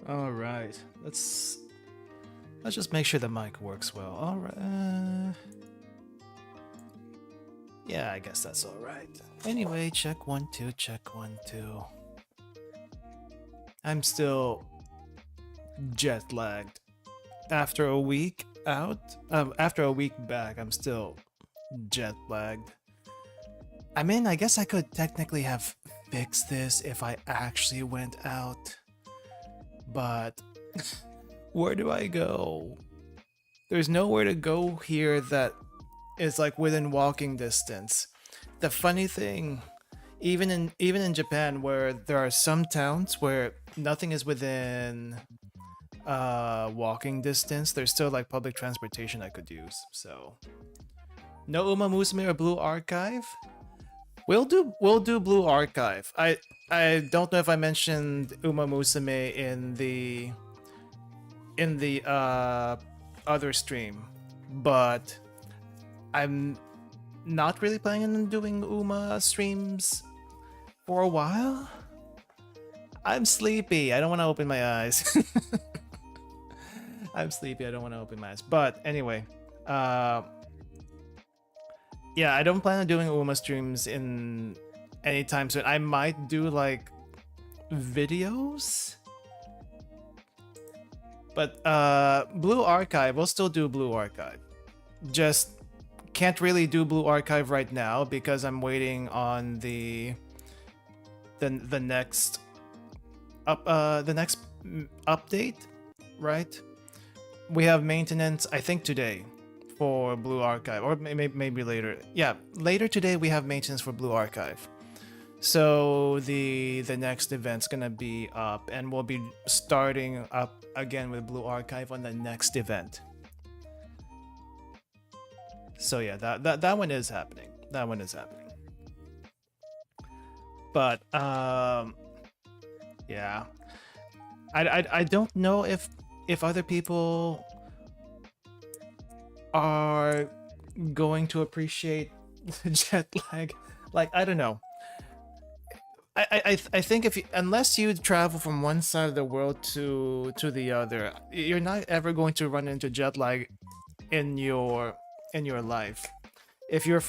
All right. Let's just make sure the mic works well. All right. Yeah, I guess that's all right. Anyway, check 1 2, check 1 2. I'm still jet lagged. After a week out, after a week back, I'm still jet lagged. I mean, I guess I could technically have fixed this if I actually went out, but where do I go? There's nowhere to go here that is like within walking distance. The funny thing, even in Japan, where there are some towns where nothing is within walking distance, there's still like public transportation I could use. So no Uma Musume or Blue Archive. We'll do Blue Archive. I don't know if I mentioned Uma Musume in the other stream, but I'm not really planning on doing Uma streams for a while. I'm sleepy. I don't want to open my eyes. I'm sleepy. I don't want to open my eyes. But anyway, yeah, I don't plan on doing Uma streams in anytime soon. I might do like videos, but Blue Archive, we'll still do Blue Archive. Just can't really do Blue Archive right now because I'm waiting on the next update, right? We have maintenance, I think today, for Blue Archive, or maybe later. Yeah, later today we have maintenance for Blue Archive. So the next event's gonna be up, and we'll be starting up again with Blue Archive on the next event. So yeah, that one is happening. That one is happening. But yeah, I don't know if other people are going to appreciate jet lag. Like, I don't know. I think if you, unless you travel from one side of the world to the other, you're not ever going to run into jet lag in your life. If you're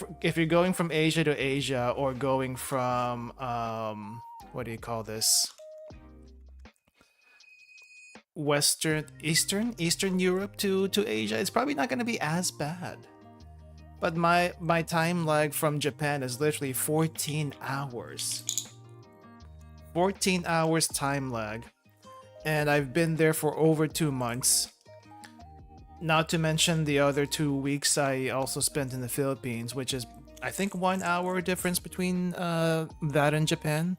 going from Asia to Asia, or going from what do you call this, Eastern Europe to Asia, it's probably not going to be as bad. But my time lag from Japan is literally 14 hours. 14 hours time lag, and I've been there for over 2 months. Not to mention the other 2 weeks I also spent in the Philippines, which is, I think, 1 hour difference between that and Japan.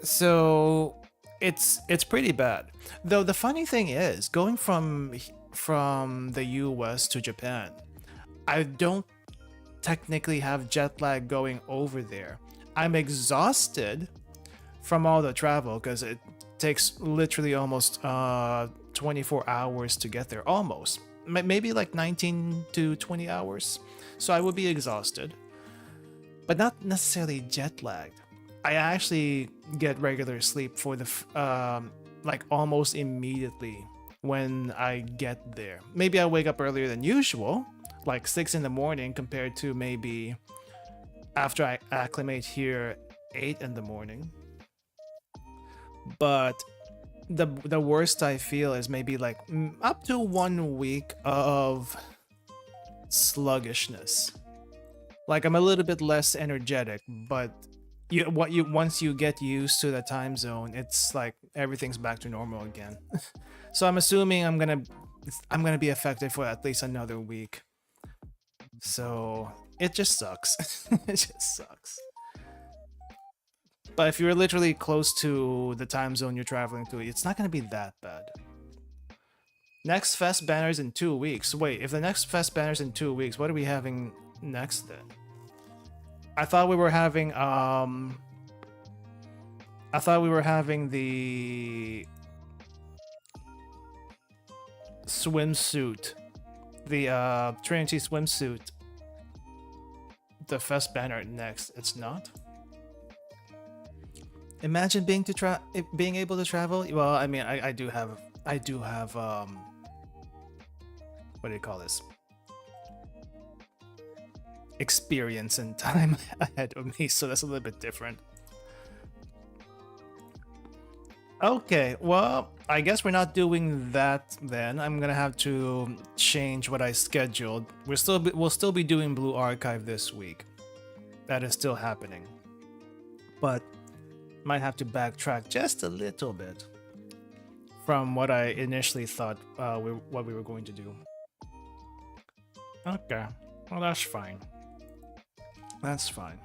So it's pretty bad. Though the funny thing is, going from the US to Japan, I don't technically have jet lag going over there. I'm exhausted from all the travel because it takes literally almost 24 hours to get there. Almost. Maybe like 19 to 20 hours. So I would be exhausted, but not necessarily jet lagged. I actually get regular sleep for the like almost immediately when I get there. Maybe I wake up earlier than usual, like 6 in the morning, compared to maybe after I acclimate here 8 in the morning. But the worst I feel is maybe like up to 1 week of sluggishness. Like, I'm a little bit less energetic, but once you get used to the time zone, it's like everything's back to normal again. So I'm assuming I'm gonna be affected for at least another week. So it just sucks. It just sucks. But if you're literally close to the time zone you're traveling to, it's not gonna be that bad. Next fest banners in 2 weeks. Wait, if the next fest banners in 2 weeks, what are we having next then? I thought we were having the swimsuit, the Trinity swimsuit, the fest banner next. It's not. Imagine being able to travel. Well, I mean, I do have what do you call this? Experience and time ahead of me, so that's a little bit different. Okay, well, I guess we're not doing that then. I'm gonna have to change what I scheduled. We'll still be doing Blue Archive this week. That is still happening, but might have to backtrack just a little bit from what I initially thought what we were going to do. Okay, well that's fine. That's fine.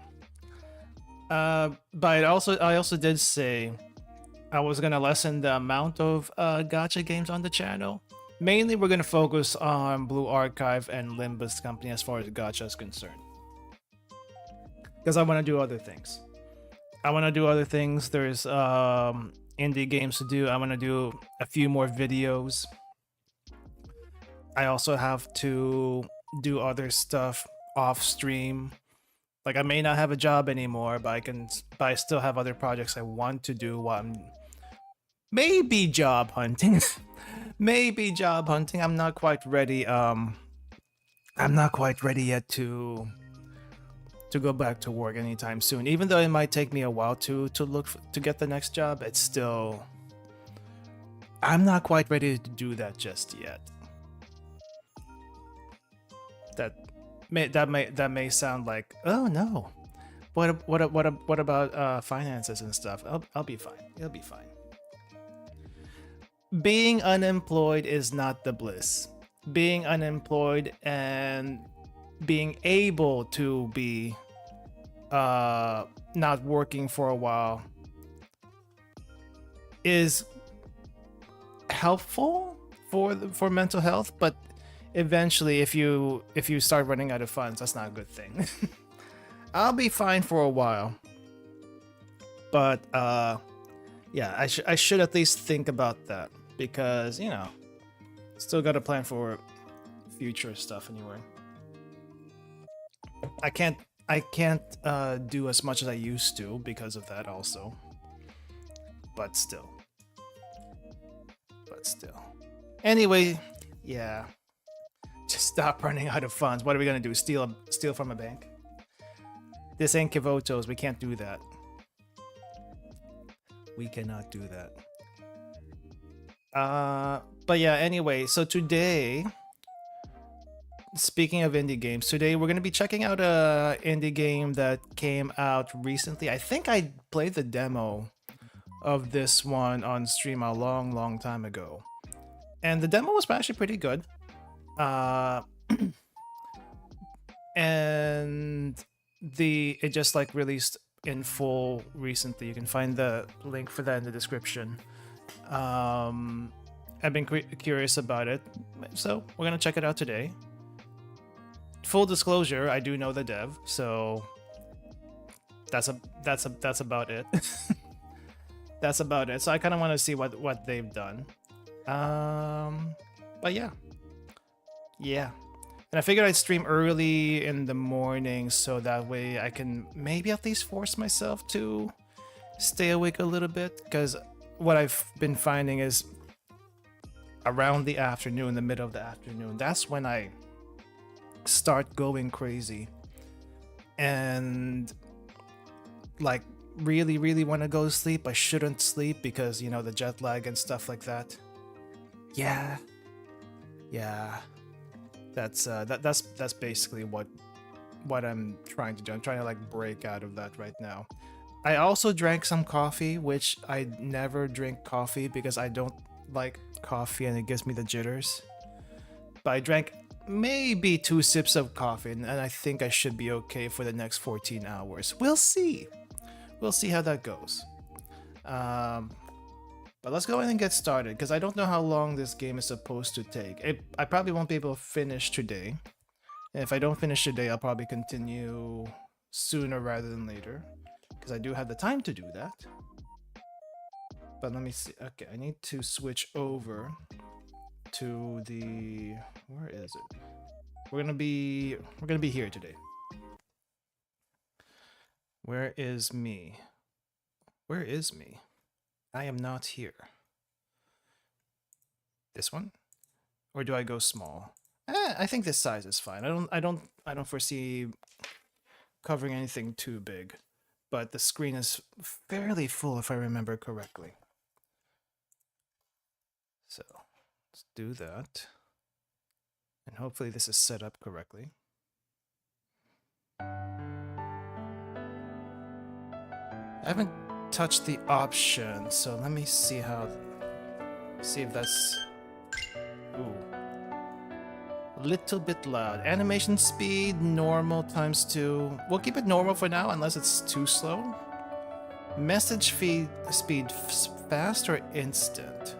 But I also did say I was gonna lessen the amount of gacha games on the channel. Mainly, we're gonna focus on Blue Archive and Limbus Company as far as gacha is concerned, because I want to do other things. There's indie games to do. I want to do a few more videos. I also have to do other stuff off stream. Like I may not have a job anymore, but I still have other projects I want to do while I'm maybe job hunting. Maybe job hunting. I'm not quite ready. I'm not quite ready yet to go back to work anytime soon. Even though it might take me a while to to get the next job, it's still I'm not quite ready to do that just yet. That may sound like, oh no, what about finances and stuff? I'll be fine. It'll be fine. Being unemployed is not the bliss. Being unemployed and being able to be not working for a while is helpful for mental health, but eventually if you start running out of funds, that's not a good thing. I'll be fine for a while, but yeah, I should at least think about that, because you know, still got to plan for future stuff anyway. I can't do as much as I used to because of that also, but still. Anyway, yeah, just stop running out of funds. What are we gonna do? Steal from a bank? This ain't Kivoto's. We can't do that. We cannot do that. But yeah, anyway, so today, speaking of indie games, today we're gonna be checking out a indie game that came out recently. I think I played the demo of this one on stream a long time ago, and the demo was actually pretty good. And it just like released in full recently. You can find the link for that in the description. I've been curious about it, so we're gonna check it out today. Full disclosure, I do know the dev, so that's about it. That's about it. So I kind of want to see what they've done. But yeah. And I figured I'd stream early in the morning, so that way I can maybe at least force myself to stay awake a little bit, because what I've been finding is around the afternoon, the middle of the afternoon, that's when I start going crazy and like really want to go to sleep. I shouldn't sleep because, you know, the jet lag and stuff like that. Yeah. That's basically what I'm trying to do. I'm trying to like break out of that right now. I also drank some coffee, which I never drink coffee because I don't like coffee and it gives me the jitters. But I drank maybe 2 sips of coffee, and I think I should be okay for the next 14 hours. We'll see. We'll see how that goes. But let's go ahead and get started, because I don't know how long this game is supposed to take. I probably won't be able to finish today. And if I don't finish today, I'll probably continue sooner rather than later, because I do have the time to do that. But let me see. Okay, I need to switch over to the... Where is it? We're gonna be here today. Where is me? Where is me? I am not here. This one? Or do I go small? I think this size is fine. I don't foresee covering anything too big. But the screen is fairly full if I remember correctly. So let's do that. And hopefully this is set up correctly. I haven't touched the options, so let me see if that's... Ooh. A little bit loud. Animation speed, normal ×2. We'll keep it normal for now, unless it's too slow. Message speed, fast or instant?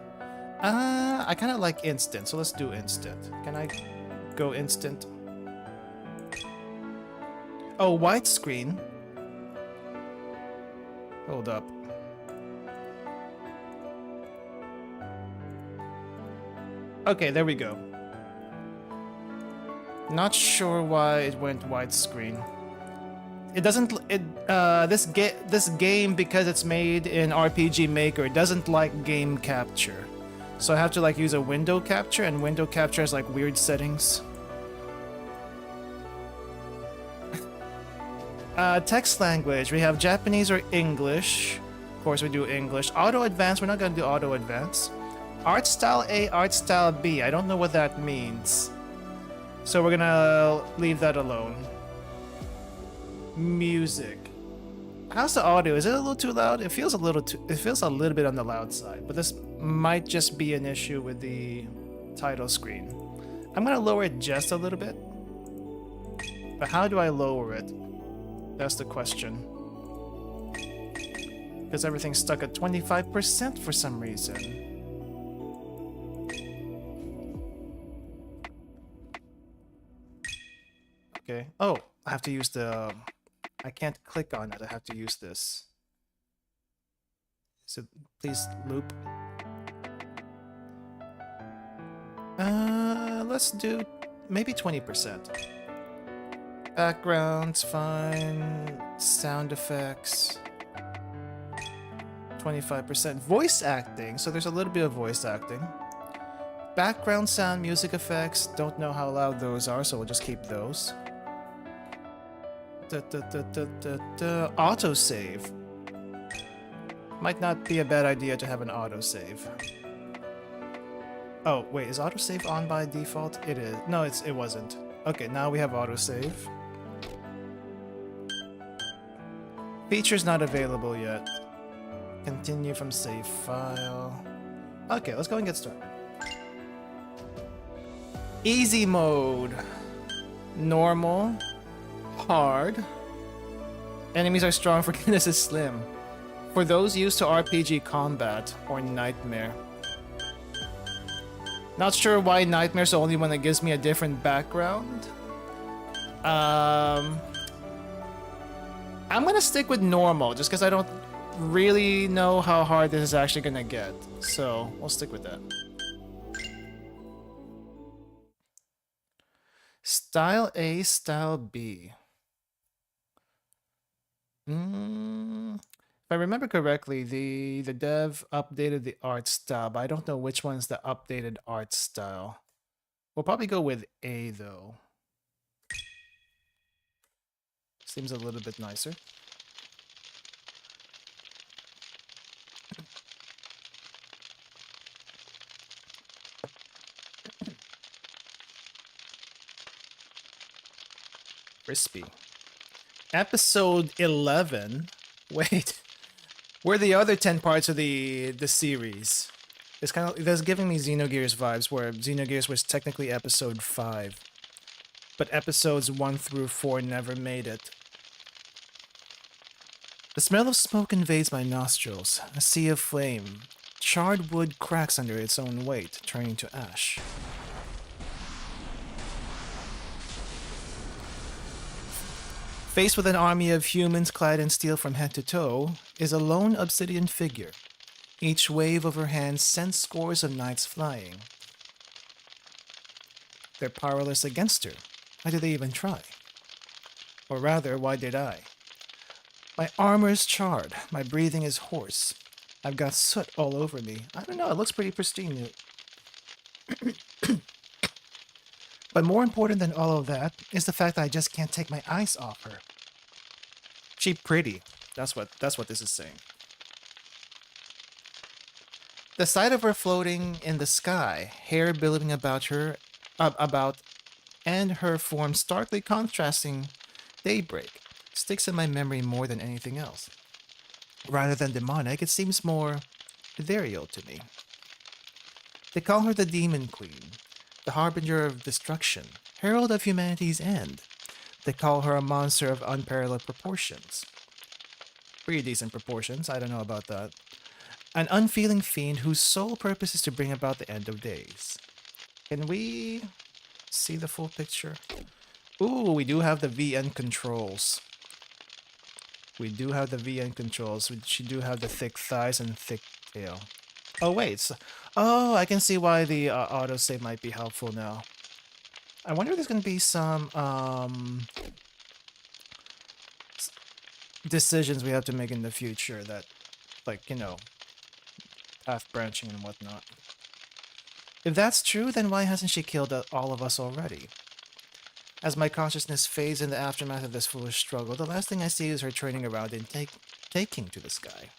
I kind of like instant, so let's do instant. Can I go instant? Oh, widescreen. Hold up. Okay, there we go. Not sure why it went widescreen. It doesn't. This game, because it's made in RPG Maker, doesn't like game capture. So I have to like use a window capture, and window capture has like weird settings. Text language. We have Japanese or English. Of course, we do English. Auto advance. We're not gonna do auto advance. Art style A, art style B. I don't know what that means. So we're gonna leave that alone. Music. How's the audio? Is it a little too loud? It feels a little bit on the loud side, but this might just be an issue with the title screen. I'm gonna lower it just a little bit. But how do I lower it? That's the question. Because everything's stuck at 25% for some reason. Okay. Oh, I have to use the... I can't click on it. I have to use this. So please loop. Let's do maybe 20%. Background's fine. Sound effects. 25%. Voice acting. So there's a little bit of voice acting. Background sound, music effects. Don't know how loud those are, so we'll just keep those. Autosave. Might not be a bad idea to have an autosave. Oh, wait, is autosave on by default? It is. No, it wasn't. Okay, now we have autosave. Feature's not available yet. Continue from save file. Okay, let's go and get started. Easy mode. Normal. Hard. Enemies are strong, forgiveness is slim. For those used to RPG combat or Nightmare. Not sure why Nightmare's the only one that gives me a different background. I'm gonna stick with normal just because I don't really know how hard this is actually gonna get. So we'll stick with that. Style A, style B. If I remember correctly, the dev updated the art style, but I don't know which one's the updated art style. We'll probably go with A, though. Seems a little bit nicer. Crispy. Episode 11. Wait. Where the other 10 parts of the series? It's kind of that's giving me Xenogears vibes, where Xenogears was technically episode 5. But episodes 1 through 4 never made it. The smell of smoke invades my nostrils. A sea of flame. Charred wood cracks under its own weight, turning to ash. Faced with an army of humans clad in steel from head to toe, is a lone obsidian figure. Each wave of her hand sends scores of knights flying. They're powerless against her. Why did they even try? Or rather, why did I? My armor is charred. My breathing is hoarse. I've got soot all over me. I don't know, it looks pretty pristine. But more important than all of that is the fact that I just can't take my eyes off her. She pretty. That's what this is saying. The sight of her floating in the sky, hair billowing about her, about, and her form starkly contrasting daybreak, sticks in my memory more than anything else. Rather than demonic, it seems more ethereal to me. They call her the Demon Queen, the harbinger of destruction, herald of humanity's end. They call her a monster of unparalleled proportions. Pretty decent proportions, I don't know about that. An unfeeling fiend whose sole purpose is to bring about the end of days. Can we see the full picture? Ooh, we do have the VN controls. We do have the VN controls. She do have the thick thighs and thick tail. Oh, wait. Oh, I can see why the autosave might be helpful now. I wonder if there's going to be some decisions we have to make in the future that, like, you know, path branching and whatnot. If that's true, then why hasn't she killed all of us already? As my consciousness fades in the aftermath of this foolish struggle, the last thing I see is her turning around and taking to the sky.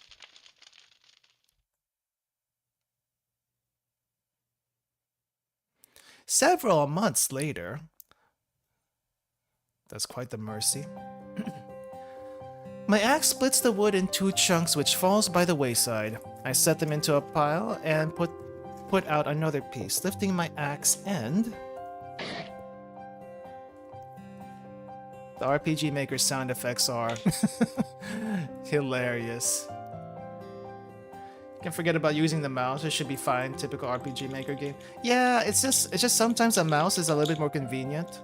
Several months later, that's quite the mercy. My axe splits the wood in 2 chunks which falls by the wayside. I set them into a pile and put out another piece, lifting my axe end. The RPG Maker sound effects are hilarious. You can forget about using the mouse, it should be fine, typical RPG Maker game. Yeah, it's just sometimes a mouse is a little bit more convenient.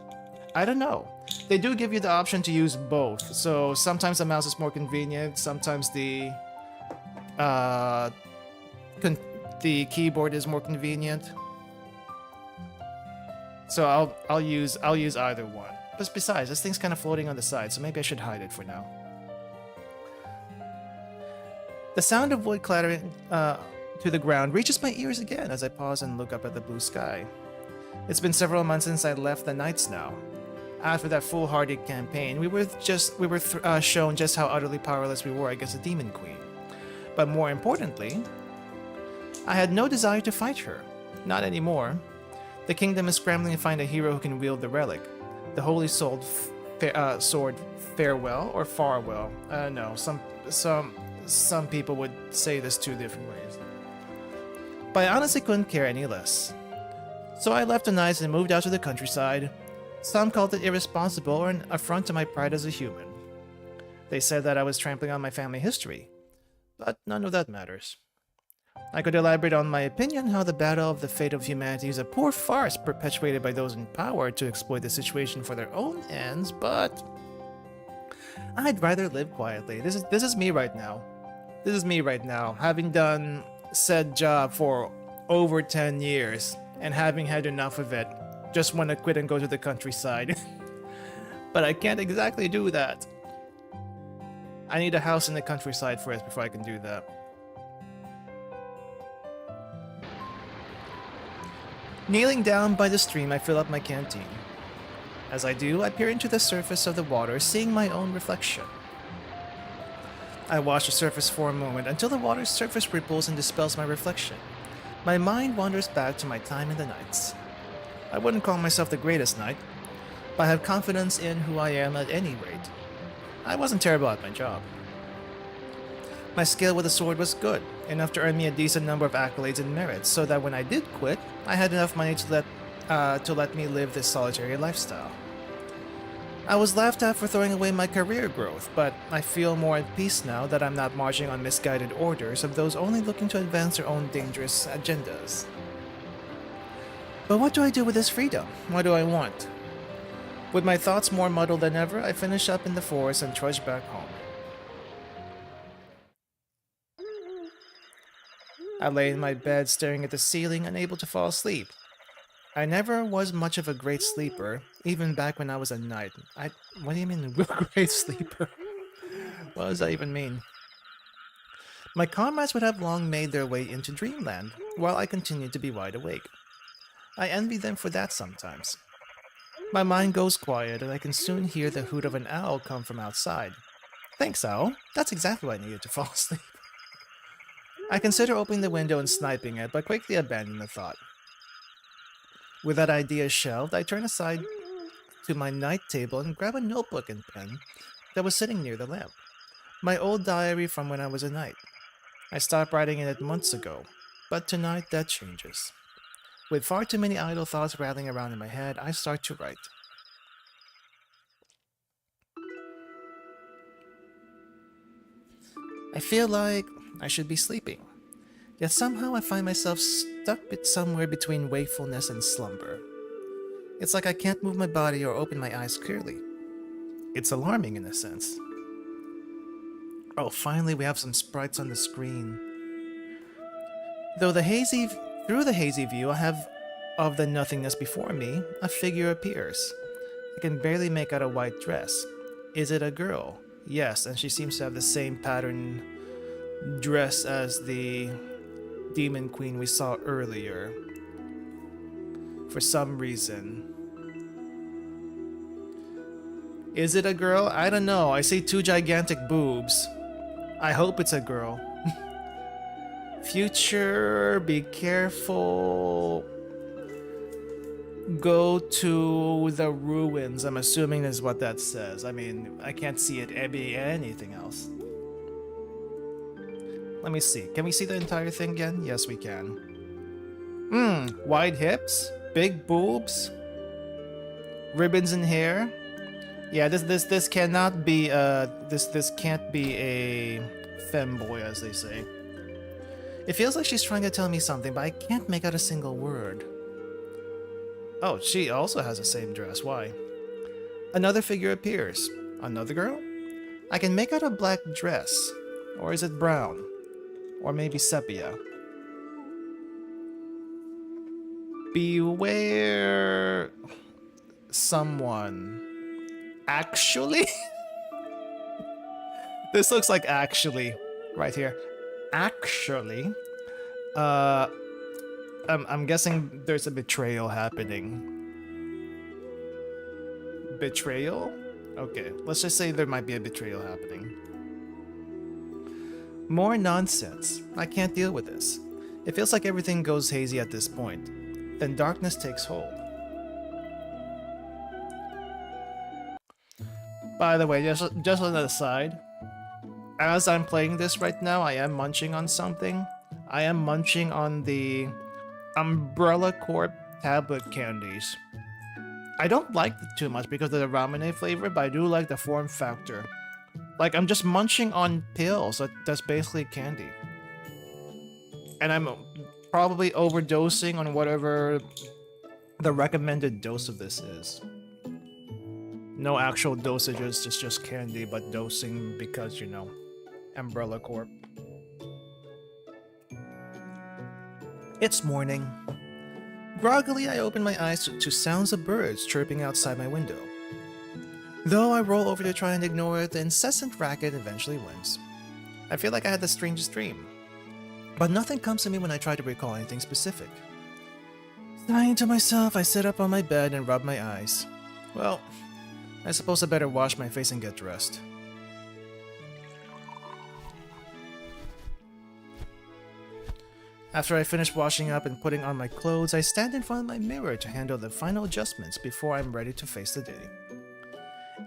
I don't know. They do give you the option to use both, so sometimes the mouse is more convenient, sometimes the keyboard is more convenient. So I'll use either one. But besides, this thing's kind of floating on the side, so maybe I should hide it for now. The sound of wood clattering to the ground reaches my ears again as I pause and look up at the blue sky. It's been several months since I left the Knights now. After that foolhardy campaign, we were shown just how utterly powerless we were against the Demon Queen. But more importantly, I had no desire to fight her. Not anymore. The kingdom is scrambling to find a hero who can wield the relic. The holy sword Farewell or Farwell. No, some people would say this 2 different ways. But I honestly couldn't care any less. So I left the Knights and moved out to the countryside. Some called it irresponsible or an affront to my pride as a human. They said that I was trampling on my family history. But none of that matters. I could elaborate on my opinion how the battle of the fate of humanity is a poor farce perpetuated by those in power to exploit the situation for their own ends, but I'd rather live quietly. This is me right now. This is me right now, having done said job for over 10 years and having had enough of it. Just want to quit and go to the countryside. But I can't exactly do that. I need a house in the countryside first before I can do that. Kneeling down by the stream, I fill up my canteen. As I do, I peer into the surface of the water, seeing my own reflection. I watch the surface for a moment until the water's surface ripples and dispels my reflection. My mind wanders back to my time in the Knights. I wouldn't call myself the greatest knight, but I have confidence in who I am at any rate. I wasn't terrible at my job. My skill with the sword was good, enough to earn me a decent number of accolades and merits, so that when I did quit, I had enough money to let me live this solitary lifestyle. I was laughed at for throwing away my career growth, but I feel more at peace now that I'm not marching on misguided orders of those only looking to advance their own dangerous agendas. But what do I do with this freedom? What do I want? With my thoughts more muddled than ever, I finish up in the forest and trudge back home. I lay in my bed staring at the ceiling, unable to fall asleep. I never was much of a great sleeper, even back when I was a knight. What do you mean, a great sleeper? What does that even mean? My comrades would have long made their way into dreamland, while I continued to be wide awake. I envy them for that sometimes. My mind goes quiet, and I can soon hear the hoot of an owl come from outside. Thanks, owl. That's exactly what I needed to fall asleep. I consider opening the window and sniping it, but quickly abandon the thought. With that idea shelved, I turn aside to my night table and grab a notebook and pen that was sitting near the lamp. My old diary from when I was a knight. I stopped writing in it months ago, but tonight that changes. With far too many idle thoughts rattling around in my head, I start to write. I feel like I should be sleeping, yet somehow I find myself stuck somewhere between wakefulness and slumber. It's like I can't move my body or open my eyes clearly. It's alarming in a sense. Oh, finally we have some sprites on the screen. Through the hazy view I have of the nothingness before me, a figure appears. I can barely make out a white dress. Is it a girl? Yes, and she seems to have the same pattern dress as the demon queen we saw earlier. For some reason. Is it a girl? I don't know. I see two gigantic boobs. I hope it's a girl. Future, be careful. Go to the ruins. I'm assuming is what that says. I mean, I can't see it be anything else. Let me see. Can we see the entire thing again? Yes, we can. Wide hips, big boobs, ribbons in hair. Yeah, this cannot be this can't be a femboy, as they say. It feels like she's trying to tell me something, but I can't make out a single word. Oh, she also has the same dress. Why? Another figure appears. Another girl? I can make out a black dress. Or is it brown? Or maybe sepia. Beware someone. Actually? This looks like actually right here. Actually, I'm guessing there's a betrayal happening. Betrayal? Okay, let's just say there might be a betrayal happening. More nonsense. I can't deal with this. It feels like everything goes hazy at this point. Then darkness takes hold. By the way, just on the side, as I'm playing this right now, I am munching on something. I am munching on the Umbrella Corp tablet candies. I don't like it too much because of the ramen flavor, but I do like the form factor. Like, I'm just munching on pills that's basically candy. And I'm probably overdosing on whatever the recommended dose of this is. No actual dosages, it's just candy, but dosing because, you know, Umbrella Corp. It's morning. Groggily, I open my eyes to sounds of birds chirping outside my window. Though I roll over to try and ignore it, the incessant racket eventually wins. I feel like I had the strangest dream. But nothing comes to me when I try to recall anything specific. Sighing to myself, I sit up on my bed and rub my eyes. Well, I suppose I better wash my face and get dressed. After I finish washing up and putting on my clothes, I stand in front of my mirror to handle the final adjustments before I'm ready to face the day.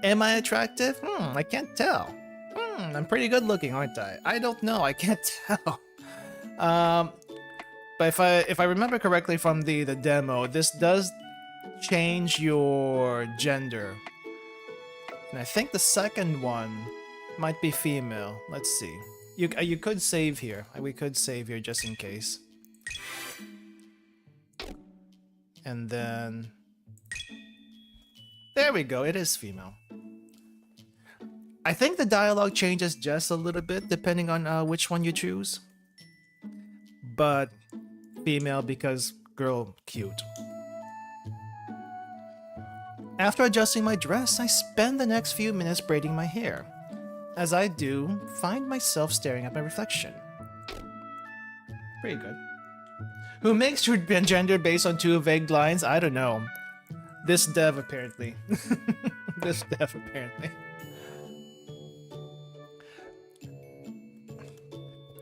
Am I attractive? I can't tell. I'm pretty good looking, aren't I? I don't know, I can't tell. But if I remember correctly from the demo, this does change your gender. And I think the second one might be female. Let's see. You could save here. We could save here just in case. And then... there we go, it is female. I think the dialogue changes just a little bit depending on which one you choose. But female because girl cute. After adjusting my dress, I spend the next few minutes braiding my hair. as I do, find myself staring at my reflection. Pretty good. Who makes your gender based on two vague lines? I don't know. This dev, apparently. This dev, apparently.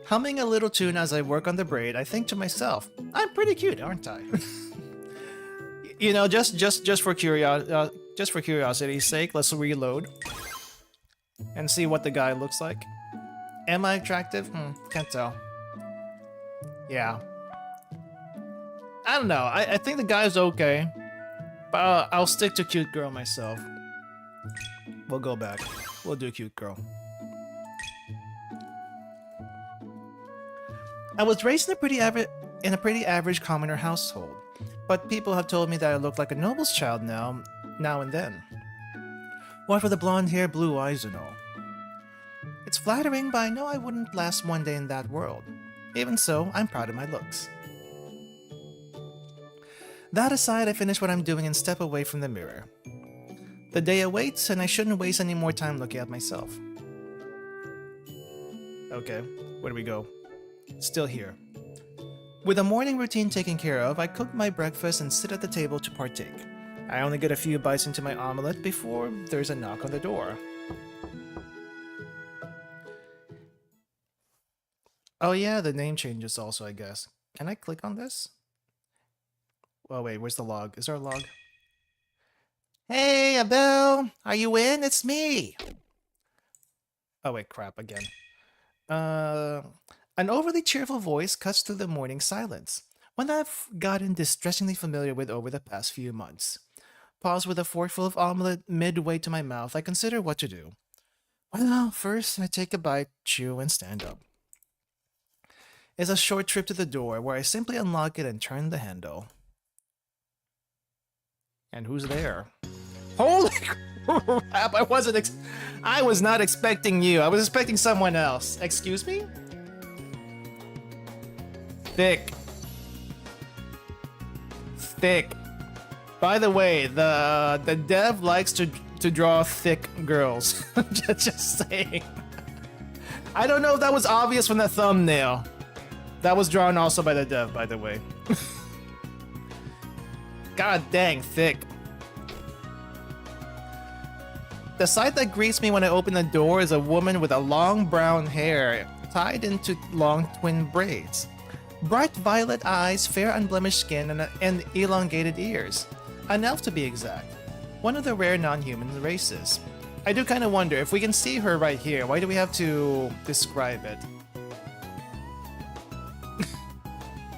Humming a little tune as I work on the braid, I think to myself, I'm pretty cute, aren't I? You know, just for curiosity's sake, let's reload and see what the guy looks like. Am I attractive? Can't tell. Yeah. I don't know. I think the guy's okay, but I'll stick to cute girl myself. We'll go back. We'll do cute girl. I was raised in a pretty average commoner household, but people have told me that I look like a noble's child now and then. What with the blonde hair, blue eyes, and all. It's flattering, but I know I wouldn't last one day in that world. Even so, I'm proud of my looks. That aside, I finish what I'm doing and step away from the mirror. The day awaits, and I shouldn't waste any more time looking at myself. Okay, where do we go? Still here. With the morning routine taken care of, I cook my breakfast and sit at the table to partake. I only get a few bites into my omelette before there's a knock on the door. Oh yeah, the name changes also, I guess. Can I click on this? Oh wait, where's the log? Is there a log? Hey, Abel! Are you in? It's me! Oh wait, crap, again. An overly cheerful voice cuts through the morning silence, one that I've gotten distressingly familiar with over the past few months. Pause with a forkful of omelette midway to my mouth, I consider what to do. Well, first I take a bite, chew, and stand up. It's a short trip to the door, where I simply unlock it and turn the handle. And who's there? Holy crap! I was not expecting you. I was expecting someone else. Excuse me? Thick. By the way, the dev likes to draw thick girls. just saying. I don't know if that was obvious from the thumbnail. That was drawn also by the dev, by the way. God dang, thick. The sight that greets me when I open the door is a woman with a long brown hair tied into long twin braids. Bright violet eyes, fair unblemished skin, and elongated ears. An elf to be exact. One of the rare non-human races. I do kind of wonder, if we can see her right here, why do we have to describe it?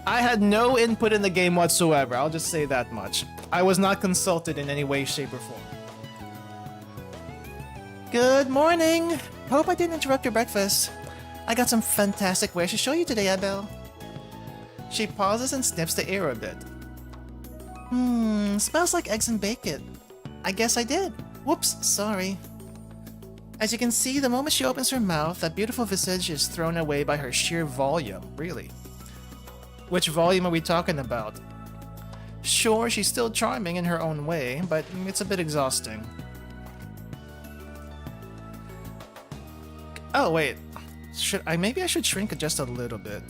I had no input in the game whatsoever, I'll just say that much. I was not consulted in any way, shape, or form. Good morning! Hope I didn't interrupt your breakfast. I got some fantastic wares to show you today, Abel. She pauses and sniffs the air a bit. Smells like eggs and bacon. I guess I did. Whoops, sorry. As you can see, the moment she opens her mouth, that beautiful visage is thrown away by her sheer volume, really. Which volume are we talking about? Sure, she's still charming in her own way, but it's a bit exhausting. Oh wait, maybe I should shrink it just a little bit.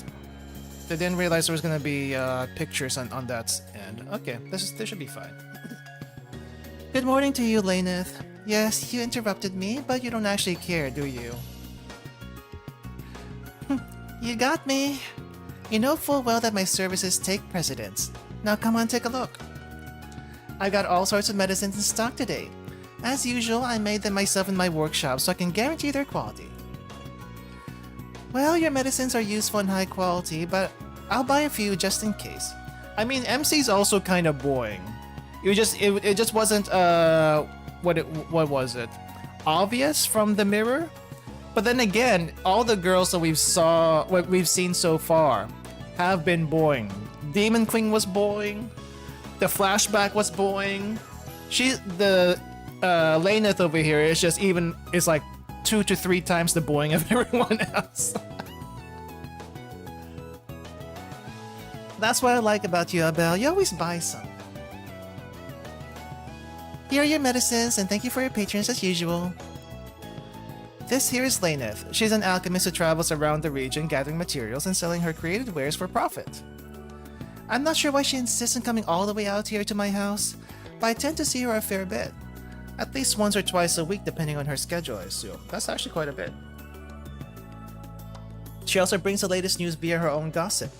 I didn't realize there was gonna be pictures on that end. Okay, this should be fine. Good morning to you, Laneth. Yes, you interrupted me, but you don't actually care, do you? You got me. You know full well that my services take precedence. Now come on, take a look. I've got all sorts of medicines in stock today. As usual, I made them myself in my workshop so I can guarantee their quality. Well, your medicines are useful and high quality, but I'll buy a few just in case. I mean, MC's also kind of boring. It just wasn't what was it? Obvious from the mirror? But then again, all the girls that we've seen so far have been boring. Demon Queen was boring. The flashback was boring. Laneth over here is like 2 to 3 times the boring of everyone else. That's what I like about you, Abel. You always buy some. Here are your medicines, and thank you for your patrons as usual. This here is Laneth. She's an alchemist who travels around the region gathering materials and selling her created wares for profit. I'm not sure why she insists on coming all the way out here to my house, but I tend to see her a fair bit. At least once or twice a week depending on her schedule, I assume. That's actually quite a bit. She also brings the latest news via her own gossip.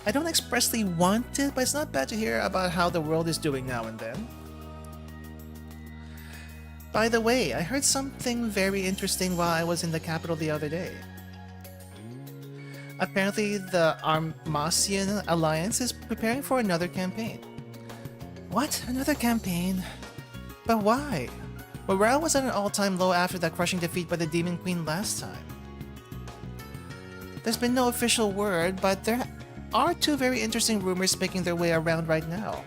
I don't expressly want it, but it's not bad to hear about how the world is doing now and then. By the way, I heard something very interesting while I was in the capital the other day. Apparently, the Armasian Alliance is preparing for another campaign. What? Another campaign? But why? Morale was at an all-time low after that crushing defeat by the Demon Queen last time. There's been no official word, but there are two very interesting rumors making their way around right now.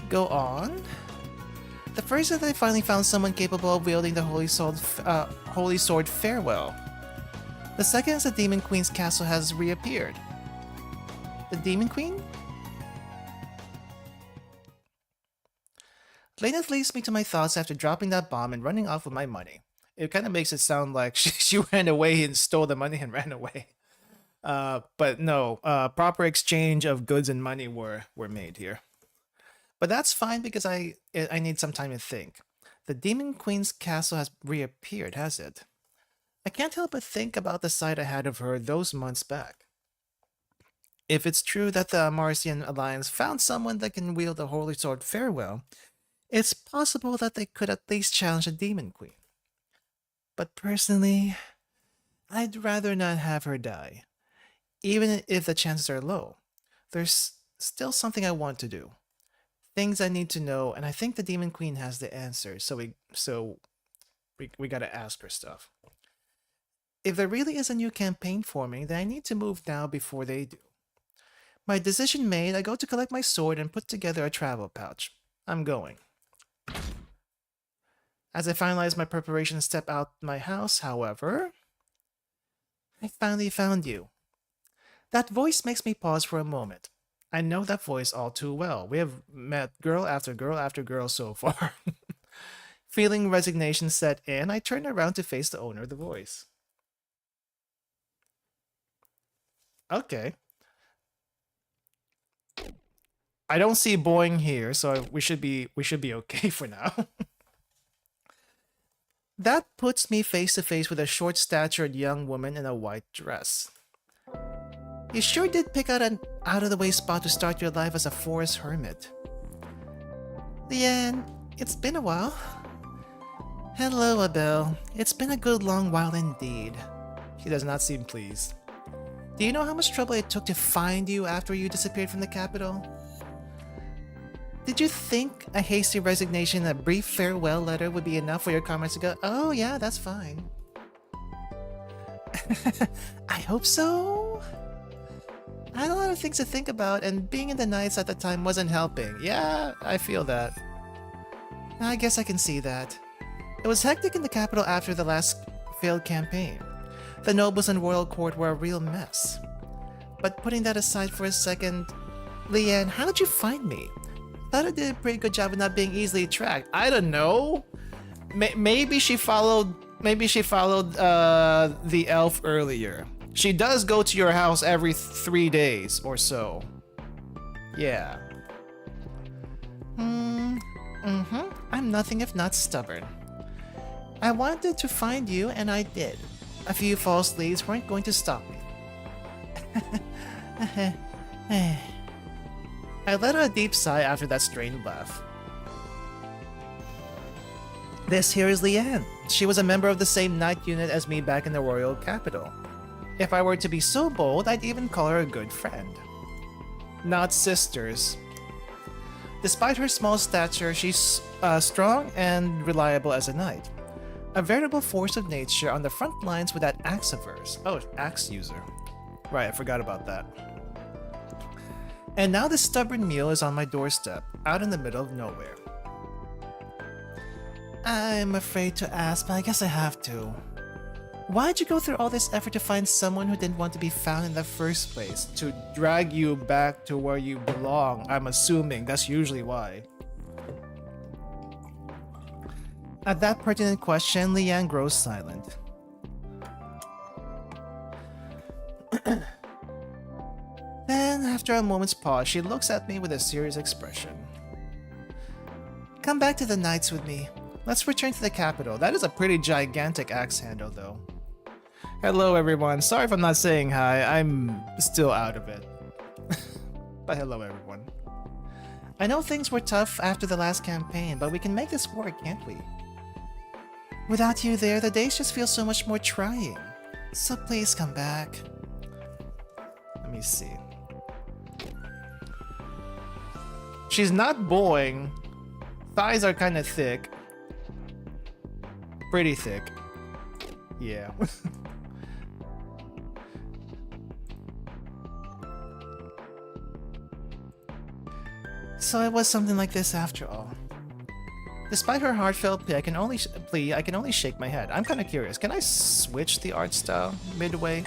Go on? The first is that they finally found someone capable of wielding the Holy Sword Farewell. The second is the Demon Queen's castle has reappeared. The Demon Queen? Laneth leads me to my thoughts after dropping that bomb and running off with my money. It kind of makes it sound like she ran away and stole the money and ran away. But no, proper exchange of goods and money were made here. But that's fine because I need some time to think. The Demon Queen's castle has reappeared, has it? I can't help but think about the sight I had of her those months back. If it's true that the Marcian Alliance found someone that can wield the Holy Sword Farewell, it's possible that they could at least challenge the Demon Queen. But personally, I'd rather not have her die. Even if the chances are low, there's still something I want to do. Things I need to know, and I think the Demon Queen has the answer, so we gotta ask her stuff. If there really is a new campaign forming, then I need to move now before they do. My decision made, I go to collect my sword and put together a travel pouch. I'm going. As I finalize my preparation and step out my house, however, I finally found you. That voice makes me pause for a moment. I know that voice all too well. We have met girl after girl after girl so far. Feeling resignation set in, I turn around to face the owner of the voice. Okay. I don't see Boing here, so we should be okay for now. That puts me face to face with a short-statured young woman in a white dress. You sure did pick out an out-of-the-way spot to start your life as a forest hermit. Leanne, it's been a while. Hello, Abel. It's been a good long while indeed. She does not seem pleased. Do you know how much trouble it took to find you after you disappeared from the capital? Did you think a hasty resignation and a brief farewell letter would be enough for your comments to go, oh yeah, that's fine? I hope so. I had a lot of things to think about, and being in the nights at the time wasn't helping. Yeah, I feel that. I guess I can see that. It was hectic in the capital after the last failed campaign. The nobles and royal court were a real mess. But putting that aside for a second, Leanne, how did you find me? Thought I did a pretty good job of not being easily tracked. I don't know. Maybe she followed the elf earlier. She does go to your house every 3 days or so. Yeah. I'm nothing if not stubborn. I wanted to find you, and I did. A few false leads weren't going to stop me. I let out a deep sigh after that strained laugh. This here is Leanne. She was a member of the same night unit as me back in the royal capital. If I were to be so bold, I'd even call her a good friend. Not sisters. Despite her small stature, she's strong and reliable as a knight. A veritable force of nature on the front lines with that axe of hers. Oh, axe user. Right, I forgot about that. And now this stubborn mule is on my doorstep, out in the middle of nowhere. I'm afraid to ask, but I guess I have to. Why'd you go through all this effort to find someone who didn't want to be found in the first place? To drag you back to where you belong, I'm assuming. That's usually why. At that pertinent question, Leanne grows silent. Then, after a moment's pause, she looks at me with a serious expression. Come back to the Knights with me. Let's return to the capital. That is a pretty gigantic axe handle, though. Hello, everyone. Sorry if I'm not saying hi. I'm still out of it. But hello, everyone. I know things were tough after the last campaign, but we can make this work, can't we? Without you there, the days just feel so much more trying. So please come back. Let me see. She's not bowing. Thighs are kind of thick. Pretty thick. Yeah. So it was something like this after all. Despite her heartfelt plea, I can only shake my head. I'm kind of curious. Can I switch the art style midway?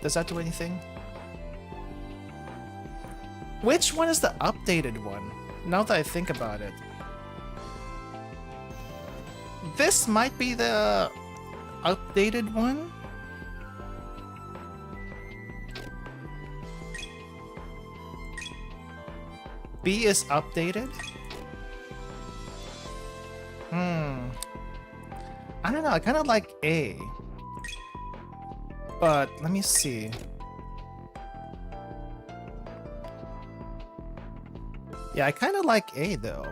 Does that do anything? Which one is the updated one? Now that I think about it. This might be the updated one? B is updated? I don't know, I kind of like A. But, let me see. Yeah, I kind of like A, though.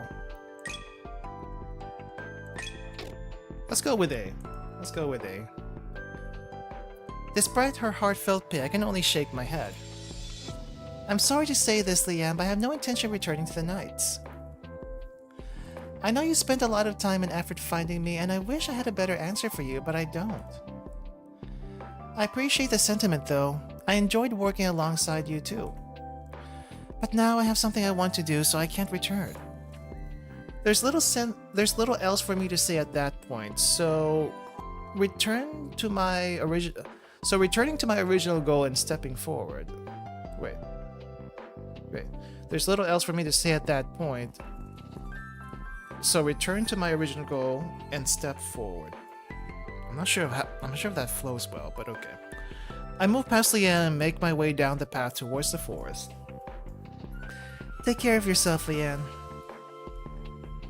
Let's go with A. Let's go with A. Despite her heartfelt plea, I can only shake my head. I'm sorry to say this, Leanne, but I have no intention of returning to the Knights. I know you spent a lot of time and effort finding me, and I wish I had a better answer for you, but I don't. I appreciate the sentiment, though. I enjoyed working alongside you, too. But now I have something I want to do, so I can't return. There's little else for me to say at that point, so returning to my original goal and stepping forward. Wait. There's little else for me to say at that point. So return to my original goal and step forward. I'm not sure if that flows well, but okay. I move past Leanne and make my way down the path towards the forest. Take care of yourself, Leanne.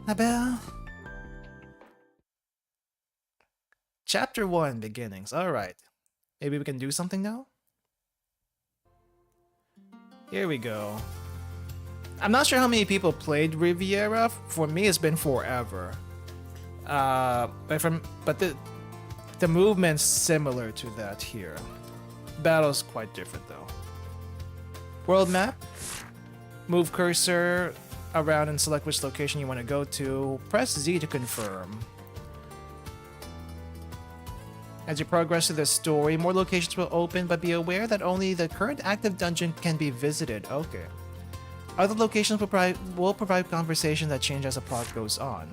Abel. Chapter 1, Beginnings. Alright. Maybe we can do something now? Here we go. I'm not sure how many people played Riviera. For me, it's been forever. But the movement's similar to that here. Battle's quite different though. World map. Move cursor around and select which location you want to go to. Press Z to confirm. As you progress through the story, more locations will open, but be aware that only the current active dungeon can be visited. Okay. Other locations will provide conversation that change as the plot goes on.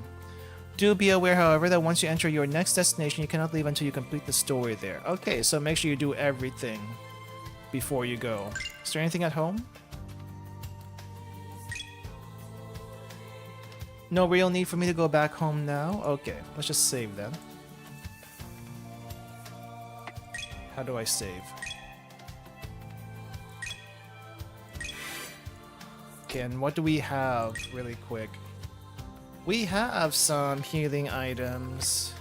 Do be aware, however, that once you enter your next destination, you cannot leave until you complete the story there. Okay, so make sure you do everything before you go. Is there anything at home? No real need for me to go back home now? Okay, let's just save then. How do I save? Okay, and what do we have really quick? We have some healing items.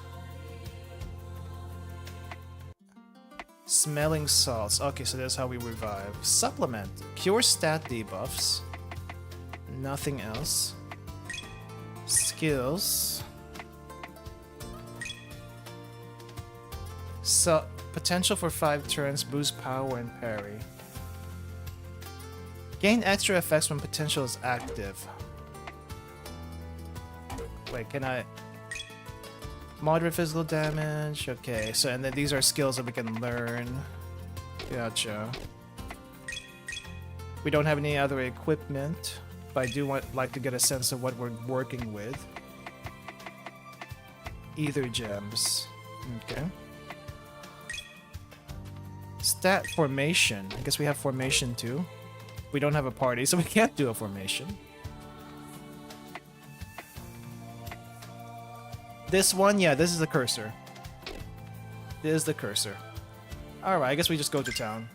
Smelling salts. Okay, so that's how we revive. Supplement. Cure stat debuffs. Nothing else. Skills. So potential for 5 turns, boost power and parry. Gain extra effects when potential is active. Wait, can I... Moderate physical damage. Okay, so and then these are skills that we can learn. Gotcha. We don't have any other equipment, but I do like to get a sense of what we're working with. Ether gems. Okay. Stat formation. I guess we have formation too. We don't have a party, so we can't do a formation. This one, yeah, this is the cursor. This is the cursor. Alright, I guess we just go to town.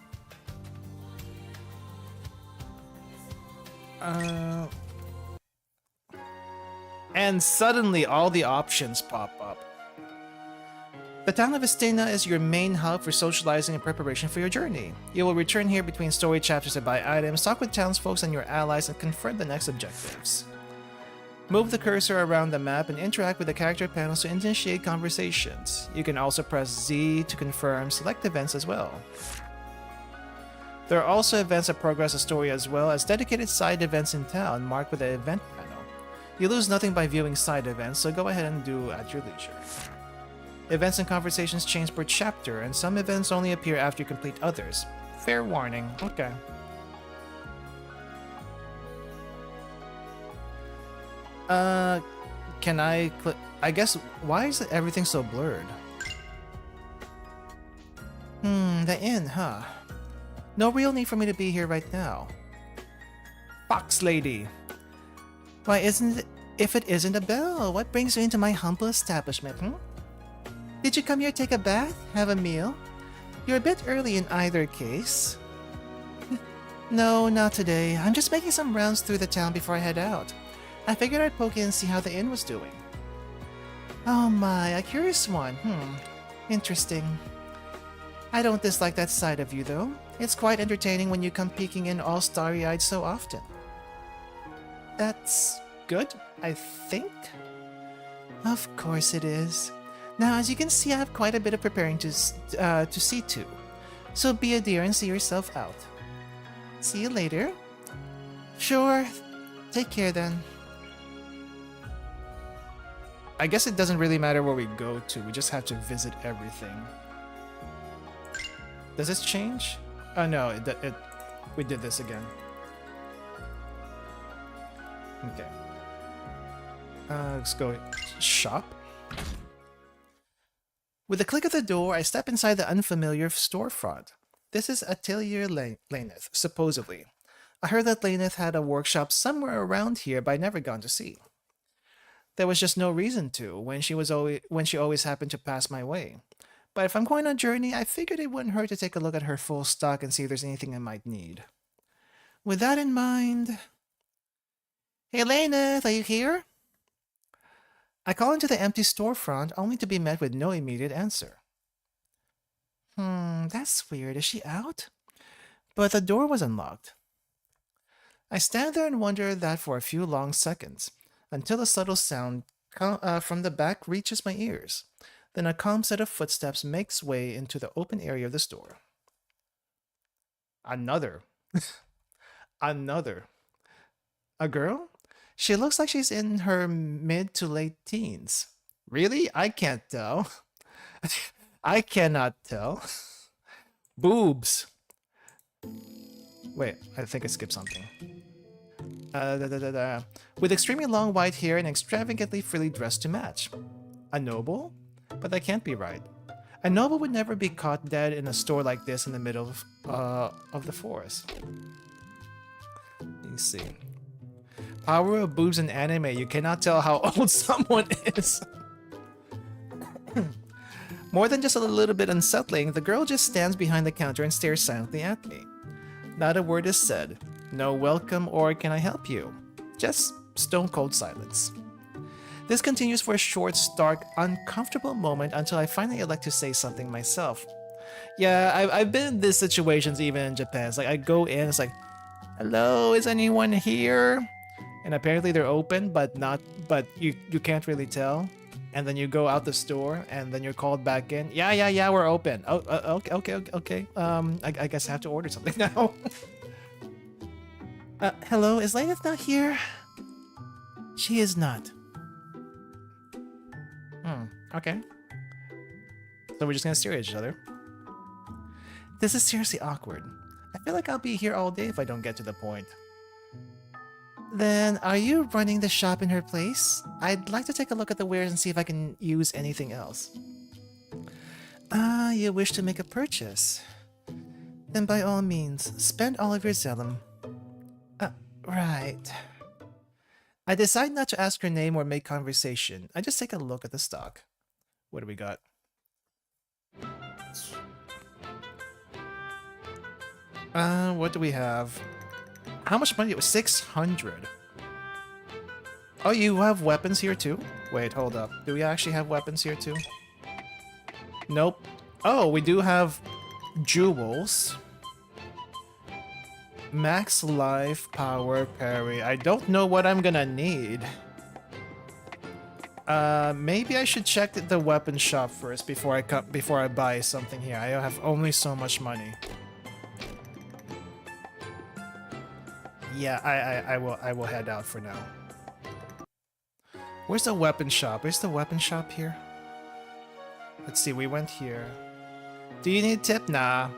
Uh, and suddenly all the options pop up. The town of Estina is your main hub for socializing and preparation for your journey. You will return here between story chapters to buy items, talk with townsfolk and your allies, and confirm the next objectives. Move the cursor around the map and interact with the character panels to initiate conversations. You can also press Z to confirm select events as well. There are also events that progress the story as well as dedicated side events in town marked with the event panel. You lose nothing by viewing side events, so go ahead and do at your leisure. Events and conversations change per chapter, and some events only appear after you complete others. Fair warning. Okay. Can I click? I guess, why is everything so blurred? The inn, huh? No real need for me to be here right now. Fox lady. Why isn't it, if it isn't a bell, what brings you into my humble establishment, Did you come here to take a bath? Have a meal? You're a bit early in either case. No, not today. I'm just making some rounds through the town before I head out. I figured I'd poke in and see how the inn was doing. Oh my, a curious one. Interesting. I don't dislike that side of you, though. It's quite entertaining when you come peeking in all starry-eyed so often. That's good, I think? Of course it is. Now, as you can see, I have quite a bit of preparing to see to. So be a dear and see yourself out. See you later. Sure. Take care then. I guess it doesn't really matter where we go to. We just have to visit everything. Does this change? Oh no, we did this again. Okay. Let's go shop. With a click of the door, I step inside the unfamiliar storefront. This is Atelier Laneth, supposedly. I heard that Laneth had a workshop somewhere around here, but I never gone to see. There was just no reason to, when she always happened to pass my way. But if I'm going on a journey, I figured it wouldn't hurt to take a look at her full stock and see if there's anything I might need. With that in mind... Hey Laneth, are you here? I call into the empty storefront, only to be met with no immediate answer. That's weird. Is she out? But the door was unlocked. I stand there and wonder that for a few long seconds, until a subtle sound from the back reaches my ears. Then a calm set of footsteps makes way into the open area of the store. Another. Another. A girl? She looks like she's in her mid to late teens. Really? I can't tell. I cannot tell. Boobs. Wait, I think I skipped something. With extremely long white hair and extravagantly frilly dress to match. A noble? But that can't be right. A noble would never be caught dead in a store like this in the middle of the forest. Let me see. Power of boobs in anime, you cannot tell how old someone is. More than just a little bit unsettling, the girl just stands behind the counter and stares silently at me. Not a word is said. No welcome or can I help you. Just stone cold silence. This continues for a short, stark, uncomfortable moment until I finally elect to say something myself. Yeah, I've been in these situations even in Japan. It's like I go in, it's like, hello, is anyone here? And apparently they're open, but you can't really tell. And then you go out the store, and then you're called back in. Yeah, we're open. Oh, okay. I guess I have to order something now. Hello, is Laneth not here? She is not. Okay. So we're just gonna stare at each other. This is seriously awkward. I feel like I'll be here all day if I don't get to the point. Then, are you running the shop in her place? I'd like to take a look at the wares and see if I can use anything else. Ah, you wish to make a purchase. Then by all means, spend all of your Zellum. Right. I decide not to ask her name or make conversation. I just take a look at the stock. What do we got? What do we have? How much money? It was 600. Oh, you have weapons here too? Wait, hold up. Do we actually have weapons here too? Nope. Oh, we do have jewels. Max life, power, parry. I don't know what I'm gonna need. Maybe I should check the weapon shop first before I buy something here. I have only so much money. Yeah, I will head out for now. Where's the weapon shop? Where's the weapon shop here? Let's see, we went here. Do you need tip? Nah.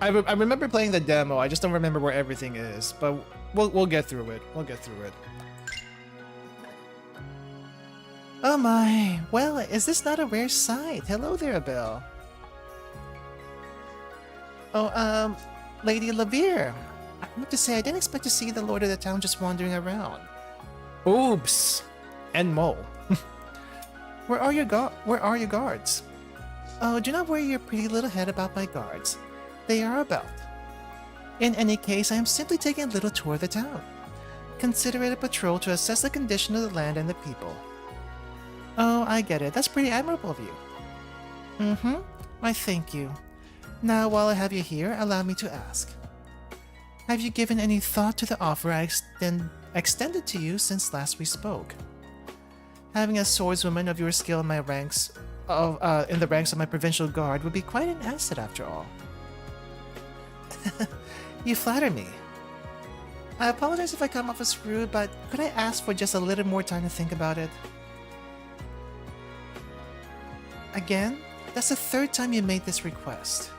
I remember playing the demo, I just don't remember where everything is. But we'll get through it. We'll get through it. Oh my, well, is this not a rare sight? Hello there, Belle. Oh, Lady Lavier. I have to say, I didn't expect to see the Lord of the Town just wandering around. Oops. And Mo. Where are your guards? Oh, do not worry your pretty little head about my guards. They are about. In any case, I am simply taking a little tour of the town. Consider it a patrol to assess the condition of the land and the people. Oh, I get it. That's pretty admirable of you. Mm-hmm. Why, thank you. Now, while I have you here, allow me to ask. Have you given any thought to the offer I extended to you since last we spoke? Having a swordswoman of your skill in my ranks in the ranks of my provincial guard would be quite an asset after all. You flatter me. I apologize if I come off as rude, but could I ask for just a little more time to think about it? Again? That's the third time you made this request.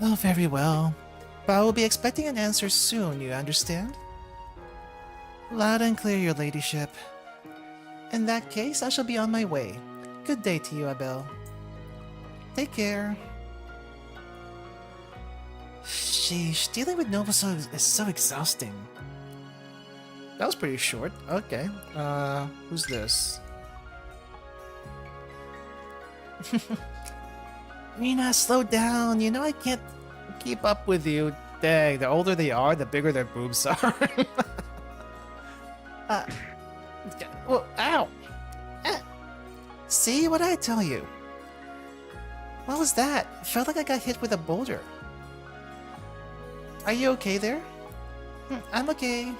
Oh, very well. But I will be expecting an answer soon, you understand? Loud and clear, your ladyship. In that case, I shall be on my way. Good day to you, Abel. Take care. Sheesh, dealing with nobles is so exhausting. That was pretty short. Okay. Who's this? Mina, slow down. You know I can't keep up with you. Dang, the older they are, the bigger their boobs are. Well, ow! See, what did I tell you? What was that? Felt like I got hit with a boulder. Are you okay there? I'm okay.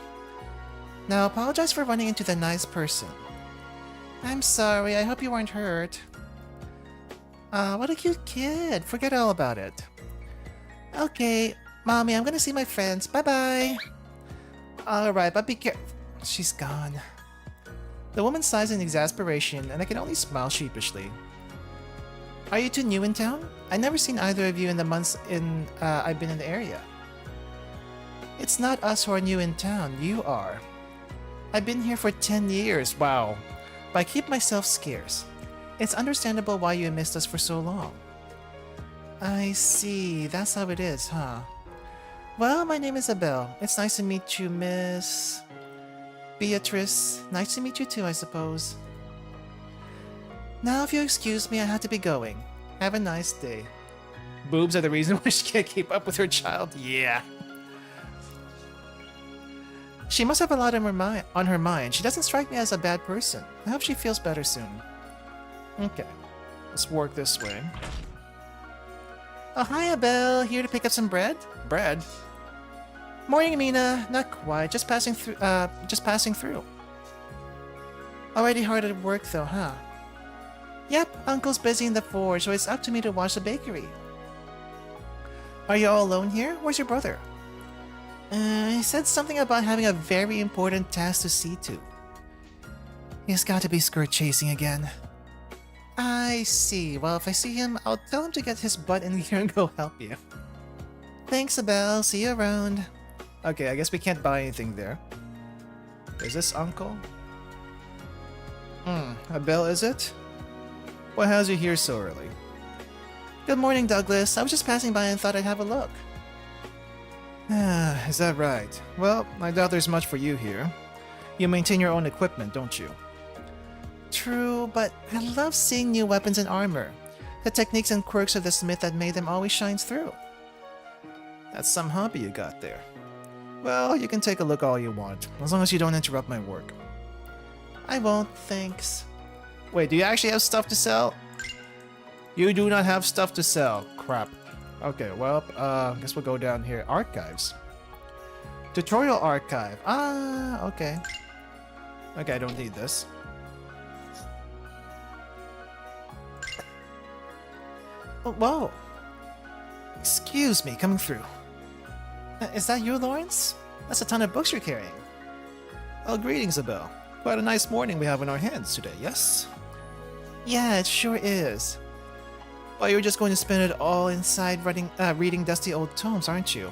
Now, apologize for running into the nice person. I'm sorry, I hope you weren't hurt. What a cute kid. Forget all about it. Okay, Mommy, I'm gonna see my friends. Bye-bye. Alright, but be careful. She's gone. The woman sighs in exasperation, and I can only smile sheepishly. Are you two new in town? I've never seen either of you in the months I've been in the area. It's not us who are new in town, you are. I've been here for 10 years, wow. But I keep myself scarce. It's understandable why you missed us for so long. I see, that's how it is, huh? Well, my name is Abel. It's nice to meet you, Miss... Beatrice. Nice to meet you too, I suppose. Now, if you'll excuse me, I have to be going. Have a nice day. Boobs are the reason why she can't keep up with her child? Yeah. She must have a lot on her mind. She doesn't strike me as a bad person. I hope she feels better soon. Okay. Let's work this way. Oh, hi, Abel. Here to pick up some bread? Bread? Morning, Mina. Not quite. Just passing through. Already hard at work, though, huh? Yep, Uncle's busy in the forge, so it's up to me to watch the bakery. Are you all alone here? Where's your brother? He said something about having a very important task to see to. He's got to be skirt chasing again. I see. Well, if I see him, I'll tell him to get his butt in here and go help you. Thanks, Abel. See you around. Okay, I guess we can't buy anything there. Is this Uncle? Abel, is it? What has you here so early? Good morning, Douglas. I was just passing by and thought I'd have a look. Is that right? Well, I doubt there's much for you here. You maintain your own equipment, don't you? True, but I love seeing new weapons and armor. The techniques and quirks of the smith that made them always shines through. That's some hobby you got there. Well, you can take a look all you want, as long as you don't interrupt my work. I won't, thanks. Wait, do you actually have stuff to sell? You do not have stuff to sell. Crap. Okay, well, guess we'll go down here. Archives. Tutorial archive. Ah, okay. Okay, I don't need this. Oh, whoa. Excuse me, coming through. Is that you, Lawrence? That's a ton of books you're carrying. Oh, greetings, Abel. Quite a nice morning we have on our hands today, yes? Yeah, it sure is. Well, you're just going to spend it all inside reading dusty old tomes, aren't you?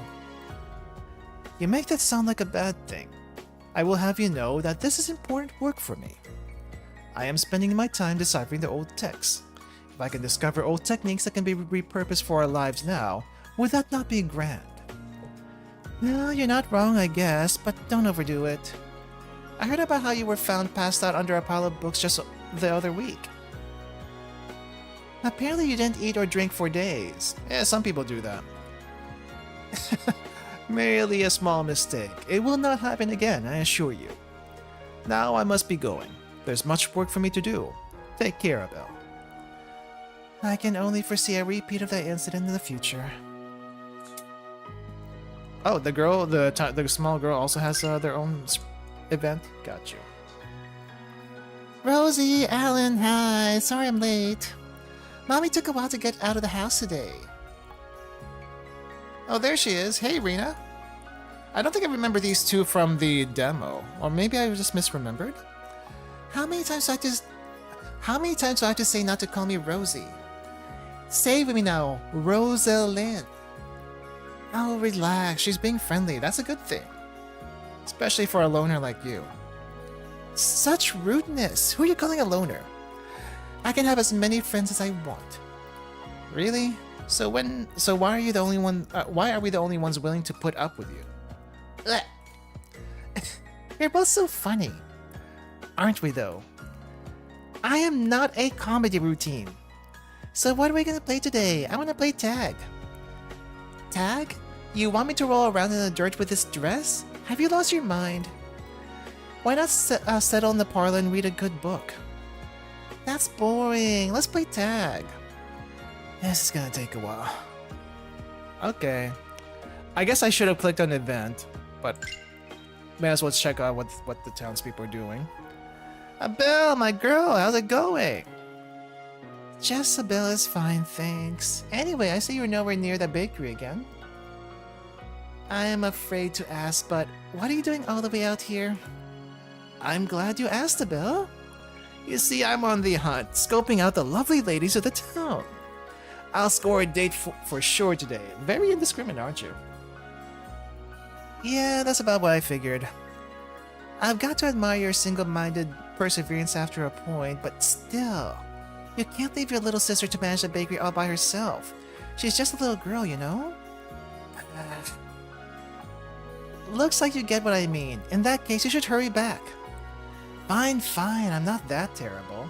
You make that sound like a bad thing. I will have you know that this is important work for me. I am spending my time deciphering the old texts. If I can discover old techniques that can be repurposed for our lives now, would that not be grand? No, you're not wrong, I guess, but don't overdo it. I heard about how you were found passed out under a pile of books just the other week. Apparently you didn't eat or drink for days. Yeah, some people do that. Merely a small mistake. It will not happen again, I assure you. Now I must be going. There's much work for me to do. Take care, Abel. I can only foresee a repeat of that incident in the future. Oh, the small girl also has their own event? Got you. Rosie, Alan, hi. Sorry I'm late. Mommy took a while to get out of the house today. Oh, there she is. Hey, Rena. I don't think I remember these two from the demo. Or maybe I just misremembered? How many times do I have to say not to call me Rosie? Say with me now, Rosalind. Oh, relax. She's being friendly. That's a good thing. Especially for a loner like you. Such rudeness. Who are you calling a loner? I can have as many friends as I want. Really? So why are you the only one? Why are we the only ones willing to put up with you? You're both so funny, aren't we? Though. I am not a comedy routine. So what are we gonna play today? I wanna play tag. Tag? You want me to roll around in the dirt with this dress? Have you lost your mind? Why not settle in the parlor and read a good book? That's boring. Let's play tag. This is gonna take a while. Okay. I guess I should have clicked on event, but may as well check out what the townspeople are doing. Abel, my girl, how's it going? Jezebel is fine, thanks. Anyway, I see you're nowhere near the bakery again. I am afraid to ask, but what are you doing all the way out here? I'm glad you asked, Abel. You see, I'm on the hunt, scoping out the lovely ladies of the town. I'll score a date for sure today. Very indiscriminate, aren't you? Yeah, that's about what I figured. I've got to admire your single-minded perseverance after a point, but still, you can't leave your little sister to manage the bakery all by herself. She's just a little girl, you know? Looks like you get what I mean. In that case, you should hurry back. Fine, I'm not that terrible.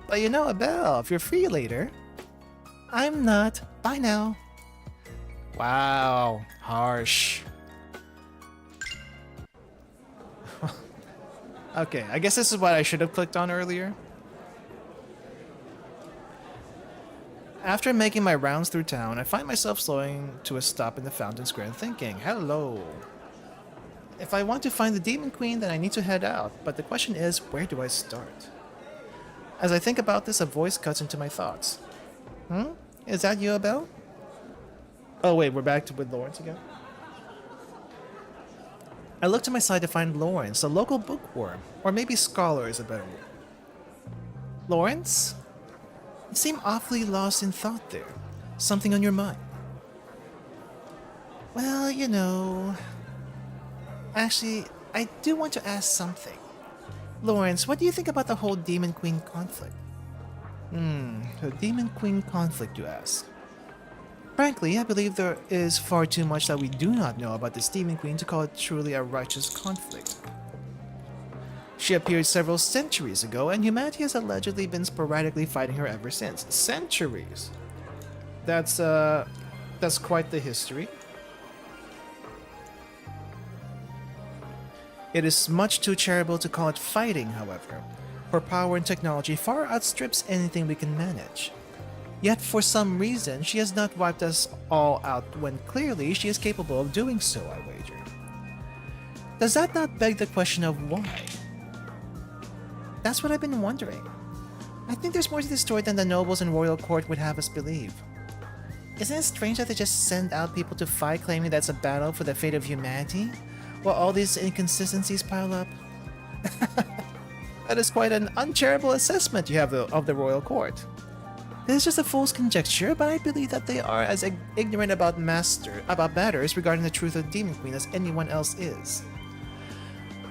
But you know, Abel, if you're free later... I'm not. Bye now. Wow, harsh. Okay, I guess this is what I should have clicked on earlier. After making my rounds through town, I find myself slowing to a stop in the Fountain Square and thinking, hello. If I want to find the Demon Queen, then I need to head out, but the question is, where do I start? As I think about this, a voice cuts into my thoughts. Is that you, Abel? Oh wait, we're back with Lawrence again? I look to my side to find Lawrence, a local bookworm, or maybe scholar is a better word. Lawrence? You seem awfully lost in thought there. Something on your mind? Well, you know... Actually, I do want to ask something. Lawrence, what do you think about the whole Demon Queen conflict? The Demon Queen conflict, you ask? Frankly, I believe there is far too much that we do not know about this Demon Queen to call it truly a righteous conflict. She appeared several centuries ago, and humanity has allegedly been sporadically fighting her ever since. Centuries! That's quite the history. It is much too charitable to call it fighting, however. Her power and technology far outstrips anything we can manage. Yet for some reason, she has not wiped us all out when clearly she is capable of doing so, I wager. Does that not beg the question of why? That's what I've been wondering. I think there's more to this story than the nobles and royal court would have us believe. Isn't it strange that they just send out people to fight claiming that's a battle for the fate of humanity, while all these inconsistencies pile up? That is quite an uncharitable assessment you have of the royal court. This is just a fool's conjecture, but I believe that they are as ignorant about matters regarding the truth of the Demon Queen as anyone else is.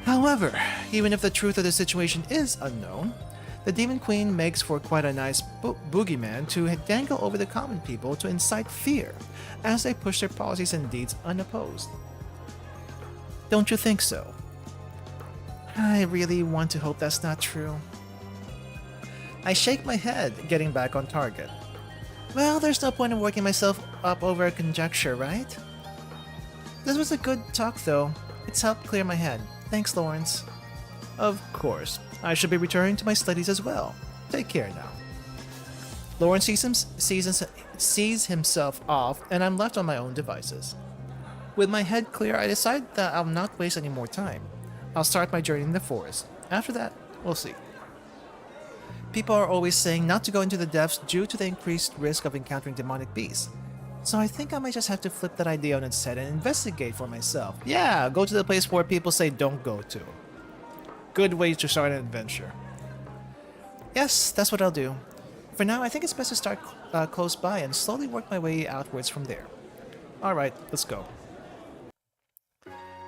However, even if the truth of the situation is unknown, the Demon Queen makes for quite a nice boogeyman to dangle over the common people to incite fear as they push their policies and deeds unopposed. Don't you think so? I really want to hope that's not true. I shake my head, getting back on target. Well, there's no point in working myself up over a conjecture, right? This was a good talk, though. It's helped clear my head. Thanks, Lawrence. Of course. I should be returning to my studies as well. Take care now. Lawrence sees himself off, and I'm left on my own devices. With my head clear, I decide that I'll not waste any more time. I'll start my journey in the forest. After that, we'll see. People are always saying not to go into the depths due to the increased risk of encountering demonic beasts. So I think I might just have to flip that idea on its head and investigate for myself. Yeah, go to the place where people say don't go to. Good way to start an adventure. Yes, that's what I'll do. For now, I think it's best to start close by and slowly work my way outwards from there. Alright, let's go.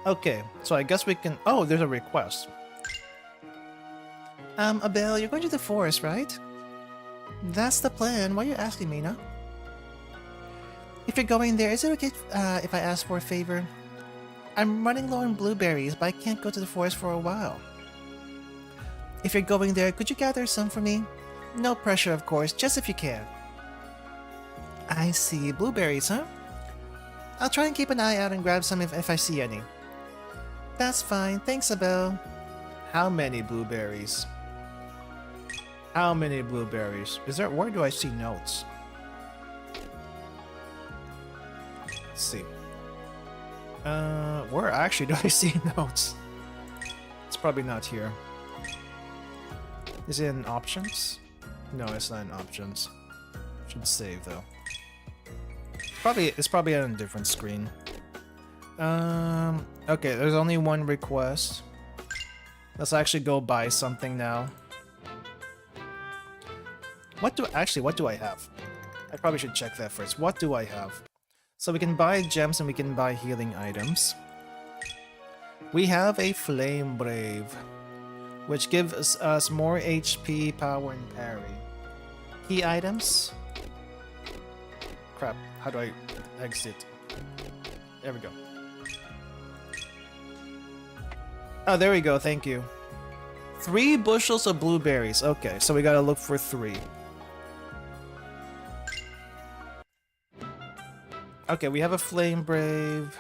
Okay, so I guess we can... Oh, there's a request. Abel, you're going to the forest, right? That's the plan. Why are you asking me, no? If you're going there, is it okay if I ask for a favor? I'm running low on blueberries, but I can't go to the forest for a while. If you're going there, could you gather some for me? No pressure, of course, just if you can. I see. Blueberries, huh? I'll try and keep an eye out and grab some if I see any. That's fine. Thanks, Abel. How many blueberries? How many blueberries? Where do I see notes? Let's see. Where actually do I see notes? It's probably not here. Is it in options? No, it's not in options. Should save though. It's probably on a different screen. Okay, there's only one request. Let's actually go buy something now. What do I have? I probably should check that first. What do I have? So we can buy gems and we can buy healing items. We have a Flame Brave, which gives us more HP, power, and parry. Key items. Crap, how do I exit? There we go. Oh, there we go, thank you. 3 bushels of blueberries. Okay, so we gotta look for 3. Okay, we have a Flame Brave.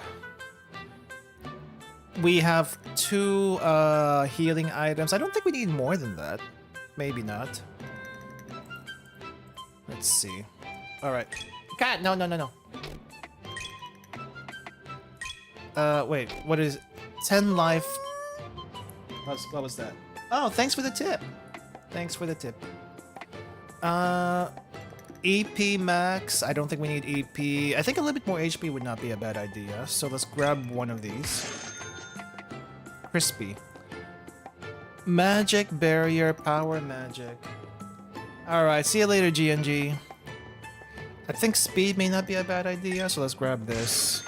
We have 2 healing items. I don't think we need more than that. Maybe not. Let's see. Alright. God, no. Wait, what is... 10 life... What was that? Oh, thanks for the tip. Thanks for the tip. EP max. I don't think we need EP. I think a little bit more HP would not be a bad idea. So let's grab one of these. Crispy. Magic barrier, power magic. Alright, see you later, GNG. I think speed may not be a bad idea, so let's grab this.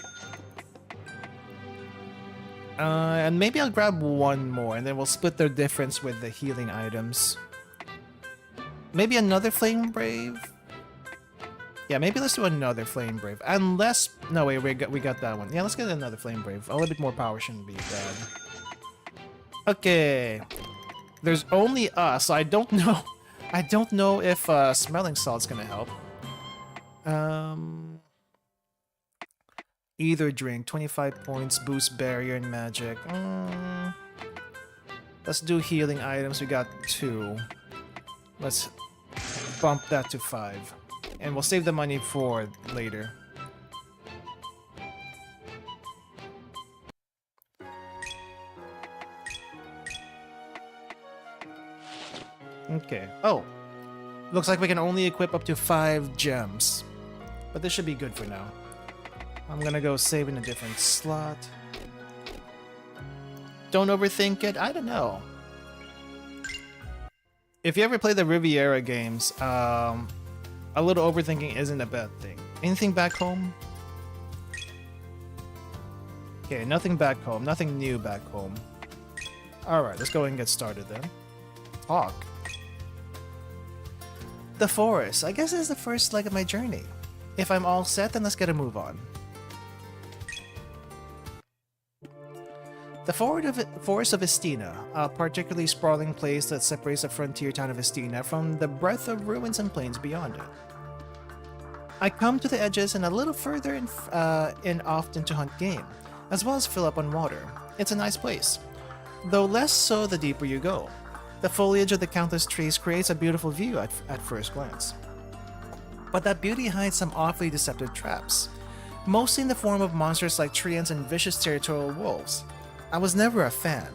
And maybe I'll grab one more, and then we'll split the difference with the healing items. Maybe another Flame Brave? Yeah, maybe let's do another Flame Brave. Unless... No, wait, we got that one. Yeah, let's get another Flame Brave. A little bit more power shouldn't be bad. Okay. There's only us, so I don't know... I don't know if smelling salt's gonna help. Either drink, 25 points, boost barrier and magic. Let's do healing items. We got 2. Let's bump that to 5. And we'll save the money for later. Okay. Oh! Looks like we can only equip up to 5 gems. But this should be good for now. I'm gonna go save in a different slot. Don't overthink it? I don't know. If you ever play the Riviera games, a little overthinking isn't a bad thing. Anything back home? Okay, nothing back home. Nothing new back home. Alright, let's go ahead and get started then. Talk. The forest. I guess this is the first leg of my journey. If I'm all set, then let's get a move on. The forest of Estina, a particularly sprawling place that separates the frontier town of Estina from the breadth of ruins and plains beyond it. I come to the edges and a little further in often to hunt game, as well as fill up on water. It's a nice place, though less so the deeper you go. The foliage of the countless trees creates a beautiful view at first glance. But that beauty hides some awfully deceptive traps, mostly in the form of monsters like treants and vicious territorial wolves. I was never a fan.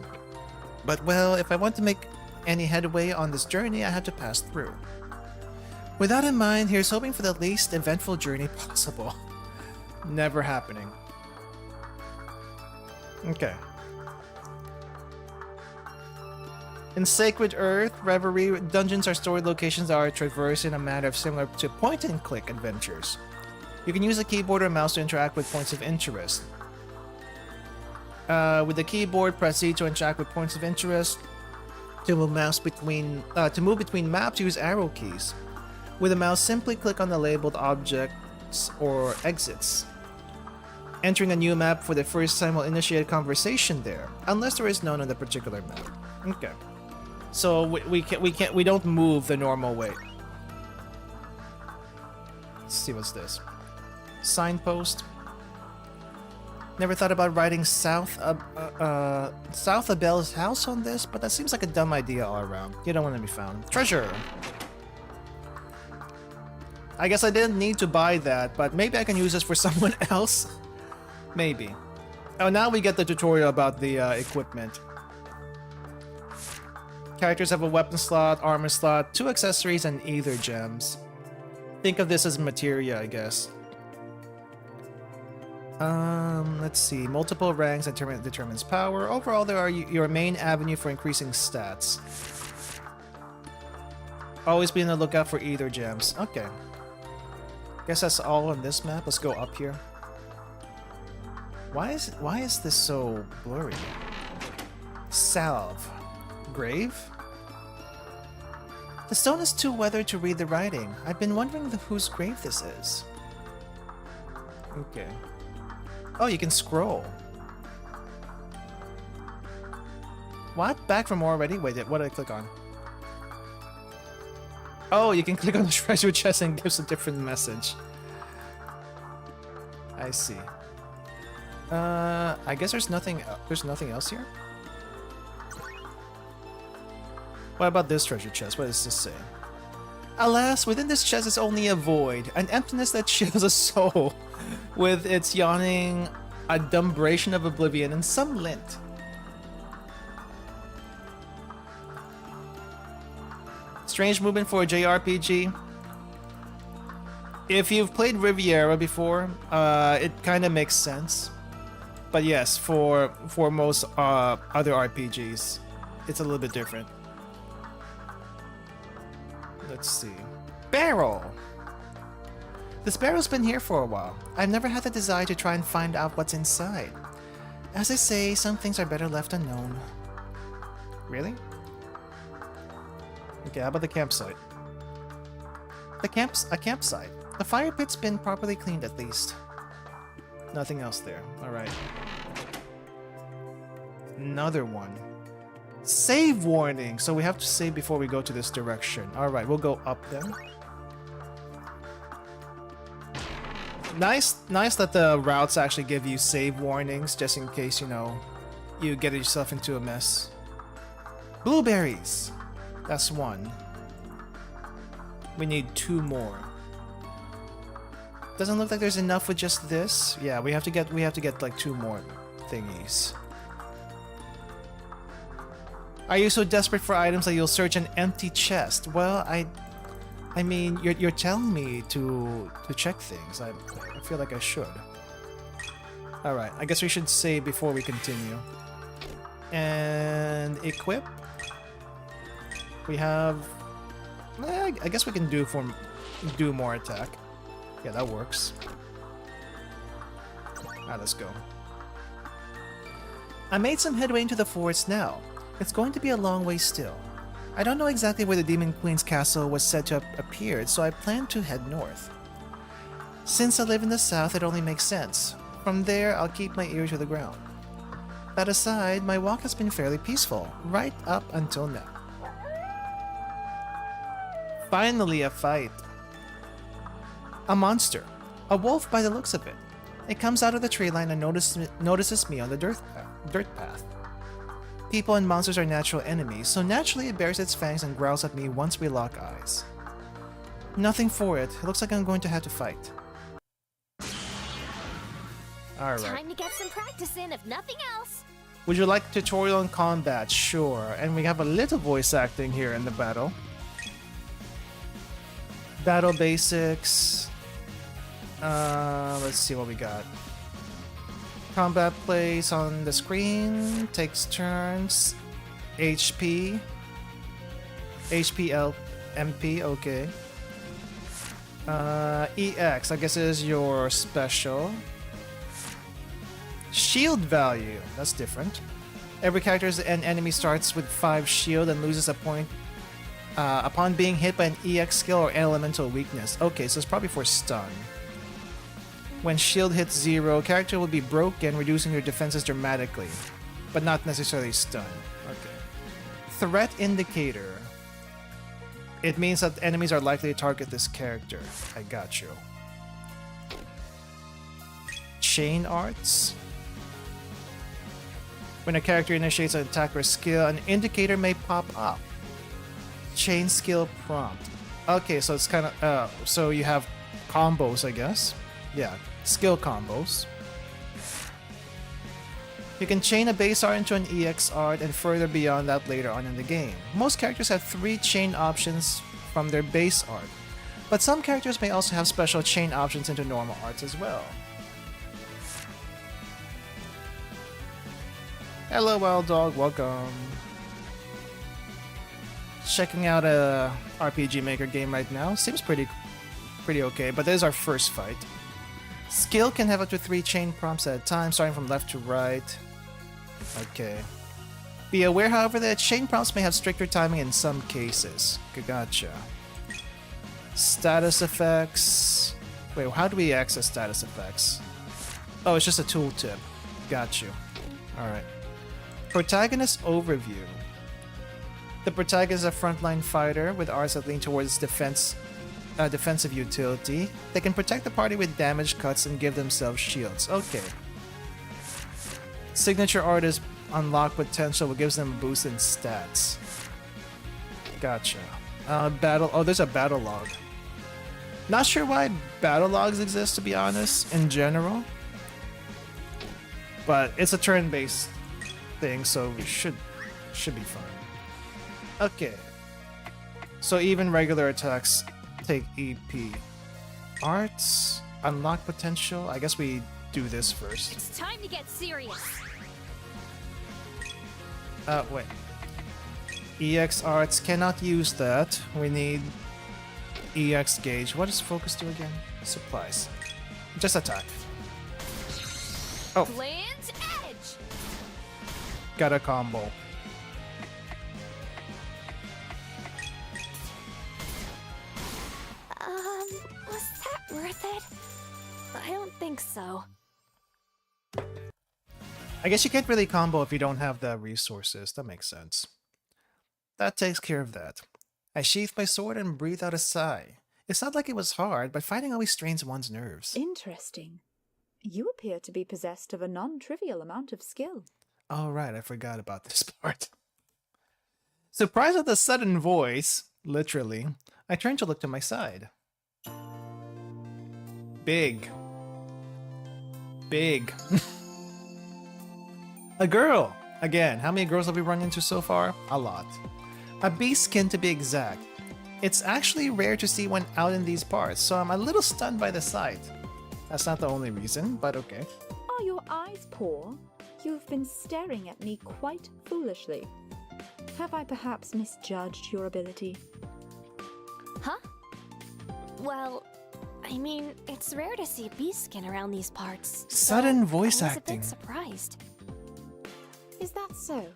But well, if I want to make any headway on this journey, I have to pass through. With that in mind, here's hoping for the least eventful journey possible. Never happening. Okay. In Sacred Earth, Reverie, dungeons are stored locations that are traversed in a manner similar to point-and-click adventures. You can use a keyboard or mouse to interact with points of interest. With the keyboard, press Z to interact with points of interest. To move between maps, use arrow keys. With the mouse, simply click on the labeled objects or exits. Entering a new map for the first time will initiate a conversation there, unless there is none on the particular map. Okay. So we don't move the normal way. Let's see what's this. Signpost. Never thought about riding south of Bell's house on this, but that seems like a dumb idea all around. You don't want to be found. Treasure! I guess I didn't need to buy that, but maybe I can use this for someone else? Maybe. Oh, now we get the tutorial about the equipment. Characters have a weapon slot, armor slot, 2 accessories, and either gems. Think of this as materia, I guess. Let's see. Multiple ranks determines power. Overall, there are your main avenue for increasing stats. Always be on the lookout for either gems. Okay. Guess that's all on this map. Let's go up here. Why is this so blurry? Salve. Grave? The stone is too weathered to read the writing. I've been wondering whose grave this is. Okay. Oh, you can scroll. What? Back for more already? Wait, what did I click on? Oh, you can click on the treasure chest and it gives a different message. I see. I guess there's nothing else here? What about this treasure chest? What does this say? Alas, within this chest is only a void, an emptiness that chills a soul, with its yawning adumbration of oblivion and some lint. Strange movement for a JRPG. If you've played Riviera before, it kind of makes sense. But yes, for most other RPGs, it's a little bit different. Let's see. Barrel! This barrel's been here for a while. I've never had the desire to try and find out what's inside. As I say, some things are better left unknown. Really? Okay, how about the campsite? A campsite. The fire pit's been properly cleaned at least. Nothing else there. Alright. Another one. Save warning! So we have to save before we go to this direction. Alright, we'll go up then. Nice that the routes actually give you save warnings, just in case, you know, you get yourself into a mess. Blueberries! That's one. We need 2 more. Doesn't look like there's enough with just this. Yeah, we have to get like 2 more thingies. Are you so desperate for items that you'll search an empty chest? Well, I mean, you're telling me to check things. I feel like I should. All right, I guess we should save before we continue. And equip. We have. I guess we can do more attack. Yeah, that works. Alright, let's go. I made some headway into the forest now. It's going to be a long way still. I don't know exactly where the Demon Queen's castle was said to have appeared, so I plan to head north. Since I live in the south, it only makes sense. From there, I'll keep my ear to the ground. That aside, my walk has been fairly peaceful, right up until now. Finally, a fight. A monster. A wolf by the looks of it. It comes out of the tree line and notices me on the dirt path. People and monsters are natural enemies, so naturally it bares its fangs and growls at me once we lock eyes. Nothing for it. It looks like I'm going to have to fight. Alright. Time to get some practice in, if nothing else. Would you like a tutorial on combat? Sure. And we have a little voice acting here in the battle. Battle basics. Let's see what we got. Combat plays on the screen. Takes turns. HP. MP, okay. EX, I guess is your special. Shield value, that's different. Every character and enemy starts with 5 shield and loses a point upon being hit by an EX skill or elemental weakness. Okay, so it's probably for stun. When shield hits 0, character will be broken, reducing your defenses dramatically, but not necessarily stun. Okay. Threat indicator. It means that enemies are likely to target this character. I got you. Chain arts. When a character initiates an attack or skill, an indicator may pop up. Chain skill prompt. Okay, so it's kind of so you have combos, I guess. Yeah, skill combos. You can chain a base art into an EX art and further beyond that later on in the game. Most characters have 3 chain options from their base art, but some characters may also have special chain options into normal arts as well. Hello, Wild Dog, welcome. Checking out a RPG Maker game right now. Seems pretty okay, but this is our first fight. Skill can have up to 3 chain prompts at a time, starting from left to right. Okay. Be aware, however, that chain prompts may have stricter timing in some cases. Gotcha. Status effects. Wait, how do we access status effects? Oh, it's just a tooltip. Got you. Alright. Protagonist overview. The protagonist is a frontline fighter with arts that lean towards defensive utility. They can protect the party with damage cuts and give themselves shields. Okay. Signature art is unlock potential, which gives them a boost in stats. Gotcha. Battle. Oh, there's a battle log. Not sure why battle logs exist, to be honest, in general. But it's a turn-based thing, so we should be fine. Okay. So even regular attacks take EP. Arts, unlock potential. I guess we do this first. It's time to get serious. Wait. EX arts, cannot use that. We need EX gauge. What does focus do again? Supplies. Just attack. Oh. Bland edge. Got a combo. Was that worth it? I don't think so. I guess you can't really combo if you don't have the resources. That makes sense. That takes care of that. I sheathed my sword and breathed out a sigh. It's not like it was hard, but fighting always strains one's nerves. Interesting. You appear to be possessed of a non-trivial amount of skill. Oh, right, I forgot about this part. Surprised at the sudden voice, literally, I turned to look to my side. Big. Big. A girl! Again, how many girls have we run into so far? A lot. A beast skin to be exact. It's actually rare to see one out in these parts, so I'm a little stunned by the sight. That's not the only reason, but okay. Are your eyes poor? You've been staring at me quite foolishly. Have I perhaps misjudged your ability? Huh? Well, I mean, it's rare to see beast skin around these parts. Sudden so voice I was acting. a bit surprised. Is that so?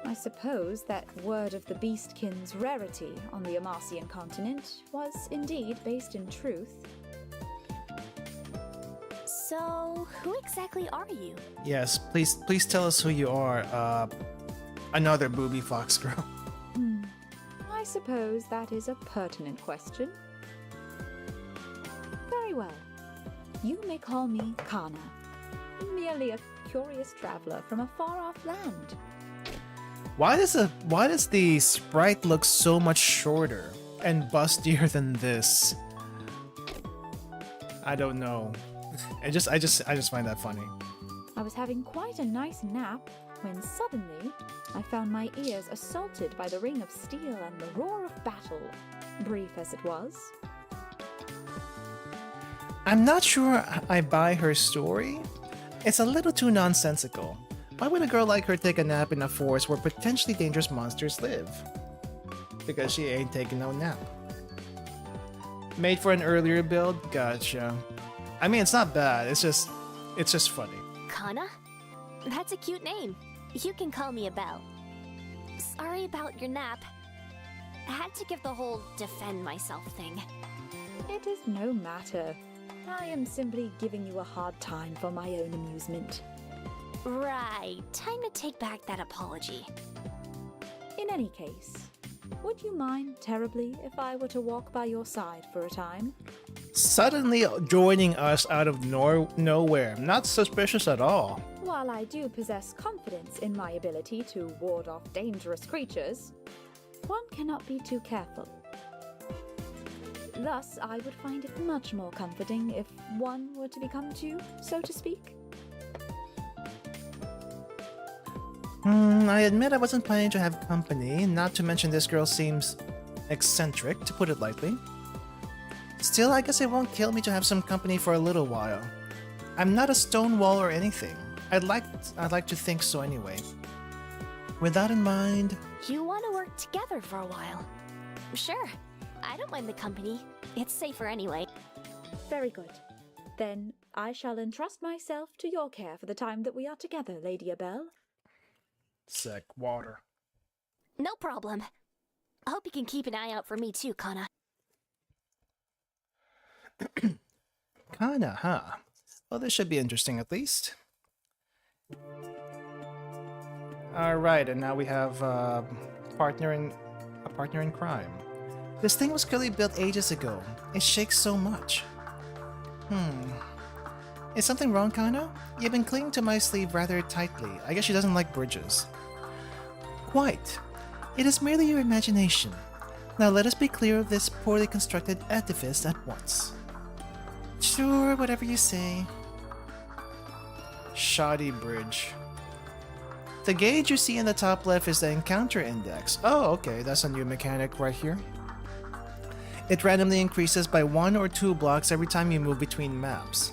I suppose that word of the beastkin's rarity on the Amarcian continent was indeed based in truth. So, who exactly are you? Yes, please tell us who you are. Another booby fox girl. I suppose that is a pertinent question. Very well. You may call me Kana, merely a curious traveler from a far-off land. Why does the sprite look so much shorter and bustier than this? I don't know. I just find that funny. I was having quite a nice nap when suddenly I found my ears assaulted by the ring of steel and the roar of battle, brief as it was. I'm not sure I buy her story. It's a little too nonsensical. Why would a girl like her take a nap in a forest where potentially dangerous monsters live? Because she ain't taking no nap. Made for an earlier build? Gotcha. I mean, it's not bad, it's just funny. Kana? That's a cute name. You can call me Abel. Sorry about your nap. I had to give the whole defend myself thing. It is no matter. I am simply giving you a hard time for my own amusement. Right, time to take back that apology. In any case, would you mind terribly if I were to walk by your side for a time? Suddenly joining us out of nowhere. Not suspicious at all. While I do possess confidence in my ability to ward off dangerous creatures, one cannot be too careful. Thus, I would find it much more comforting if one were to become two, so to speak. I admit I wasn't planning to have company, not to mention this girl seems eccentric, to put it lightly. Still, I guess it won't kill me to have some company for a little while. I'm not a stonewall or anything. I'd like to think so anyway. With that in mind... You want to work together for a while? Sure, I don't mind the company. It's safer anyway. Very good. Then I shall entrust myself to your care for the time that we are together, Lady Abel. Sick. Water. No problem. I hope you can keep an eye out for me too, Kana. Kinda, huh? Well, this should be interesting at least. Alright, and now we have a partner in crime. This thing was clearly built ages ago. It shakes so much. Is something wrong, Kana? You've been clinging to my sleeve rather tightly. I guess she doesn't like bridges. Quite. It is merely your imagination. Now let us be clear of this poorly constructed edifice at once. Sure, whatever you say. Shoddy bridge. The gauge you see in the top left is the encounter index. Oh, okay, that's a new mechanic right here. It randomly increases by 1 or 2 blocks every time you move between maps.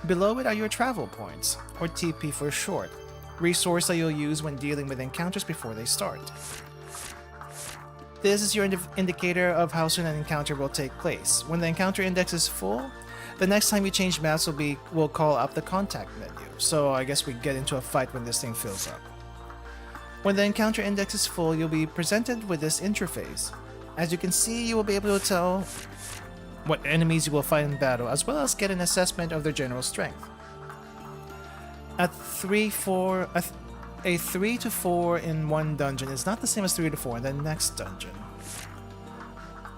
Below it are your travel points, or TP for short, resource that you'll use when dealing with encounters before they start. This is your indicator of how soon an encounter will take place. When the encounter index is full, the next time you change maps will call up the contact menu, so I guess we get into a fight when this thing fills up. When the encounter index is full, you'll be presented with this interface. As you can see, you will be able to tell what enemies you will fight in battle, as well as get an assessment of their general strength. A 3 to 4 in one dungeon is not the same as 3 to 4 in the next dungeon.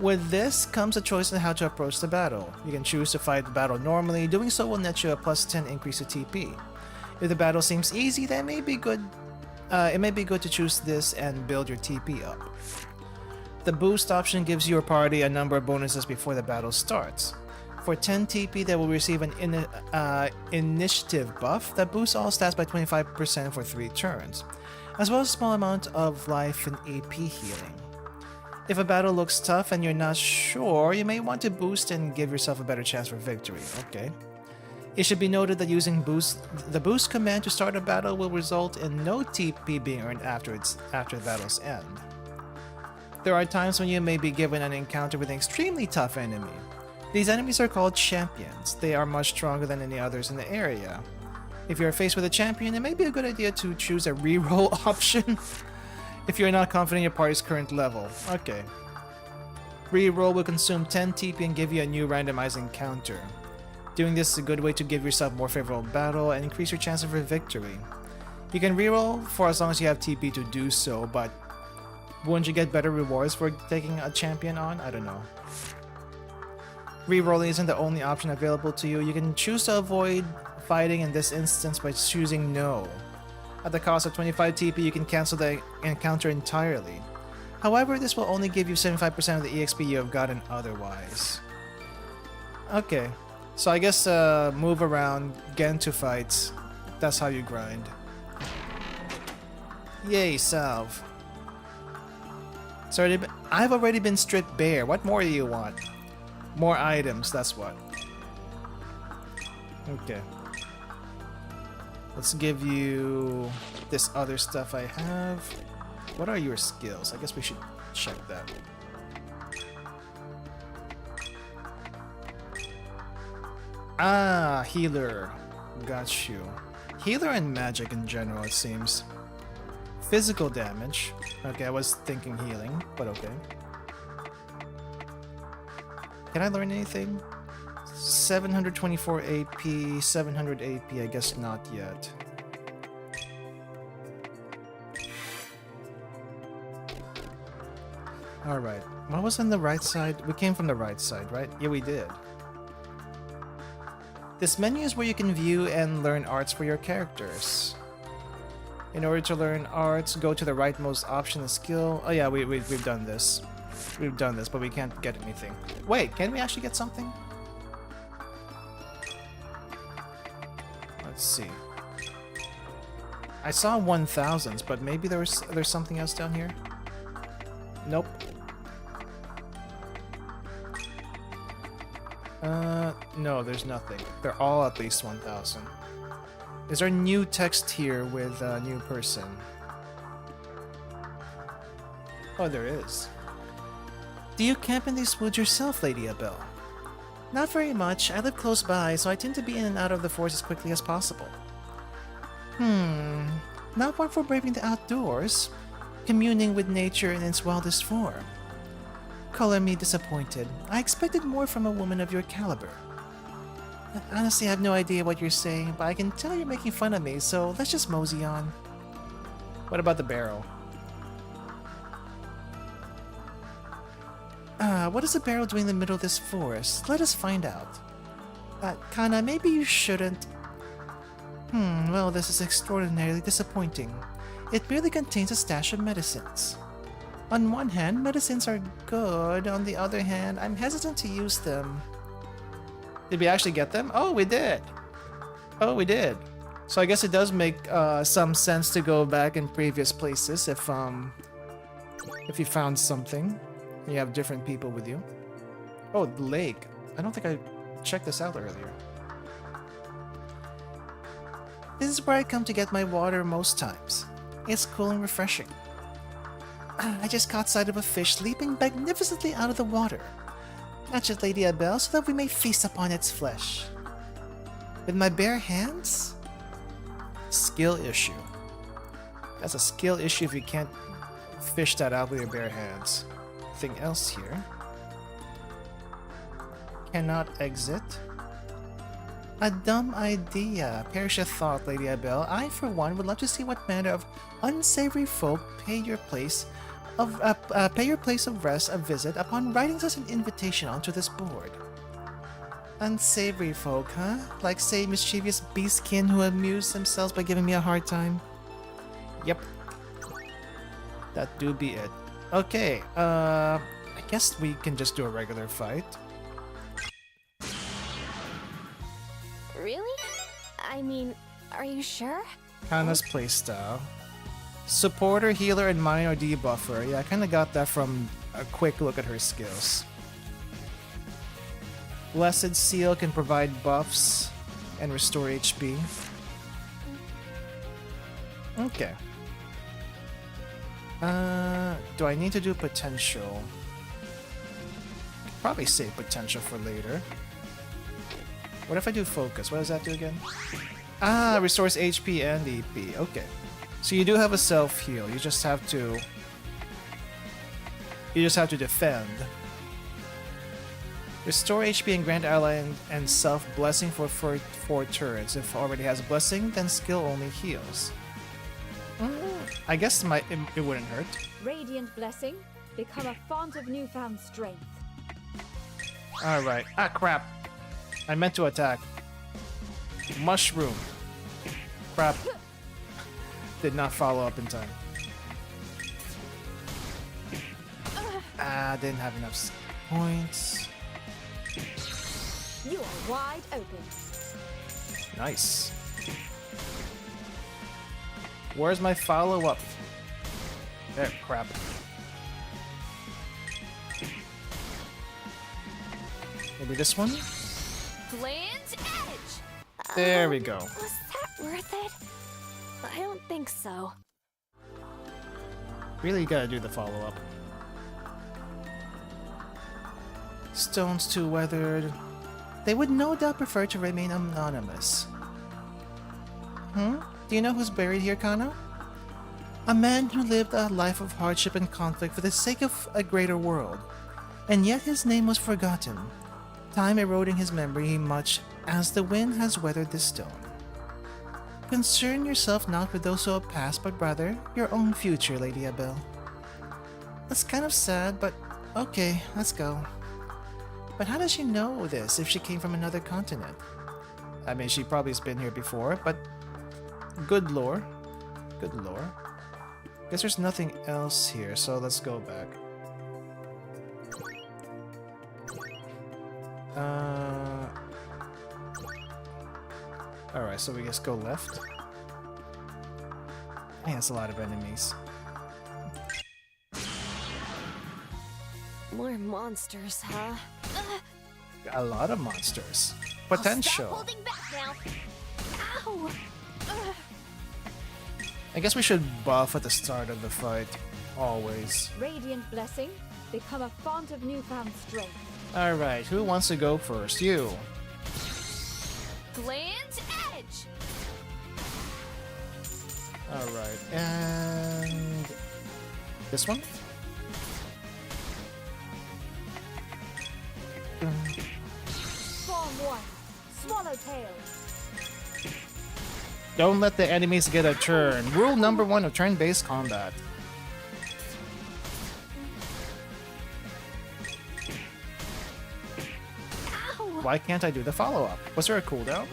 With this comes a choice on how to approach the battle. You can choose to fight the battle normally. Doing so will net you a +10 increase to TP. If the battle seems easy, that may be good it may be good to choose this and build your TP up. The boost option gives your party a number of bonuses before the battle starts. For 10 TP, they will receive an initiative buff that boosts all stats by 25% for 3 turns, as well as a small amount of life and AP healing. If a battle looks tough and you're not sure, you may want to boost and give yourself a better chance for victory. Okay. It should be noted that using the boost command to start a battle will result in no TP being earned after the battle's end. There are times when you may be given an encounter with an extremely tough enemy. These enemies are called champions. They are much stronger than any others in the area. If you're faced with a champion, it may be a good idea to choose a reroll option if you're not confident in your party's current level. Okay. Reroll will consume 10 TP and give you a new randomized encounter. Doing this is a good way to give yourself more favorable battle and increase your chances for victory. You can reroll for as long as you have TP to do so, but wouldn't you get better rewards for taking a champion on? I don't know. Rerolling isn't the only option available to you. You can choose to avoid fighting in this instance by choosing no. At the cost of 25 TP, you can cancel the encounter entirely. However, this will only give you 75% of the EXP you have gotten otherwise. Okay, so I guess move around, get into fights. That's how you grind. Yay, salve. So I've already been stripped bare. What more do you want? More items, that's what. Okay. Let's give you this other stuff I have. What are your skills? I guess we should check that. Ah, healer. Got you. Healer and magic in general, it seems. Physical damage. Okay, I was thinking healing, but okay. Can I learn anything? 724 AP, 700 AP, I guess not yet. Alright, what was on the right side? We came from the right side, right? Yeah, we did. This menu is where you can view and learn arts for your characters. In order to learn arts, go to the rightmost option of skill. Oh yeah, we've done this. We've done this, but we can't get anything. Wait, can we actually get something? Let's see. I saw 1000s, but maybe there's something else down here? Nope. No, there's nothing. They're all at least 1000. Is there new text here with a new person? Oh, there is. Do you camp in these woods yourself, Lady Abel? Not very much. I live close by, so I tend to be in and out of the forest as quickly as possible. Not one for braving the outdoors, communing with nature in its wildest form. Color me disappointed. I expected more from a woman of your caliber. Honestly, I have no idea what you're saying, but I can tell you're making fun of me, so let's just mosey on. What about the barrel? What is a barrel doing in the middle of this forest? Let us find out. Kana, maybe you shouldn't... well, this is extraordinarily disappointing. It merely contains a stash of medicines. On one hand, medicines are good. On the other hand, I'm hesitant to use them. Did we actually get them? Oh, we did! Oh, we did. So I guess it does make some sense to go back in previous places if you found something. You have different people with you. Oh, the lake. I don't think I checked this out earlier. This is where I come to get my water most times. It's cool and refreshing. I just caught sight of a fish leaping magnificently out of the water. Catch it, Lady Abel, so that we may feast upon its flesh. With my bare hands? Skill issue. That's a skill issue if you can't fish that out with your bare hands. Anything else here? Cannot exit. A dumb idea. Perish a thought, Lady Abel. I, for one, would love to see what manner of unsavory folk pay your place of rest a visit upon writing such an invitation onto this board. Unsavory folk, huh? Like, say, mischievous beastkin who amuse themselves by giving me a hard time? Yep, That do be it. Okay, I guess we can just do a regular fight. Really? I mean, are you sure? Hana's playstyle. Supporter, healer, and minor debuffer. Yeah, I kinda got that from a quick look at her skills. Blessed Seal can provide buffs and restore HP. Okay. Do I need to do potential? Probably save potential for later. What if I do focus? What does that do again? Ah, restores HP and EP. Okay. So you do have a self-heal. You just have to defend. Restore HP and grant ally and self blessing for 4 turrets. If already has a blessing, then skill only heals. I guess it wouldn't hurt. Radiant blessing. Become a font of newfound strength. Alright. Ah, crap. I meant to attack. Mushroom. Crap. Did not follow up in time. Ah, didn't have enough points. You are wide open. Nice. Where's my follow-up? There, crap. Maybe this one? Land's edge! There we go. Was that worth it? I don't think so. Really gotta do the follow-up. Stones too weathered. They would no doubt prefer to remain anonymous. Do you know who's buried here, Kana? A man who lived a life of hardship and conflict for the sake of a greater world, and yet his name was forgotten, time eroding his memory much as the wind has weathered this stone. Concern yourself not with those who have passed, but rather your own future, Lady Abel. That's kind of sad, but okay, let's go. But how does she know this if she came from another continent? I mean, she probably has been here before, but good lore. Good lore. Guess there's nothing else here, so let's go back. Alright, so we just go left. Man, that's a lot of enemies. More monsters, huh? A lot of monsters. I'll Potential. stop holding back now. Ow! I guess we should buff at the start of the fight. Always. Radiant blessing. Become a font of newfound strength. Alright, who wants to go first? You. Land's edge! Alright, and... this one? Form 1. Swallowtail. Don't let the enemies get a turn. Rule number 1 of turn-based combat. Ow! Why can't I do the follow-up? Was there a cooldown?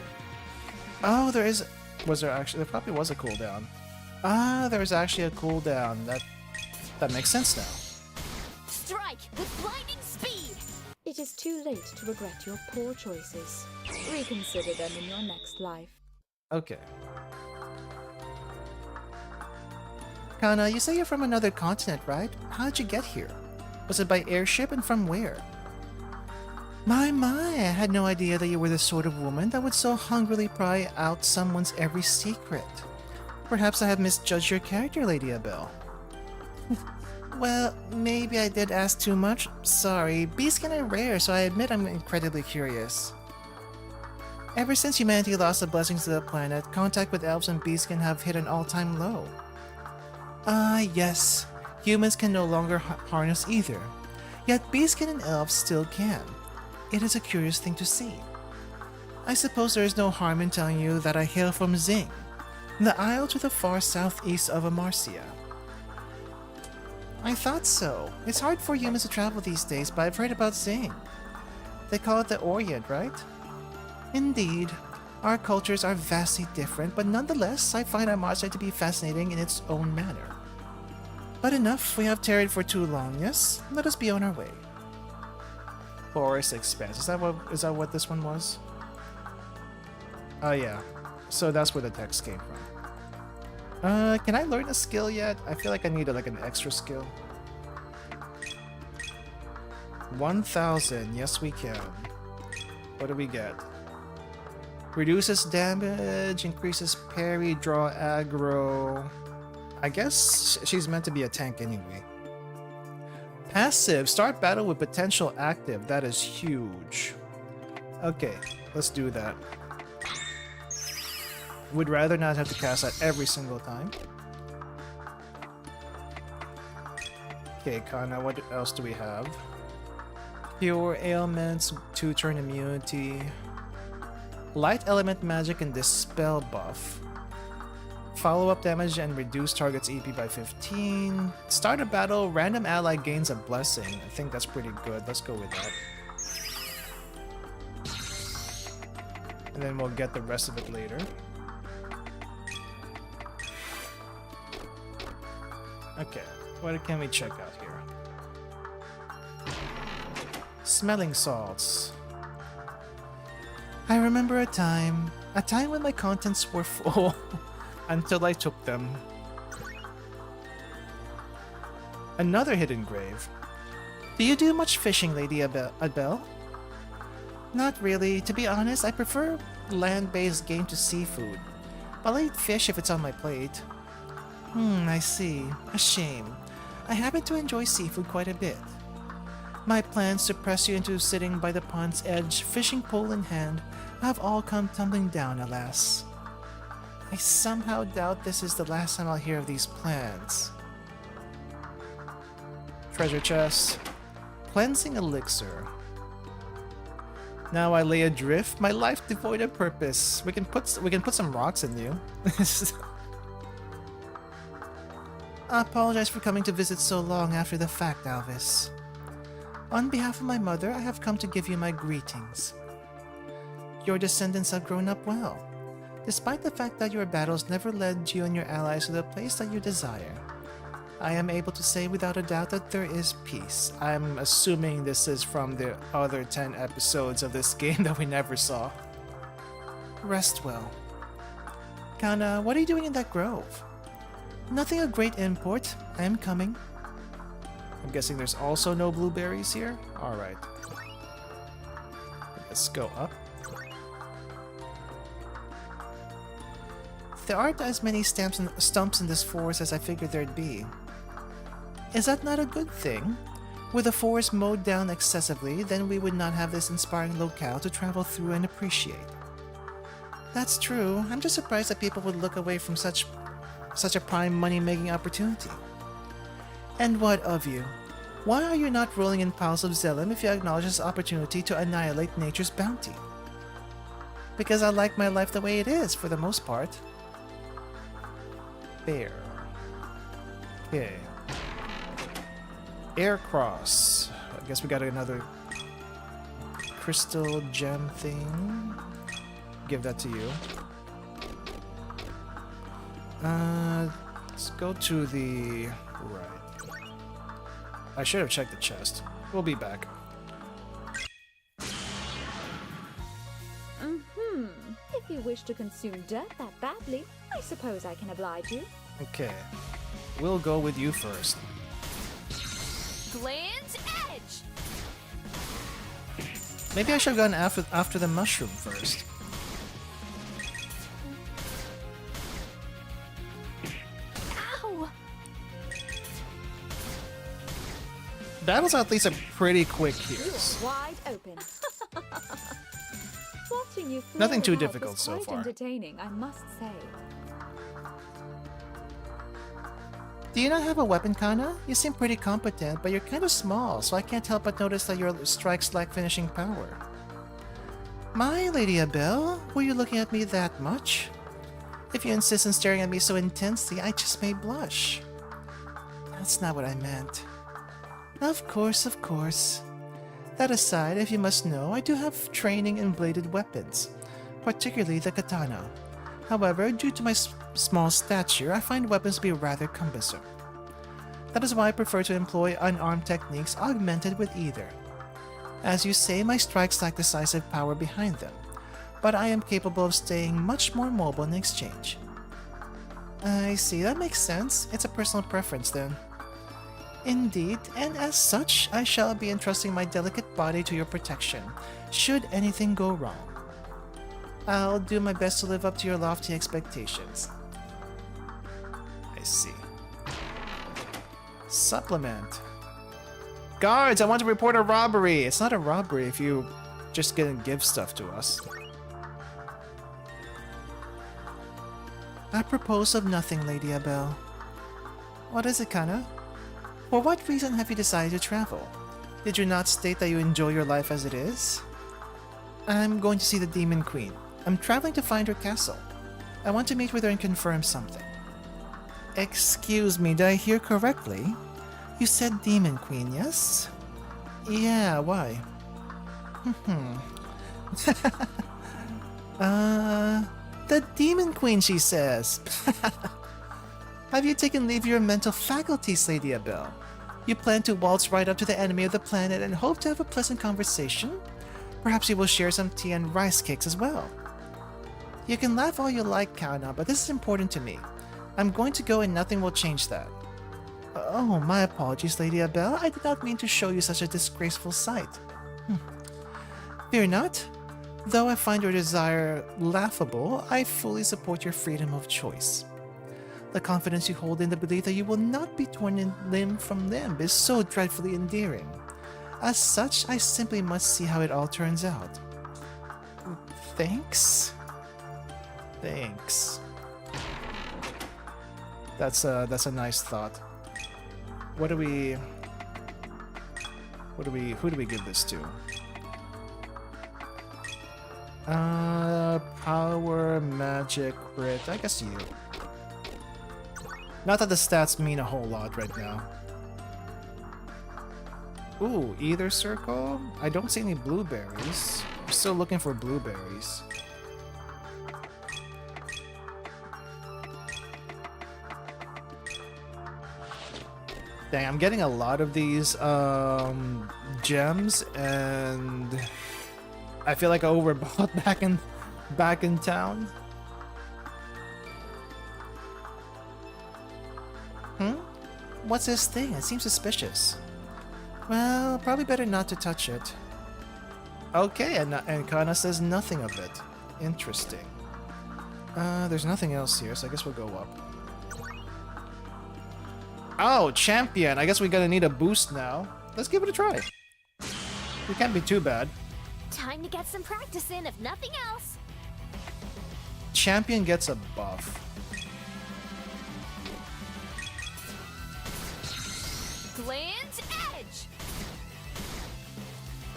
Oh, there is... was there actually... there probably was a cooldown. Ah, there's actually a cooldown. That makes sense now. Strike with blinding speed! It is too late to regret your poor choices. Reconsider them in your next life. Okay. Kana, you say you're from another continent, right? How did you get here? Was it by airship, and from where? My, I had no idea that you were the sort of woman that would so hungrily pry out someone's every secret. Perhaps I have misjudged your character, Lady Abel. Well, maybe I did ask too much. Sorry, beastskin are rare, so I admit I'm incredibly curious. Ever since humanity lost the blessings of the planet, contact with elves and beastskin have hit an all-time low. Ah, yes. Humans can no longer harness either. Yet beastskin and elves still can. It is a curious thing to see. I suppose there is no harm in telling you that I hail from Zing, the isle to the far southeast of Amarcia. I thought so. It's hard for humans to travel these days, but I've heard about Zing. They call it the Orient, right? Indeed. Our cultures are vastly different, but nonetheless, I find Amarcia to be fascinating in its own manner. But enough, we have tarried for too long, yes? Let us be on our way. Forest Expanse. Is that what this one was? Oh yeah. So that's where the text came from. Can I learn a skill yet? I feel like I need like an extra skill. 1,000. Yes, we can. What do we get? Reduces damage, increases parry, draw aggro. I guess she's meant to be a tank anyway. Passive, start battle with potential active. That is huge. Okay, let's do that. Would rather not have to cast that every single time. Okay, Kana, what else do we have? Cure ailments, 2-turn immunity. Light element magic and dispel buff. Follow-up damage and reduce target's EP by 15. Start a battle, random ally gains a blessing. I think that's pretty good. Let's go with that. And then we'll get the rest of it later. Okay, what can we check out here? Smelling salts. I remember a time when my contents were full until I took them. Another hidden grave. Do you do much fishing, Lady Adele? Not really. To be honest, I prefer land-based game to seafood. But I'll eat fish if it's on my plate. I see. A shame. I happen to enjoy seafood quite a bit. My plans to press you into sitting by the pond's edge, fishing pole in hand, have all come tumbling down, alas. I somehow doubt this is the last time I'll hear of these plans. Treasure chest. Cleansing elixir. Now I lay adrift, my life devoid of purpose. We can put some rocks in you. I apologize for coming to visit so long after the fact, Alvis. On behalf of my mother, I have come to give you my greetings. Your descendants have grown up well, despite the fact that your battles never led you and your allies to the place that you desire. I am able to say without a doubt that there is peace. I'm assuming this is from the other 10 episodes of this game that we never saw. Rest well. Kana, what are you doing in that grove? Nothing of great import. I am coming. I'm guessing there's also no blueberries here? Alright. Let's go up. There aren't as many stumps in this forest as I figured there'd be. Is that not a good thing? Were the forest mowed down excessively, then we would not have this inspiring locale to travel through and appreciate. That's true. I'm just surprised that people would look away from such a prime money-making opportunity. And what of you? Why are you not rolling in piles of Zellum if you acknowledge this opportunity to annihilate nature's bounty? Because I like my life the way it is, for the most part. Bear. Okay. Air Cross. I guess we got another crystal gem thing. Give that to you. Let's go to the right. I should have checked the chest. We'll be back. If you wish to consume dirt that badly, I suppose I can oblige you. Okay. We'll go with you first. Land's Edge! Maybe I should have gone after the mushroom first. Ow! Battles at least are pretty quick here. You're wide open. Watching you flail Nothing too about difficult was so quite far. entertaining, I must say. Do you not have a weapon, Kana? You seem pretty competent, but you're kind of small, so I can't help but notice that your strikes lack finishing power. My Lady Abel, were you looking at me that much? If you insist on staring at me so intensely, I just may blush. That's not what I meant. Of course, of course. That aside, if you must know, I do have training in bladed weapons, particularly the katana. However, due to my small stature, I find weapons to be rather cumbersome. That is why I prefer to employ unarmed techniques augmented with either. As you say, my strikes lack decisive power behind them, but I am capable of staying much more mobile in exchange. I see, that makes sense. It's a personal preference then. Indeed, and as such, I shall be entrusting my delicate body to your protection, should anything go wrong. I'll do my best to live up to your lofty expectations. I see. Supplement. Guards, I want to report a robbery! It's not a robbery if you just gonna give stuff to us. I propose of nothing, Lady Abel. What is it, Kana? For what reason have you decided to travel? Did you not state that you enjoy your life as it is? I'm going to see the Demon Queen. I'm traveling to find her castle. I want to meet with her and confirm something. Excuse me, did I hear correctly? You said Demon Queen, yes? Yeah, why? The Demon Queen, she says. Have you taken leave of your mental faculties, Lady Abel? You plan to waltz right up to the enemy of the planet and hope to have a pleasant conversation? Perhaps you will share some tea and rice cakes as well. You can laugh all you like, Kana, but this is important to me. I'm going to go and nothing will change that. Oh, my apologies, Lady Abel. I did not mean to show you such a disgraceful sight. Fear not. Though I find your desire laughable, I fully support your freedom of choice. The confidence you hold in the belief that you will not be torn in limb from limb is so dreadfully endearing. As such, I simply must see how it all turns out. Thanks? Thanks. That's a nice thought. Who do we give this to? Power, magic, crit. I guess you. Not that the stats mean a whole lot right now. Ooh, either circle? I don't see any blueberries. I'm still looking for blueberries. Dang, I'm getting a lot of these gems, and I feel like I overbought back in town. What's this thing? It seems suspicious. Well, probably better not to touch it. Okay, and Kana says nothing of it. Interesting. There's nothing else here, so I guess we'll go up. Oh, champion! I guess we're gonna need a boost now. Let's give it a try. It can't be too bad. Time to get some practice in, if nothing else. Champion gets a buff. Glint Edge!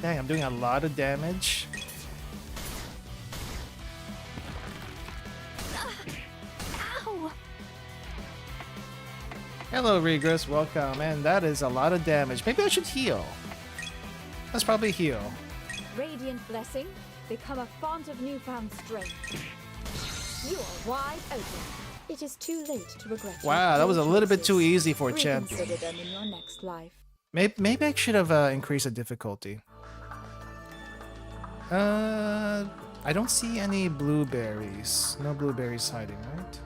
Dang, I'm doing a lot of damage. Ow! Hello, Regress. Welcome. And that is a lot of damage. Maybe I should heal. Let's probably heal. Radiant blessing, become a font of newfound strength. You are wide open. It is too late to regret. Wow, that was a little bit too easy for a champion. Reconsider them in your next life. Maybe I should have increased the difficulty. I don't see any blueberries. No blueberries hiding, right?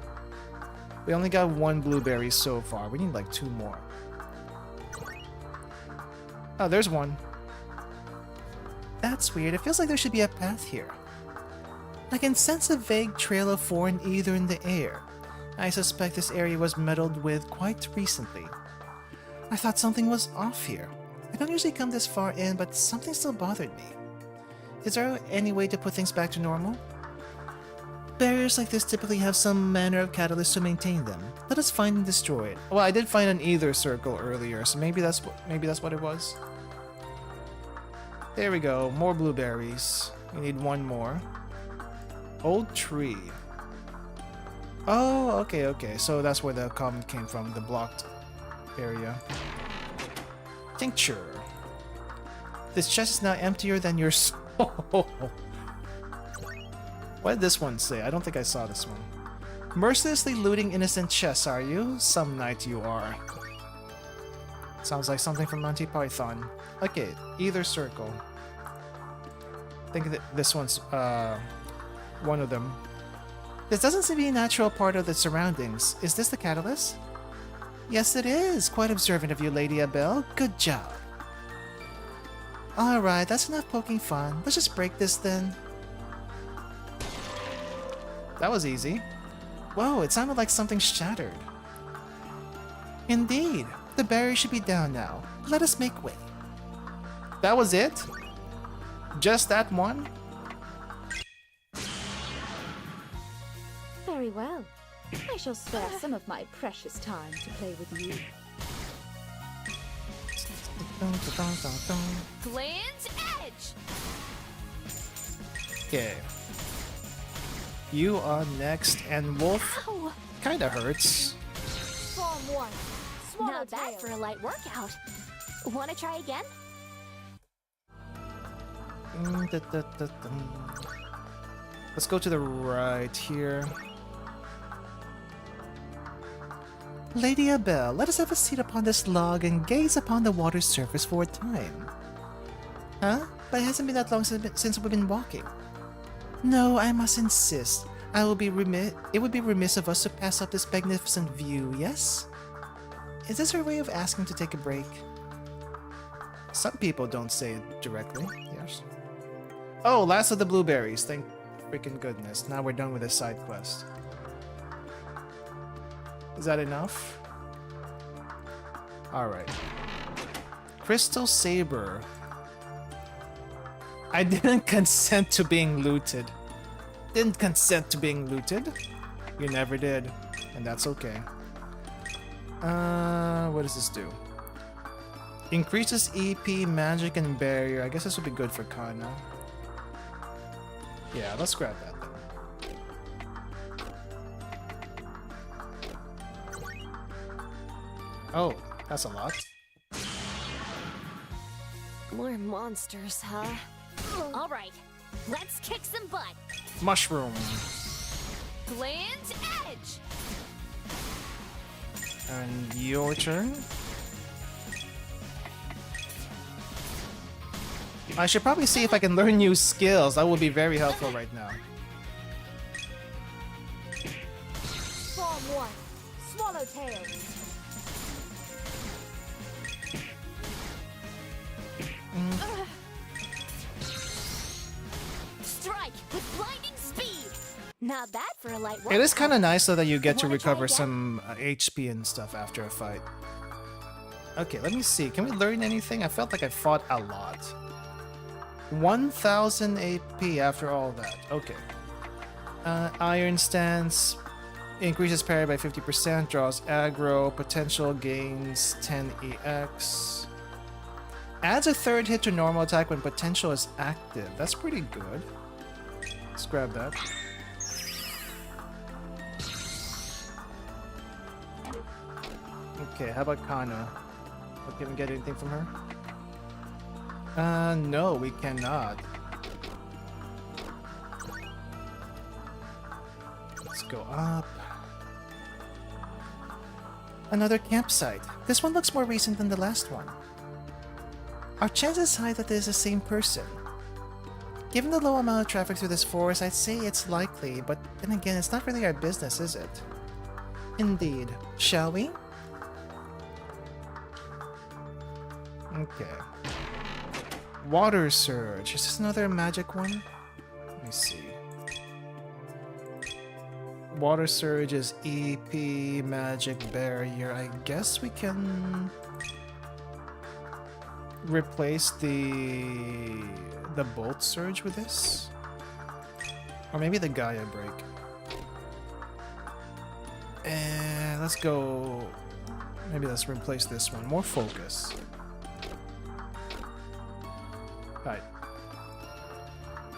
We only got one blueberry so far. We need like 2 more. Oh, there's one. That's weird. It feels like there should be a path here. I can sense a vague trail of foreign ether in the air. I suspect this area was meddled with quite recently. I thought something was off here. I don't usually come this far in, but something still bothered me. Is there any way to put things back to normal? Barriers like this typically have some manner of catalyst to maintain them. Let us find and destroy it. Well, I did find an ether circle earlier, so maybe that's what it was. There we go. More blueberries. We need 1 more. Old tree. Oh, okay. So that's where the comment came from, the blocked area. Tincture. This chest is now emptier than your soul. What did this one say? I don't think I saw this one. Mercilessly looting innocent chests, are you? Some knight you are. Sounds like something from Monty Python. Okay, either circle. I think that this one's one of them. This doesn't seem to be a natural part of the surroundings. Is this the catalyst? Yes, it is. Quite observant of you, Lady Abel. Good job. Alright, that's enough poking fun. Let's just break this then. That was easy. Whoa, it sounded like something shattered. Indeed. The barrier should be down now. Let us make way. That was it? Just that one? Very well. I shall spare some of my precious time to play with you. Gland's Edge! Okay. You are next, and Wolf Ow! kinda hurts. Form 1. Not bad for a light workout. Wanna try again? Let's go to the right here. Lady Abel, let us have a seat upon this log and gaze upon the water's surface for a time. Huh? But it hasn't been that long since we've been walking. No, I must insist. It would be remiss of us to pass up this magnificent view, yes? Is this her way of asking to take a break? Some people don't say it directly, yes. Oh, last of the blueberries, thank freaking goodness. Now we're done with this side quest. Is that enough? Alright. Crystal Saber. I didn't consent to being looted. Didn't consent to being looted. You never did. And that's okay. What does this do? Increases EP, magic, and barrier. I guess this would be good for Kana. Yeah, let's grab that then. Oh, that's a lot. More monsters, huh? Alright, let's kick some butt. Mushroom. Gland's Edge! And your turn? I should probably see if I can learn new skills. That would be very helpful right now. Form 1. Swallowtail. Strike with blinding speed! Not bad for a light workout. It is kind of nice though that you get to Wanna try recover again? some HP and stuff after a fight. Okay, let me see. Can we learn anything? I felt like I fought a lot. 1000 AP after all that. Okay. Iron Stance increases parry by 50%, draws aggro, potential gains 10 EX. Adds a third hit to normal attack when potential is active. That's pretty good. Let's grab that. Okay, how about Kana? Can we get anything from her? No, we cannot. Let's go up. Another campsite. This one looks more recent than the last one. Our chances high that it is the same person. Given the low amount of traffic through this forest, I'd say it's likely, but then again, it's not really our business, is it? Indeed. Shall we? Okay. Water Surge. Is this another magic one? Let me see. Water Surge is EP, Magic Barrier. I guess we can replace the Bolt Surge with this? Or maybe the Gaia Break. And let's go... Maybe let's replace this one. More focus. Right.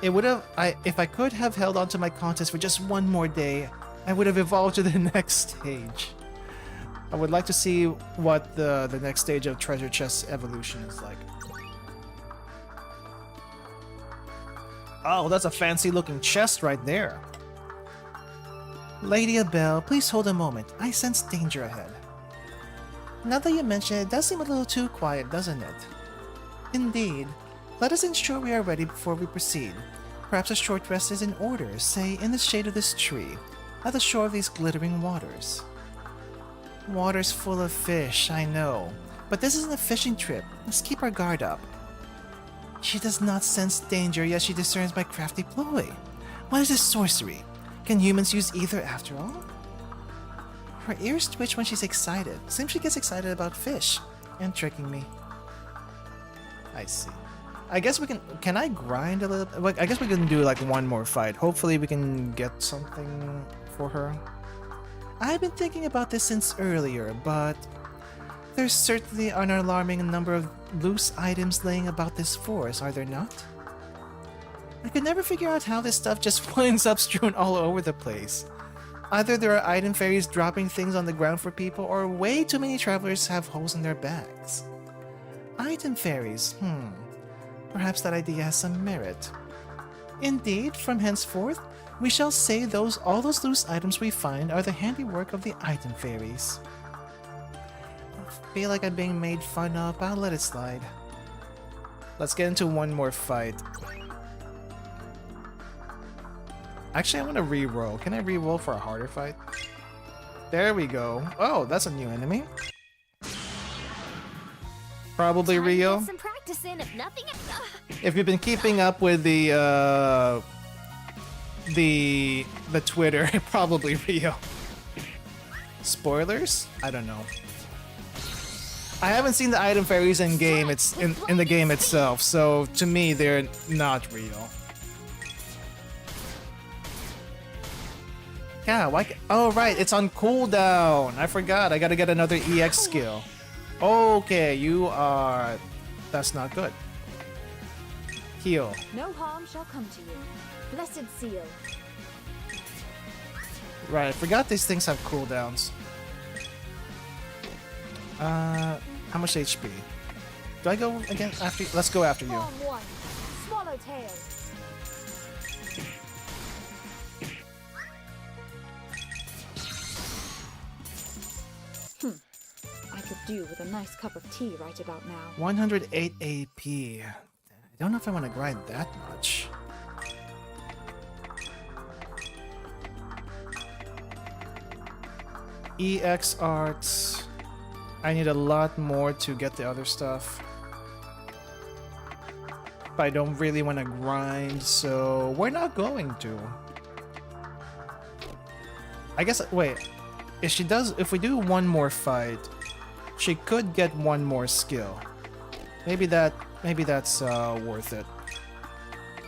It would have... if I could have held on to my contest for just one more day, I would have evolved to the next stage. I would like to see what the next stage of Treasure Chest evolution is like. Oh, that's a fancy looking chest right there. Lady Abel, please hold a moment. I sense danger ahead. Now that you mention it, it does seem a little too quiet, doesn't it? Indeed. Let us ensure we are ready before we proceed. Perhaps a short rest is in order, say in the shade of this tree, at the shore of these glittering waters. Water's full of fish, I know. But this isn't a fishing trip. Let's keep our guard up. She does not sense danger, yet she discerns my crafty ploy. What is this sorcery? Can humans use ether after all? Her ears twitch when she's excited. Seems she gets excited about fish. And tricking me. I see. I guess we can... Can I grind a little bit? Well, I guess we can do like one more fight. Hopefully we can get something for her. I've been thinking about this since earlier, but... There's certainly an alarming number of loose items laying about this forest, are there not? I could never figure out how this stuff just winds up strewn all over the place. Either there are item fairies dropping things on the ground for people, or way too many travelers have holes in their bags. Item fairies, Perhaps that idea has some merit. Indeed, from henceforth, we shall say all those loose items we find are the handiwork of the item fairies. I feel like I'm being made fun of, I'll let it slide. Let's get into one more fight. Actually, I want to re-roll. Can I re-roll for a harder fight? There we go. Oh, that's a new enemy. Probably Time to Rio. get some practice in, if nothing. If you've been keeping up with the Twitter, probably Rio. Spoilers? I don't know. I haven't seen the item fairies in game. It's in the game itself, so to me they're not real. Yeah, why? Oh right, it's on cooldown. I forgot. I gotta get another EX skill. Okay, you are. That's not good. Heal. No harm shall come to you. Blessed seal. Right, I forgot these things have cooldowns. How much HP? Do I go again after you? Let's go after you. Form 1. Swallowtail. I could do with a nice cup of tea right about now. 108 AP. I don't know if I want to grind that much. EX arts. I need a lot more to get the other stuff. But I don't really want to grind, so we're not going to. I guess, wait. If we do one more fight, she could get one more skill. Maybe that's worth it.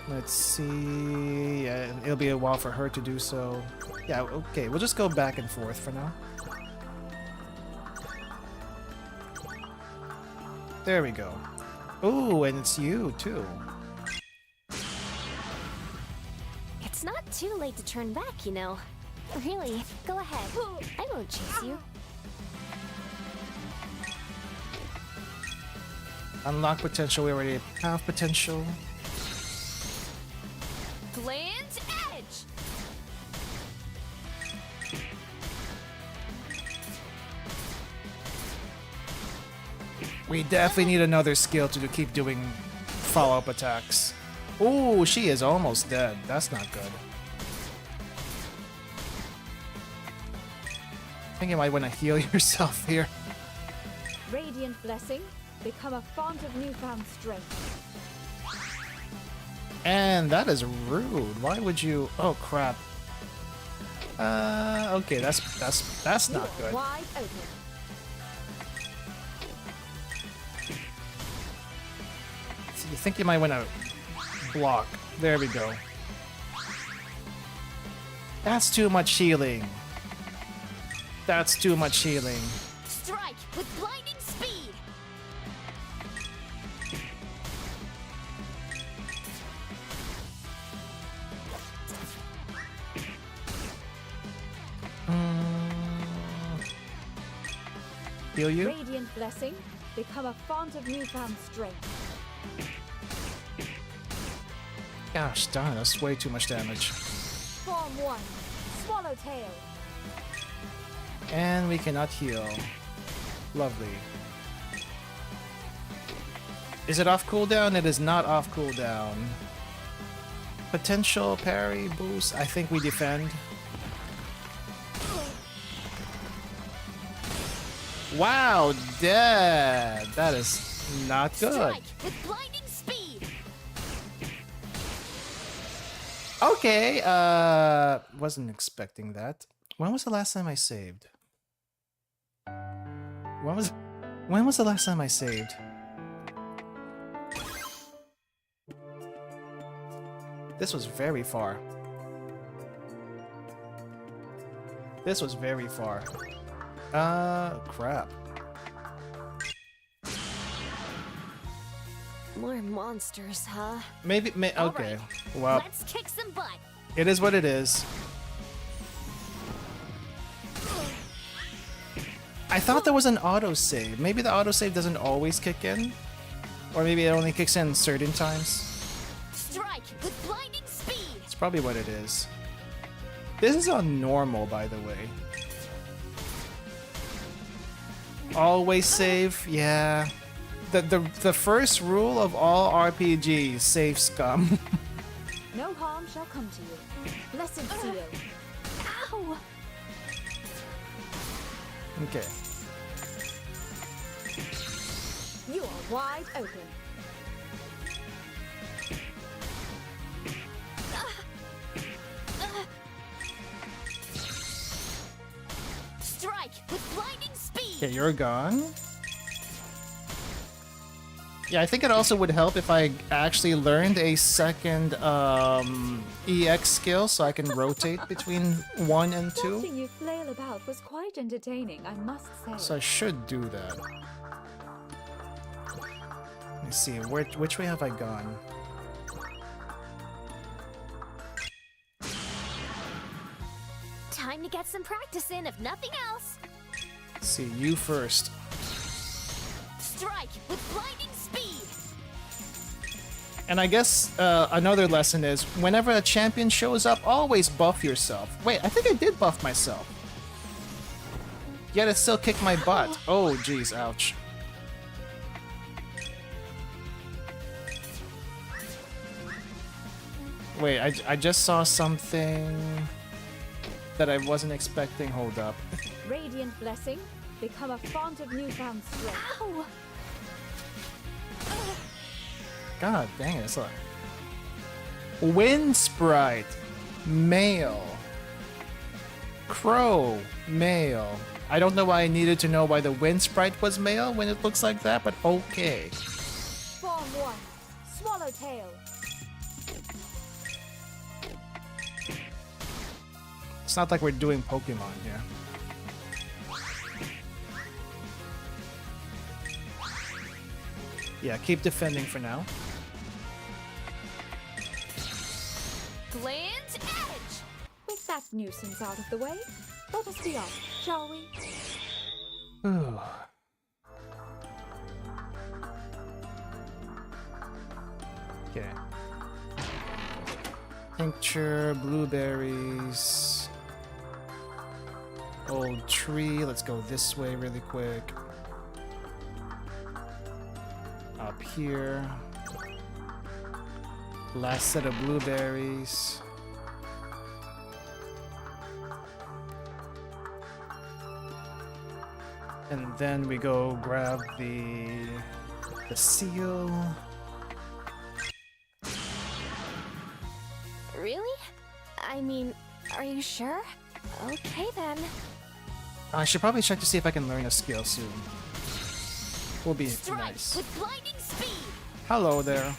Let's see. Yeah, it'll be a while for her to do so. Yeah, okay, we'll just go back and forth for now. There we go. Ooh, and it's you too. It's not too late to turn back, you know. Really, go ahead. I won't chase you. Unlock potential. We already have potential. Land's edge. We definitely need another skill to keep doing follow-up attacks. Ooh, she is almost dead. That's not good. I think you might want to heal yourself here. Radiant blessing. Become a font of newfound strength. And that is rude. Why would you? Oh crap. Okay, that's not good. Wide open. So you think you might want to block? There we go. That's too much healing. That's too much healing. Strike with blinding speed. Heal you? Radiant blessing. Become a font of newfound strength. Gosh darn, that's way too much damage. Form 1. Swallowtail. And we cannot heal. Lovely. Is it off cooldown? It is not off cooldown. Potential parry boost. I think we defend. Wow, dead. That is not good. Strike with blinding speed. Okay, wasn't expecting that. When was the last time I saved? When was the last time I saved? This was very far. This was very far. Crap. More monsters, huh? Maybe, okay. Alright, Well, let's kick some butt. it is what it is. I thought there was an autosave. Maybe the autosave doesn't always kick in? Or maybe it only kicks in certain times? Strike with blinding speed. It's probably what it is. This is on normal, by the way. Always save, yeah. The first rule of all RPGs, save scum. No harm shall come to you. Blessed seal. Ow! Okay. You are wide open. Strike with blinding speed. Okay, you're gone. Yeah, I think it also would help if I actually learned a second EX skill so I can rotate between 1 and 2. Watching you flail about was quite entertaining, I must say. So I should do that. Let's see, which way have I gone? Time to get some practice in, if nothing else. Let's see, you first. Strike with blinding speed. And I guess another lesson is, whenever a champion shows up, always buff yourself. Wait, I think I did buff myself. Yet it still kicked my butt. Oh, jeez, ouch. Wait, I just saw something that I wasn't expecting. Hold up. Radiant blessing, become a font of newfound strength. Ow! God dang it, it's like... Wind Sprite, male. Crow, male. I don't know why I needed to know why the Wind Sprite was male when it looks like that, but okay. Form 1, Swallowtail. It's not like we're doing Pokemon here. Yeah, keep defending for now. Gland's edge. With that nuisance out of the way, let us be off, shall we? Ooh. Okay. Tincture, blueberries. Old tree. Let's go this way really quick. Up here. Last set of blueberries. And then we go grab the seal. Really? I mean, are you sure? Okay then. I should probably check to see if I can learn a skill soon. Will be Strike nice. with blinding speed. Hello there.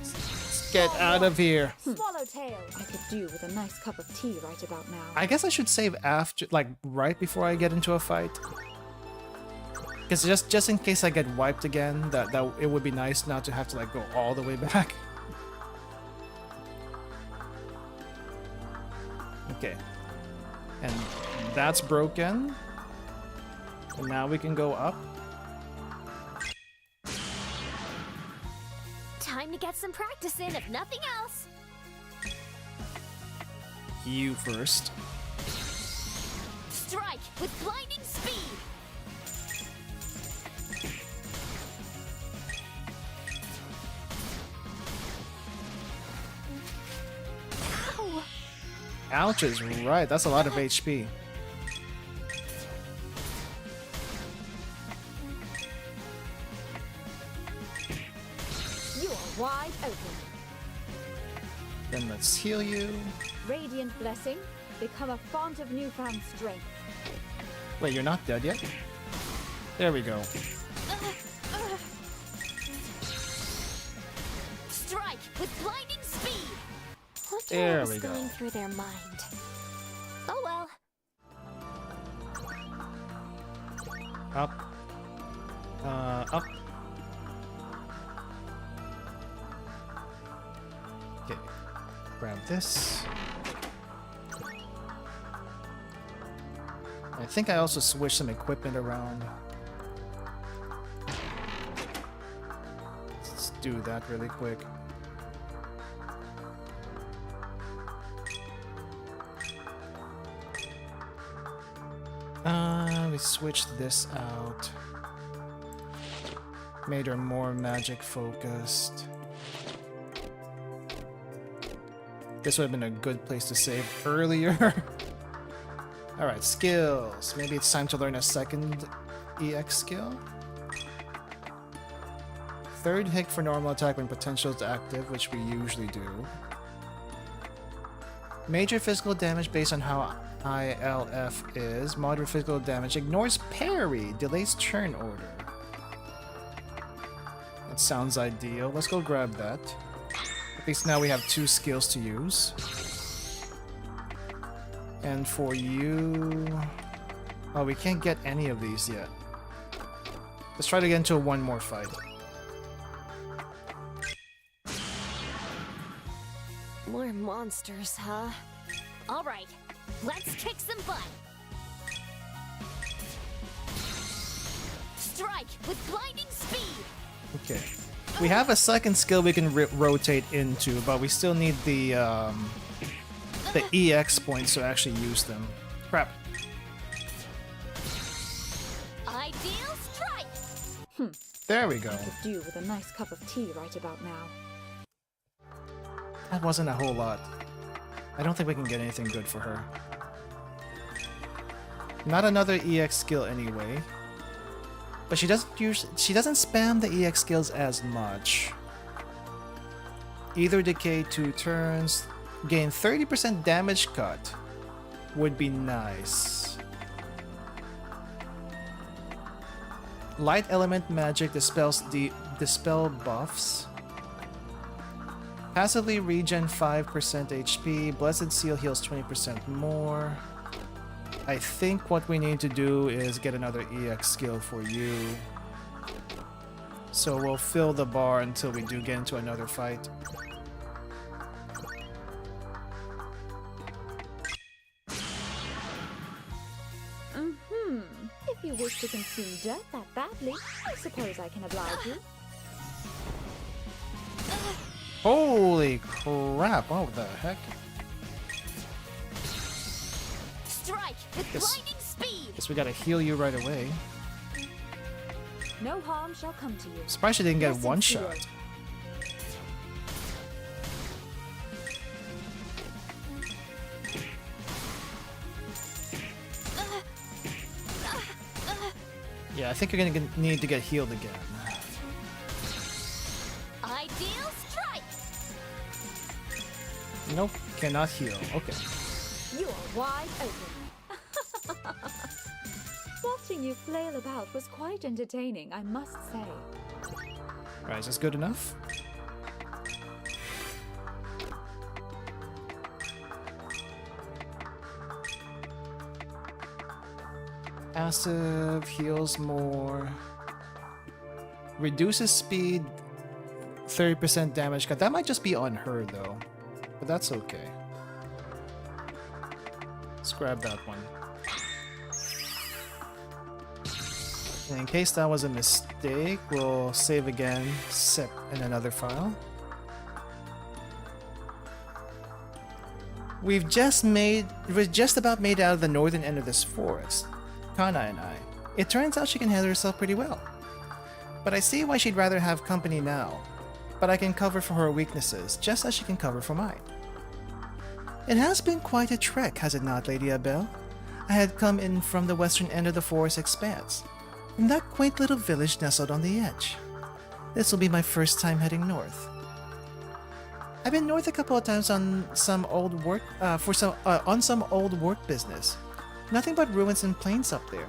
Let's get out of here. Swallowtail. I could do with a nice cup of tea right about now. I guess I should save after, like, right before I get into a fight. Because just in case I get wiped again, that it would be nice not to have to like go all the way back. Okay. And that's broken. And now we can go up. Time to get some practice in, if nothing else. You first. Strike with blinding speed! Ow! Ouch is right. That's a lot of HP. You are wide open. Then let's heal you. Radiant blessing. Become a font of newfound strength. Wait, you're not dead yet? There we go. Strike with blinding speed! Wonder There what we was go. going through their mind. Oh well. Up. Up. Okay. Grab this. I think I also switched some equipment around. Let's do that really quick. We switched this out. Made her more magic focused. This would have been a good place to save earlier. Alright, skills. Maybe it's time to learn a second EX skill. Third hit for normal attack when potential is active, which we usually do. Major physical damage based on how ILF is. Moderate physical damage ignores parry, delays turn order. That sounds ideal. Let's go grab that. At least now we have 2 skills to use. And for you... Oh, we can't get any of these yet. Let's try to get into one more fight. More monsters, huh? Alright, let's kick some butt! Strike with blinding speed! Okay. We have a second skill we can rotate into, but we still need the EX points to actually use them. Crap. Ideal strike! There we go. Could do with a nice cup of tea right about now. That wasn't a whole lot. I don't think we can get anything good for her. Not another EX skill anyway. But she doesn't spam the EX skills as much. Either decay 2 turns, gain 30% damage cut would be nice. Light element magic dispels dispel buffs. Passively regen 5% HP. Blessed Seal heals 20% more. I think what we need to do is get another EX skill for you. So we'll fill the bar until we do get into another fight. If you wish to consume dirt that badly, I suppose I can oblige you. Holy crap, what the heck? Strike with blinding speed! Guess we gotta heal you right away. No harm shall come to you. Surprised she didn't get Blessed one Seal. shot. Yeah, I think you're gonna need to get healed again. Ideal strike! Nope, cannot heal. Okay. You are wide open. Watching you flail about was quite entertaining, I must say. Right, is this good enough? Passive heals more. Reduces speed 30% damage cut. That might just be on her though. But that's okay. Let's grab that one. And in case that was a mistake, we'll save again, set in another file. We've just about made it out of the northern end of this forest, Kana and I. It turns out she can handle herself pretty well. But I see why she'd rather have company now. But I can cover for her weaknesses, just as she can cover for mine. It has been quite a trek, has it not, Lady Abel? I had come in from the western end of the forest expanse, from that quaint little village nestled on the edge. This will be my first time heading north. I've been north a couple of times on some old work business. Nothing but ruins and plains up there.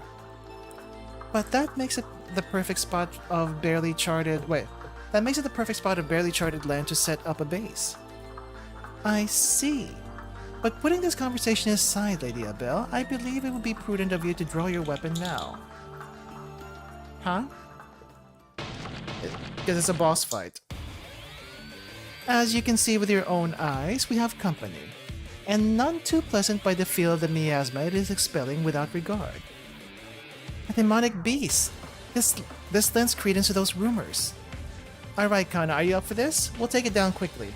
But that makes it the perfect spot of barely charted land to set up a base. I see. But putting this conversation aside, Lady Abel, I believe it would be prudent of you to draw your weapon now. Huh? Because it's a boss fight. As you can see with your own eyes, we have company. And none too pleasant by the feel of the miasma it is expelling without regard. A demonic beast! This lends credence to those rumors. Alright, Kana, are you up for this? We'll take it down quickly.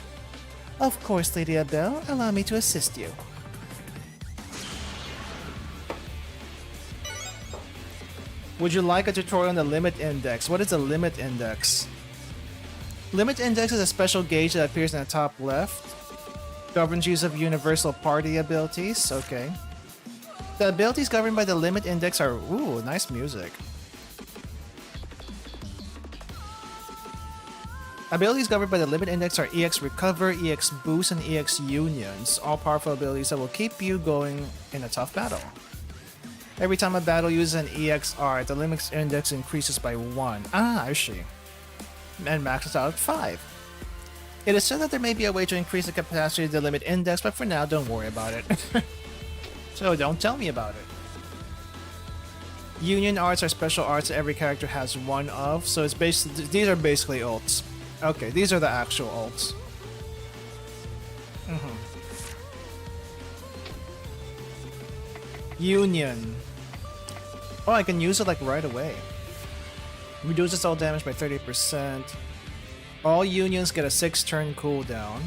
Of course, Lady Abel, allow me to assist you. Would you like a tutorial on the limit index? What is a limit index? Limit index is a special gauge that appears in the top left. Governs use of universal party abilities. Okay. The abilities governed by the limit index are... Ooh, nice music. Abilities governed by the limit index are EX Recover, EX Boost, and EX Unions, all powerful abilities that will keep you going in a tough battle. Every time a battle uses an EXR, the limit index increases by 1. Ah, I see. And maxes out at 5. It is said that there may be a way to increase the capacity of the limit index, but for now, don't worry about it. So don't tell me about it. Union arts are special arts that every character has one of, so it's these are basically ults. Okay, these are the actual ults. Union. Oh, I can use it like right away. Reduces all damage by 30%. All unions get a 6-turn cooldown.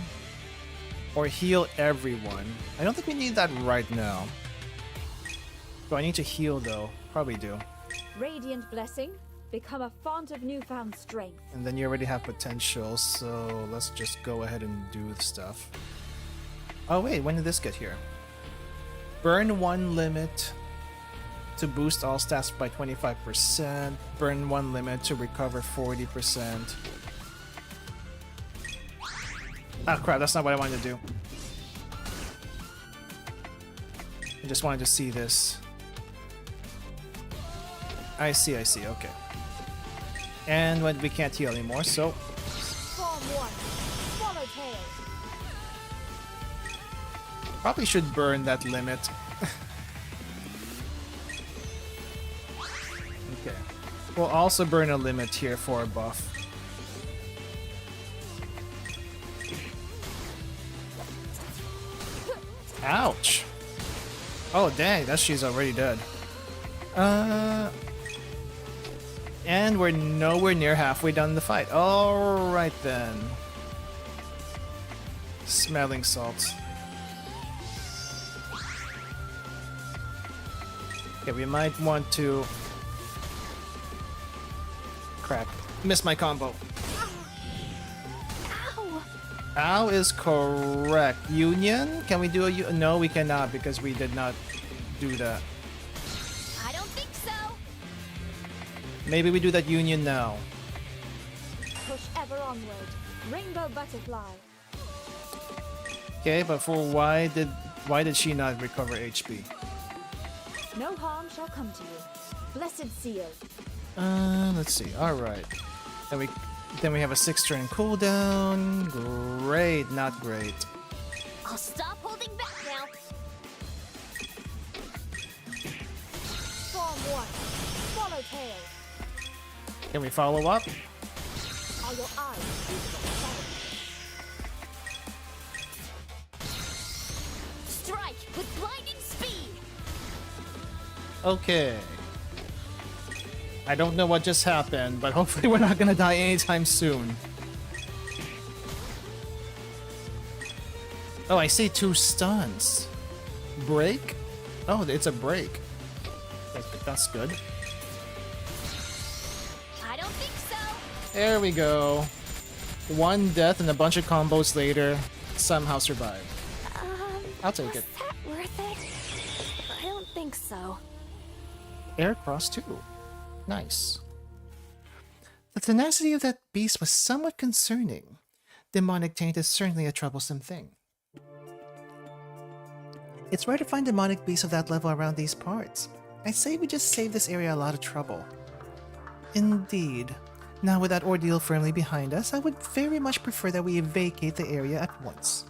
Or heal everyone. I don't think we need that right now. Do I need to heal though? Probably do. Radiant blessing. Become a font of newfound strength. And then you already have potential, so let's just go ahead and do the stuff. Oh wait, when did this get here? Burn 1 limit to boost all stats by 25%. Burn 1 limit to recover 40%. Ah crap, that's not what I wanted to do. I just wanted to see this. I see, okay. And when we can't heal anymore, so... Form 1. Swallowtail. Probably should burn that limit. Okay. We'll also burn a limit here for a buff. Ouch! Oh dang, she's already dead. And we're nowhere near halfway done the fight. Alright then. Smelling salts. Okay, we might want to... Crap. Missed my combo. Ow! Ow is correct. Union? Can we do a... No, we cannot because we did not do that. I don't think so. Maybe we do that union now. Push ever onward. Rainbow butterfly. Okay, but for why did she not recover HP? No harm shall come to you. Blessed seal. Let's see. All right. Then we have a 6-turn cooldown. Great, not great. I'll stop holding back now. Form 1. Swallowtail. Can we follow up? Are your eyes beautiful? Strike with blinding speed. Okay. I don't know what just happened, but hopefully we're not gonna die anytime soon. Oh, I see 2 stuns. Break? Oh, it's a break. That's good. I don't think so. There we go. 1 death and a bunch of combos later, somehow survived. I'll take it. Was that worth it? I don't think so. Air cross too. Nice. The tenacity of that beast was somewhat concerning. Demonic taint is certainly a troublesome thing. It's rare to find demonic beasts of that level around these parts. I say we just save this area a lot of trouble. Indeed. Now with that ordeal firmly behind us, I would very much prefer that we vacate the area at once.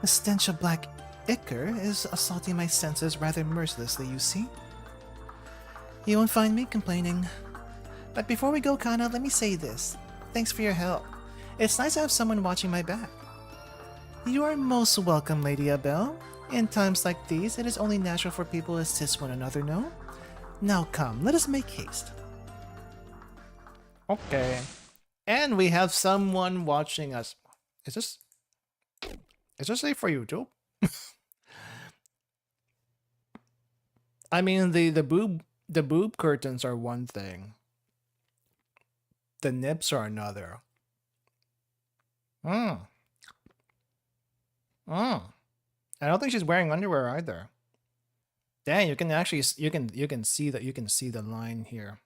The stench of black ichor is assaulting my senses rather mercilessly, you see. You won't find me complaining. But before we go, Kana, let me say this. Thanks for your help. It's nice to have someone watching my back. You are most welcome, Lady Abel. In times like these, it is only natural for people to assist one another, no? Now come, let us make haste. Okay. And we have someone watching us. Is this safe for YouTube? I mean, the boob curtains are one thing. The nips are another. I don't think she's wearing underwear either. Dang, you can actually you can see the line here.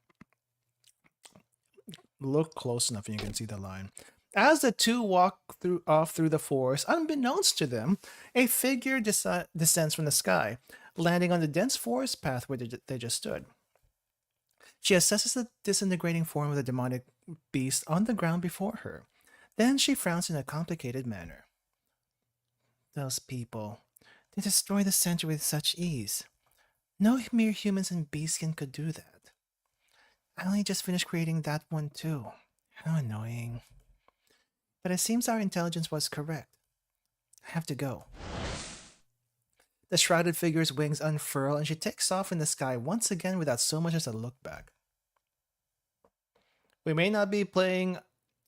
Look close enough and you can see the line. As the two walk off through the forest, unbeknownst to them, a figure descends from the sky, landing on the dense forest path where they just stood. She assesses the disintegrating form of the demonic beast on the ground before her. Then she frowns in a complicated manner. Those people, they destroy the sanctuary with such ease. No mere humans and beastskin could do that. I only just finished creating that one too. How annoying. But it seems our intelligence was correct. I have to go. The shrouded figure's wings unfurl and she takes off in the sky once again without so much as a look back. We may not be playing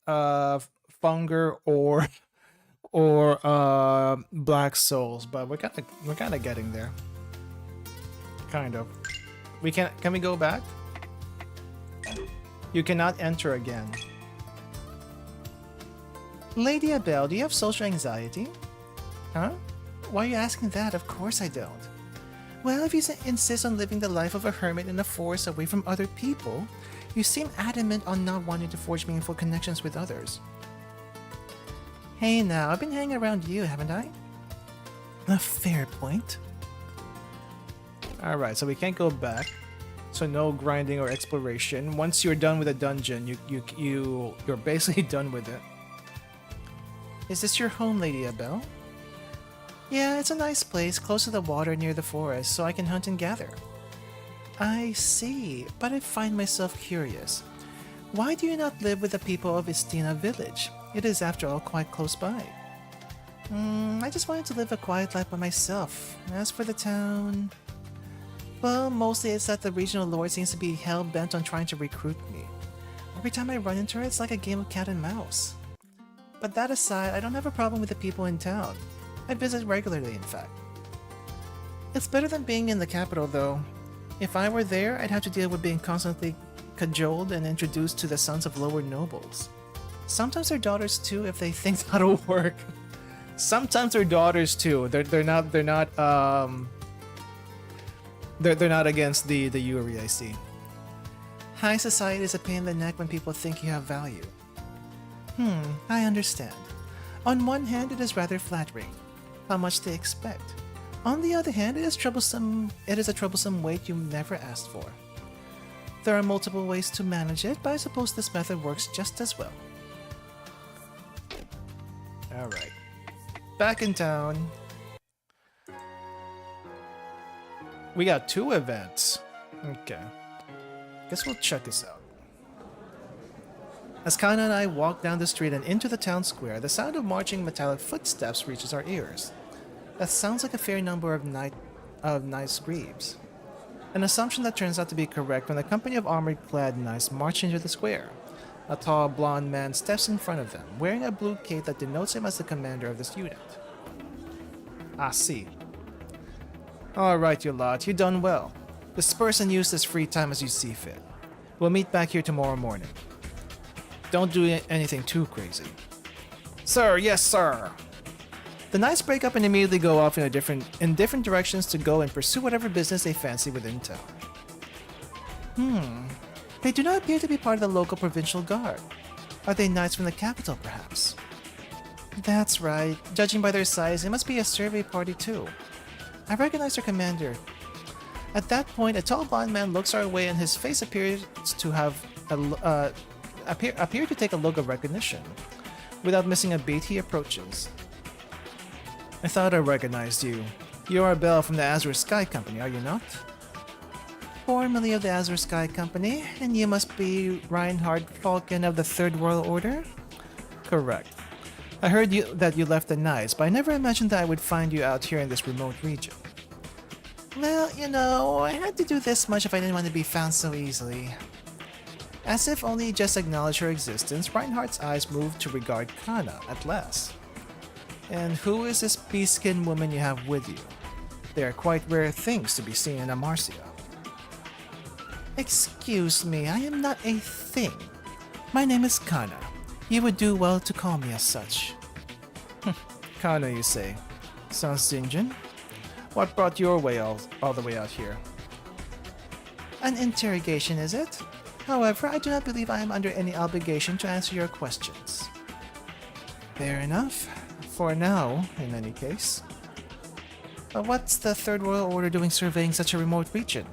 Funger or Black Souls, but we're kind of getting there. Kind of. Can we go back? You cannot enter again. Lady Abel, do you have social anxiety? Huh? Why are you asking that? Of course I don't. Well, if you insist on living the life of a hermit in the forest away from other people, you seem adamant on not wanting to forge meaningful connections with others. Hey now, I've been hanging around you, haven't I? A fair point. Alright, so we can't go back. So no grinding or exploration. Once you're done with a dungeon, you're basically done with it. Is this your home, Lady Abel? Yeah, it's a nice place, close to the water near the forest, so I can hunt and gather. I see, but I find myself curious. Why do you not live with the people of Istina village? It is, after all, quite close by. I just wanted to live a quiet life by myself. As for the town... Well, mostly it's that the regional lord seems to be hell-bent on trying to recruit me. Every time I run into her, it's like a game of cat and mouse. But that aside, I don't have a problem with the people in town. I visit regularly, in fact. It's better than being in the capital, though. If I were there, I'd have to deal with being constantly cajoled and introduced to the sons of lower nobles. Sometimes their daughters too, if they think that'll work. Sometimes their daughters too. They're not against the Yuri, I see. High society is a pain in the neck when people think you have value. I understand. On one hand, it is rather flattering. How much they expect. On the other hand, it is a troublesome weight you never asked for. There are multiple ways to manage it, but I suppose this method works just as well. Alright. Back in town. We got 2 events. Okay. Guess we'll check this out. As Kana and I walk down the street and into the town square, the sound of marching metallic footsteps reaches our ears. That sounds like a fair number of knights' greaves. An assumption that turns out to be correct when a company of armored-clad knights march into the square. A tall, blond man steps in front of them, wearing a blue cape that denotes him as the commander of this unit. I see. Alright, you lot, you done well. Disperse and use this free time as you see fit. We'll meet back here tomorrow morning. Don't do anything too crazy. Sir, yes, sir. The knights break up and immediately go off in different directions to go and pursue whatever business they fancy within town. They do not appear to be part of the local provincial guard. Are they knights from the capital, perhaps? That's right. Judging by their size, it must be a survey party too. I recognize their commander. At that point, a tall blond man looks our way and his face appears to have appear to take a look of recognition. Without missing a beat, he approaches. I thought I recognized you. You are Belle from the Azure Sky Company, are you not? Formerly of the Azure Sky Company, and you must be Reinhard Falcon of the Third World Order? Correct. I heard that you left the Knights, but I never imagined that I would find you out here in this remote region. Well, you know, I had to do this much if I didn't want to be found so easily. As if only just acknowledge her existence, Reinhardt's eyes moved to regard Kana at last. And who is this beast-skinned woman you have with you? They are quite rare things to be seen in Amarcia. Excuse me, I am not a thing. My name is Kana. You would do well to call me as such. Kana, you say. Sounds Zinjin. What brought your way all the way out here? An interrogation, is it? However, I do not believe I am under any obligation to answer your questions. Fair enough. For now, in any case. But what's the Third World Order doing surveying such a remote region?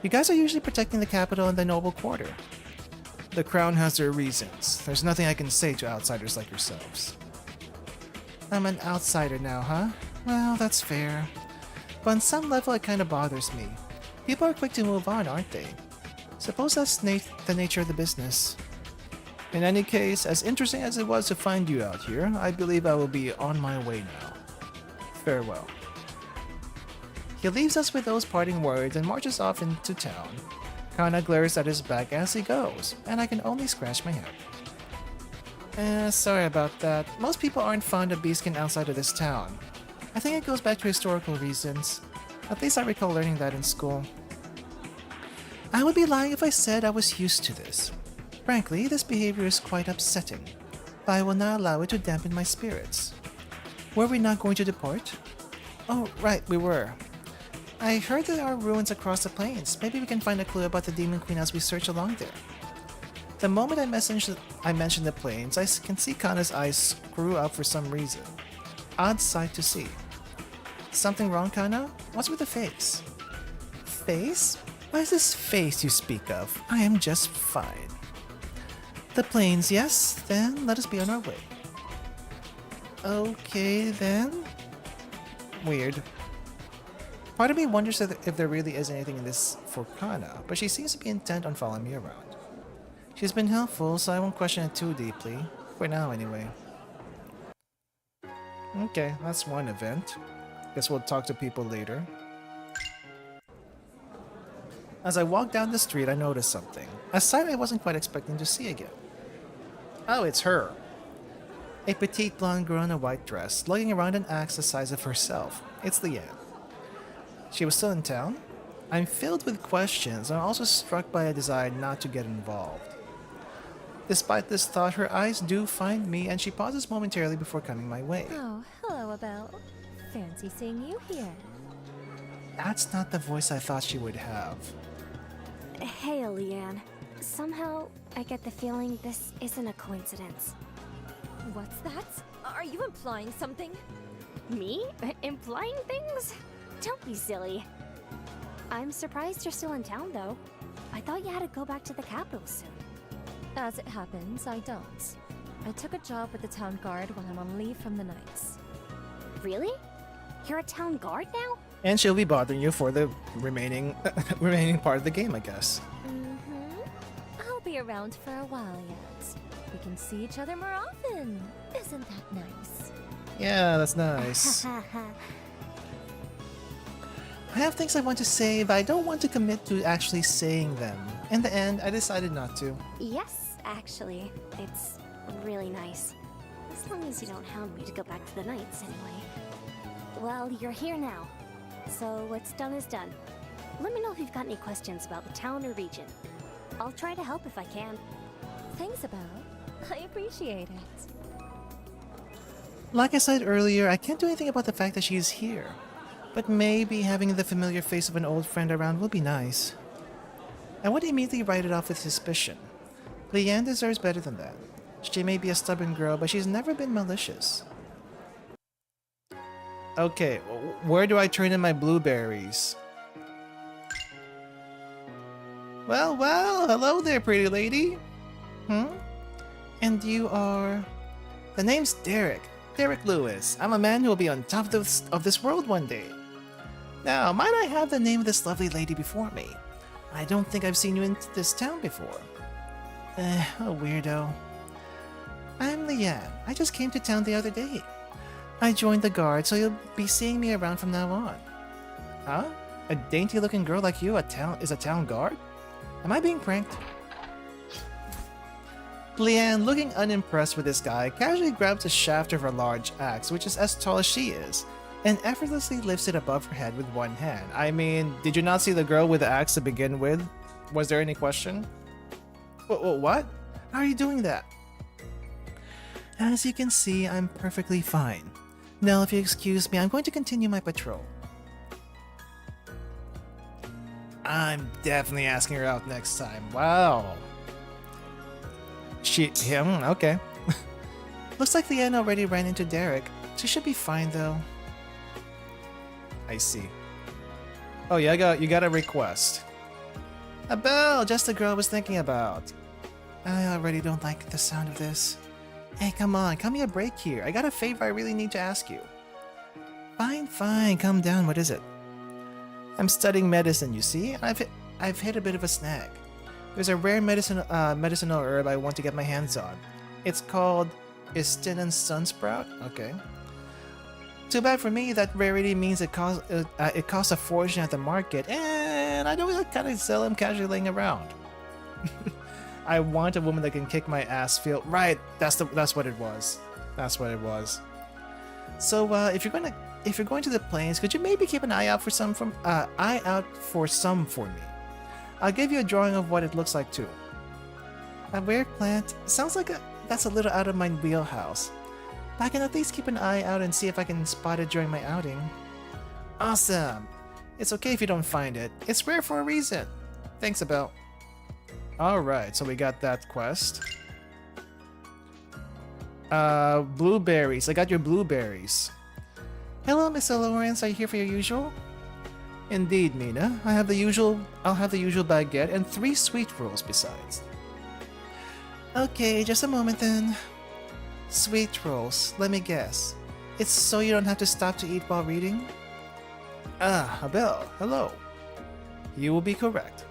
You guys are usually protecting the capital and the noble quarter. The Crown has their reasons. There's nothing I can say to outsiders like yourselves. I'm an outsider now, huh? Well, that's fair. But on some level it kinda bothers me. People are quick to move on, aren't they? Suppose that's the nature of the business. In any case, as interesting as it was to find you out here, I believe I will be on my way now. Farewell. He leaves us with those parting words and marches off into town. Kana glares at his back as he goes, and I can only scratch my head. Sorry about that. Most people aren't fond of beastkin outside of this town. I think it goes back to historical reasons. At least I recall learning that in school. I would be lying if I said I was used to this. Frankly, this behavior is quite upsetting, but I will not allow it to dampen my spirits. Were we not going to depart? Oh, right, we were. I heard there are ruins across the plains. Maybe we can find a clue about the Demon Queen as we search along there. The moment I mentioned the plains, I can see Kana's eyes screw up for some reason. Odd sight to see. Something wrong, Kana? What's with the face? Face? What is this face you speak of? I am just fine. The plains, yes? Then let us be on our way. Okay, then. Weird. Part of me wonders if there really is anything in this for Kana, but she seems to be intent on following me around. She's been helpful, so I won't question it too deeply. For now, anyway. Okay, that's one event. Guess we'll talk to people later. As I walked down the street, I noticed something. A sight I wasn't quite expecting to see again. Oh, it's her. A petite blonde girl in a white dress, lugging around an axe the size of herself. It's Leanne. She was still in town? I'm filled with questions, and I'm also struck by a desire not to get involved. Despite this thought, her eyes do find me, and she pauses momentarily before coming my way. Oh, hello, Abel. Fancy seeing you here. That's not the voice I thought she would have. Hey, Leanne. Somehow, I get the feeling this isn't a coincidence. What's that? Are you implying something? Me? Implying things? Don't be silly. I'm surprised you're still in town, though. I thought you had to go back to the capital soon. As it happens, I don't. I took a job with the town guard when I'm on leave from the Knights. Really? You're a town guard now? And she'll be bothering you for the remaining part of the game, I guess. I'll be around for a while yet. We can see each other more often. Isn't that nice? Yeah, that's nice. I have things I want to say, but I don't want to commit to actually saying them. In the end, I decided not to. Yes, actually. It's really nice. As long as you don't hound me to go back to the Knights, anyway. Well, you're here now. So what's done is done. Let me know if you've got any questions about the town or region. I'll try to help if I can. Thanks, Abel. I appreciate it. Like I said earlier, I can't do anything about the fact that she's here. But maybe having the familiar face of an old friend around will be nice. I would immediately write it off with suspicion. Leanne deserves better than that. She may be a stubborn girl, but she's never been malicious. Okay, where do I turn in my blueberries? Well, hello there, pretty lady. And you are... The name's Derek. Derek Lewis. I'm a man who will be on top of this world one day. Now, might I have the name of this lovely lady before me? I don't think I've seen you in this town before. A weirdo. I'm Leanne. I just came to town the other day. I joined the guard, so you'll be seeing me around from now on. Huh? A dainty-looking girl like you is a town guard? Am I being pranked? Leanne, looking unimpressed with this guy, casually grabs the shaft of her large axe, which is as tall as she is, and effortlessly lifts it above her head with one hand. I mean, did you not see the girl with the axe to begin with? Was there any question? What? How are you doing that? As you can see, I'm perfectly fine. Now, if you excuse me, I'm going to continue my patrol. I'm definitely asking her out next time. Wow. Okay. Looks like Leanne already ran into Derek. She should be fine, though. I see. Oh, yeah, you got a request. A bell, just the girl I was thinking about. I already don't like the sound of this. Hey, come on, cut me a break here. I got a favor I really need to ask you. Fine, calm down. What is it? I'm studying medicine, you see. I've hit a bit of a snag. There's a rare medicinal herb I want to get my hands on. It's called Istin and Sunsprout. Okay. Too bad for me, that rarity means it costs a fortune at the market, and I don't really kind of sell them casually laying around. I want a woman that can kick my ass. Right. That's what it was. That's what it was. So if you're going to the plains, could you maybe keep an eye out for some for me? I'll give you a drawing of what it looks like too. A rare plant? Sounds like that's a little out of my wheelhouse. But I can at least keep an eye out and see if I can spot it during my outing. Awesome! It's okay if you don't find it. It's rare for a reason. Thanks, Abel. Alright, so we got that quest. Blueberries. I got your blueberries. Hello, Mr. Lawrence. Are you here for your usual? Indeed, Mina. I'll have the usual baguette and 3 sweet rolls besides. Okay, just a moment then. Sweet rolls, let me guess. It's so you don't have to stop to eat while reading? Ah, Abel, hello. You will be correct.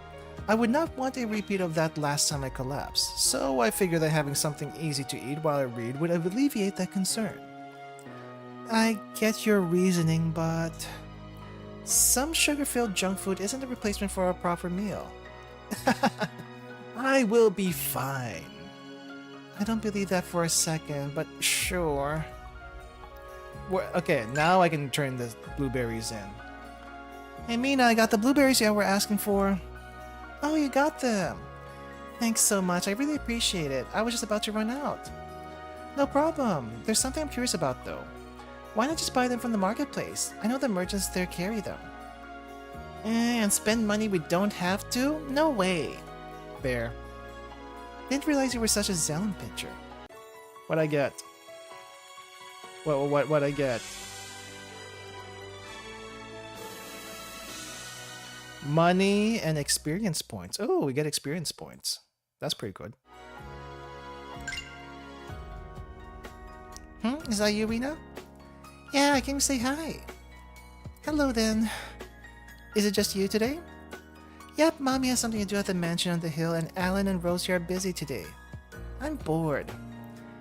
I would not want a repeat of that last time I collapsed, so I figured that having something easy to eat while I read would alleviate that concern. I get your reasoning, but... some sugar-filled junk food isn't a replacement for a proper meal. I will be fine. I don't believe that for a second, but sure. Okay, now I can turn the blueberries in. Hey Mina, I got the blueberries you were asking for. Oh, you got them. Thanks so much, I really appreciate it. I was just about to run out. No problem. There's something I'm curious about though. Why not just buy them from the marketplace? I know the merchants there carry them. And spend money we don't have to? No way. Fair. Didn't realize you were such a Zelen pitcher. What'd I get? What'd I get? Money and experience points. Oh, we get experience points. That's pretty good. Is that you, Rena? Yeah, I came to say hi. Hello then. Is it just you today? Yep, Mommy has something to do at the mansion on the hill and Alan and Rosie are busy today. I'm bored.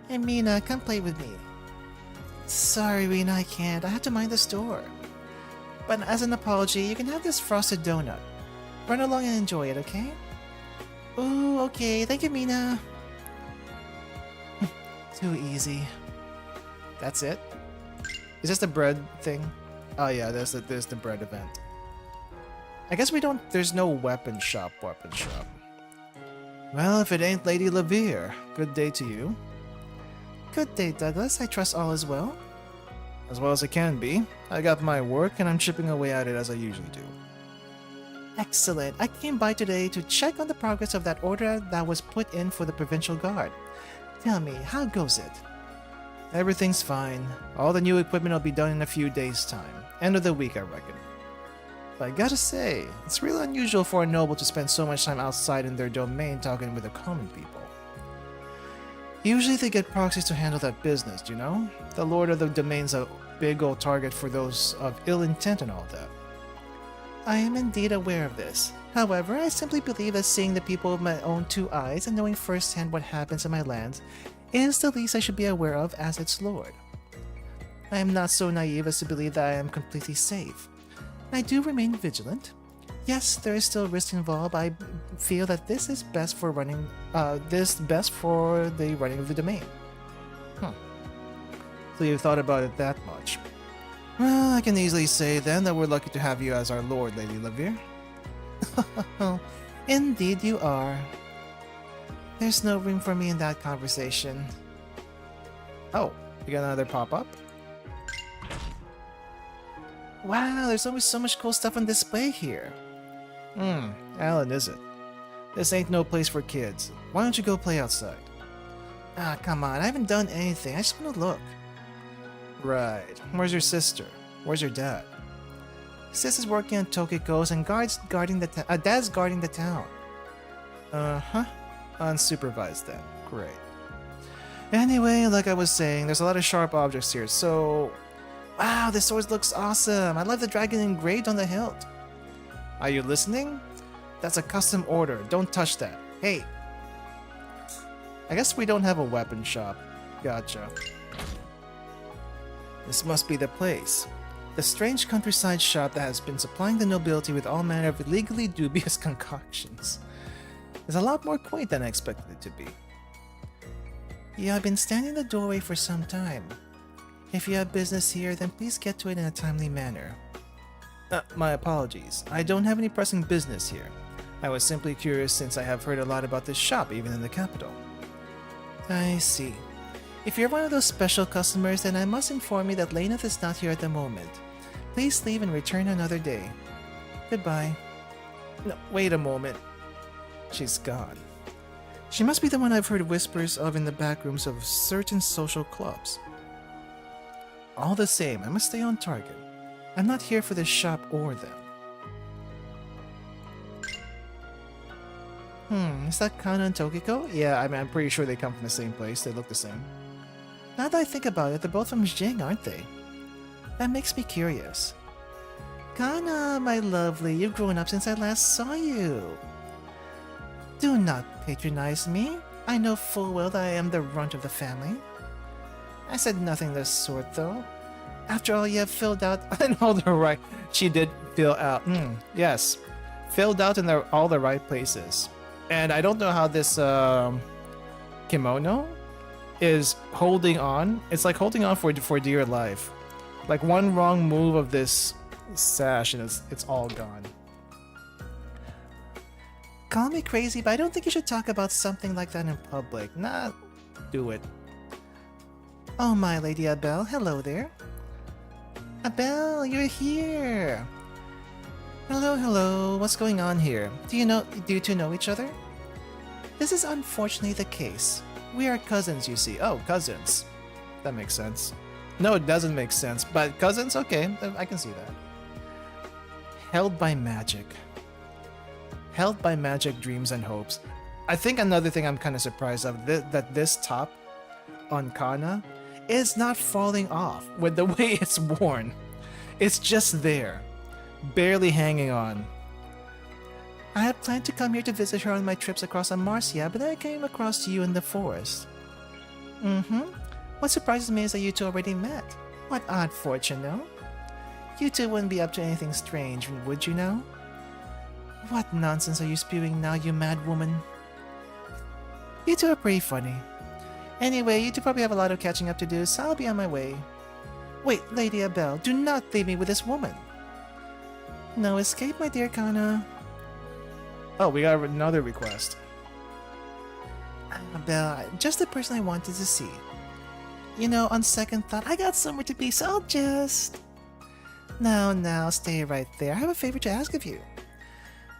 Hey Mina, come play with me. Sorry Rena, I can't. I have to mind the store. But as an apology, you can have this frosted donut. Run along and enjoy it, okay? Ooh, okay. Thank you, Mina. Too easy. That's it? Is this the bread thing? Oh yeah, there's the bread event. I guess there's no weapon shop. Well, if it ain't Lady Levere, good day to you. Good day, Douglas. I trust all is well. As well as it can be. I got my work and I'm chipping away at it as I usually do. Excellent. I came by today to check on the progress of that order that was put in for the Provincial Guard. Tell me, how goes it? Everything's fine. All the new equipment will be done in a few days' time. End of the week, I reckon. But I gotta say, it's really unusual for a noble to spend so much time outside in their domain talking with the common people. Usually they get proxies to handle that business, you know? The lord of the domain's a big old target for those of ill intent and all that. I am indeed aware of this. However, I simply believe that seeing the people with my own two eyes and knowing firsthand what happens in my lands is the least I should be aware of as its lord. I am not so naive as to believe that I am completely safe. I do remain vigilant. Yes, there is still risk involved. I feel that this is best for the running of the domain. So you've thought about it that much. Well, I can easily say then that we're lucky to have you as our lord, Lady Levere. Indeed you are. There's no room for me in that conversation. Oh, you got another pop-up? Wow, there's always so much cool stuff on display here. Alan, is it? This ain't no place for kids. Why don't you go play outside? Ah, come on, I haven't done anything. I just want to look. Right. Where's your sister? Where's your dad? Sis is working on Tokiko's and Dad's guarding the town. Uh-huh. Unsupervised then. Great. Anyway, like I was saying, there's a lot of sharp objects here, so... Wow, this sword looks awesome! I love the dragon engraved on the hilt. Are you listening? That's a custom order. Don't touch that. Hey! I guess we don't have a weapon shop. Gotcha. This must be the place. The strange countryside shop that has been supplying the nobility with all manner of illegally dubious concoctions. It's a lot more quaint than I expected it to be. Yeah, I've been standing in the doorway for some time. If you have business here, then please get to it in a timely manner. My apologies. I don't have any pressing business here. I was simply curious since I have heard a lot about this shop even in the capital. I see. If you're one of those special customers, then I must inform you that Laineth is not here at the moment. Please leave and return another day. Goodbye. No, wait a moment. She's gone. She must be the one I've heard whispers of in the back rooms of certain social clubs. All the same, I must stay on target. I'm not here for this shop or them. Is that Kana and Tokiko? Yeah, I'm pretty sure they come from the same place. They look the same. Now that I think about it, they're both from Jing, aren't they? That makes me curious. Kana, my lovely, you've grown up since I last saw you. Do not patronize me. I know full well that I am the runt of the family. I said nothing of the sort, though. After all, you have filled out in all the right... She did fill out. Yes. Filled out in all the right places. And I don't know how this kimono is holding on. It's like holding on for dear life. Like one wrong move of this sash and it's all gone. Call me crazy, but I don't think you should talk about something like that in public. Nah, do it. Oh my, Lady Abel, hello there. Abel, you're here. Hello, what's going on here? Do you two know each other? This is unfortunately the case. We are cousins, you see. Oh, cousins. That makes sense. No, it doesn't make sense, but cousins? Okay, I can see that. Held by magic. Held by magic, dreams, and hopes. I think another thing I'm kind of surprised of, that this top on Kana is not falling off with the way it's worn. It's just there, barely hanging on. I had planned to come here to visit her on my trips across Amarcia, but then I came across you in the forest. What surprises me is that you two already met. What odd fortune, no? You two wouldn't be up to anything strange, would you now? What nonsense are you spewing now, you mad woman? You two are pretty funny. Anyway, you two probably have a lot of catching up to do, so I'll be on my way. Wait, Lady Abel, do not leave me with this woman. No escape, my dear Kana. Oh, we got another request. Abel, just the person I wanted to see. You know, on second thought, I got somewhere to be, so I'll just... Now, stay right there. I have a favor to ask of you.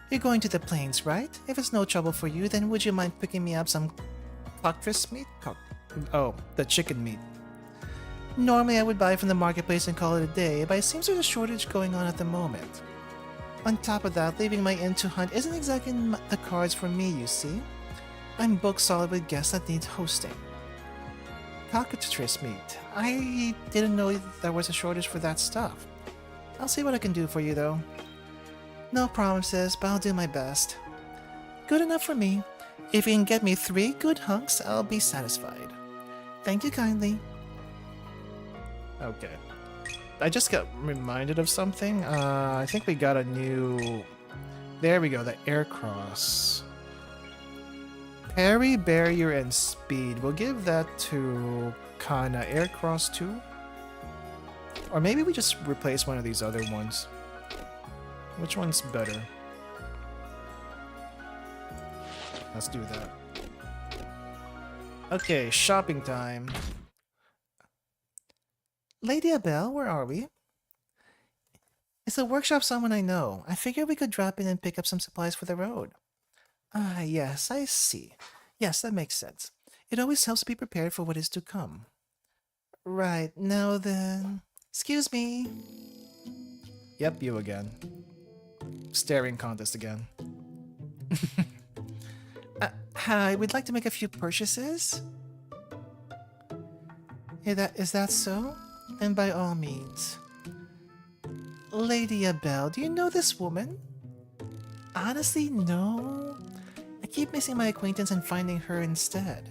You're going to the plains, right? If it's no trouble for you, then would you mind picking me up some cockfish meat? Oh, the chicken meat. Normally I would buy from the marketplace and call it a day, but it seems there's a shortage going on at the moment. On top of that, leaving my inn to hunt isn't exactly in the cards for me, you see. I'm booked solid with guests that need hosting. Cockatrice meat. I didn't know there was a shortage for that stuff. I'll see what I can do for you, though. No promises, but I'll do my best. Good enough for me. If you can get me 3 good hunks, I'll be satisfied. Thank you kindly. Okay. I just got reminded of something. I think we got a new... There we go, the air cross. Parry, barrier, and speed. We'll give that to Kana. Air cross 2? Or maybe we just replace one of these other ones. Which one's better? Let's do that. Okay, shopping time. Lady Abel, where are we? It's a workshop someone I know. I figured we could drop in and pick up some supplies for the road. Ah, yes, I see. Yes, that makes sense. It always helps to be prepared for what is to come. Right, now then... Excuse me. Yep, you again. Staring contest again. Hi, we'd like to make a few purchases. Is that so? Then by all means. Lady Abel, do you know this woman? Honestly, no. I keep missing my acquaintance and finding her instead.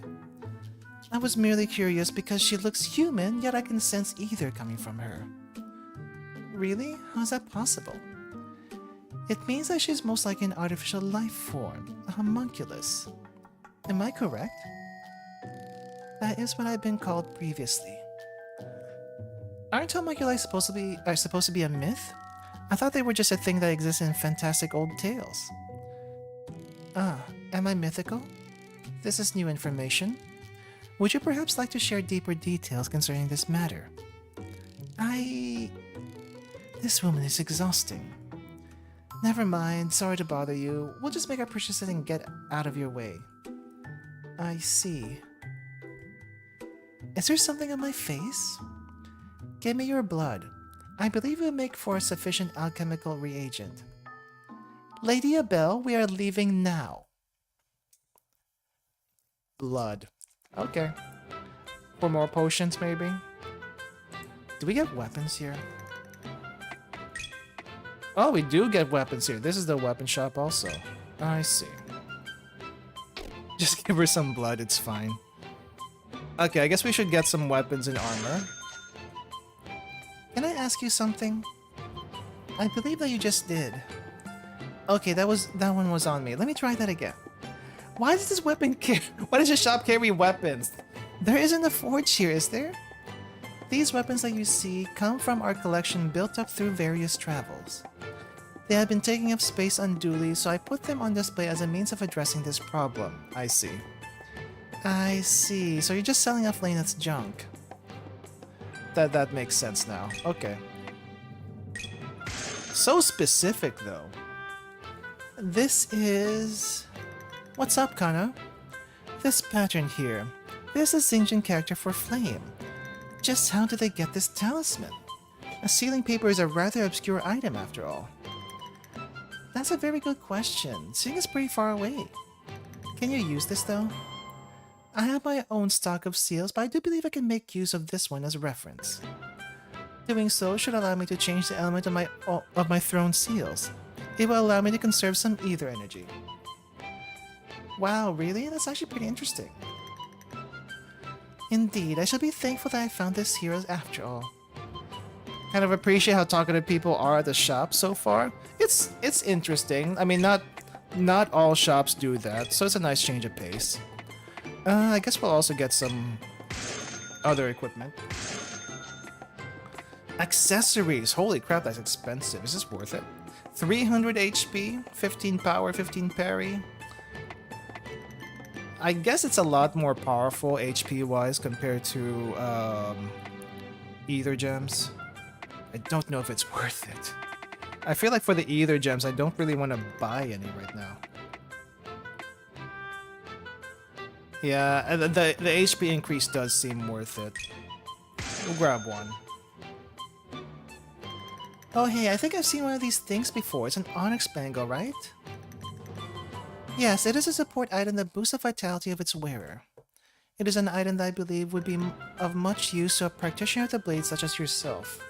I was merely curious because she looks human, yet I can sense either coming from her. Really? How is that possible? It means that she's most like an artificial life form, a homunculus. Am I correct? That is what I've been called previously. Aren't homunculi supposed to be a myth? I thought they were just a thing that exists in fantastic old tales. Ah, am I mythical? This is new information. Would you perhaps like to share deeper details concerning this matter? This woman is exhausting. Never mind, sorry to bother you. We'll just make our purchases and get out of your way. I see. Is there something on my face? Give me your blood. I believe it will make for a sufficient alchemical reagent. Lady Abel, we are leaving now. Blood. Okay. For more potions, maybe? Do we get weapons here? Oh, we do get weapons here. This is the weapon shop also. I see. Just give her some blood, it's fine. Okay, I guess we should get some weapons and armor. Can I ask you something? I believe that you just did. Okay, that one was on me. Let me try that again. Why does this shop carry weapons? There isn't a forge here, is there? These weapons that you see come from our collection built up through various travels. They have been taking up space unduly, so I put them on display as a means of addressing this problem. I see. I see. So you're just selling off Lena's junk. That makes sense now. Okay. So specific, though. This is... What's up, Kana? This pattern here. There's a Xinjiang character for flame. Just how did they get this talisman? A sealing paper is a rather obscure item, after all. That's a very good question, seeing it's pretty far away. Can you use this, though? I have my own stock of seals, but I do believe I can make use of this one as a reference. Doing so should allow me to change the element of my thrown seals. It will allow me to conserve some ether energy. Wow, really? That's actually pretty interesting. Indeed, I shall be thankful that I found this here after all. Kind of appreciate how talkative people are at the shop so far. It's interesting. I mean, not all shops do that, so it's a nice change of pace. I guess we'll also get some other equipment. Accessories. Holy crap, that's expensive. Is this worth it? 300 HP, 15 power, 15 parry. I guess it's a lot more powerful HP-wise compared to Ether Gems. I don't know if it's worth it. I feel like for the Ether Gems, I don't really want to buy any right now. Yeah, the HP increase does seem worth it. We'll grab one. Oh hey, I think I've seen one of these things before. It's an onyx bangle, right? Yes, it is a support item that boosts the vitality of its wearer. It is an item that I believe would be of much use to a practitioner of the blade such as yourself.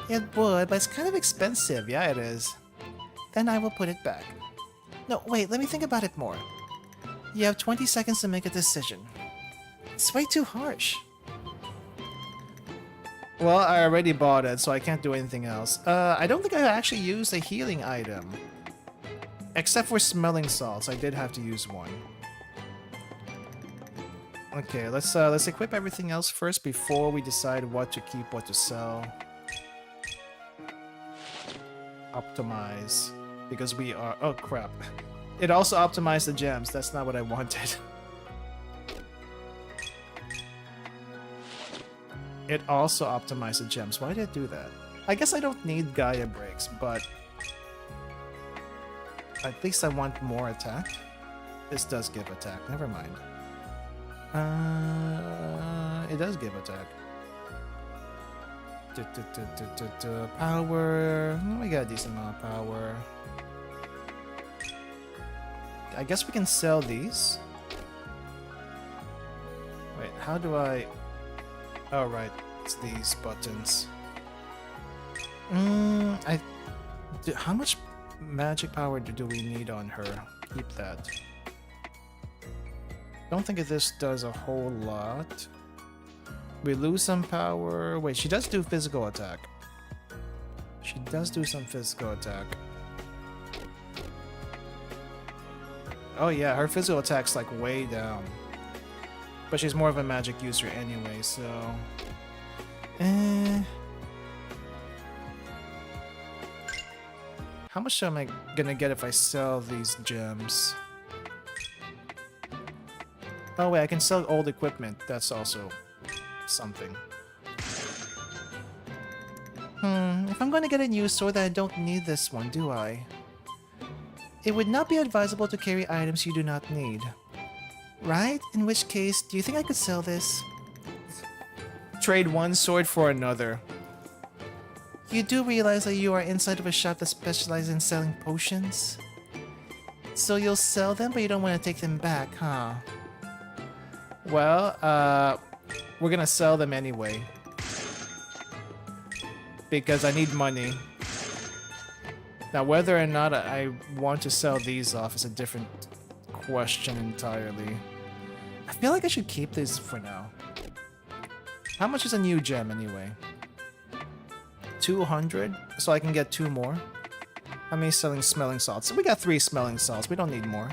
It would, but it's kind of expensive. Yeah, it is. Then I will put it back. No, wait, let me think about it more. You have 20 seconds to make a decision. It's way too harsh. Well, I already bought it, so I can't do anything else. I don't think I actually used a healing item. Except for smelling salts, I did have to use one. Okay, let's equip everything else first before we decide what to keep, what to sell. Optimize, because we are... Oh crap. It also optimized the gems. That's not what I wanted. It also optimized the gems. Why did it do that? I guess I don't need Gaia breaks, but at least I want more attack. This does give attack. Never mind. It does give attack. Power. We got a decent amount of power. I guess we can sell these. Wait, how do I... Oh, right. It's these buttons. How much magic power do we need on her? Keep that. Don't think this does a whole lot. We lose some power. Wait, she does do physical attack. She does do some physical attack. Oh yeah, her physical attack's like way down. But she's more of a magic user anyway, so... How much am I gonna get if I sell these gems? Oh wait, I can sell old equipment. That's also something. If I'm gonna get a new sword, then I don't need this one, do I? It would not be advisable to carry items you do not need. Right? In which case, do you think I could sell this? Trade one sword for another. You do realize that you are inside of a shop that specializes in selling potions? So you'll sell them, but you don't want to take them back, huh? Well, we're gonna sell them anyway. Because I need money. Now, whether or not I want to sell these off is a different question entirely. I feel like I should keep this for now. How much is a new gem anyway? 200? So I can get 2 more? How many selling smelling salts? We got 3 smelling salts. We don't need more.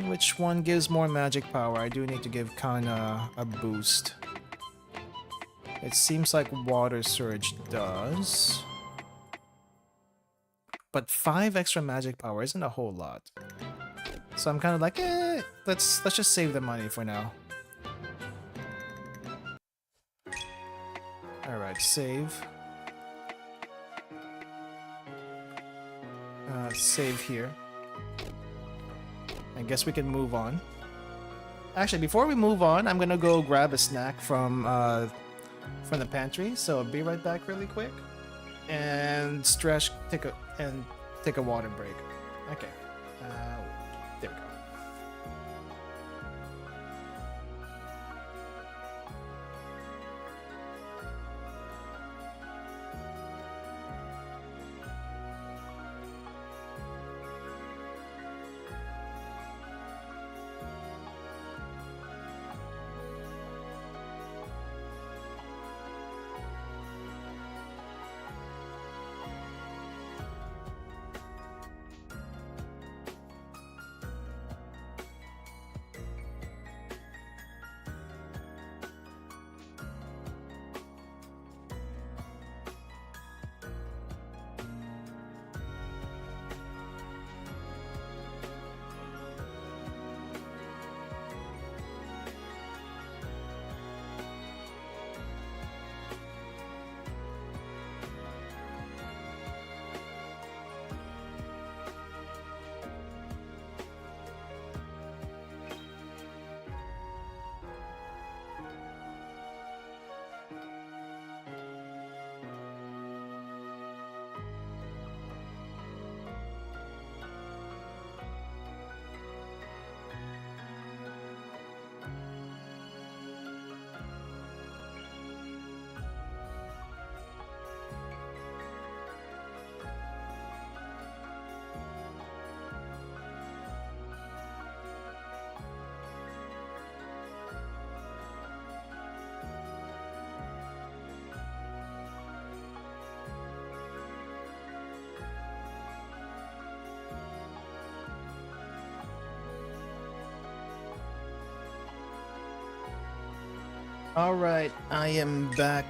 Which one gives more magic power? I do need to give Kana a boost. It seems like Water Surge does. But 5 extra magic power isn't a whole lot. So I'm kind of like, let's just save the money for now. Alright, save. Save here. I guess we can move on. Actually, before we move on, I'm gonna go grab a snack from the pantry. So I'll be right back really quick. And take a water break. Okay. There we go. Alright, I am back.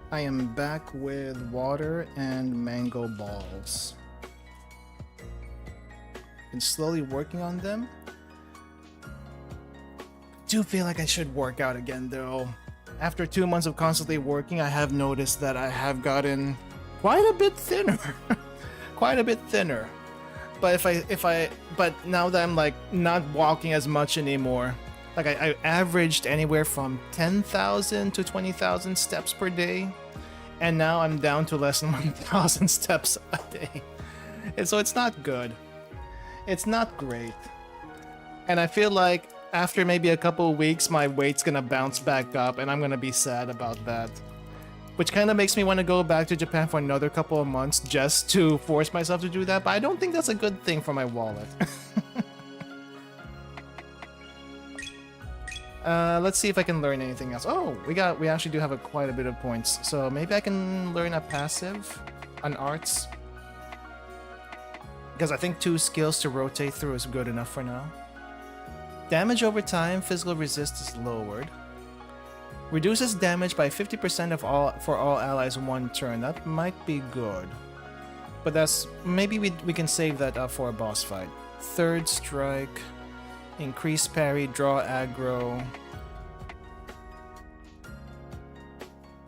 I am back with water and mango balls. Been slowly working on them. Do feel like I should work out again though. After 2 months of constantly working, I have noticed that I have gotten quite a bit thinner. Quite a bit thinner. But but now that I'm like not walking as much anymore, like I averaged anywhere from 10,000 to 20,000 steps per day, and now I'm down to less than 1,000 steps a day. And so it's not good. It's not great. And I feel like after maybe a couple of weeks, my weight's gonna bounce back up, and I'm gonna be sad about that. Which kind of makes me want to go back to Japan for another couple of months just to force myself to do that, but I don't think that's a good thing for my wallet. Let's see if I can learn anything else. Oh, we actually do have quite a bit of points, so maybe I can learn a passive on arts. Because I think 2 skills to rotate through is good enough for now. Damage over time, physical resist is lowered. Reduces damage by 50% for all allies 1 turn. That might be good. But maybe we can save that up for a boss fight. Third strike. Increase parry, draw aggro.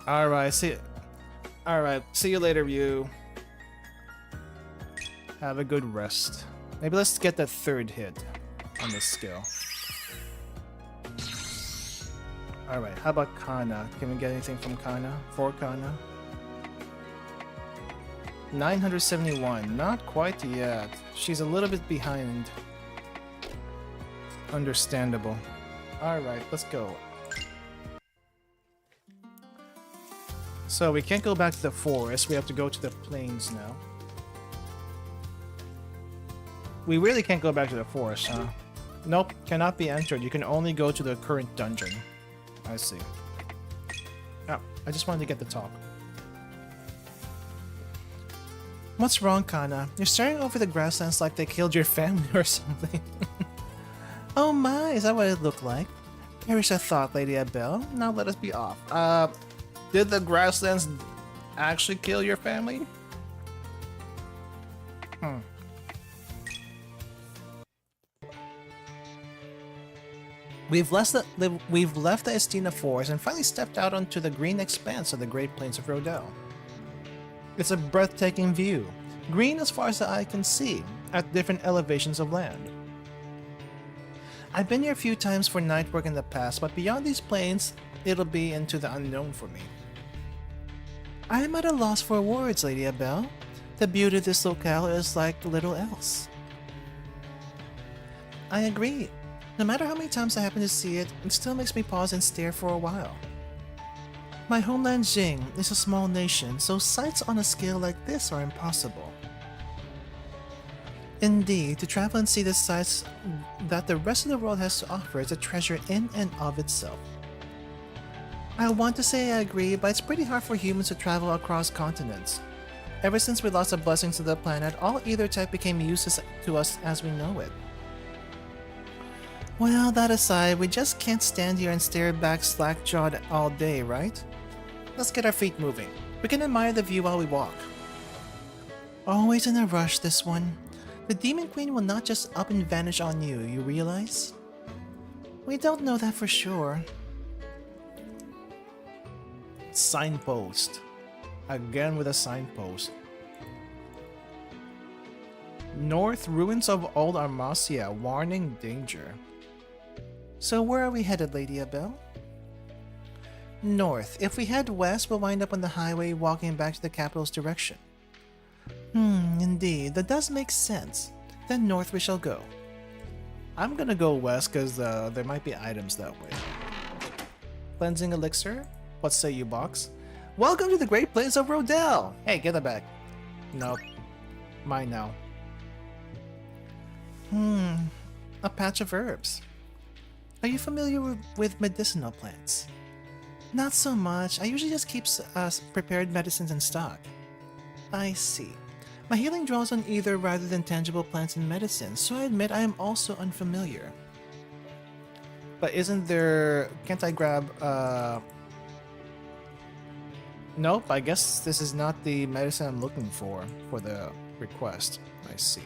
Alright, see you later, Ryu. Have a good rest. Maybe let's get that 3rd hit on this skill. Alright, how about Kana? Can we get anything from Kana? For Kana? 971. Not quite yet. She's a little bit behind. Understandable. Alright, let's go. So we can't go back to the forest. We have to go to the plains now. We really can't go back to the forest, huh? Nope, cannot be entered. You can only go to the current dungeon. I see. Oh, I just wanted to get the talk. What's wrong, Kana? You're staring over the grasslands like they killed your family or something. Oh my, is that what it looked like? Perish a thought, Lady Abel. Now let us be off. Did the grasslands actually kill your family? We've left the Estina Forest and finally stepped out onto the green expanse of the Great Plains of Rodel. It's a breathtaking view, green as far as the eye can see, at different elevations of land. I've been here a few times for night work in the past, but beyond these plains, it'll be into the unknown for me. I am at a loss for words, Lady Abel. The beauty of this locale is like little else. I agree. No matter how many times I happen to see it, it still makes me pause and stare for a while. My homeland Jing is a small nation, so sights on a scale like this are impossible. Indeed, to travel and see the sights that the rest of the world has to offer is a treasure in and of itself. I want to say I agree, but it's pretty hard for humans to travel across continents. Ever since we lost the blessings of the planet, all either type became useless to us as we know it. Well, that aside, we just can't stand here and stare back slack-jawed all day, right? Let's get our feet moving. We can admire the view while we walk. Always in a rush, this one. The Demon Queen will not just up and vanish on you, you realize? We don't know that for sure. Signpost. Again with a signpost. North ruins of Old Armasia, warning danger. So where are we headed, Lady Abel? North. If we head west, we'll wind up on the highway walking back to the capital's direction. Indeed. That does make sense. Then north we shall go. I'm gonna go west because there might be items that way. Cleansing elixir? What say you, box? Welcome to the Great Plains of Rodel! Hey, get that back. Nope. Mine now. A patch of herbs. Are you familiar with medicinal plants? Not so much. I usually just keep prepared medicines in stock. I see. My healing draws on either rather than tangible plants and medicines, so I admit I am also unfamiliar. But isn't there... Can't I grab... Nope, I guess this is not the medicine I'm looking for the request. I see.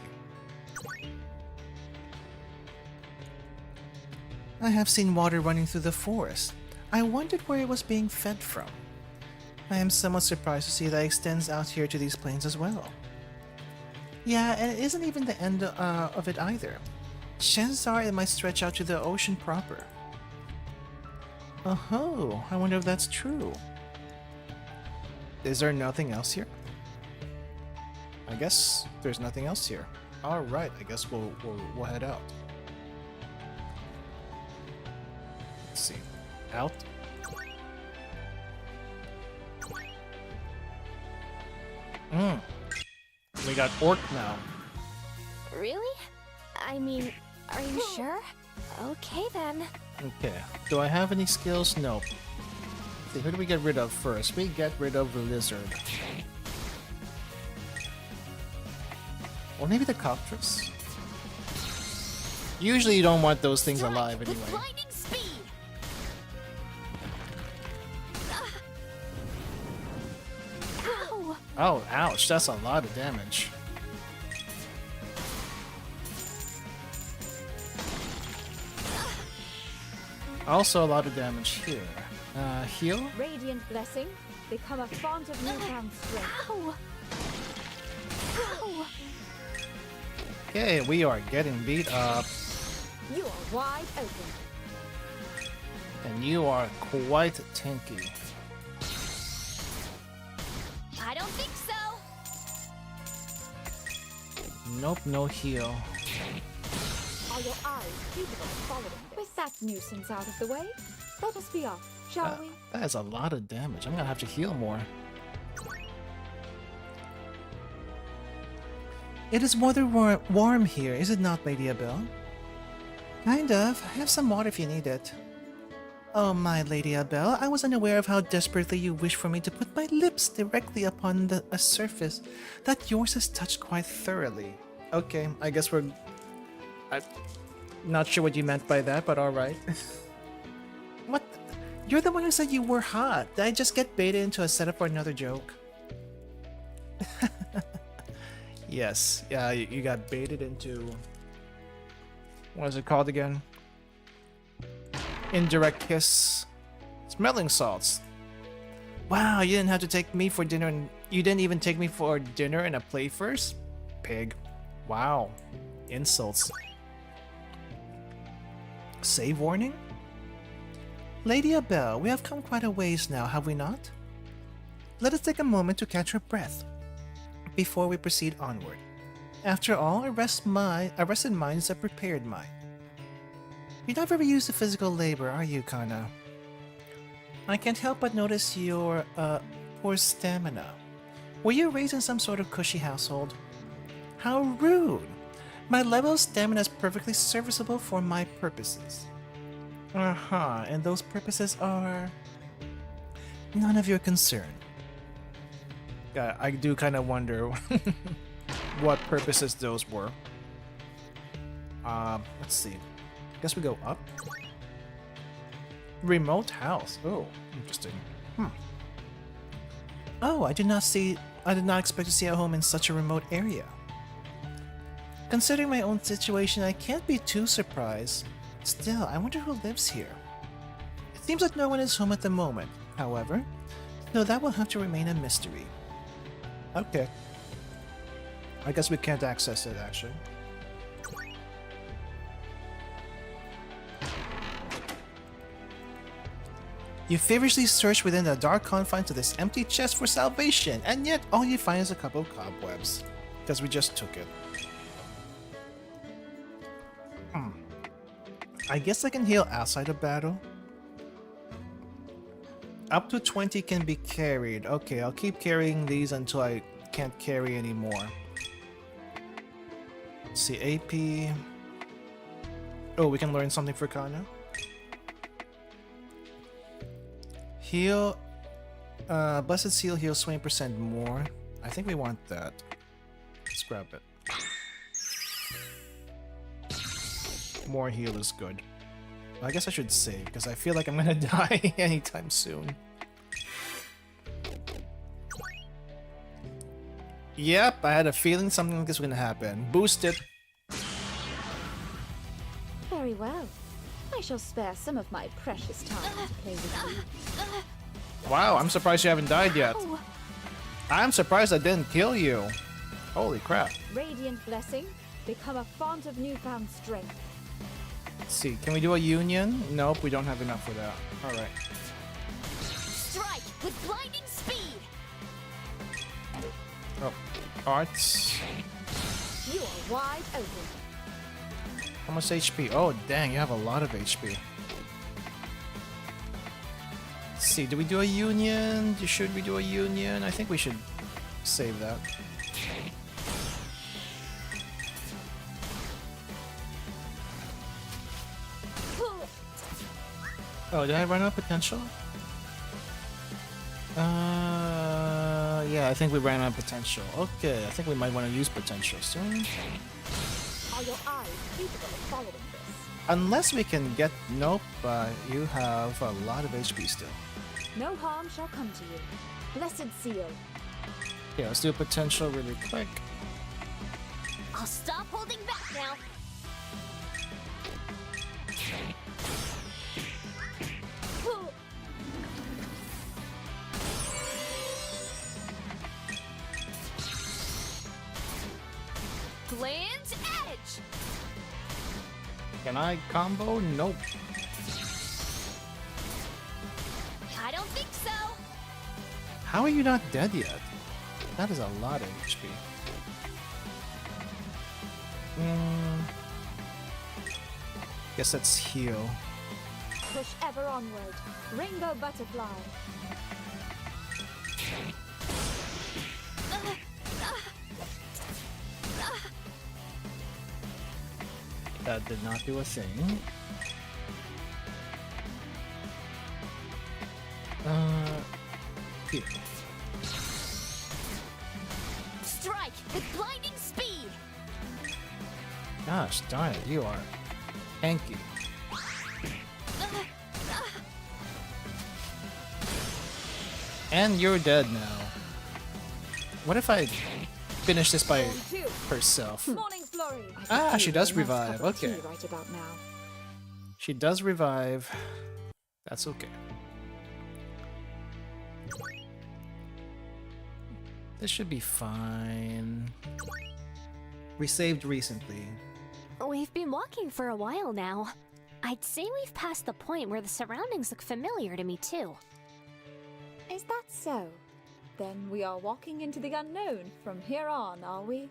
I have seen water running through the forest. I wondered where it was being fed from. I am somewhat surprised to see that it extends out here to these plains as well. Yeah, and it isn't even the end of it either. Chances are it might stretch out to the ocean proper. Oh, I wonder if that's true. Is there nothing else here? I guess there's nothing else here. Alright, I guess we'll head out. Let's see. Out. We got orc now. Really? I mean, are you sure? Okay then. Okay. Do I have any skills? Nope. See, who do we get rid of first? We get rid of the lizard. Or maybe the cockatrice? Usually you don't want those things alive With anyway. lightning speed. Ow! Oh, ouch. That's a lot of damage. Also a lot of damage here. Heal? Radiant blessing. Become a font of newfound strength. Ow! Ow! Okay, we are getting beat up. You are wide open. And you are quite tanky. I don't think so. Nope, no heal. Are your eyes capable of following this? With that nuisance out of the way, let us be off, shall we? That is a lot of damage. I'm gonna have to heal more. It is rather warm here, is it not, Lady Abel? Kind of. I have some water if you need it. Oh, my Lady Abel, I was unaware of how desperately you wish for me to put my lips directly upon a surface that yours has touched quite thoroughly. Okay, I guess we're... I'm not sure what you meant by that, but alright. What? You're the one who said you were hot. Did I just get baited into a setup for another joke? Yes, yeah, you got baited into... What is it called again? Indirect kiss. Smelling salts. Wow, you didn't have to take me for dinner and you didn't even take me for dinner and a play first? Pig. Wow. Insults. Save warning? Lady Abel, we have come quite a ways now, have we not? Let us take a moment to catch our breath before we proceed onward. After all, a rested mind is a prepared mind. You're not very used to physical labor, are you, Kana? I can't help but notice your, poor stamina. Were you raised in some sort of cushy household? How rude! My level of stamina is perfectly serviceable for my purposes. And those purposes are... none of your concern. Yeah, I do kind of wonder what purposes those were. Let's see. Guess we go up. Remote house. Oh, interesting. Oh, I did not expect to see a home in such a remote area. Considering my own situation, I can't be too surprised. Still, I wonder who lives here. It seems like no one is home at the moment, however, so that will have to remain a mystery. Okay. I guess we can't access it, actually. You feverishly search within the dark confines of this empty chest for salvation, and yet all you find is a couple of cobwebs. Because we just took it. I guess I can heal outside of battle. Up to 20 can be carried. Okay, I'll keep carrying these until I can't carry anymore. Let's see, AP. Oh, we can learn something for Kana. Heal. Blessed Seal heals 20% more. I think we want that. Let's grab it. More heal is good. I guess I should save, because I feel like I'm gonna die anytime soon. Yep, I had a feeling something like this was gonna happen. Boost it. Very well. I shall spare some of my precious time to play with you. Wow, I'm surprised you haven't died yet. I'm surprised I didn't kill you. Holy crap. Radiant blessing, become a font of newfound strength. Let's see, can we do a union? Nope, we don't have enough for that. Alright. Strike with blinding speed. Oh, arts. You are wide open. How much HP? Oh, dang, you have a lot of HP. Let's see, do we do a union? Should we do a union? I think we should save that. Oh, did I run out of potential? Yeah, I think we ran out of potential. Okay, I think we might want to use potential soon. Are your eyes capable of following this? Unless we can get... Nope, you have a lot of HP still. No harm shall come to you. Blessed seal. Okay, let's do a potential really quick. I'll stop holding back now. Land's edge. Can I combo? Nope. I don't think so. How are you not dead yet? That is a lot of HP. Guess let's heal. Push ever onward. Rainbow butterfly. That did not do a thing. Here. Strike with blinding speed. Gosh darn it, you are hanky. And you're dead now. What if I finish this by herself? Morning flurry. Ah, she does A nice revive. cup of tea Okay. right about now. She does revive. That's okay. This should be fine. We saved recently. We've been walking for a while now. I'd say we've passed the point where the surroundings look familiar to me too. Is that so? Then we are walking into the unknown from here on, are we?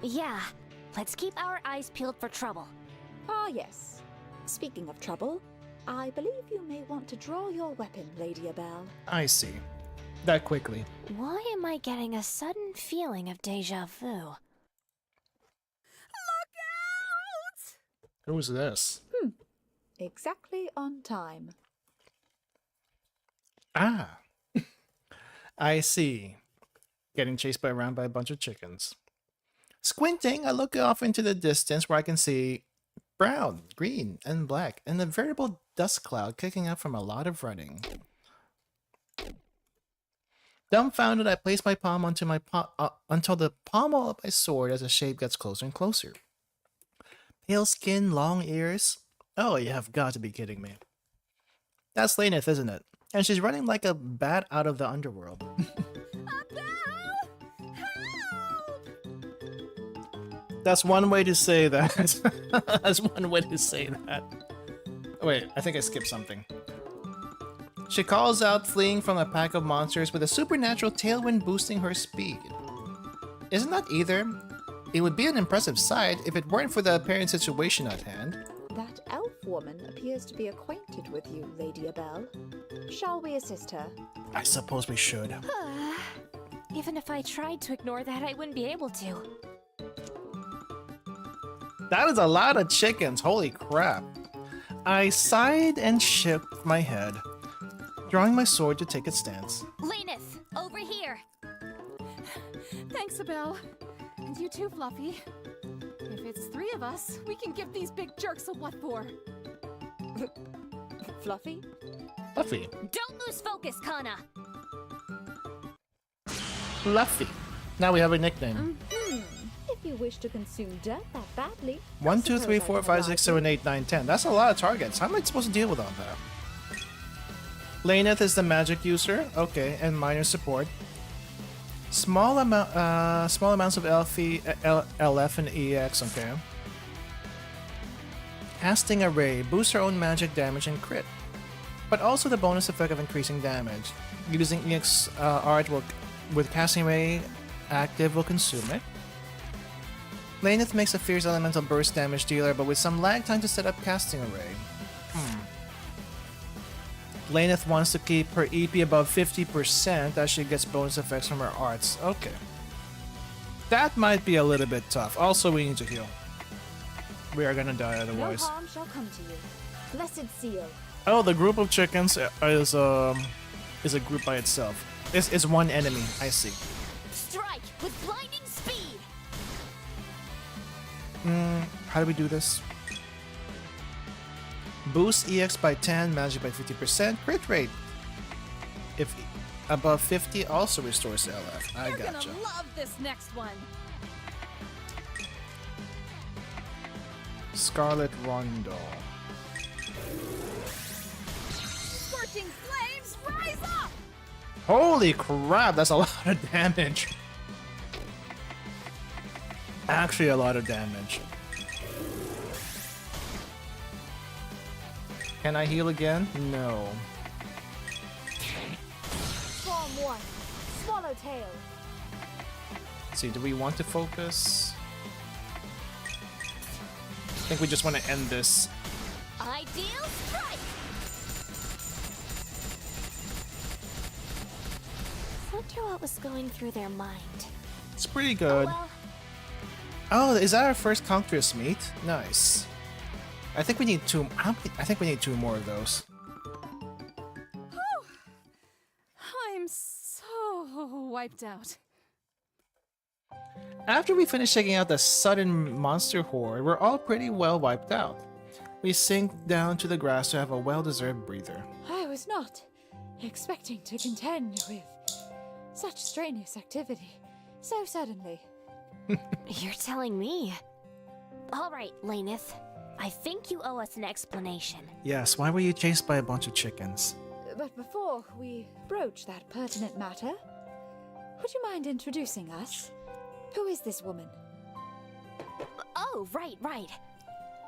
Yeah, let's keep our eyes peeled for trouble. Ah, yes. Speaking of trouble, I believe you may want to draw your weapon, Lady Abel. I see. That quickly. Why am I getting a sudden feeling of deja vu? Who's this? Exactly on time. Ah. I see. Getting chased around by a bunch of chickens. Squinting, I look off into the distance where I can see brown, green, and black, and a veritable dust cloud kicking up from a lot of running. Dumbfounded, I place my palm onto my until the pommel of my sword as the shape gets closer and closer. Pale skin, long ears. Oh, you have got to be kidding me. That's Laneth, isn't it? And she's running like a bat out of the underworld. That's one way to say that. That's one way to say that. Wait, I think I skipped something. She calls out, fleeing from a pack of monsters with a supernatural tailwind boosting her speed. Isn't that either? It would be an impressive sight if it weren't for the apparent situation at hand. That elf woman appears to be acquainted with you, Lady Abel. Shall we assist her? I suppose we should. Even if I tried to ignore that, I wouldn't be able to. That is a lot of chickens, holy crap. I sighed and shook my head, drawing my sword to take its stance. Laneth, over here! Thanks, Abel. And you too, Fluffy. If it's three of us, we can give these big jerks a what for. Fluffy? Fluffy. Don't lose focus, Kana! Fluffy. Now we have a nickname. If you wish to consume dirt that badly. 1, I 2, 3, suppose I 4, can 5, oblige 6, 7, you. 8, 9, 10. That's a lot of targets. How am I supposed to deal with all that? Laneth is the magic user. Okay, and minor support. Small amounts of LF and EX. Okay. Casting Array boosts her own magic damage and crit, but also the bonus effect of increasing damage. Using EX art with Casting Array active will consume it. Laneth makes a fierce elemental burst damage dealer, but with some lag time to set up Casting Array. Laneth wants to keep her EP above 50% as she gets bonus effects from her arts. Okay. That might be a little bit tough. Also, we need to heal. We are gonna die otherwise. No harm shall come to you. Blessed seal. Oh, the group of chickens is a group by itself. It's one enemy. I see. Strike with blinding speed! How do we do this? Boost EX by 10, magic by 50%, crit rate. If above 50, also restores LF. I You're gotcha. gonna love this next one. Scarlet Rondo. Scorching flames, rise up! Holy crap, that's a lot of damage. Actually, a lot of damage. Can I heal again? No. Form 1. Swallowtail. Let's see, do we want to focus? I think we just want to end this. Ideal strike! Wonder what was going through their mind. It's pretty good. Well, Oh, is that our first Conqueror's meet? Nice. I think we need two. I think we need 2 more of those. I'm so wiped out. After we finish taking out the sudden monster horde, we're all pretty well wiped out. We sink down to the grass to have a well-deserved breather. I was not expecting to contend with such strenuous activity so suddenly. you're telling me. Alright, Laneth. I think you owe us an explanation. Yes, why were you chased by a bunch of chickens? But before we broach that pertinent matter, would you mind introducing us? Who is this woman? Oh, right.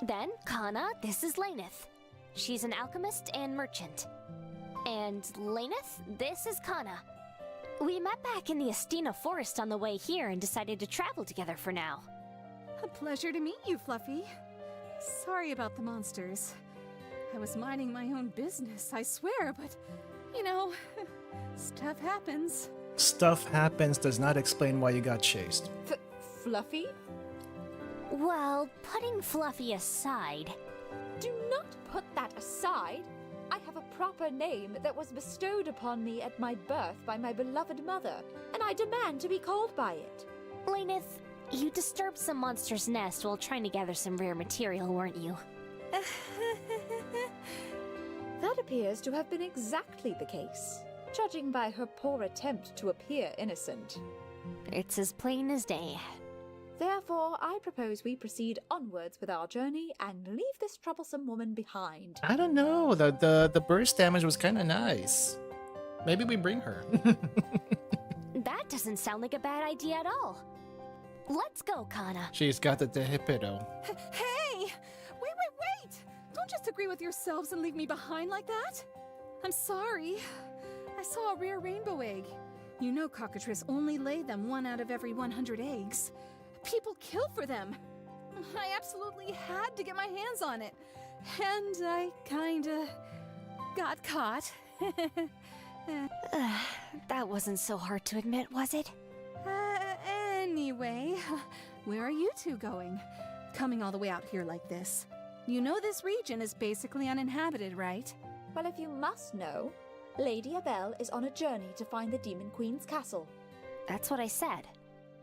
Then, Kana, this is Laneth. She's an alchemist and merchant. And Laneth, this is Kana. We met back in the Estina forest on the way here and decided to travel together for now. A pleasure to meet you, Fluffy. Sorry about the monsters. I was minding my own business, I swear, but, you know, stuff happens. Stuff happens does not explain why you got chased. Fluffy? Well, putting Fluffy aside, Do not put that aside. I have a proper name that was bestowed upon me at my birth by my beloved mother, and I demand to be called by it. Laneth, you disturbed some monster's nest while trying to gather some rare material, weren't you? That appears to have been exactly the case, judging by her poor attempt to appear innocent. It's as plain as day. Therefore, I propose we proceed onwards with our journey and leave this troublesome woman behind. I don't know. The burst damage was kind of nice. Maybe we bring her. That doesn't sound like a bad idea at all. Let's go, Kana. She's got the Dehipido. Hey! Wait! Don't just agree with yourselves and leave me behind like that. I'm sorry. I saw a rare rainbow egg. You know cockatrice only lay them 1 out of every 100 eggs. People kill for them. I absolutely had to get my hands on it. And I kinda got caught. That wasn't so hard to admit, was it? Anyway, where are you two going? Coming all the way out here like this. You know this region is basically uninhabited, right? Well, if you must know, Lady Abel is on a journey to find the Demon Queen's castle. That's what I said.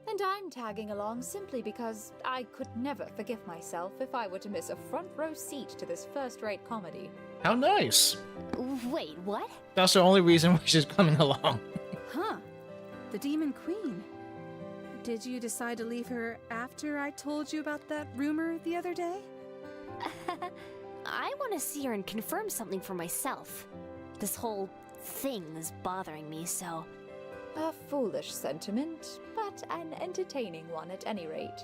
And I'm tagging along simply because I could never forgive myself if I were to miss a front row seat to this first-rate comedy. How nice. Wait, what? That's the only reason why she's coming along. Huh. The Demon Queen. Did you decide to leave her after I told you about that rumor the other day? I want to see her and confirm something for myself. This whole thing is bothering me, so... A foolish sentiment, but an entertaining one at any rate.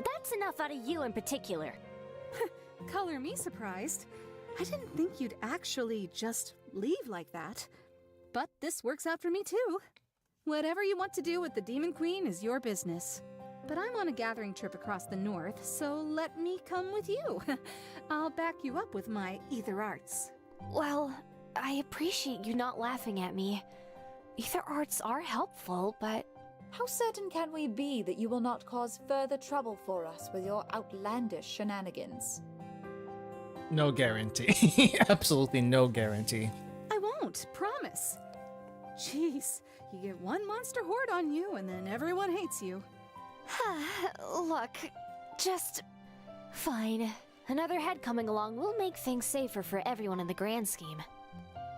That's enough out of you in particular. Color me surprised. I didn't think you'd actually just leave like that. But this works out for me too. Whatever you want to do with the Demon Queen is your business. But I'm on a gathering trip across the north, so let me come with you. I'll back you up with my ether arts. Well, I appreciate you not laughing at me. Ether arts are helpful, but... How certain can we be that you will not cause further trouble for us with your outlandish shenanigans? No guarantee. Absolutely no guarantee. I won't, promise. Jeez, you get one monster horde on you and then everyone hates you. Look, just... Fine. Another head coming along will make things safer for everyone in the grand scheme.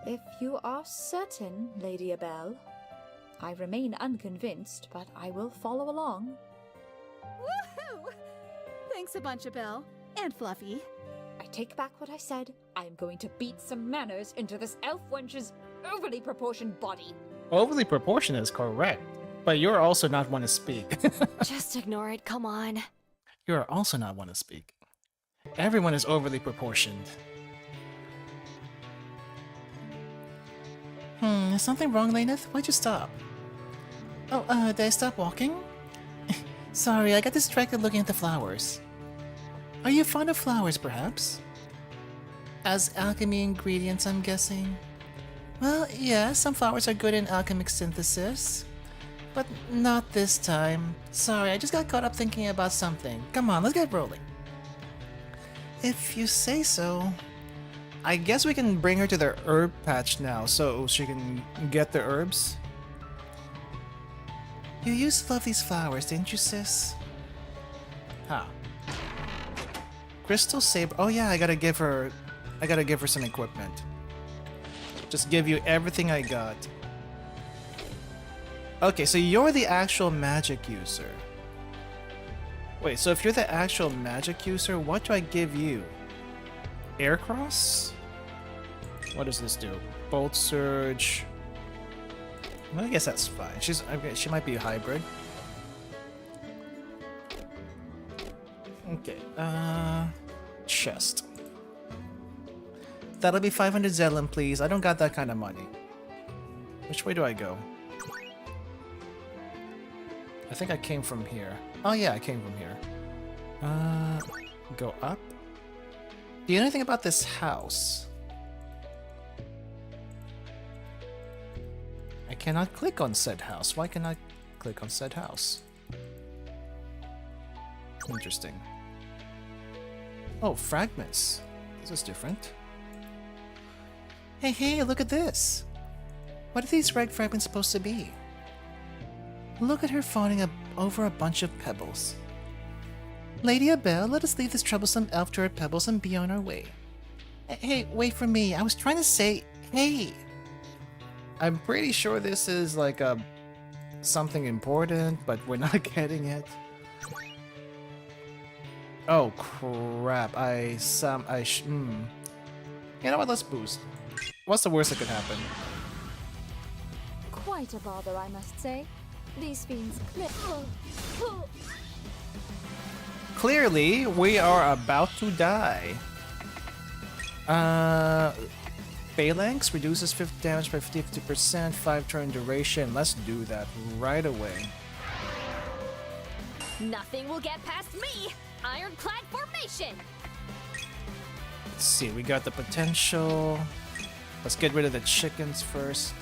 If you are certain, Lady Abel. I remain unconvinced, but I will follow along. Woohoo! Thanks a bunch, Abel. And Fluffy. I take back what I said. I am going to beat some manners into this elf wench's overly proportioned body. Overly proportioned is correct, but you're also not one to speak. Just ignore it, come on. You're also not one to speak. Everyone is overly proportioned. Is something wrong, Laneth? Why'd you stop? Oh, did I stop walking? Sorry, I got distracted looking at the flowers. Are you fond of flowers, perhaps? As alchemy ingredients, I'm guessing? Well, yeah, some flowers are good in alchemic synthesis. But not this time. Sorry, I just got caught up thinking about something. Come on, let's get rolling. If you say so. I guess we can bring her to the herb patch now so she can get the herbs. You used to love these flowers, didn't you, sis? Huh. Crystal Saber. Oh yeah, I gotta give her some equipment. Just give you everything I got. Okay, so you're the actual magic user. Wait, so if you're the actual magic user, what do I give you? Air Cross? What does this do? Bolt Surge. Well, I guess that's fine. She might be a hybrid. Okay, chest. That'll be 500 Zellin, please. I don't got that kind of money. Which way do I go? I think I came from here. Oh yeah, I came from here. Go up. Do you know anything about this house? I cannot click on said house. Why can I click on said house? Interesting. Oh, fragments. This is different. Hey, look at this. What are these red fragments supposed to be? Look at her fawning over a bunch of pebbles. Lady Abel, let us leave this troublesome elf to her pebbles and be on our way. Hey, wait for me. I was trying to say, hey. I'm pretty sure this is like something important, but we're not getting it. Oh crap! You know what? Let's boost. What's the worst that could happen? Quite a bother, I must say. These fiends Clearly, we are about to die. Phalanx reduces 50 damage by 50%, 5-turn duration. Let's do that right away. Nothing will get past me! Ironclad formation! Let's see, we got the potential. Let's get rid of the chickens first.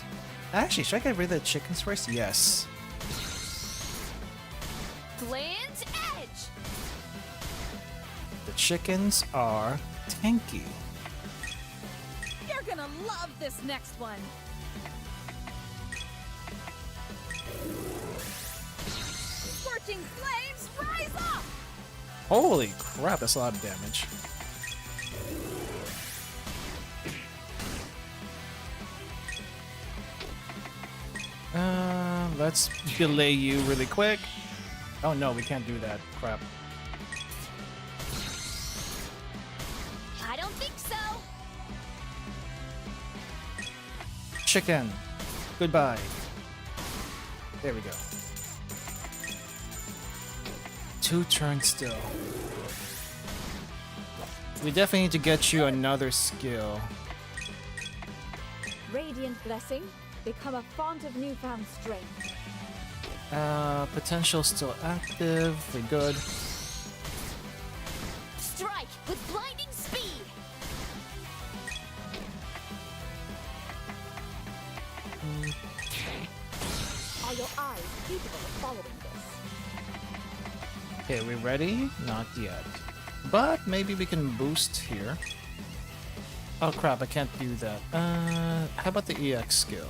Actually, should I get rid of the chickens first? Yes. Glance Edge! The chickens are tanky. You're gonna love this next one. scorching flames, rise up! Holy crap, that's a lot of damage. Let's delay you really quick. Oh no, we can't do that. Crap. I don't think so. Chicken. Goodbye. There we go. 2 turns still. We definitely need to get you another skill. Radiant Blessing. Become a font of newfound strength. Potential still active. We're good. Strike with blinding speed. Are your eyes capable of following this? Okay, we ready? Not yet. But maybe we can boost here. Oh crap, I can't do that. How about the EX skill?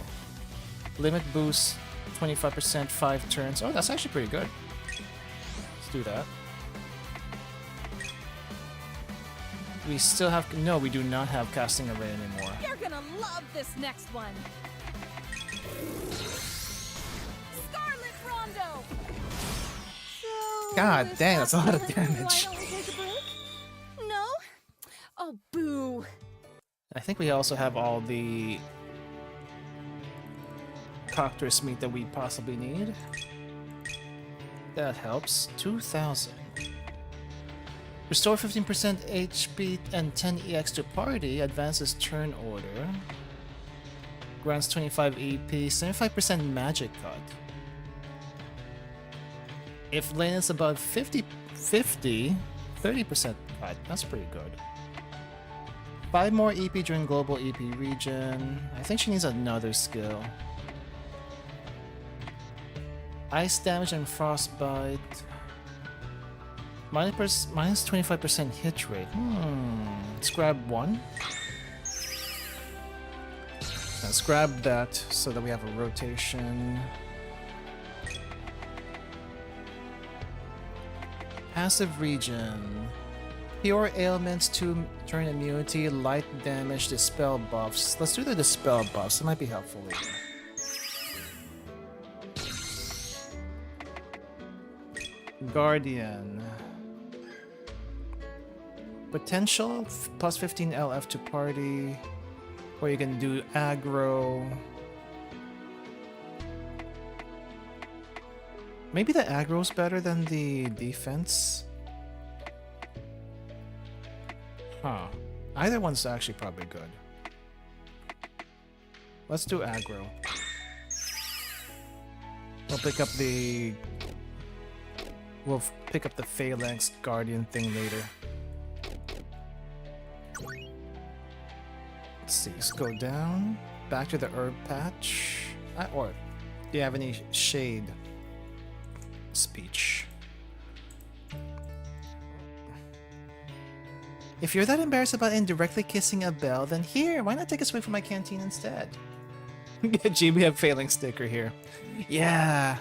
Limit boost, 25%, 5 turns. Oh, that's actually pretty good. Let's do that. We still have... No, we do not have casting array anymore. You're gonna love this next one. Scarlet Rondo. So, God this dang, that's a lot of afternoon, damage. Why don't we take a break? No? Oh, boo. I think we also have all the cockatrice meat that we possibly need. That helps. 2,000. Restore 15% HP and 10 EX to party. Advances turn order. Grants 25 EP. 75% magic cut. If lane is above 50, 30% cut. That's pretty good. 5 more EP during global EP region. I think she needs another skill. Ice damage and frostbite. Minus 25% hit rate. Let's grab 1. Let's grab that so that we have a rotation. Passive region. Pure ailments to turn immunity, light damage, dispel buffs. Let's do the dispel buffs. It might be helpful later. Guardian. Potential plus 15 LF to party. Or you can do aggro. Maybe the aggro's better than the defense. Huh. Either one's actually probably good. Let's do aggro. We'll pick up the... We'll pick up the Phalanx Guardian thing later. Let's see, let's go down. Back to the herb patch. Or, do you have any shade speech? If you're that embarrassed about indirectly kissing a bell, then here, why not take a swig from my canteen instead? Gee, we have Phalanx sticker here. Yeah.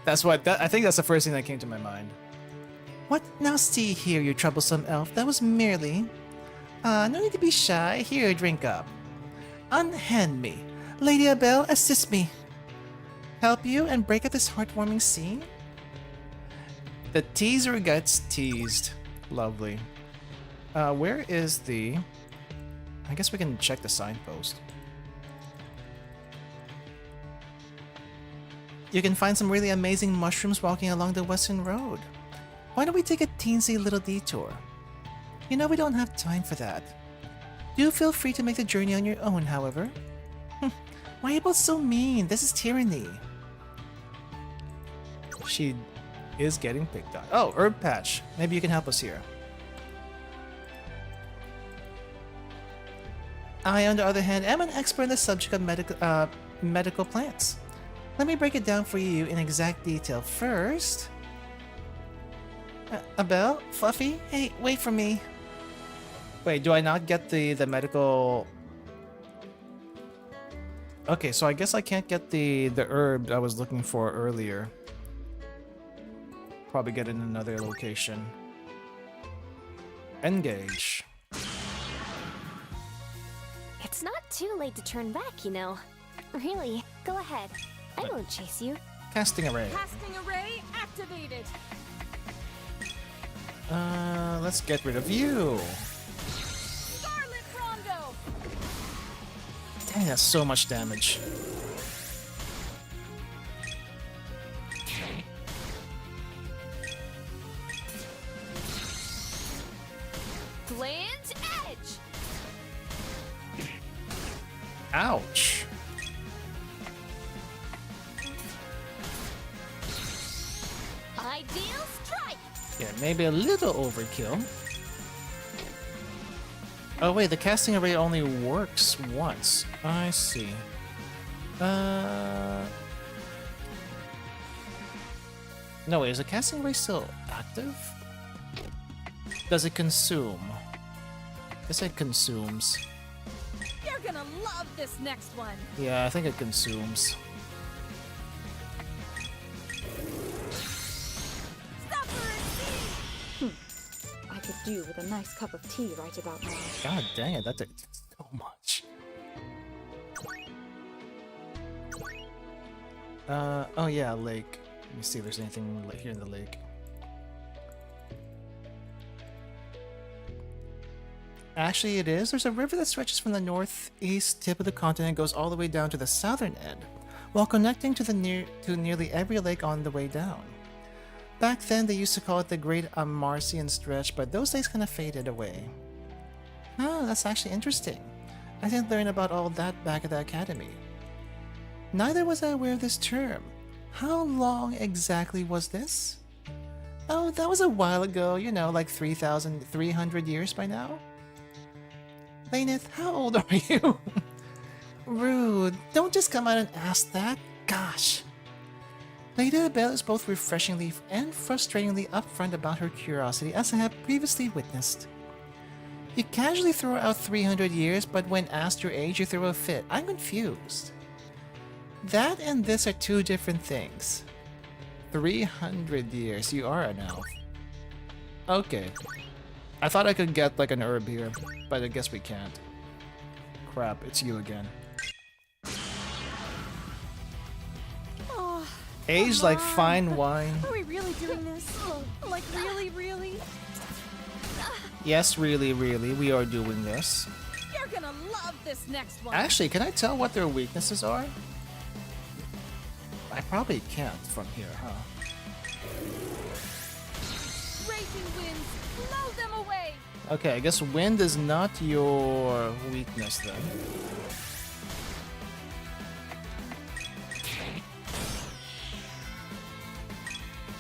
That's what, I think that's the first thing that came to my mind. What? Now see here, you troublesome elf. That was merely... no need to be shy. Here, drink up. Unhand me. Lady Abel, assist me. Help you and break up this heartwarming scene? The teaser gets teased. Lovely. Where is the... I guess we can check the signpost. You can find some really amazing mushrooms walking along the western road. Why don't we take a teensy little detour? You know we don't have time for that. Do feel free to make the journey on your own, however. Why are you both so mean? This is tyranny. She is getting picked on. Oh, herb patch. Maybe you can help us here. I, on the other hand, am an expert in the subject of medical plants. Let me break it down for you in exact detail. First... Abel? Fluffy? Hey, wait for me. Wait, do I not get the medical... Okay, so I guess I can't get the herb I was looking for earlier. probably get in another location. Engage. It's not too late to turn back, you know. Really, go ahead. I won't chase you. Casting array. Casting array activated. Let's get rid of you. Scarlet Rondo. Dang, that's so much damage. Bland Edge! Ouch. Ideal Strike! Yeah, maybe a little overkill. Oh wait, the casting array only works once. I see. No, wait, is the casting array still active? Does it consume? Guess it consumes. You're gonna love this next one. Yeah, I think it consumes. I could do with a nice cup of tea right about now. God dang it, that did so much. Oh yeah, lake. Let me see if there's anything here in the lake. Actually, it is. There's a river that stretches from the northeast tip of the continent and goes all the way down to the southern end, while connecting to nearly every lake on the way down. Back then, they used to call it the Great Amarcian Stretch, but those days kind of faded away. Oh, that's actually interesting. I didn't learn about all that back at the academy. Neither was I aware of this term. How long exactly was this? Oh, that was a while ago, you know, like 3,300 years by now. Lainith, how old are you? Rude, don't just come out and ask that. Gosh. Lady Belle is both refreshingly and frustratingly upfront about her curiosity, as I have previously witnessed. You casually throw out 300 years, but when asked your age, you throw a fit. I'm confused. That and this are two different things. 300 years, you are an elf. Okay. I thought I could get like an herb here, but I guess we can't. Crap, it's you again. Oh, Aged come like on. fine wine. Are we really doing this? Like really? Yes, really, we are doing this. You're gonna love this next one. Actually, can I tell what their weaknesses are? I probably can't from here, huh? Raging winds, blow them away. Okay, I guess wind is not your weakness then.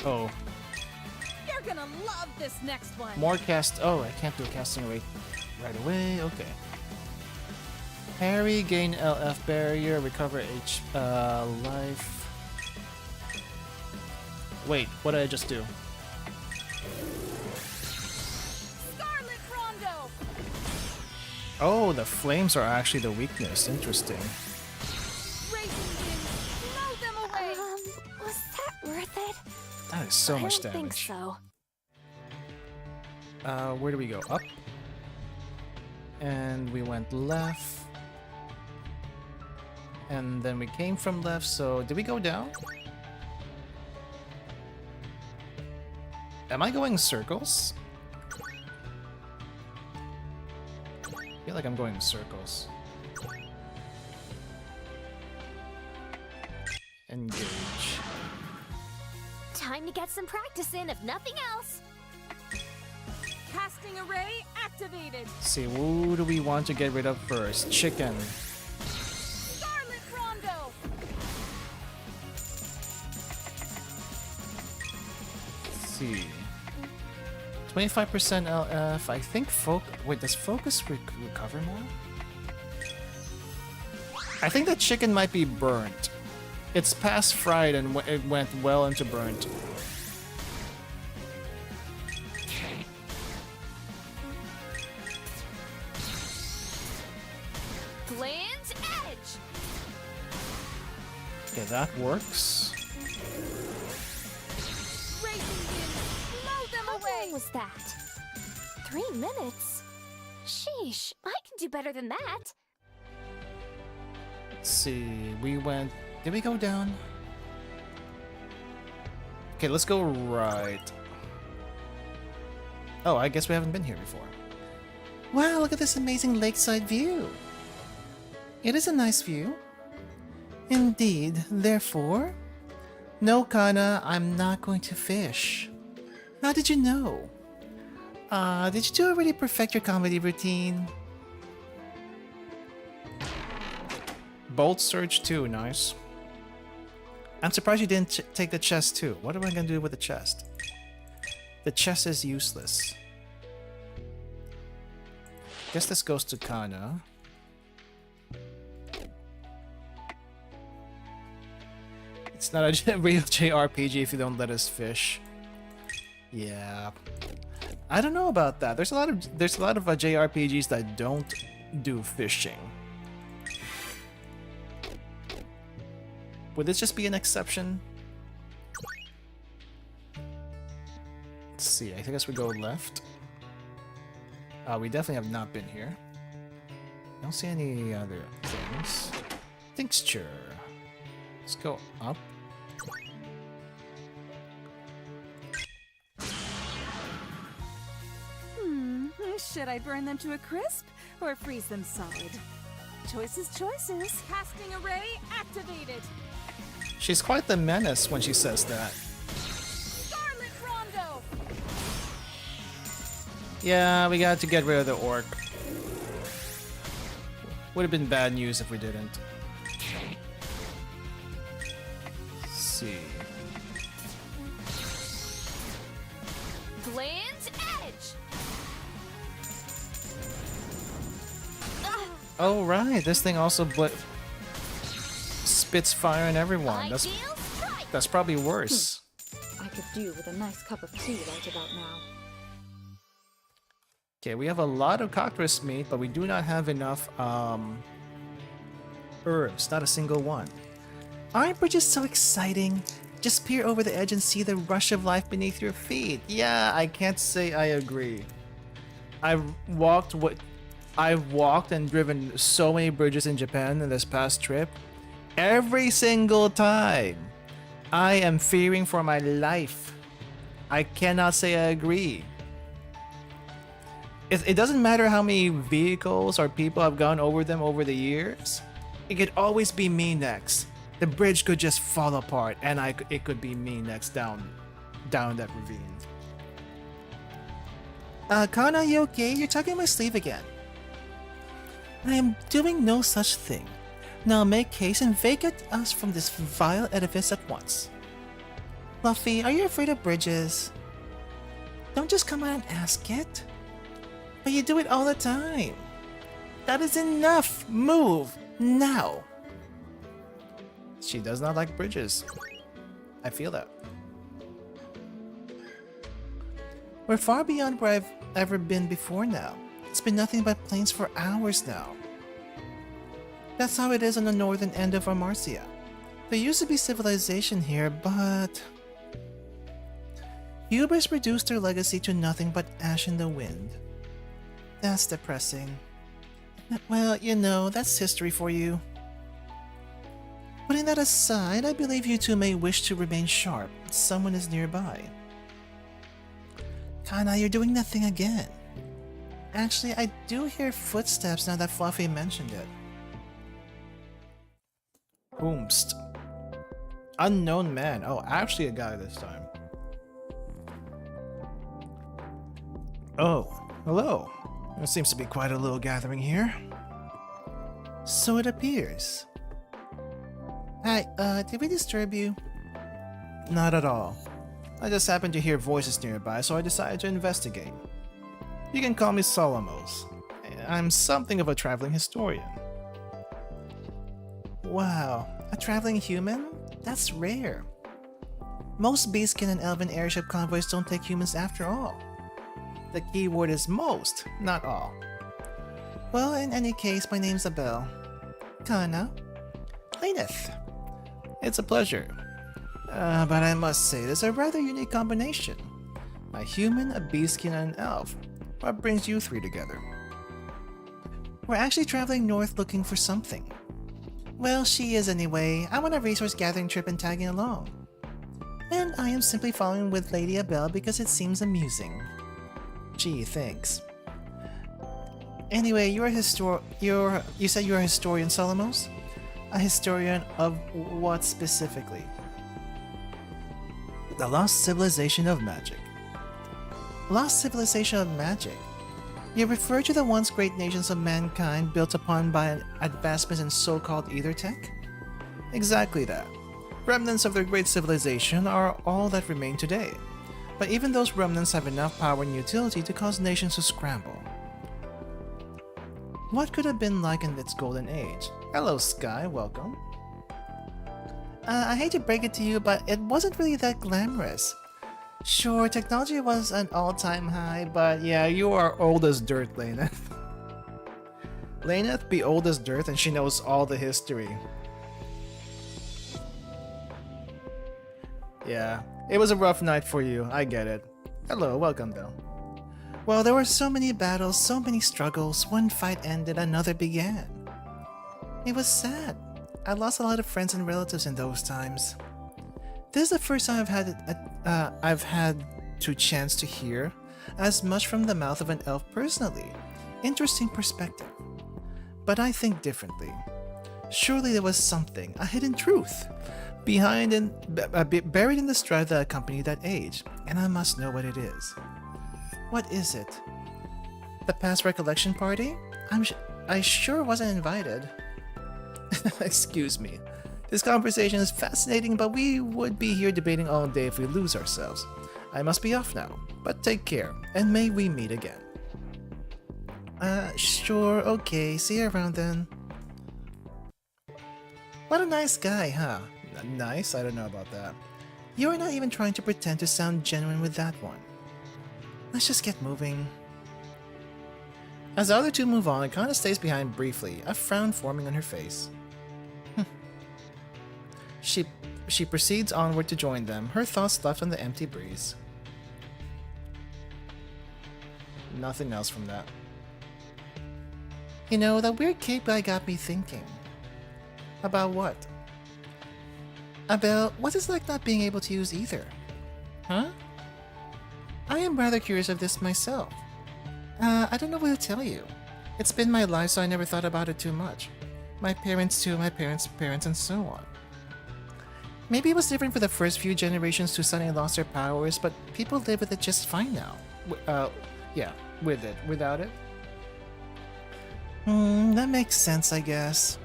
Oh, You're gonna love this next one. more cast. Oh, I can't do a casting rate right away. Okay. Parry, gain LF barrier, recover H life. Wait, what did I just do? Scarlet Rondo. Oh, the flames are actually the weakness. Interesting. Raging winds, blow them away. Was that worth it? That is so much I don't think damage. so. Where do we go? Up. And we went left. And then we came from left, so did we go down? Am I going in circles? I feel like I'm going in circles. Engage. Time to get some practice in, if nothing else. Casting array activated. See, who do we want to get rid of first? Chicken. Scarlet Rondo. Let's see. 25% LF. I think wait, does focus recover more? I think that chicken might be burnt. It's past fried and it went well into burnt. Bland Edge! Okay, that works. Raging winds, long was that? 3 minutes? Sheesh, I can do better than that. Let's see. We went. Did we go down? Okay, let's go right. Oh, I guess we haven't been here before. Wow, look at this amazing lakeside view. It is a nice view. Indeed, therefore. No, Kana, I'm not going to fish. How did you know? Did you two already perfect your comedy routine? Bolt Surge 2, nice. I'm surprised you didn't take the chest too. What am I gonna do with the chest? The chest is useless. Guess this goes to Kana. It's not a real JRPG if you don't let us fish. Yeah. I don't know about that. There's a lot of JRPGs that don't do fishing. Would this just be an exception? Let's see, I guess we go left. We definitely have not been here. I don't see any other things. Tincture. Let's go up. Should I burn them to a crisp or freeze them solid? Choices, choices. Casting array activated. She's quite the menace when she says that. Scarlet Rondo. Yeah, we got to get rid of the orc. Would have been bad news if we didn't. Let's see. Gland's Edge! Oh right, this thing also spits fire on everyone. That's probably worse. I could do with a nice cup of tea right about now. Okay, we have a lot of cockatrice meat, but we do not have enough herbs. Not a single one. Aren't bridges so exciting? Just peer over the edge and see the rush of life beneath your feet. Yeah, I can't say I agree. I've walked and driven so many bridges in Japan in this past trip. Every single time, I am fearing for my life. I cannot say I agree. It doesn't matter how many vehicles or people have gone over them over the years. It could always be me next. The bridge could just fall apart, and it could be me next down that ravine. Kana, you okay? You're tugging my sleeve again. I am doing no such thing. Now make haste and vacate us from this vile edifice at once. Fluffy, are you afraid of bridges? Don't just come out and ask it. But you do it all the time. That is enough. Move now. She does not like bridges. I feel that. We're far beyond where I've ever been before now. It's been nothing but plains for hours now. That's how it is on the northern end of Amarcia. There used to be civilization here, but hubris reduced their legacy to nothing but ash in the wind. That's depressing. Well, you know, that's history for you. Putting that aside, I believe you two may wish to remain sharp. Someone is nearby. Kana, you're doing that thing again. Actually, I do hear footsteps now that Fluffy mentioned it. Boomst. Unknown man. Oh, actually a guy this time. Oh, hello. There seems to be quite a little gathering here. So it appears. Hi, did we disturb you? Not at all. I just happened to hear voices nearby, so I decided to investigate. You can call me Solomos. I'm something of a traveling historian. Wow, a traveling human? That's rare. Most beastkin and elven airship convoys don't take humans after all. The key word is most, not all. Well, in any case, my name's Abel. Kana. Lainith. It's a pleasure. But I must say, this is a rather unique combination. A human, a beastkin, and an elf. What brings you three together? We're actually traveling north looking for something. Well, she is anyway. I'm on a resource gathering trip and tagging along. And I am simply following with Lady Abel because it seems amusing. Gee, thanks. Anyway, you said you're a historian, Solomos? A historian of what specifically? The lost civilization of magic. Lost civilization of magic? You refer to the once great nations of mankind built upon by advancements in so-called ether tech? Exactly that. Remnants of their great civilization are all that remain today. But even those remnants have enough power and utility to cause nations to scramble. What could have been like in its golden age? Hello, Sky, welcome. I hate to break it to you, but it wasn't really that glamorous. Sure, technology was an all-time high, but yeah, you are old as dirt, Laneth. Laneth be old as dirt and she knows all the history. Yeah, it was a rough night for you, I get it. Hello, welcome though. Well, there were so many battles, so many struggles. One fight ended, another began. It was sad. I lost a lot of friends and relatives in those times. This is the first time I've had to chance to hear as much from the mouth of an elf personally. Interesting perspective. But I think differently. Surely there was something, a hidden truth, behind and buried in the strife that accompanied that age, and I must know what it is. What is it? The past recollection party? I sure wasn't invited. Excuse me. This conversation is fascinating, but we would be here debating all day if we lose ourselves. I must be off now, but take care, and may we meet again. Sure, okay, see you around then. What a nice guy, huh? Nice? I don't know about that. You are not even trying to pretend to sound genuine with that one. Let's just get moving. As the other two move on, Akana stays behind briefly, a frown forming on her face. She proceeds onward to join them, her thoughts left on the empty breeze. Nothing else from that. You know, that weird cape guy got me thinking. About what? About what it's like not being able to use either. Huh? I am rather curious of this myself. I don't know what to tell you. It's been my life, so I never thought about it too much. My parents too, my parents' parents, and so on. Maybe it was different for the first few generations who suddenly lost their powers, but people live with it just fine now. Yeah, with it. Without it? That makes sense, I guess.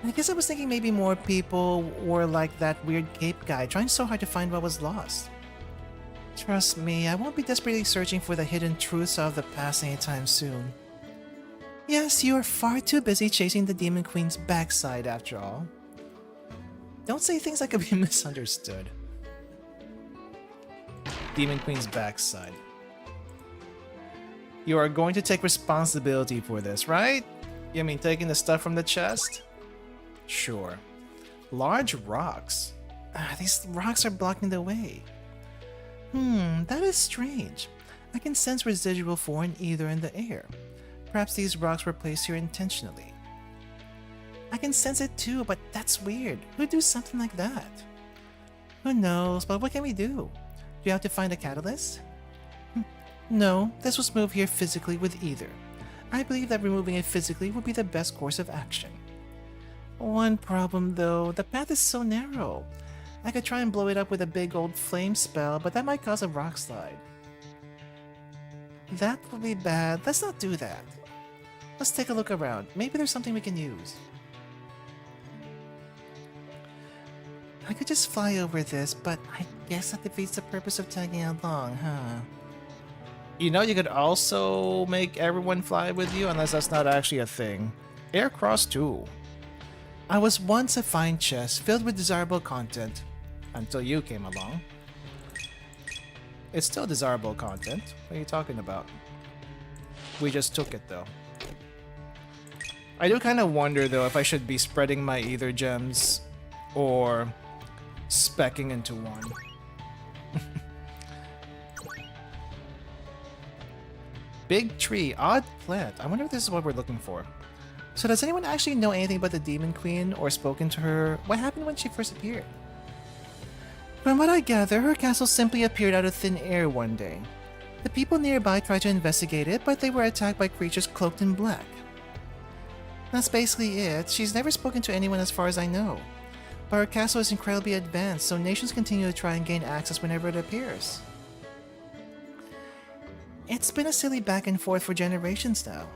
I guess I was thinking maybe more people were like that weird cape guy, trying so hard to find what was lost. Trust me, I won't be desperately searching for the hidden truths of the past anytime soon. Yes, you are far too busy chasing the Demon Queen's backside after all. Don't say things that could be misunderstood. Demon Queen's backside. You are going to take responsibility for this, right? You mean taking the stuff from the chest? Sure. Large rocks. These rocks are blocking the way. That is strange. I can sense residual foreign ether in the air. Perhaps these rocks were placed here intentionally. I can sense it too, but that's weird. Who'd do something like that? Who knows, but what can we do? Do you have to find a catalyst? No, this was moved here physically with ether. I believe that removing it physically would be the best course of action. One problem though, the path is so narrow. I could try and blow it up with a big old flame spell, but that might cause a rock slide. That would be bad. Let's not do that. Let's take a look around. Maybe there's something we can use. I could just fly over this, but I guess that defeats the purpose of tagging along, huh? You know, you could also make everyone fly with you, unless that's not actually a thing. Aircross too. I was once a fine chest filled with desirable content, until you came along. It's still desirable content. What are you talking about? We just took it though. I do kind of wonder though if I should be spreading my ether gems or specking into one. Big tree, odd plant. I wonder if this is what we're looking for. So does anyone actually know anything about the Demon Queen or spoken to her? What happened when she first appeared? From what I gather, her castle simply appeared out of thin air one day. The people nearby tried to investigate it, but they were attacked by creatures cloaked in black. That's basically it. She's never spoken to anyone as far as I know. But her castle is incredibly advanced, so nations continue to try and gain access whenever it appears. It's been a silly back and forth for generations now.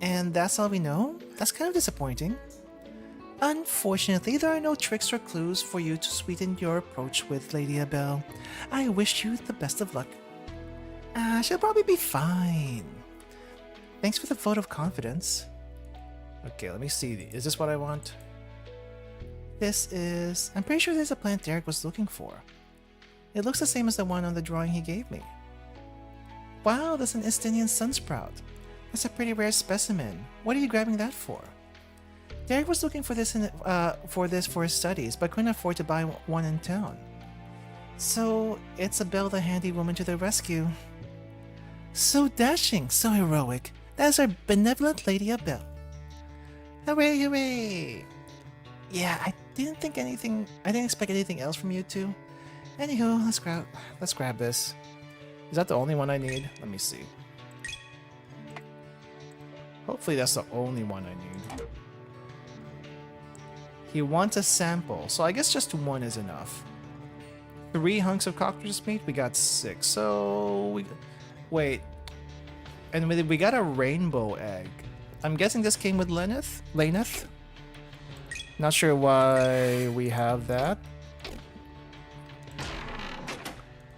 And that's all we know? That's kind of disappointing. Unfortunately, there are no tricks or clues for you to sweeten your approach with, Lady Abel. I wish you the best of luck. She'll probably be fine. Thanks for the vote of confidence. Okay, let me see. Is this what I want? This is... I'm pretty sure this is a plant Derek was looking for. It looks the same as the one on the drawing he gave me. Wow, that's an Estinian sunsprout. That's a pretty rare specimen. What are you grabbing that for? Derek was looking for this for his studies, but couldn't afford to buy one in town. So it's Abel, the handy woman, to the rescue. So dashing, so heroic. That is our benevolent Lady Abel. Hooray, hooray! Yeah, I didn't expect anything else from you two. Anywho, let's grab this. Is that the only one I need? Let me see. Hopefully that's the only one I need. He wants a sample, so I guess just one is enough. 3 hunks of cockroach meat? We got 6, so... Wait. And we got a rainbow egg. I'm guessing this came with Laneth? Not sure why we have that.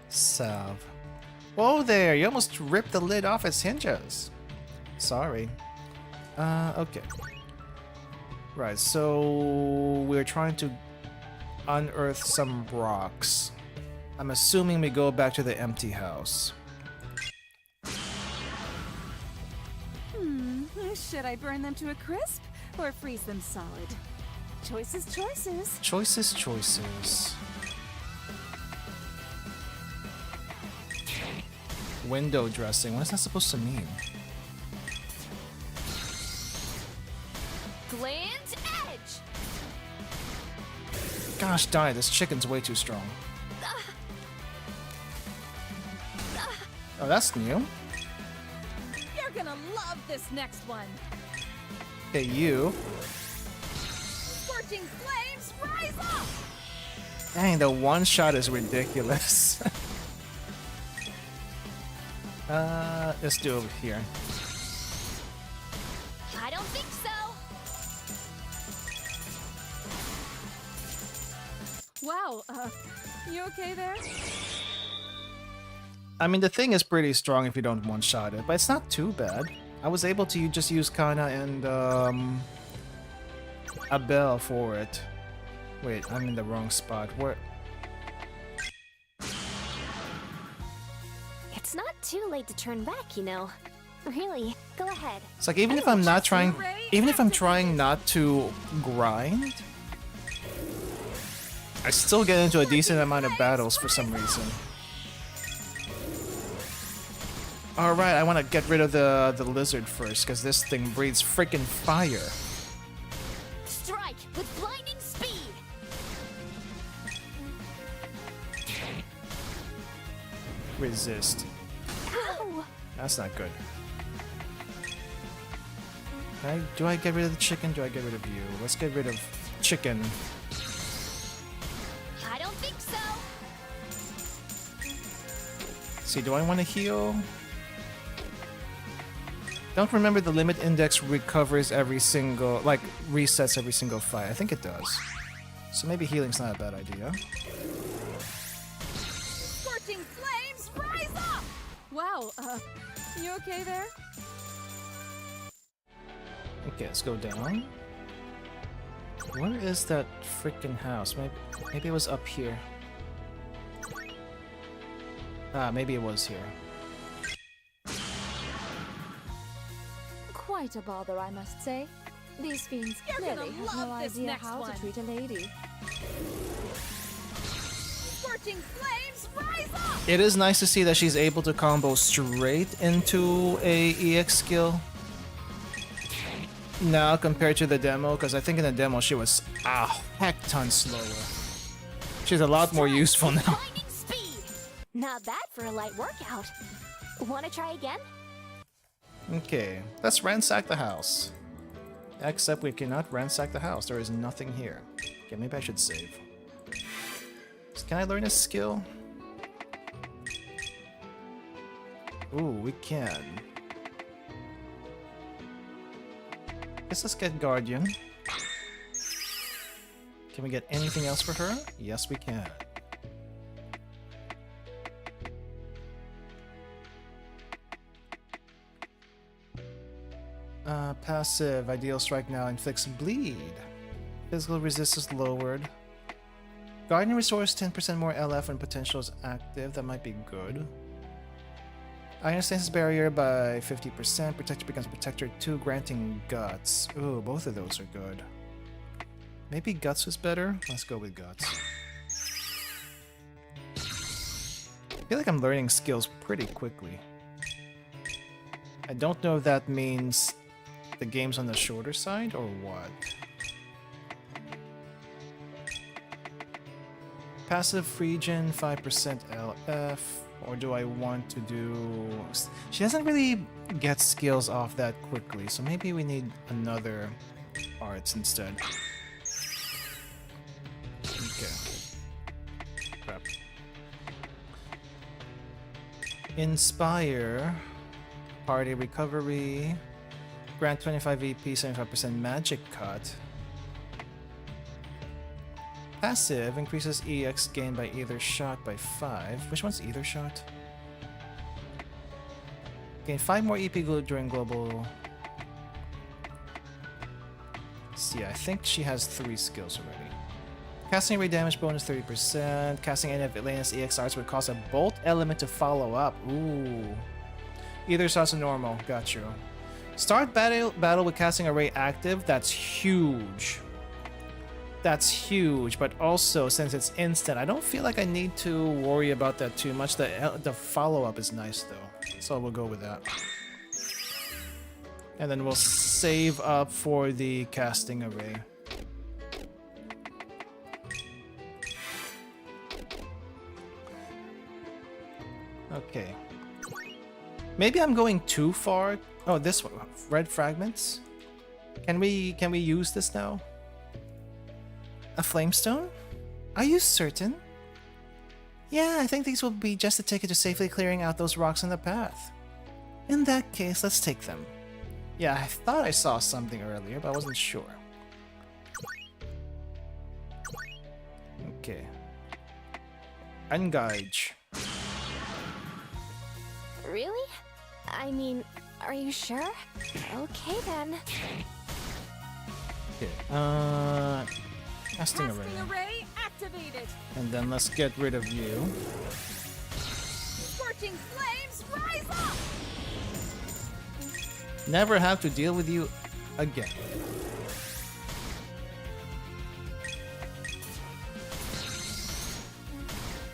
Salve. Whoa there, you almost ripped the lid off its hinges. Sorry. Okay. Right, so we're trying to unearth some rocks. I'm assuming we go back to the empty house. Should I burn them to a crisp or freeze them solid? Choices, choices. Choices, choices. Window dressing, what is that supposed to mean? Gland edge! Gosh darn it, this chicken's way too strong. Oh, that's new. You're gonna love this next one. Hey, you. Scorching flames, rise up! Dang, the one shot is ridiculous. Let's do it over here. I don't think so. Wow, you okay there? I mean, the thing is pretty strong if you don't one-shot it, but it's not too bad. I was able to just use Kana and Abel for it. Wait, I'm in the wrong spot. Where? It's not too late to turn back, you know. Really, go ahead. It's like even if I'm not trying, even if I'm trying not to grind, I still get into a decent amount of battles for some reason. Alright, I want to get rid of the lizard first, because this thing breathes freaking fire. Strike with blinding speed! Resist. Ow! That's not good. Do I get rid of the chicken? Do I get rid of you? Let's get rid of chicken. I don't think so! See, do I want to heal? Don't remember the limit index recovers every single, like, resets every single fight. I think it does. So maybe healing's not a bad idea. Scorching flames, rise up! Wow, you okay there? Okay, let's go down. Where is that freaking house? Maybe it was up here. Ah, maybe it was here. Quite a bother, I must say. These fiends You're clearly gonna have no love this idea next how one. to treat a lady. Scorching flames, rise up! It is nice to see that she's able to combo straight into a EX skill now compared to the demo, because I think in the demo she was a heck ton slower. She's a lot more useful now. Lightning speed! Not bad for a light workout. Wanna try again? Okay, let's ransack the house. Except we cannot ransack the house. There is nothing here. Okay, maybe I should save. Can I learn a skill? Ooh, we can. Guess let's get Guardian. Can we get anything else for her? Yes, we can. Passive, ideal strike now, inflicts bleed. Physical resistance lowered. Guardian restores 10% more LF when potential is active. That might be good. Iron Stance's barrier by 50%. Protector becomes Protector 2, granting Guts. Ooh, both of those are good. Maybe Guts was better? Let's go with Guts. I feel like I'm learning skills pretty quickly. I don't know if that means the game's on the shorter side or what. Passive regen, 5% LF, or do I want to do... She doesn't really get skills off that quickly, so maybe we need another arts instead. Okay. Crap. Inspire, party recovery, grant 25 EP, 75% magic cut. Passive increases EX gain by either shot by 5. Which one's either shot? Gain 5 more EP during global. See, I think she has 3 skills already. Casting array damage bonus 30%. Casting any of Elena's EX arts would cause a bolt element to follow up. Ooh. Either shots are normal. Got you. Start battle with casting array active. That's huge. That's huge, but also since it's instant, I don't feel like I need to worry about that too much. The follow-up is nice though, so we'll go with that. And then we'll save up for the casting array. Okay. Maybe I'm going too far. Oh, this one, red fragments. Can we use this now? A flamestone? Are you certain? Yeah, I think these will be just a ticket to safely clearing out those rocks in the path. In that case, let's take them. Yeah, I thought I saw something earlier, but I wasn't sure. Okay. Engage. Really? I mean, are you sure? Okay then. Okay, casting array. Casting array activated. And then let's get rid of you. Scorching flames, rise up! Never have to deal with you again.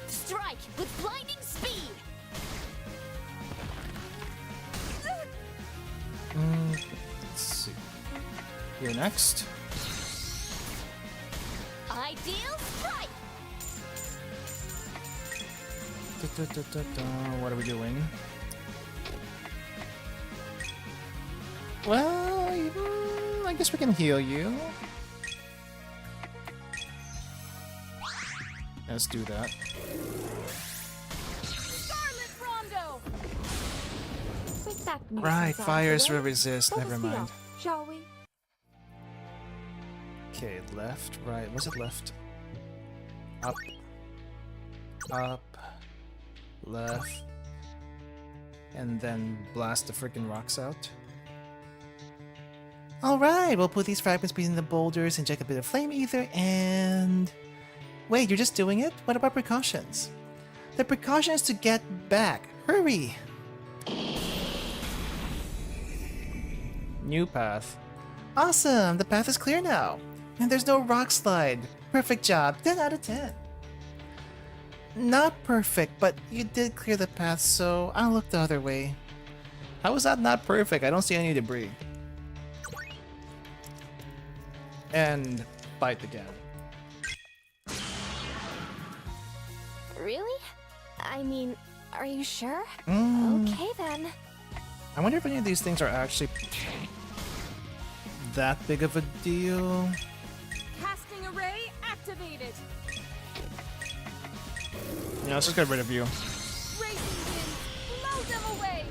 Strike with blinding speed! Let's see. You're next. Ideal strike! What are we doing? Well, I guess we can heal you. Let's do that. Scarlet Rondo! With that nuisance Right, out of fires the way, will resist. let us Never be mind. off, shall we? Okay, left, right. Was it left? Up. Up. Left. And then blast the freaking rocks out. Alright, we'll put these fragments between the boulders, inject a bit of flame ether, and... Wait, you're just doing it? What about precautions? The precaution is to get back. Hurry! New path. Awesome! The path is clear now. And there's no rock slide. Perfect job. 10 out of 10. Not perfect, but you did clear the path, so I'll look the other way. How is that not perfect? I don't see any debris. And bite again. Really? I mean, are you sure? Mm. Okay then. I wonder if any of these things are actually that big of a deal. Casting array activated. Yeah, let's just get rid of you. Racing winds, blow them away.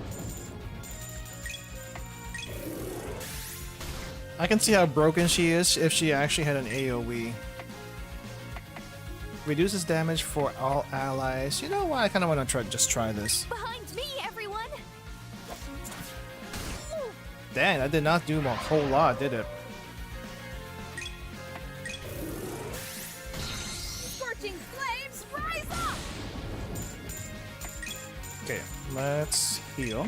I can see how broken she is if she actually had an AoE. Reduces damage for all allies. You know what? I kind of want to just try this. Behind me, everyone! Dang, that did not do a whole lot, did it? Scorching flames, rise up! Okay, let's heal.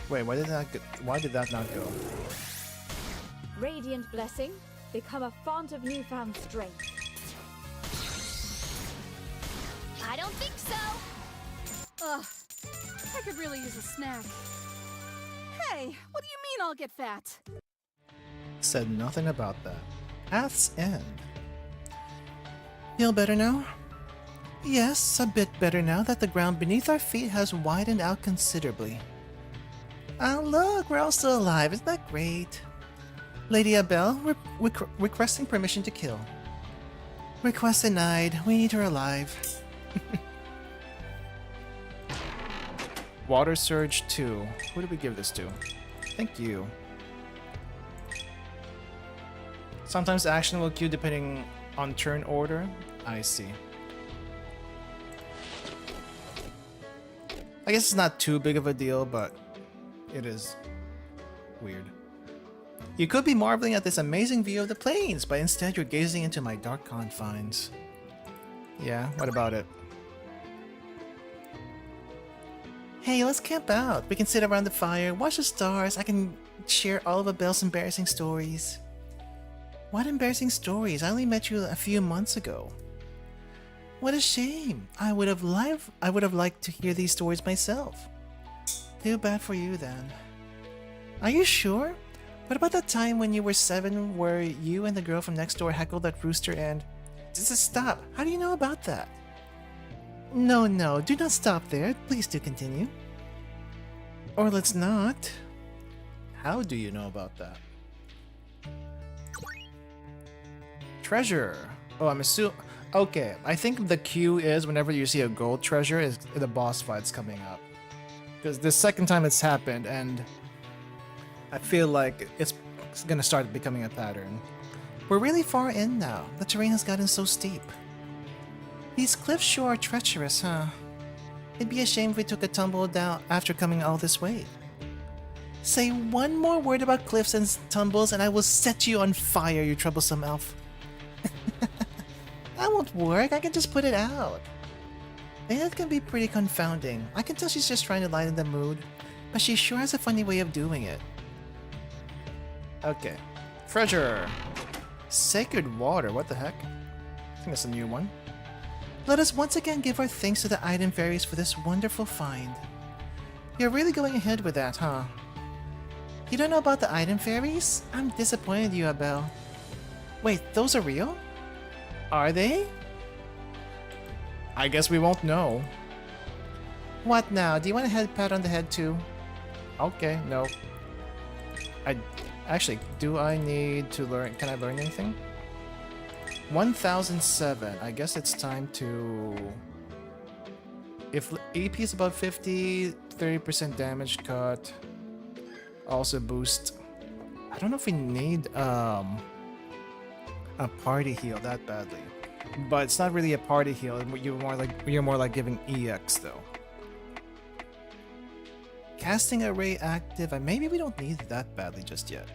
Wait, why did that not go? Radiant blessing, become a font of newfound strength. I don't think so! Ugh, I could really use a snack. Hey, what do you mean I'll get fat? Said nothing about that. Path's End. Feel better now? Yes, a bit better now that the ground beneath our feet has widened out considerably. Oh look, we're all still alive, isn't that great? Lady Abel, requesting permission to kill. Request denied, we need her alive. Water Surge 2. Who do we give this to? Thank you. Sometimes action will queue depending on turn order. I see. I guess it's not too big of a deal, but it is weird. You could be marveling at this amazing view of the plains, but instead you're gazing into my dark confines. Yeah, what about it? Hey, let's camp out. We can sit around the fire, watch the stars. I can share all of Abel's embarrassing stories. What embarrassing stories? I only met you a few months ago. What a shame. I would have liked to hear these stories myself. Too bad for you then. Are you sure? What about that time when you were 7 where you and the girl from next door heckled that rooster and... Just stop. How do you know about that? No, do not stop there. Please do continue. Or let's not. How do you know about that? Treasure. Oh, I'm assuming... Okay, I think the cue is whenever you see a gold treasure, is the boss fight's coming up. Because the second time it's happened, and I feel like it's gonna start becoming a pattern. We're really far in now. The terrain has gotten so steep. These cliffs sure are treacherous, huh? It'd be a shame if we took a tumble down after coming all this way. Say one more word about cliffs and tumbles and I will set you on fire, you troublesome elf. That won't work, I can just put it out. That can be pretty confounding. I can tell she's just trying to lighten the mood, but she sure has a funny way of doing it. Okay. Treasure. Sacred water, what the heck? I think that's a new one. Let us once again give our thanks to the item fairies for this wonderful find. You're really going ahead with that, huh? You don't know about the item fairies? I'm disappointed in you, Abel. Wait, those are real? Are they? I guess we won't know. What now? Do you want a head pat on the head too? Okay, no. Actually, do I need to learn? Can I learn anything? 1007. I guess it's time to... If AP is above 50, 30% damage cut. Also boost. I don't know if we need a party heal that badly. But it's not really a party heal. You're more like giving EX though. Casting array active. Maybe we don't need it that badly just yet.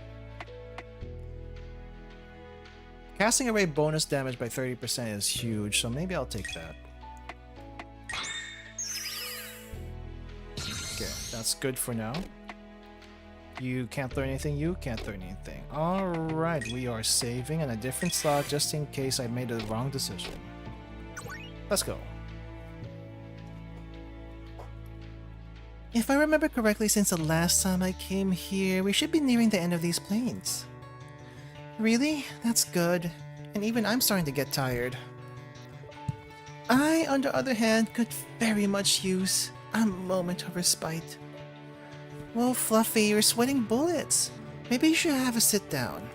Casting array bonus damage by 30% is huge, so maybe I'll take that. Okay, that's good for now. You can't learn anything, you can't learn anything. Alright, we are saving in a different slot just in case I made a wrong decision. Let's go. If I remember correctly, since the last time I came here, we should be nearing the end of these plains. Really? That's good. And even I'm starting to get tired. I, on the other hand, could very much use a moment of respite. Well, Fluffy, you're sweating bullets. Maybe you should have a sit down.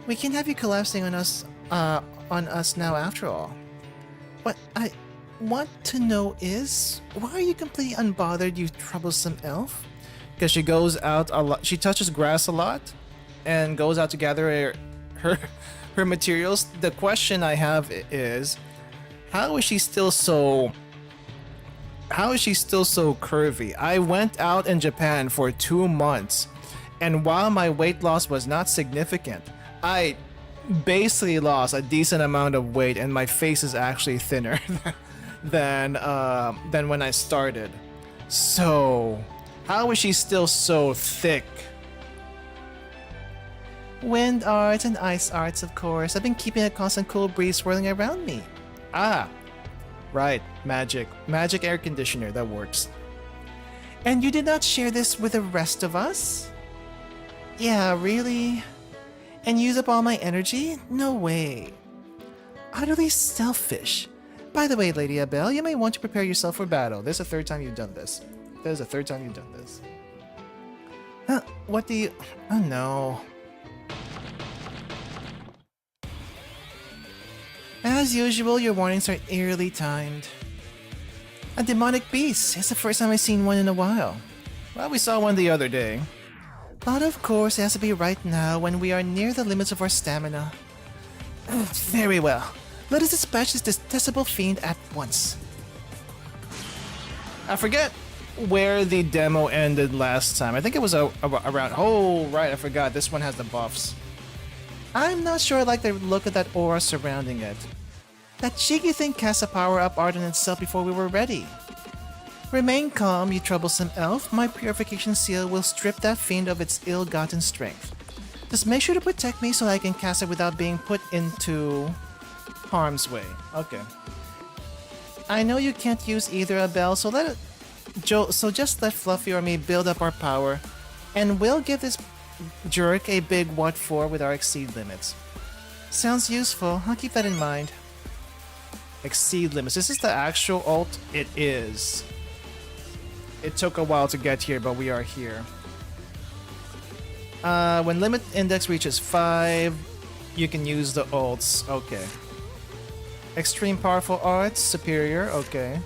We can have you collapsing on us now after all. What I want to know is, why are you completely unbothered, you troublesome elf? Because she goes out a lot, she touches grass a lot, and goes out to gather her materials. The question I have is, how is she still so curvy? I went out in Japan for 2 months, and while my weight loss was not significant, I basically lost a decent amount of weight, and my face is actually thinner than when I started. So, how is she still so thick? Wind arts and ice arts, of course. I've been keeping a constant cool breeze swirling around me. Ah, right, magic air conditioner, that works. And you did not share this with the rest of us? Yeah, really? And use up all my energy? No way. Utterly selfish. By the way, Lady Abel, you may want to prepare yourself for battle. This is the third time you've done this. What do you... Oh no. As usual, your warnings are eerily timed. A demonic beast. It's the first time I've seen one in a while. Well, we saw one the other day. But of course, it has to be right now when we are near the limits of our stamina. Very well. Let us dispatch this detestable fiend at once. I forget where the demo ended last time. I think it was around... Oh, right, I forgot. This one has the buffs. I'm not sure I like the look of that aura surrounding it. That cheeky thing cast a power-up art in itself before we were ready. Remain calm, you troublesome elf. My purification seal will strip that fiend of its ill-gotten strength. Just make sure to protect me so I can cast it without being put into harm's way. Okay. I know you can't use either Abel, so just let Fluffy or me build up our power, and we'll give this jerk a big what for with our exceed limits. Sounds useful. I'll keep that in mind. Exceed limits. Is this the actual ult? It is. It took a while to get here, but we are here. When limit index reaches 5, you can use the ults. Okay. Extreme powerful arts, superior. Okay.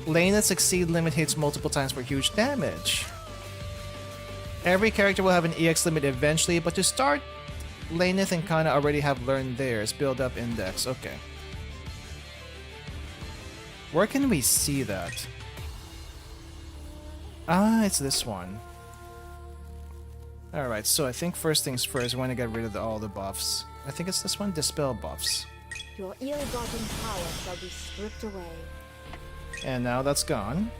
Laneth's exceed limit hits multiple times for huge damage. Every character will have an EX limit eventually, but to start, Laneth and Kana already have learned theirs. Build up index. Okay. Where can we see that? Ah, it's this one. Alright, so I think first things first, we want to get rid of all the buffs. I think it's this one, Dispel buffs. Your ill-gotten power shall be stripped away. And now that's gone.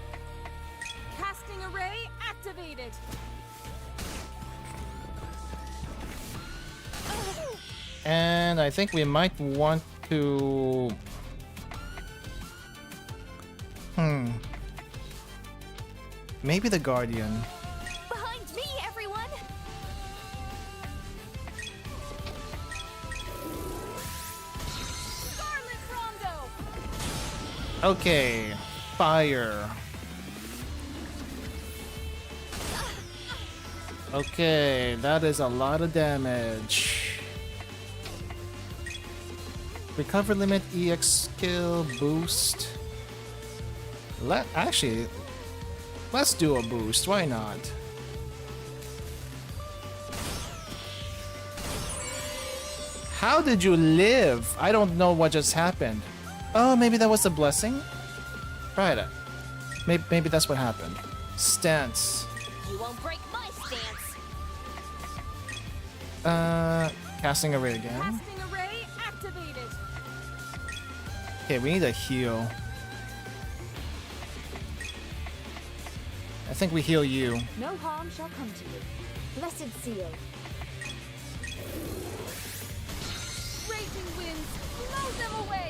Casting array activated. And I think we might want to... Maybe the Guardian. Behind me, everyone! Scarlet Rondo. Okay, fire. Okay, that is a lot of damage. Recover limit, EX skill, boost. Let's do a boost, why not? How did you live? I don't know what just happened. Oh, maybe that was a blessing? Right. Maybe that's what happened. Stance. You won't break my stance. Casting array again. Casting array activated. Okay, we need a heal. I think we heal you. No harm shall come to you. Blessed seal. Raging winds, blow them away.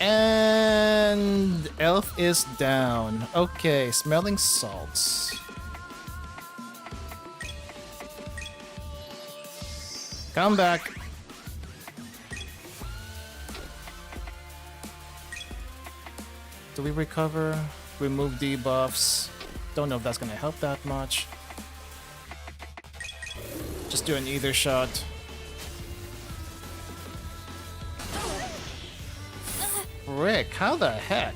And elf is down. Okay, smelling salts. Come back. Do we recover? Remove debuffs. Don't know if that's gonna help that much. Just do an either shot. Frick, how the heck?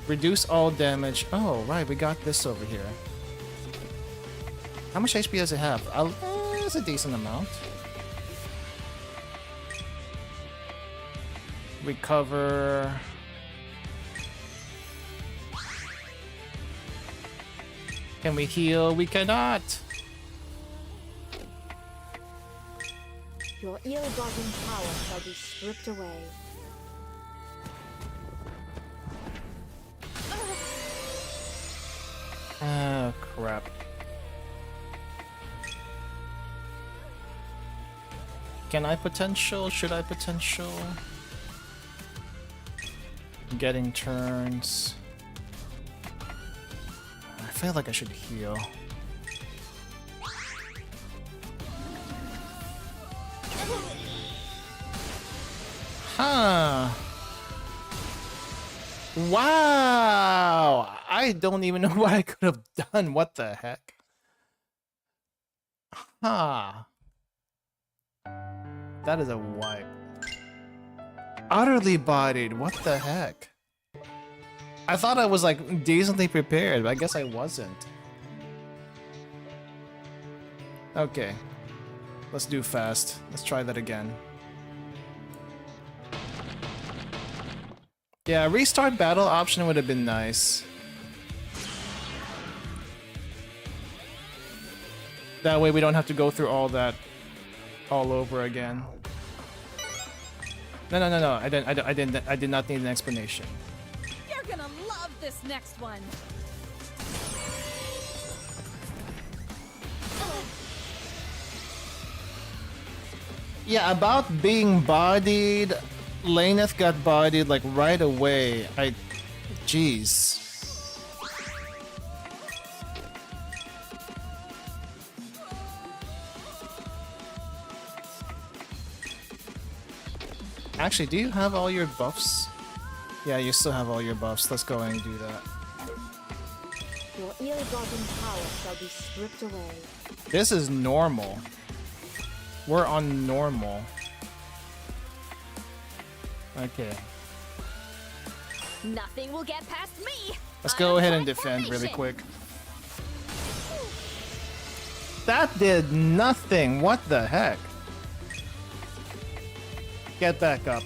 Reduce all damage. Oh, right, we got this over here. How much HP does it have? It's a decent amount. Recover. Can we heal? We cannot. Your ill-gotten power shall be stripped away. Oh, crap. Can I potential? Should I potential? Getting turns. I feel like I should heal. Huh. Wow. I don't even know what I could have done. What the heck? Huh. That is a wipe. Utterly bodied. What the heck? I thought I was like decently prepared, but I guess I wasn't. Okay. Let's do fast. Let's try that again. Yeah, restart battle option would have been nice. That way we don't have to go through all that all over again. No. I did not need an explanation. You're gonna love this next one. Yeah, about being bodied, Laneth got bodied like right away. Jeez. Actually, do you have all your buffs? Yeah, you still have all your buffs. Let's go and do that. Your ill-gotten power shall be stripped away. This is normal. We're on normal. Okay. Nothing will get past me. Let's go ahead and defend really quick. That did nothing. What the heck? Get back up.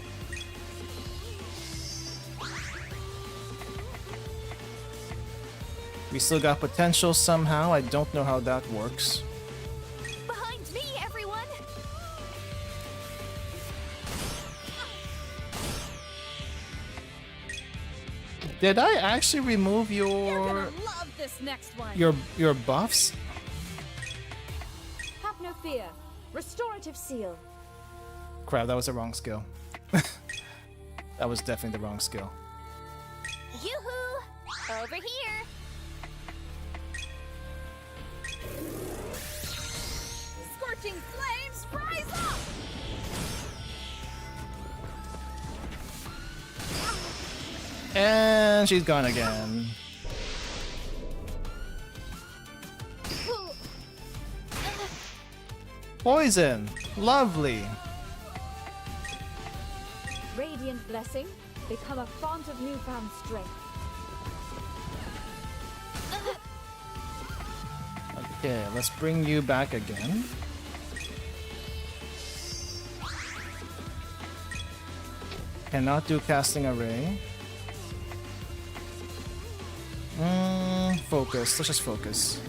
We still got potential somehow. I don't know how that works. Behind me, everyone. Did I actually remove You're your gonna love this next one. your buffs? Have no fear. Restorative seal. Crap, that was the wrong skill. That was definitely the wrong skill. Yoo-hoo! Over here. Scorching flames, rise up! And she's gone again. Poison! Lovely! Radiant blessing. Become a font of newfound strength. Okay, let's bring you back again. Cannot do casting array. Focus. Let's just focus.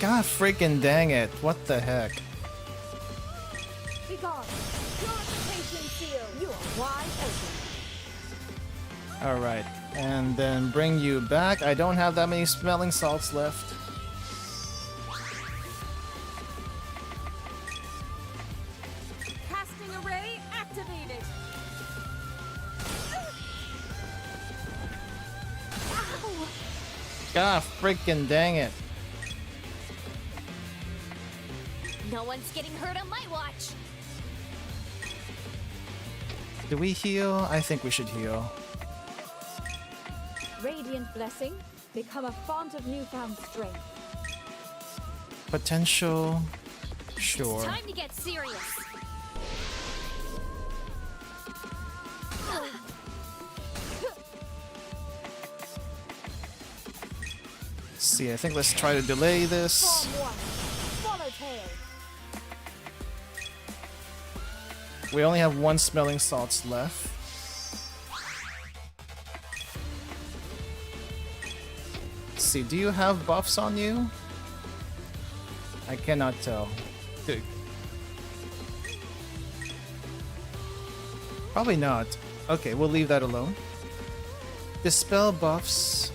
God freaking dang it. What the heck? Be gone. Purification seal. You are wide open. Alright. And then bring you back. I don't have that many smelling salts left. array activated. Ow! God freaking dang it. No one's getting hurt on my watch. Do we heal? I think we should heal. Radiant blessing. Become a font of newfound strength. Potential. Sure. Time to get serious. See, I think let's try to delay this. Form 1. Swallowtail. We only have one smelling salts left. Let's see, do you have buffs on you? I cannot tell. Dude. Probably not. Okay, we'll leave that alone. Dispel buffs.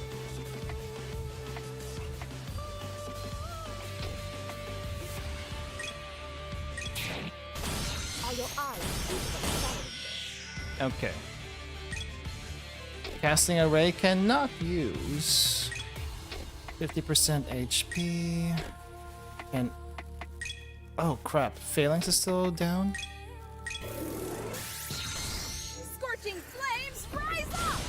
Are your eyes Okay. Casting Array cannot use 50% HP. And oh crap, Phalanx is still down. Scorching flames, rise up!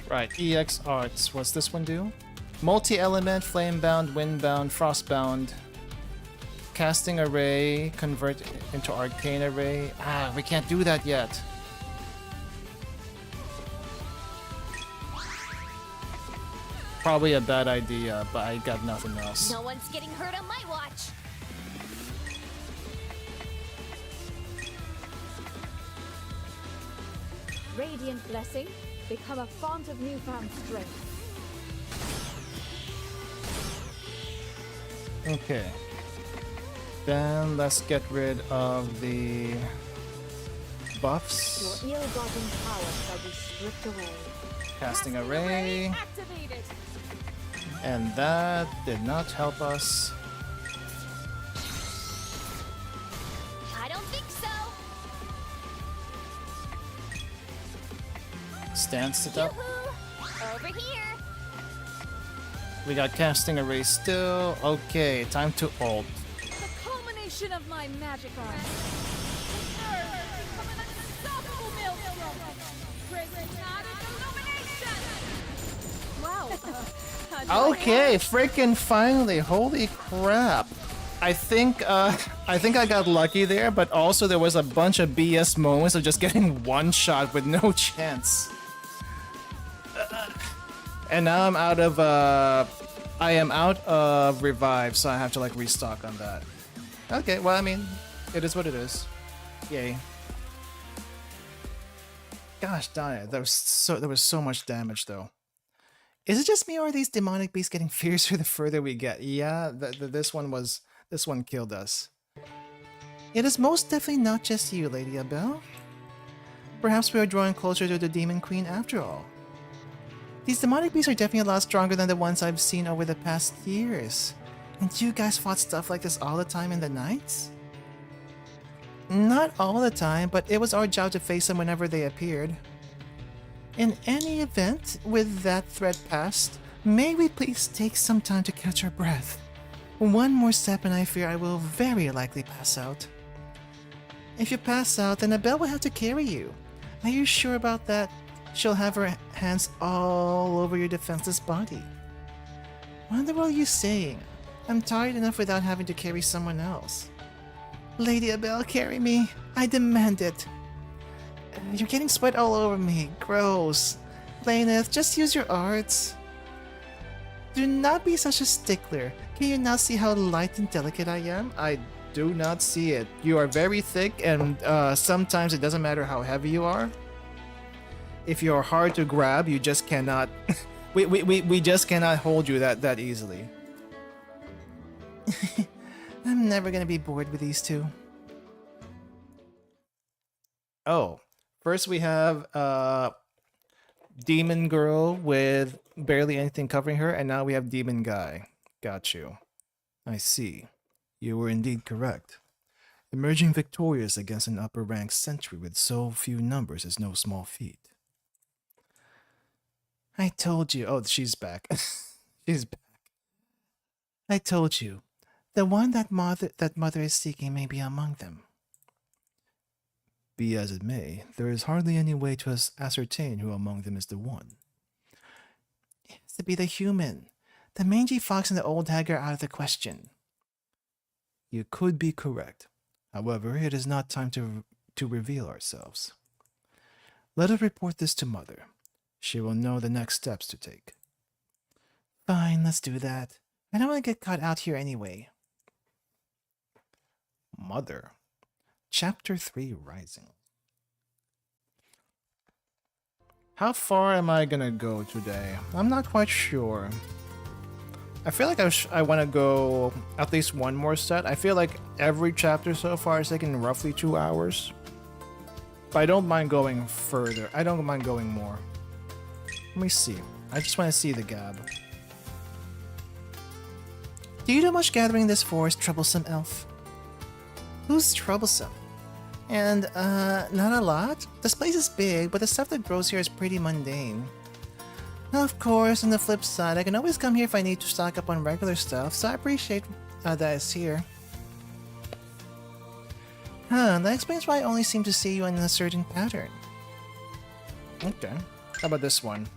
Right, EX Arts. What's this one do? Multi-element, flame-bound, wind-bound, frost-bound. Casting Array, convert into Arcane Array. Ah, we can't do that yet. Probably a bad idea, but I got nothing else. No one's getting hurt on my watch. Radiant blessing. Become a font of newfound strength. Okay. Then let's get rid of the buffs. Your ill-gotten power shall be stripped away. Casting Array. Activated. And that did not help us. I don't think so. Stance it up. Yoo-hoo! Over here. We got Casting Array still. Okay, time to ult. The culmination of my magic art. The earth become an unstoppable maelstrom. Prismatic illumination. Wow. How'd you like Okay, freaking finally. Holy crap. I think I got lucky there, but also there was a bunch of BS moments of just getting one shot with no chance. And now I'm out of I am out of revive, so I have to like restock on that. Okay, well I mean, it is what it is. Yay. Gosh darn it, there was so much damage though. Is it just me or are these demonic beasts getting fiercer the further we get? Yeah, this one killed us. It is most definitely not just you, Lady Abel. Perhaps we are drawing closer to the Demon Queen after all. These demonic beasts are definitely a lot stronger than the ones I've seen over the past years. And you guys fought stuff like this all the time in the nights? Not all the time, but it was our job to face them whenever they appeared. In any event, with that threat past, may we please take some time to catch our breath. One more step and I fear I will very likely pass out. If you pass out, then Abel will have to carry you. Are you sure about that? She'll have her hands all over your defenseless body. What are you saying? I'm tired enough without having to carry someone else. Lady Abel, carry me. I demand it. You're getting sweat all over me. Gross. Laneth, just use your arts. Do not be such a stickler. Can you not see how light and delicate I am? I do not see it. You are very thick and sometimes it doesn't matter how heavy you are. If you're hard to grab, you just cannot... we just cannot hold you that easily. I'm never gonna be bored with these two. Oh. First we have demon girl with barely anything covering her, and now we have demon guy. Got you. I see. You were indeed correct. Emerging victorious against an upper rank sentry with so few numbers is no small feat. I told you. Oh, she's back. She's back. I told you. The one that mother is seeking may be among them. Be as it may, there is hardly any way to ascertain who among them is the one. It has to be the human. The mangy fox and the old hag are out of the question. You could be correct. However, it is not time to reveal ourselves. Let us report this to Mother. She will know the next steps to take. Fine, let's do that. I don't want to get caught out here anyway. Mother. Chapter 3 Rising. How far am I gonna go today? I'm not quite sure. I feel like I want to go at least one more set. I feel like every chapter so far has taken roughly 2 hours. But I don't mind going further. I don't mind going more. Let me see. I just want to see the gab. Do you do much gathering in this forest, troublesome elf? Who's troublesome? And, not a lot? This place is big, but the stuff that grows here is pretty mundane. Now, of course, on the flip side, I can always come here if I need to stock up on regular stuff, so I appreciate that it's here. Huh, that explains why I only seem to see you in a certain pattern. Okay. How about this one?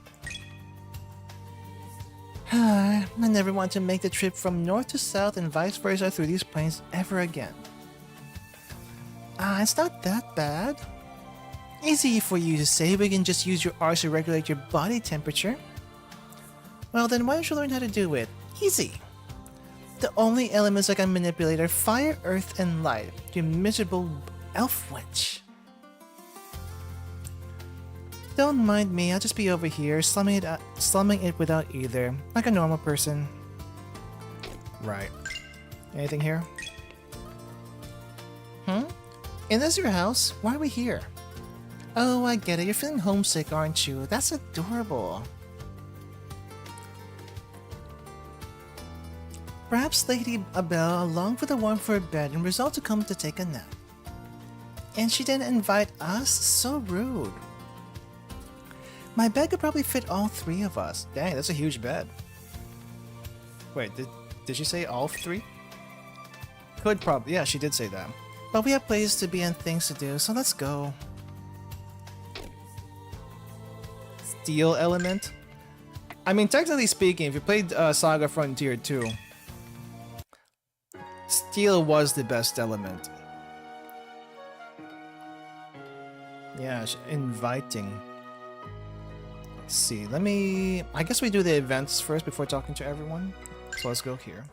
I never want to make the trip from north to south and vice versa through these plains ever again. It's not that bad. Easy for you to say. We can just use your arts to regulate your body temperature. Well then, why don't you learn how to do it? Easy. The only elements I can manipulate are fire, earth, and light. You miserable elf witch. Don't mind me, I'll just be over here, slumming it without either, like a normal person. Right. Anything here? Is this your house? Why are we here? Oh, I get it. You're feeling homesick, aren't you? That's adorable. Perhaps Lady Abel longed for the warmth for her bed and resolved to come to take a nap. And she didn't invite us? So rude. My bed could probably fit all 3 of us. Dang, that's a huge bed. Wait, did she say all 3? Could probably, yeah, she did say that. But we have places to be and things to do, so let's go. Steel element? I mean, technically speaking, if you played Saga Frontier 2, steel was the best element. Yeah, inviting. Let's see, I guess we do the events first before talking to everyone. So let's go here.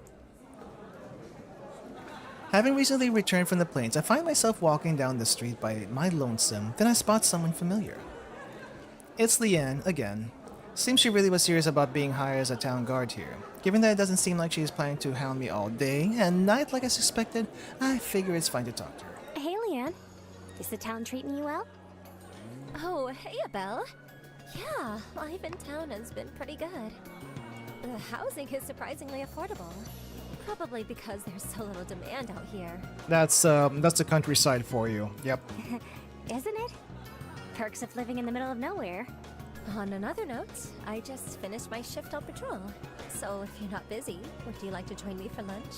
Having recently returned from the plains, I find myself walking down the street by my lonesome, then I spot someone familiar. It's Leanne, again. Seems she really was serious about being hired as a town guard here. Given that it doesn't seem like she's planning to hound me all day and night like I suspected, I figure it's fine to talk to her. Hey, Leanne. Is the town treating you well? Oh, hey, Abel. Yeah, life in town has been pretty good. The housing is surprisingly affordable. Probably because there's so little demand out here. That's the countryside for you. Yep. Isn't it? Perks of living in the middle of nowhere. On another note, I just finished my shift on patrol. So if you're not busy, would you like to join me for lunch?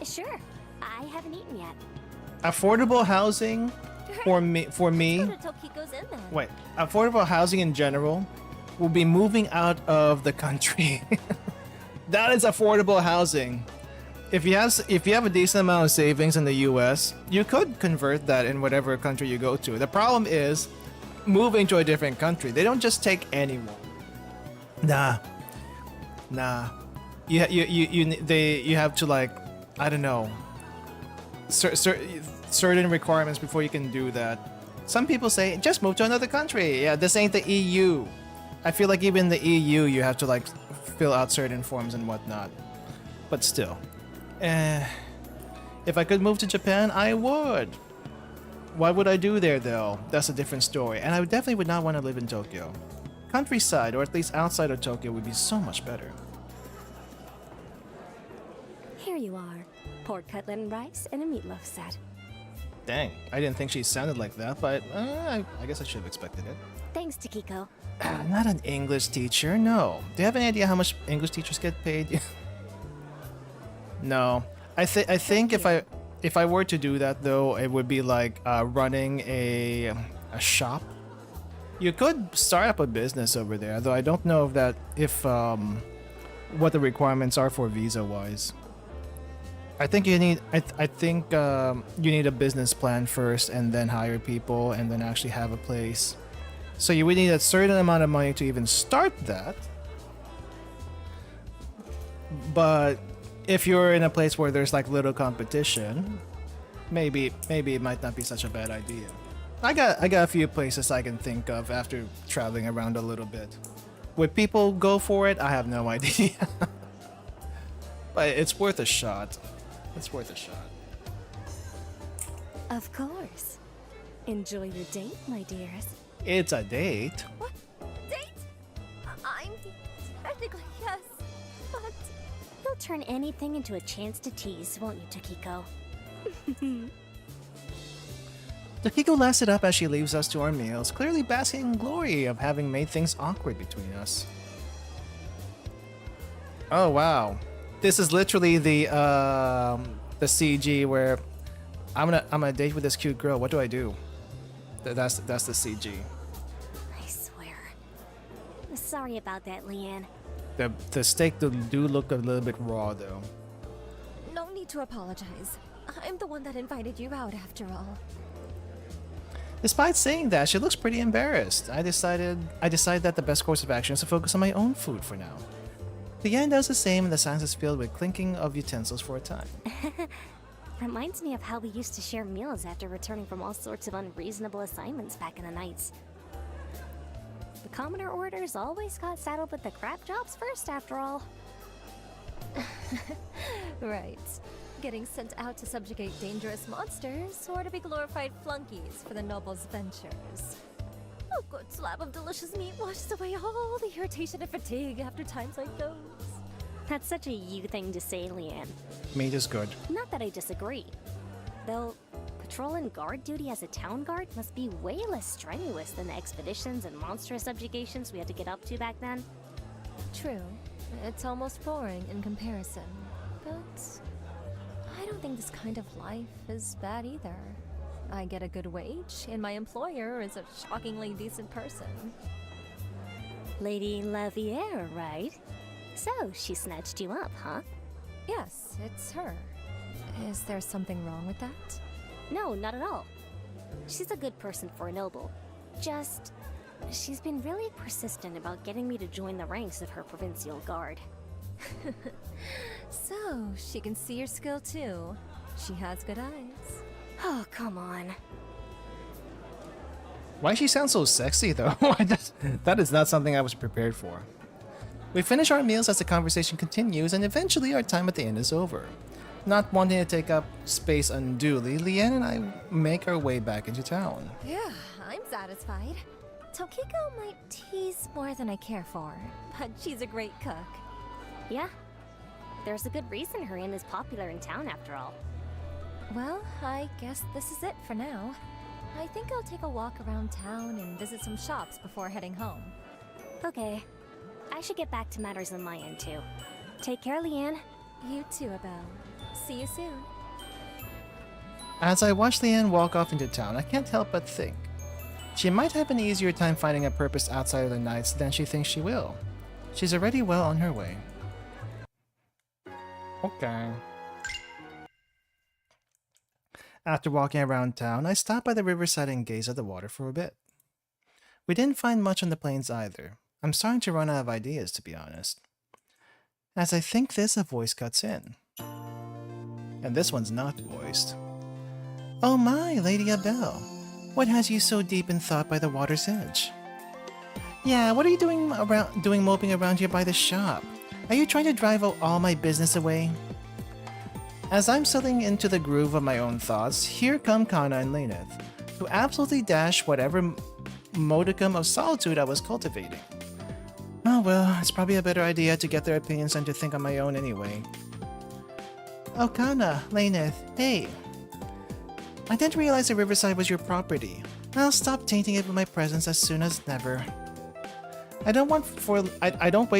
Sure. I haven't eaten yet. Affordable housing for me. Let's go to Tokiko's Inn then. Wait, affordable housing in general will be moving out of the country. That is affordable housing. If you have a decent amount of savings in the US, you could convert that in whatever country you go to. The problem is moving to a different country. They don't just take anyone. Nah. You have to, like, I don't know, certain requirements before you can do that. Some people say just move to another country. Yeah, this ain't the EU. I feel like even the EU you have to, like, fill out certain forms and whatnot. But still, if I could move to Japan, I would. What would I do there though? That's a different story. And I definitely would not want to live in Tokyo. Countryside, or at least outside of Tokyo, would be so much better. Here you are. Pork cutlet and rice and a meatloaf set. Dang, I didn't think she sounded like that, but I guess I should have expected it. Thanks, Takiko. Not an English teacher, no. Do you have any idea how much English teachers get paid? No. I think if I were to do that though, it would be like running a shop. You could start up a business over there, though I don't know if what the requirements are for visa wise. I think you need you need a business plan first, and then hire people, and then actually have a place. So you would need a certain amount of money to even start that. But if you're in a place where there's like little competition, maybe it might not be such a bad idea. I got a few places I can think of after traveling around a little bit. Would people go for it? I have no idea. But it's worth a shot. It's worth a shot. Of course. Enjoy your date, my dears. It's a date. What? Date? I'm technically yes, but You'll turn anything into a chance to tease, won't you, Takiko? Takiko laughs it up as she leaves us to our meals, clearly basking in glory of having made things awkward between us. Oh wow. This is literally the CG where I'm gonna date with this cute girl. What do I do? That's the CG. I swear. Sorry about that, Leanne. The steak do look a little bit raw though. no need to apologize. I'm the one that invited you out after all. Despite saying that, she looks pretty embarrassed. I decide that the best course of action is to focus on my own food for now. Leanne does the same, and the silence is filled with clinking of utensils for a time. Reminds me of how we used to share meals after returning from all sorts of unreasonable assignments back in the nights. The commoner orders always got saddled with the crap jobs first, after all. Right. Getting sent out to subjugate dangerous monsters, or to be glorified flunkies for the noble's ventures. A good slab of delicious meat washes away all the irritation and fatigue after times like those. That's such a you thing to say, Leanne. Meat is good. Not that I disagree. Though, patrol and guard duty as a town guard must be way less strenuous than the expeditions and monstrous subjugations we had to get up to back then. True. It's almost boring in comparison. But I don't think this kind of life is bad either. I get a good wage, and my employer is a shockingly decent person. Lady Riviera, right? So, she snatched you up, huh? Yes, it's her. Is there something wrong with that? No, not at all. She's a good person for a noble. Just, she's been really persistent about getting me to join the ranks of her provincial guard. So, she can see your skill too. She has good eyes. Oh, come on. Why she sounds so sexy though? That is not something I was prepared for. We finish our meals as the conversation continues, and eventually our time at the inn is over. Not wanting to take up space unduly, Leanne and I make our way back into town. Yeah, I'm satisfied. Tokiko might tease more than I care for, but she's a great cook. Yeah. There's a good reason her inn is popular in town, after all. Well, I guess this is it for now. I think I'll take a walk around town and visit some shops before heading home. Okay. I should get back to matters on my end, too. Take care, Leanne. You too, Abel. See you soon. As I watch Leanne walk off into town, I can't help but think. She might have an easier time finding a purpose outside of the nights than she thinks she will. She's already well on her way. Okay. After walking around town, I stopped by the riverside and gazed at the water for a bit. We didn't find much on the plains either. I'm starting to run out of ideas, to be honest. As I think this, a voice cuts in. And this one's not voiced. Oh my, Lady Abel. What has you so deep in thought by the water's edge? Yeah, what are you doing moping around here by the shop? Are you trying to drive all my business away? As I'm settling into the groove of my own thoughts, here come Kana and Lainith, who absolutely dash whatever modicum of solitude I was cultivating. Oh well, it's probably a better idea to get their opinions than to think on my own anyway. Oh, Kana, Laneth, hey! I didn't realize that Riverside was your property. I'll stop tainting it with my presence as soon as never. I don't wait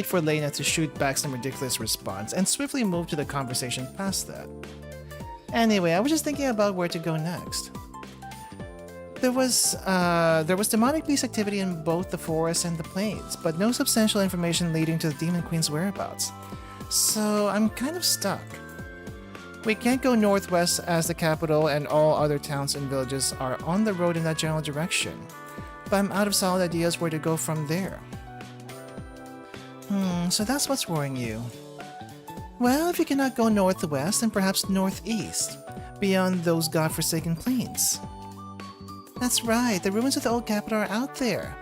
for Laneth to shoot back some ridiculous response and swiftly move to the conversation past that. Anyway, I was just thinking about where to go next. There was demonic beast activity in both the forest and the plains, but no substantial information leading to the Demon Queen's whereabouts. So I'm kind of stuck. We can't go northwest as the capital and all other towns and villages are on the road in that general direction, but I'm out of solid ideas where to go from there. So that's what's worrying you. Well, if you cannot go northwest, then perhaps northeast, beyond those godforsaken plains. That's right, the ruins of the old capital are out there.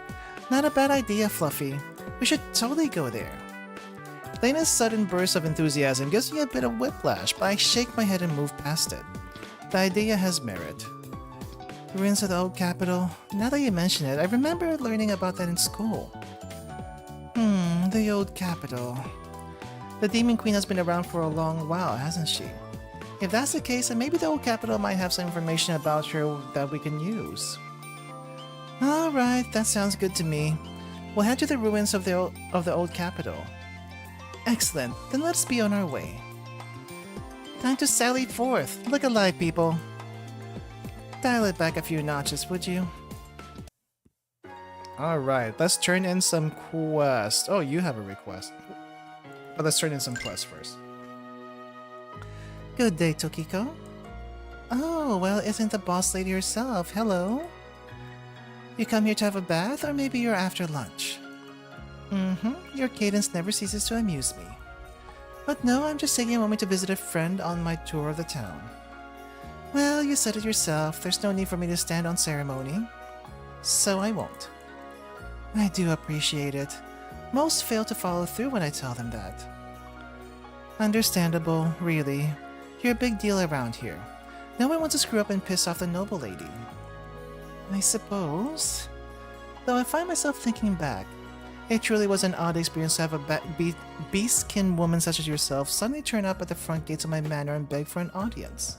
Not a bad idea, Fluffy. We should totally go there. Lena's sudden burst of enthusiasm gives me a bit of whiplash, but I shake my head and move past it. The idea has merit. The ruins of the old capital. Now that you mention it, I remember learning about that in school. The old capital. The Demon Queen has been around for a long while, hasn't she? If that's the case, then maybe the old capital might have some information about her that we can use. Alright, that sounds good to me. We'll head to the ruins of the old capital. Excellent, then let's be on our way. Time to sally forth. Look alive, people. Dial it back a few notches, would you? Alright, let's turn in some quests. Oh, you have a request. But let's turn in some quests first. Good day, Tokiko. Oh, well, isn't the boss lady herself? Hello? You come here to have a bath, or maybe you're after lunch? Your cadence never ceases to amuse me. But no, I'm just taking a moment to visit a friend on my tour of the town. Well, you said it yourself, there's no need for me to stand on ceremony. So I won't. I do appreciate it. Most fail to follow through when I tell them that. Understandable, really. You're a big deal around here. No one wants to screw up and piss off the noble lady. I suppose. Though I find myself thinking back, it truly was an odd experience to have a beastkin woman such as yourself suddenly turn up at the front gates of my manor and beg for an audience.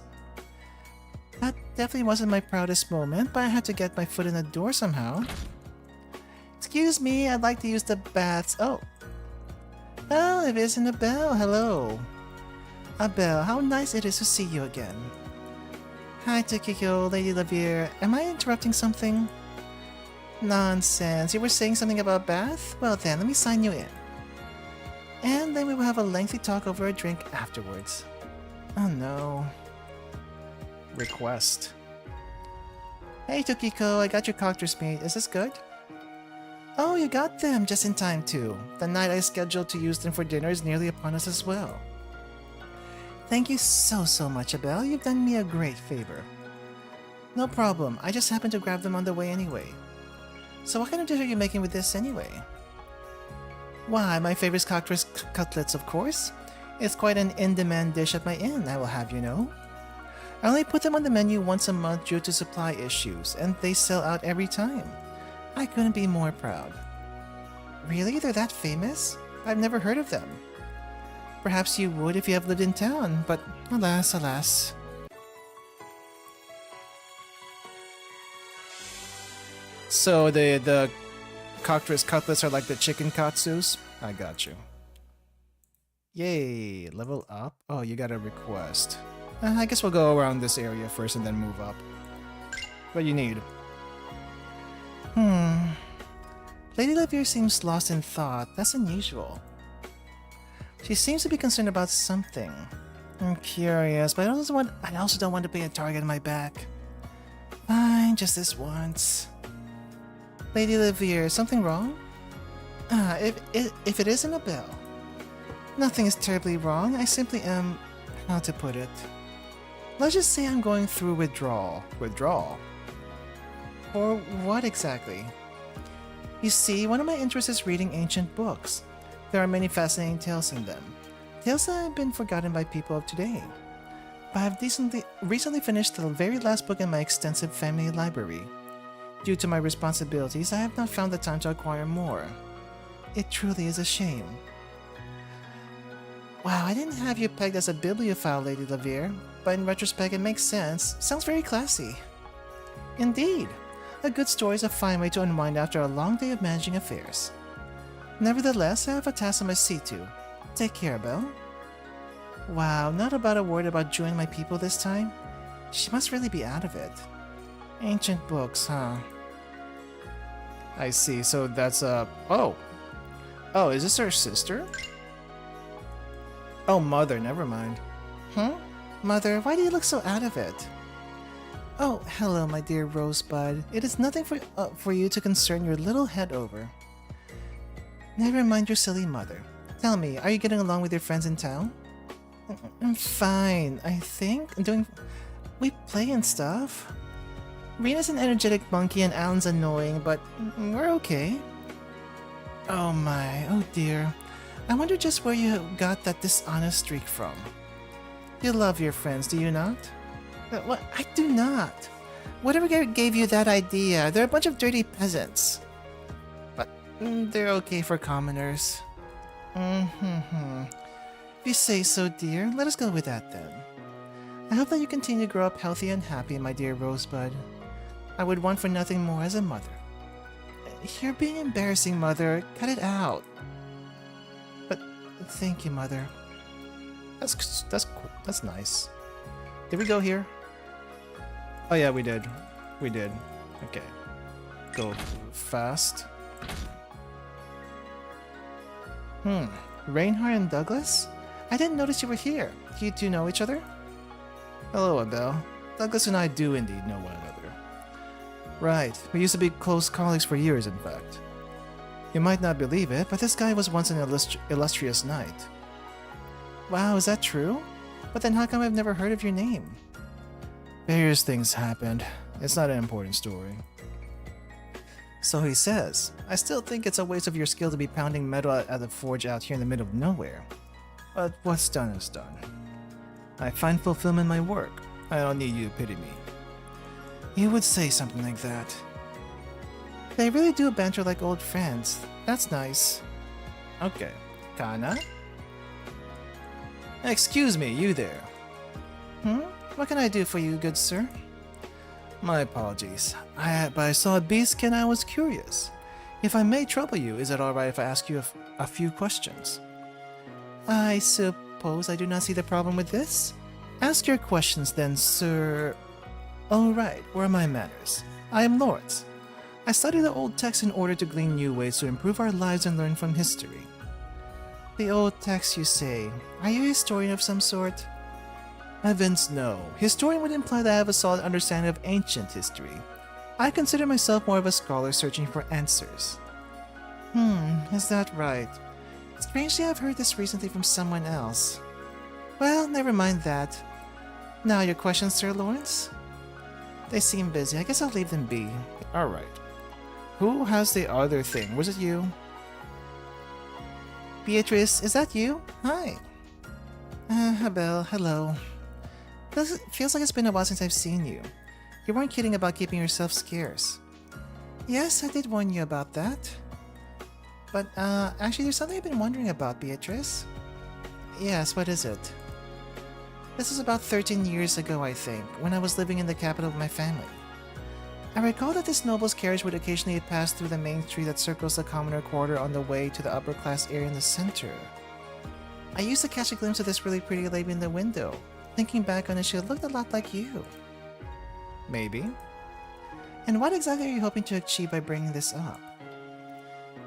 That definitely wasn't my proudest moment, but I had to get my foot in the door somehow. Excuse me, I'd like to use the baths. Oh. Well, it isn't Abel. Hello. Abel, how nice it is to see you again. Hi, Tokiko, Lady Reverie. Am I interrupting something? Nonsense. You were saying something about bath? Well then, let me sign you in. And then we will have a lengthy talk over a drink afterwards. Oh no. Request. Hey Tokiko, I got your cocktails made. Is this good? Oh, you got them just in time too. The night I scheduled to use them for dinner is nearly upon us as well. Thank you so much, Abel. You've done me a great favor. No problem. I just happened to grab them on the way anyway. So what kind of dish are you making with this anyway? Why, my favorite cocktail cutlets, of course. It's quite an in-demand dish at my inn, I will have you know. I only put them on the menu once a month due to supply issues, and they sell out every time. I couldn't be more proud. Really? They're that famous? I've never heard of them. Perhaps you would if you have lived in town, but alas, alas. So the cocktail cutlets are like the chicken katsus? I got you. Yay, level up? Oh, you got a request. I guess we'll go around this area first and then move up. What do you need? Lady Reverie seems lost in thought. That's unusual. She seems to be concerned about something. I'm curious, but I also don't want to be a target on my back. Fine, just this once. Lady Reverie, something wrong? If it isn't a bell. Nothing is terribly wrong. I simply am... how to put it? Let's just say I'm going through withdrawal. Withdrawal? Or what exactly? You see, one of my interests is reading ancient books. There are many fascinating tales in them. Tales that have been forgotten by people of today. But I've recently finished the very last book in my extensive family library. Due to my responsibilities, I have not found the time to acquire more. It truly is a shame. Wow, I didn't have you pegged as a bibliophile, Lady Lavier, but in retrospect it makes sense. Sounds very classy. Indeed. A good story is a fine way to unwind after a long day of managing affairs. Nevertheless, I have a task I must see to. Take care, Belle. Wow, not about a word about joining my people this time? She must really be out of it. Ancient books, huh? I see, so that's oh! Oh, is this her sister? Oh, mother, never mind. Mother, why do you look so out of it? Oh, hello, my dear Rosebud. It is nothing for you to concern your little head over. Never mind your silly mother. Tell me, are you getting along with your friends in town? I'm fine, I think. We play and stuff. Rena's an energetic monkey and Alan's annoying, but we're okay. Oh my, oh dear. I wonder just where you got that dishonest streak from. You love your friends, do you not? What? I do not. Whatever gave you that idea? They're a bunch of dirty peasants. But they're okay for commoners. If you say so, dear, let us go with that then. I hope that you continue to grow up healthy and happy, my dear Rosebud. I would want for nothing more as a mother. You're being embarrassing, Mother. Cut it out. But thank you, Mother. That's cool. That's nice. Did we go here? Oh yeah, we did. We did. Okay. Go fast. Reinhardt and Douglas? I didn't notice you were here. You two know each other? Hello, Abel. Douglas and I do indeed know one another. Right. We used to be close colleagues for years, in fact. You might not believe it, but this guy was once an illustrious knight. Wow, is that true? But then how come I've never heard of your name? Various things happened. It's not an important story. So he says. I still think it's a waste of your skill to be pounding metal at a forge out here in the middle of nowhere. But what's done is done. I find fulfillment in my work. I don't need you to pity me. You would say something like that. They really do banter like old friends. That's nice. Okay. Kana? Excuse me, you there. What can I do for you, good sir? My apologies. But I saw a beastkin and I was curious. If I may trouble you, is it alright if I ask you a few questions? I suppose I do not see the problem with this. Ask your questions then, sir. Alright, where are my manners? I am Lawrence. I study the old texts in order to glean new ways to improve our lives and learn from history. The old texts, you say. Are you a historian of some sort? Heavens no. Historian would imply that I have a solid understanding of ancient history. I consider myself more of a scholar searching for answers. Is that right? Strangely, I've heard this recently from someone else. Well, never mind that. Now your questions, Sir Lawrence? They seem busy. I guess I'll leave them be. Alright. Who has the other thing? Was it you? Beatrice, is that you? Hi. Abel, hello. Feels like it's been a while since I've seen you. You weren't kidding about keeping yourself scarce. Yes, I did warn you about that. But, actually there's something I've been wondering about, Beatrice. Yes, what is it? This was about 13 years ago, I think, when I was living in the capital of my family. I recall that this noble's carriage would occasionally pass through the main street that circles the commoner quarter on the way to the upper class area in the center. I used to catch a glimpse of this really pretty lady in the window. Thinking back on it, she looked a lot like you. Maybe. And what exactly are you hoping to achieve by bringing this up?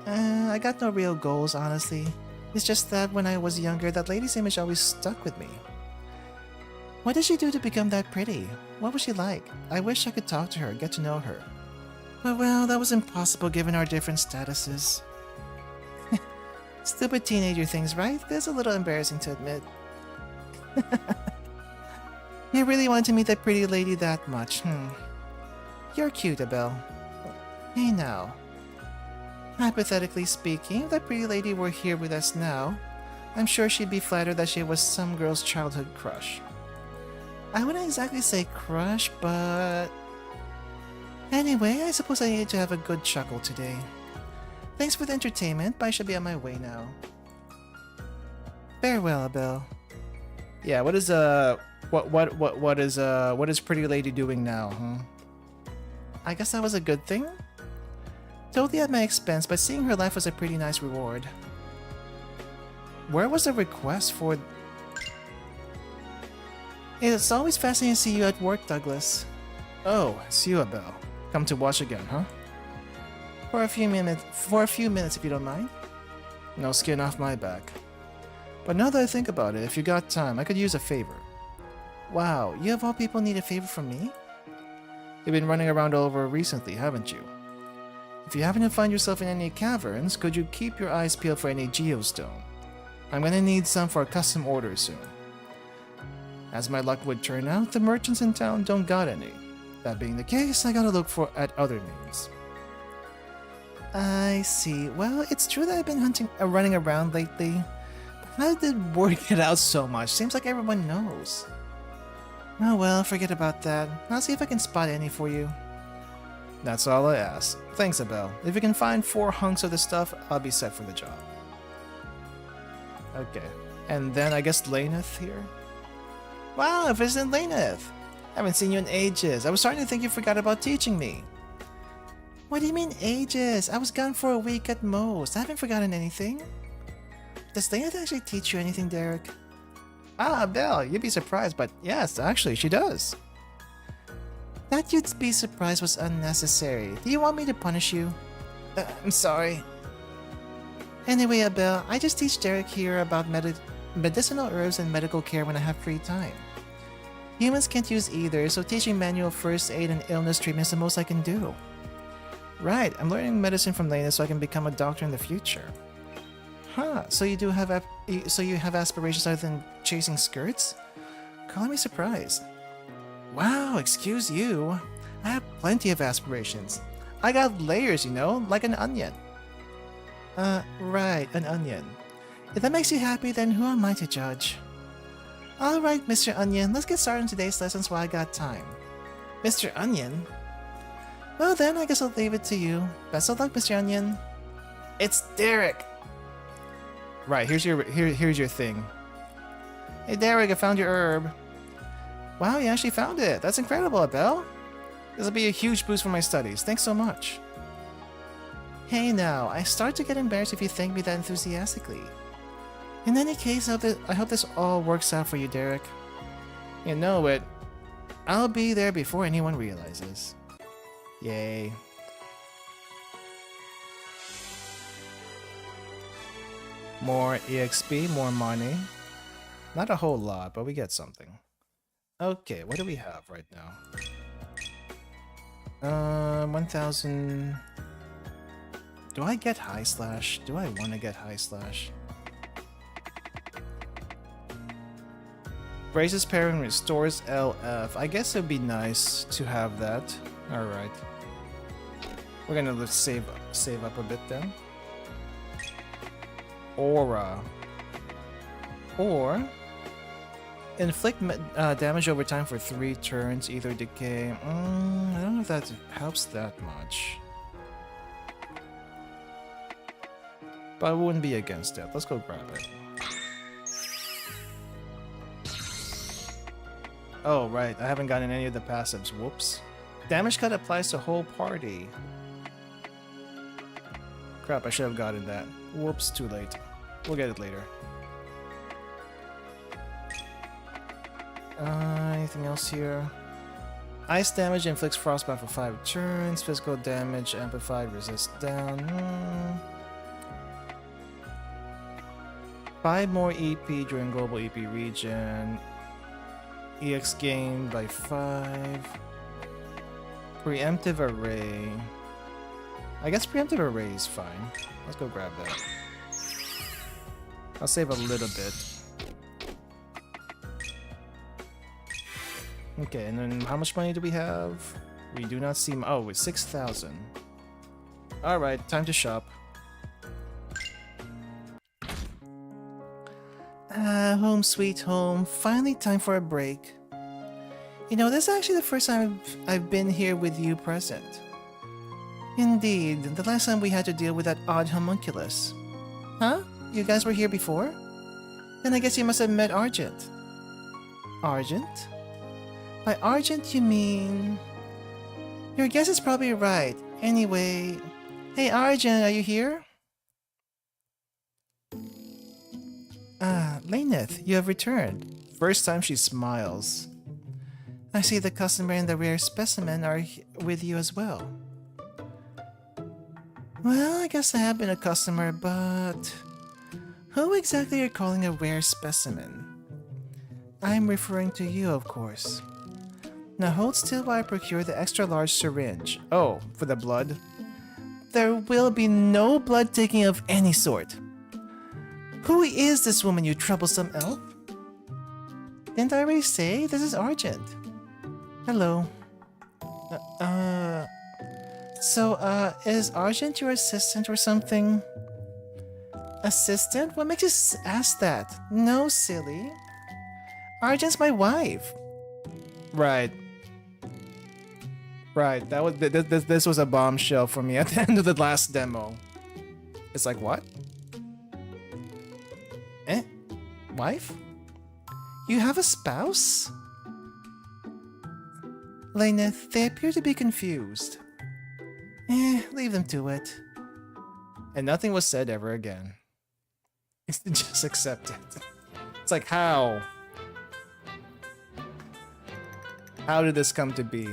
I got no real goals, honestly. It's just that when I was younger, that lady's image always stuck with me. What did she do to become that pretty? What was she like? I wish I could talk to her, get to know her. But well, that was impossible given our different statuses. Stupid teenager things, right? That's a little embarrassing to admit. You really want to meet that pretty lady that much, You're cute, Abel. Hey now. Hypothetically speaking, if that pretty lady were here with us now, I'm sure she'd be flattered that she was some girl's childhood crush. I wouldn't exactly say crush, but... Anyway, I suppose I need to have a good chuckle today. Thanks for the entertainment, but I should be on my way now. Farewell, Abel. Yeah, what is Pretty Lady doing now, huh? I guess that was a good thing? Totally at my expense, but seeing her life was a pretty nice reward. Where was the request for... It's always fascinating to see you at work, Douglas. Oh, it's you, Abel. Come to watch again, huh? For a few minutes if you don't mind. No skin off my back. But now that I think about it, if you got time, I could use a favor. Wow, you of all people need a favor from me? You've been running around all over recently, haven't you? If you happen to find yourself in any caverns, could you keep your eyes peeled for any geostone? I'm gonna need some for a custom order soon. As my luck would turn out, the merchants in town don't got any. That being the case, I gotta look at other means. I see. Well, it's true that I've been running around lately. How did word get out so much? Seems like everyone knows. Oh well, forget about that. I'll see if I can spot any for you. That's all I ask. Thanks, Abel. If you can find 4 hunks of the stuff, I'll be set for the job. Okay. And then I guess Laneth here? Wow, if it's in Laneth! I haven't seen you in ages. I was starting to think you forgot about teaching me. What do you mean ages? I was gone for a week at most. I haven't forgotten anything. Does Laneth actually teach you anything, Derek? Ah, Belle, you'd be surprised, but yes, actually, she does. That you'd be surprised was unnecessary. Do you want me to punish you? I'm sorry. Anyway, Abel, I just teach Derek here about medicinal herbs and medical care when I have free time. Humans can't use either, so teaching manual first aid and illness treatment is the most I can do. Right, I'm learning medicine from Lena so I can become a doctor in the future. Huh, so you have aspirations other than chasing skirts? Calling me surprised. Wow, excuse you. I have plenty of aspirations. I got layers, you know, like an onion. Right, an onion. If that makes you happy, then who am I to judge? Alright, Mr. Onion, let's get started on today's lessons while I got time. Mr. Onion? Well then, I guess I'll leave it to you. Best of luck, Mr. Onion. It's Derek! Right, here's your thing. Hey Derek, I found your herb. Wow, you actually found it. That's incredible, Abel. This will be a huge boost for my studies. Thanks so much. Hey now, I start to get embarrassed if you thank me that enthusiastically. In any case, I hope this all works out for you, Derek. You know it. I'll be there before anyone realizes. Yay. More EXP, more money. Not a whole lot, but we get something. Okay, what do we have right now? 1000... Do I get high slash? Do I want to get high slash? Braces parent restores LF. I guess it'd be nice to have that. Alright. We're gonna save up a bit then. Aura. Or inflict damage over time for 3 turns, either decay. I don't know if that helps that much. But I wouldn't be against it. Let's go grab it. Oh, right. I haven't gotten any of the passives. Whoops. Damage cut applies to whole party. Crap, I should have gotten that. Whoops, too late. We'll get it later. Anything else here? Ice damage inflicts frostbite for 5 turns. Physical damage amplified, resist down. 5 more EP during global EP region. EX gained by 5. Preemptive array. I guess preemptive array is fine. Let's go grab that. I'll save a little bit. Okay, and then how much money do we have? We do not see... Oh, it's 6,000. Alright, time to shop. Home sweet home. Finally time for a break. You know, this is actually the first time I've been here with you present. Indeed, the last time we had to deal with that odd homunculus. Huh? You guys were here before? Then I guess you must have met Argent. Argent? By Argent you mean... Your guess is probably right. Anyway... Hey Argent, are you here? Ah, Laneth, you have returned. First time she smiles. I see the customer and the rare specimen are with you as well. Well, I guess I have been a customer, but... Who exactly are you calling a rare specimen? I'm referring to you, of course. Now hold still while I procure the extra large syringe. Oh, for the blood? There will be no blood taking of any sort. Who is this woman, you troublesome elf? Didn't I already say? This is Argent. Hello. Is Argent your assistant or something? Assistant? What makes you ask that? No, silly. Argent's my wife. Right. Right. That was this was a bombshell for me at the end of the last demo. It's like, what? Eh? Wife? You have a spouse? Laneth, they appear to be confused. Leave them to it. And nothing was said ever again. It's just accepted. It's like, how? How did this come to be?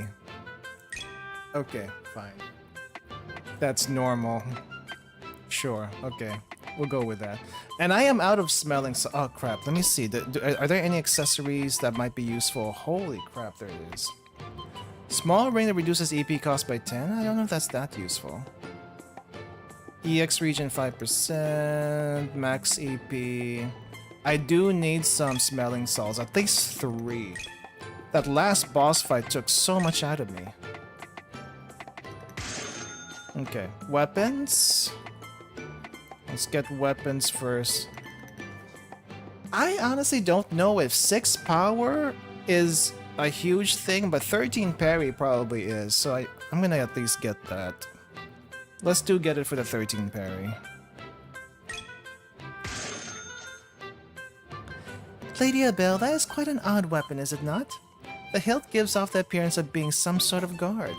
Okay, fine. That's normal. Sure, okay. We'll go with that. And I am out of smelling so— oh crap, let me see. Are there any accessories that might be useful? Holy crap, there it is. Small ring that reduces EP cost by 10? I don't know if that's that useful. EX region 5%, max EP. I do need some smelling salts, at least 3. That last boss fight took so much out of me. Okay, weapons. Let's get weapons first. I honestly don't know if 6 power is a huge thing, but 13 parry probably is, so I'm gonna at least get that. Let's get it for the 13 parry. Lady Abel, that is quite an odd weapon, is it not? The hilt gives off the appearance of being some sort of guard.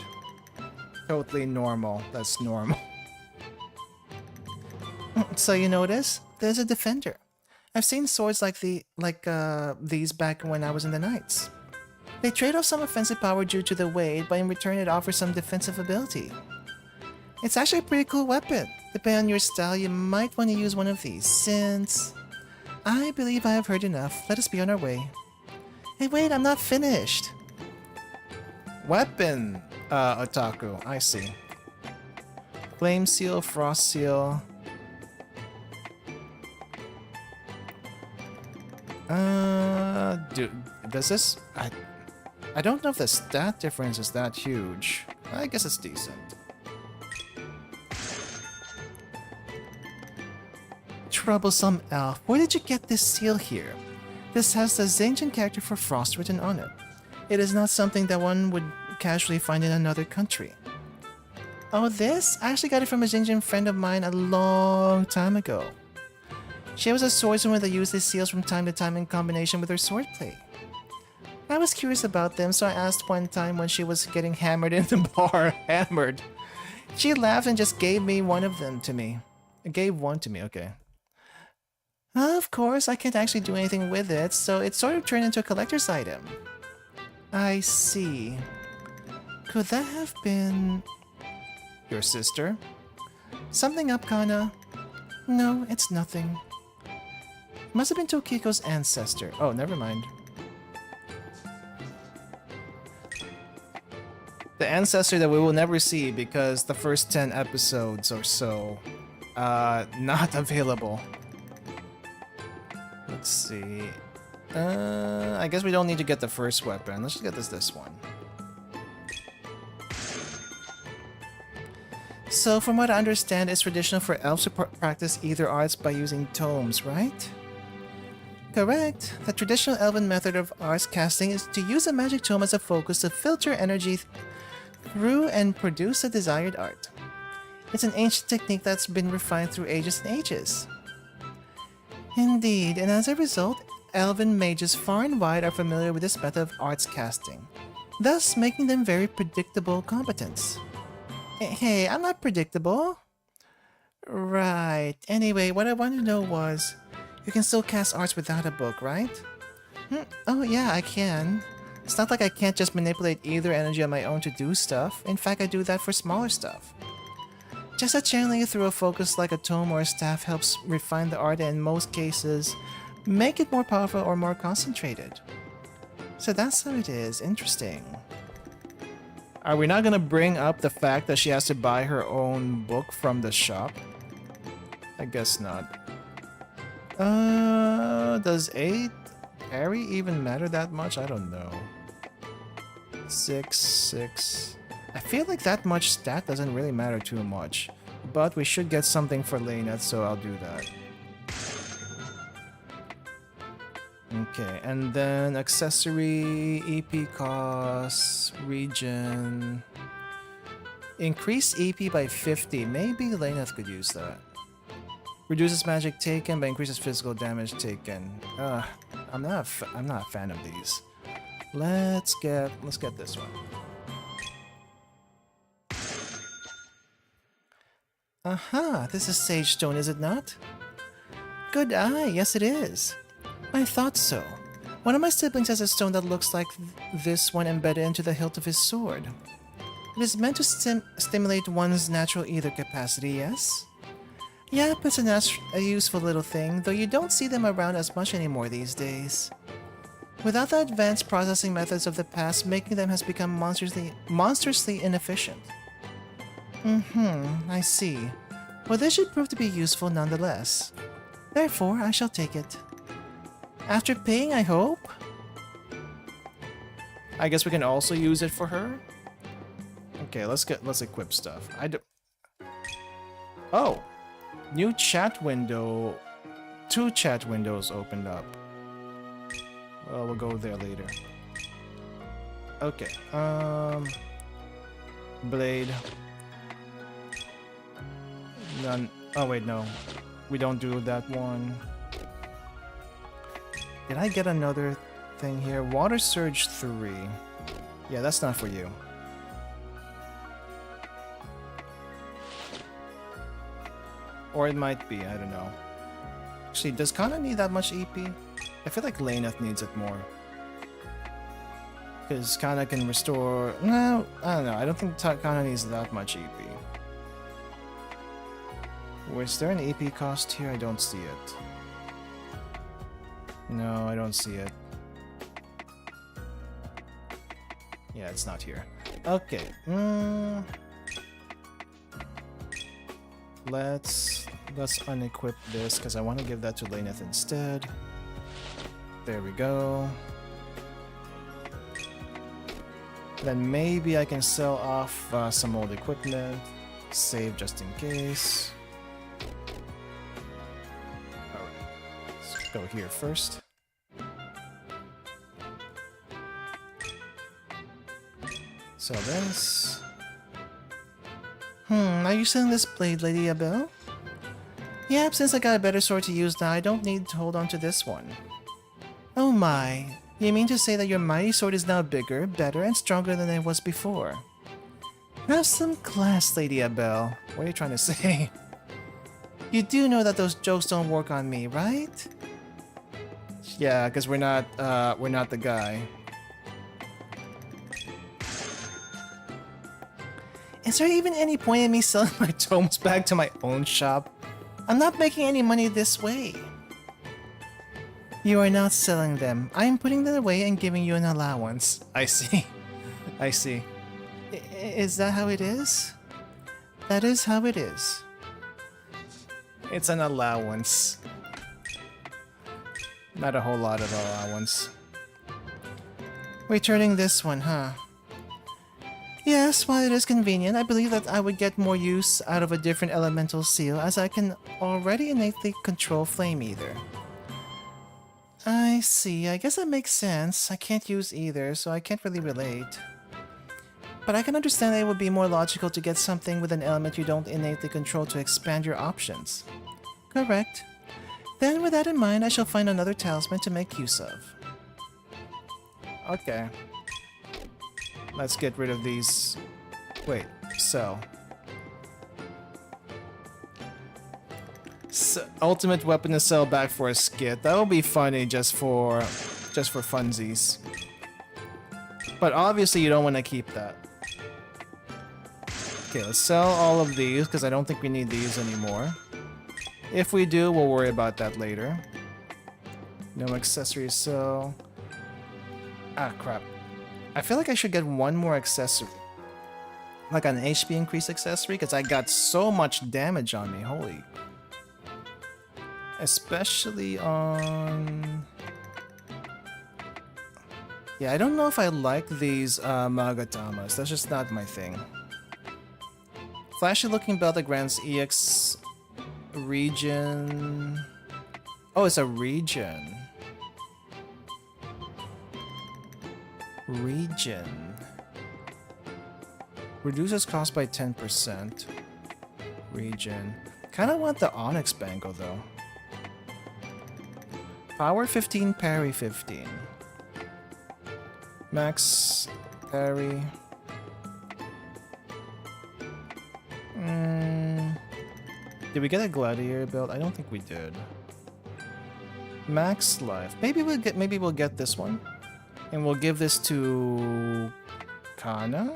Totally normal. That's normal. So you notice? There's a defender. I've seen swords like these back when I was in the Knights. They trade off some offensive power due to the weight, but in return it offers some defensive ability. It's actually a pretty cool weapon. Depending on your style, you might want to use one of these, since... I believe I have heard enough. Let us be on our way. Hey wait, I'm not finished! Weapon, Otaku. I see. Flame Seal, Frost Seal... does this... I don't know if the stat difference is that huge. I guess it's decent. Troublesome elf, where did you get this seal here? This has the Zangian character for Frost written on it. It is not something that one would casually find in another country. Oh, this? I actually got it from a Zangian friend of mine a long time ago. She was a swordswoman that used these seals from time to time in combination with her swordplay. I was curious about them, so I asked one time when she was getting hammered in the bar. Hammered. She laughed and just gave one to me. Okay. Of course, I can't actually do anything with it, so it sort of turned into a collector's item. I see. Could that have been... your sister? Something up, Kana? No, it's nothing. It must have been Tokiko's ancestor. Oh, never mind. The ancestor that we will never see because the first 10 episodes or so, not available. Let's see. I guess we don't need to get the first weapon. Let's just get this one. So, from what I understand, it's traditional for elves to practice either arts by using tomes, right? Correct. The traditional elven method of arts casting is to use a magic tome as a focus to filter energy through and produce a desired art. It's an ancient technique that's been refined through ages and ages. Indeed, and as a result, elven mages far and wide are familiar with this method of arts casting, thus making them very predictable competence. Hey, I'm not predictable. Right. Anyway, what I wanted to know was, you can still cast arts without a book, right? Oh yeah, I can. It's not like I can't just manipulate either energy on my own to do stuff. In fact, I do that for smaller stuff. Just that channeling it through a focus like a tome or a staff helps refine the art and in most cases, make it more powerful or more concentrated. So that's how it is. Interesting. Are we not gonna bring up the fact that she has to buy her own book from the shop? I guess not. Does 8 parry even matter that much? I don't know. 6, 6. I feel like that much stat doesn't really matter too much. But we should get something for Laineth, so I'll do that. Okay, and then accessory, EP costs, region. Increase EP by 50. Maybe Laineth could use that. Reduces magic taken, but increases physical damage taken. I'm not a fan of these. Let's get this one. Aha, this is Sage Stone, is it not? Good eye, yes it is. I thought so. One of my siblings has a stone that looks like this one embedded into the hilt of his sword. It is meant to stimulate one's natural ether capacity, yes? Yep, it's a useful little thing, though you don't see them around as much anymore these days. Without the advanced processing methods of the past, making them has become monstrously inefficient. I see. Well, this should prove to be useful nonetheless. Therefore, I shall take it. After paying, I hope? I guess we can also use it for her? Okay, let's equip stuff. Oh! New chat window. 2 chat windows opened up. Well, we'll go there later. Okay, Blade. None. Oh wait, no. We don't do that one. Did I get another thing here? Water Surge 3. Yeah, that's not for you. Or it might be, I don't know. Actually, does Kana need that much EP? I feel like Laineth needs it more. Because Kana can restore... No, I don't know. I don't think Kana needs that much EP. Was there an EP cost here? I don't see it. No, I don't see it. Yeah, it's not here. Okay. Let's unequip this because I want to give that to Laineth instead. There we go. Then maybe I can sell off some old equipment. Save just in case. Alright. Let's go here first. So this. Are you selling this blade, Lady Abel? Yep, since I got a better sword to use now, I don't need to hold on to this one. Oh my, you mean to say that your mighty sword is now bigger, better, and stronger than it was before? Have some class, Lady Abel. What are you trying to say? You do know that those jokes don't work on me, right? Yeah, because we're not the guy. Is there even any point in me selling my tomes back to my own shop? I'm not making any money this way. You are not selling them. I am putting them away and giving you an allowance. I see. I see. Is that how it is? That is how it is. It's an allowance. Not a whole lot of allowance. Returning this one, huh? Yes, while it is convenient, I believe that I would get more use out of a different elemental seal, as I can already innately control Flame Eater. I see, I guess that makes sense. I can't use either, so I can't really relate. But I can understand that it would be more logical to get something with an element you don't innately control to expand your options. Correct. Then with that in mind, I shall find another talisman to make use of. Okay. Let's get rid of these. Wait, sell. Ultimate weapon to sell back for a skit. That would be funny just for funsies. But obviously you don't want to keep that. Okay, let's sell all of these because I don't think we need these anymore. If we do, we'll worry about that later. No accessories, so... Ah, crap. I feel like I should get one more accessory. Like an HP increase accessory, because I got so much damage on me, holy. Especially on... Yeah, I don't know if I like these Magatamas. That's just not my thing. Flashy looking belt that grants EX region. Oh, it's a region. Region. Reduces cost by 10%. Region. Kinda want the Onyx Bangle though. Power 15, parry 15. Max parry. Did we get a gladiator build? I don't think we did. Max life. Maybe we'll get this one. And we'll give this to Kana?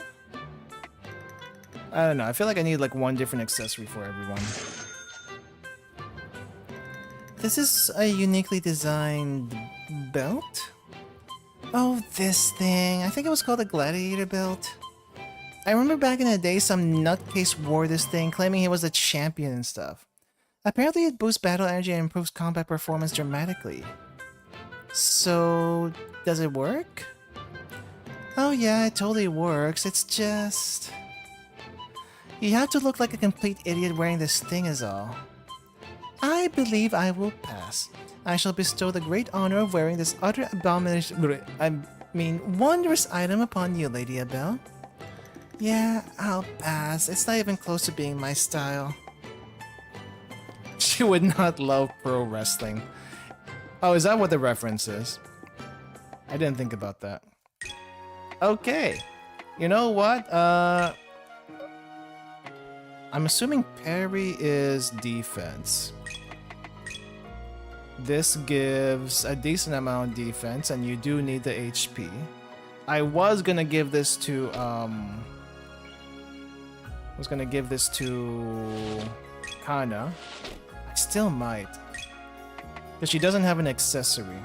I don't know. I feel like I need like one different accessory for everyone. This is a uniquely designed belt? Oh, this thing. I think it was called a gladiator belt. I remember back in the day some nutcase wore this thing claiming he was a champion and stuff. Apparently it boosts battle energy and improves combat performance dramatically. So, does it work? Oh yeah, it totally works. It's just... You have to look like a complete idiot wearing this thing is all. I believe I will pass. I shall bestow the great honor of wearing this utter abomination... wondrous item upon you, Lady Abel. Yeah, I'll pass. It's not even close to being my style. She would not love pro wrestling. Oh, is that what the reference is? I didn't think about that. Okay. You know what? I'm assuming parry is defense. This gives a decent amount of defense, and you do need the HP. I was gonna give this to Kana. I still might. Because she doesn't have an accessory.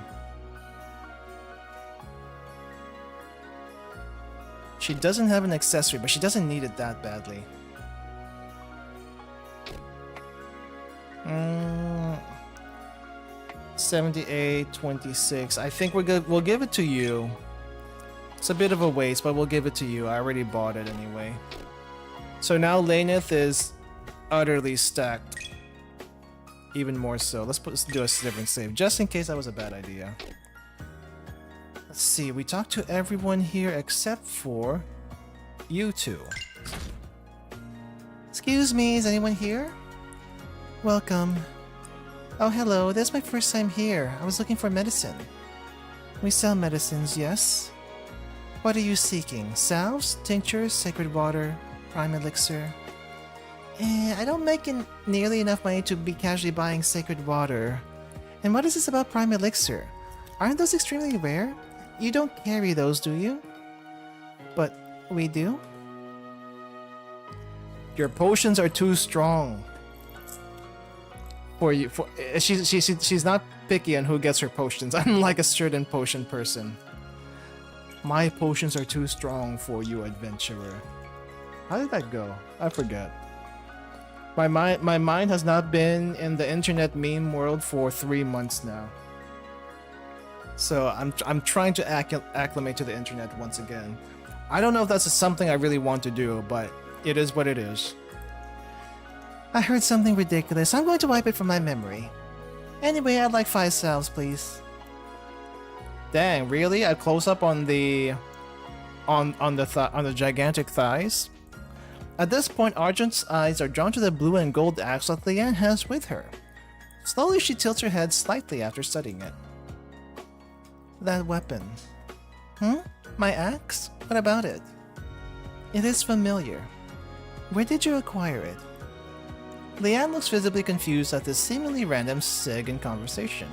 She doesn't have an accessory, but she doesn't need it that badly. 78, 26. I think we'll give it to you. It's a bit of a waste, but we'll give it to you. I already bought it anyway. So now Laneth is utterly stacked. Even more so. Let's do a different save, just in case that was a bad idea. Let's see, we talked to everyone here except for you two. Excuse me, is anyone here? Welcome. Oh, hello, this is my first time here. I was looking for medicine. We sell medicines, yes? What are you seeking? Salves, tinctures, sacred water, prime elixir? I don't make nearly enough money to be casually buying sacred water. And what is this about prime elixir? Aren't those extremely rare? You don't carry those, do you? But we do? Your potions are too strong. For you, she's not picky on who gets her potions. I'm like a certain potion person. My potions are too strong for you, adventurer. How did that go? I forget. My mind has not been in the internet meme world for 3 months now. So I'm trying to acclimate to the internet once again. I don't know if that's something I really want to do, but it is what it is. I heard something ridiculous. I'm going to wipe it from my memory. Anyway, I'd like 5 salves, please. Dang, really? A close-up on the on the gigantic thighs. At this point, Argent's eyes are drawn to the blue and gold axe that Leanne has with her. Slowly, she tilts her head slightly after studying it. That weapon. My axe? What about it? It is familiar. Where did you acquire it? Leanne looks visibly confused at this seemingly random sig in conversation.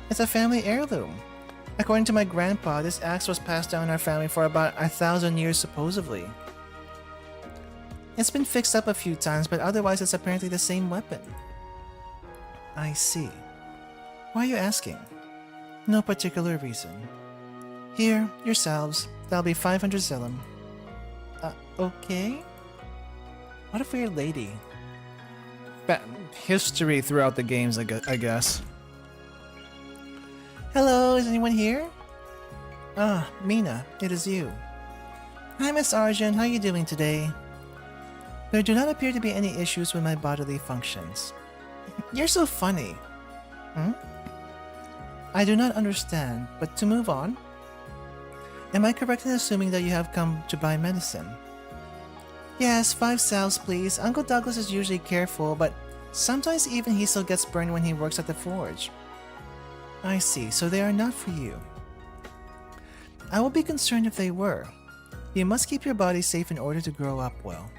It's a family heirloom. According to my grandpa, this axe was passed down in our family for about 1,000 years supposedly. It's been fixed up a few times, but otherwise it's apparently the same weapon. I see. Why are you asking? No particular reason. Here, yourselves. That'll be 500 zilum. Okay? What a weird lady. History throughout the games, I guess. Hello, is anyone here? Ah, Mina, it is you. Hi, Miss Argent, how are you doing today? There do not appear to be any issues with my bodily functions. You're so funny. I do not understand, but to move on. Am I correct in assuming that you have come to buy medicine? Yes, 5 salves please. Uncle Douglas is usually careful, but sometimes even he still gets burned when he works at the forge. I see, so they are not for you. I would be concerned if they were. You must keep your body safe in order to grow up well.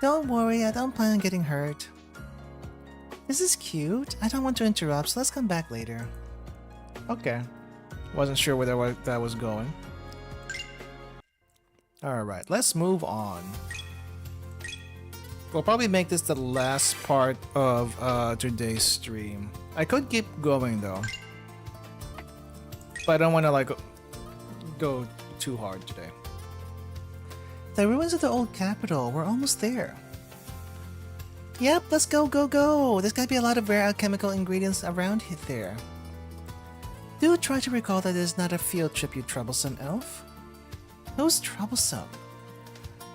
Don't worry, I don't plan on getting hurt. This is cute. I don't want to interrupt, so let's come back later. Okay. Wasn't sure where that was going. Alright, let's move on. We'll probably make this the last part of today's stream. I could keep going though. But I don't want to like go too hard today. The ruins of the old capital. We're almost there. Yep, let's go, go, go. There's gotta be a lot of rare alchemical ingredients around there. Do try to recall that it is not a field trip, you troublesome elf. Who's troublesome?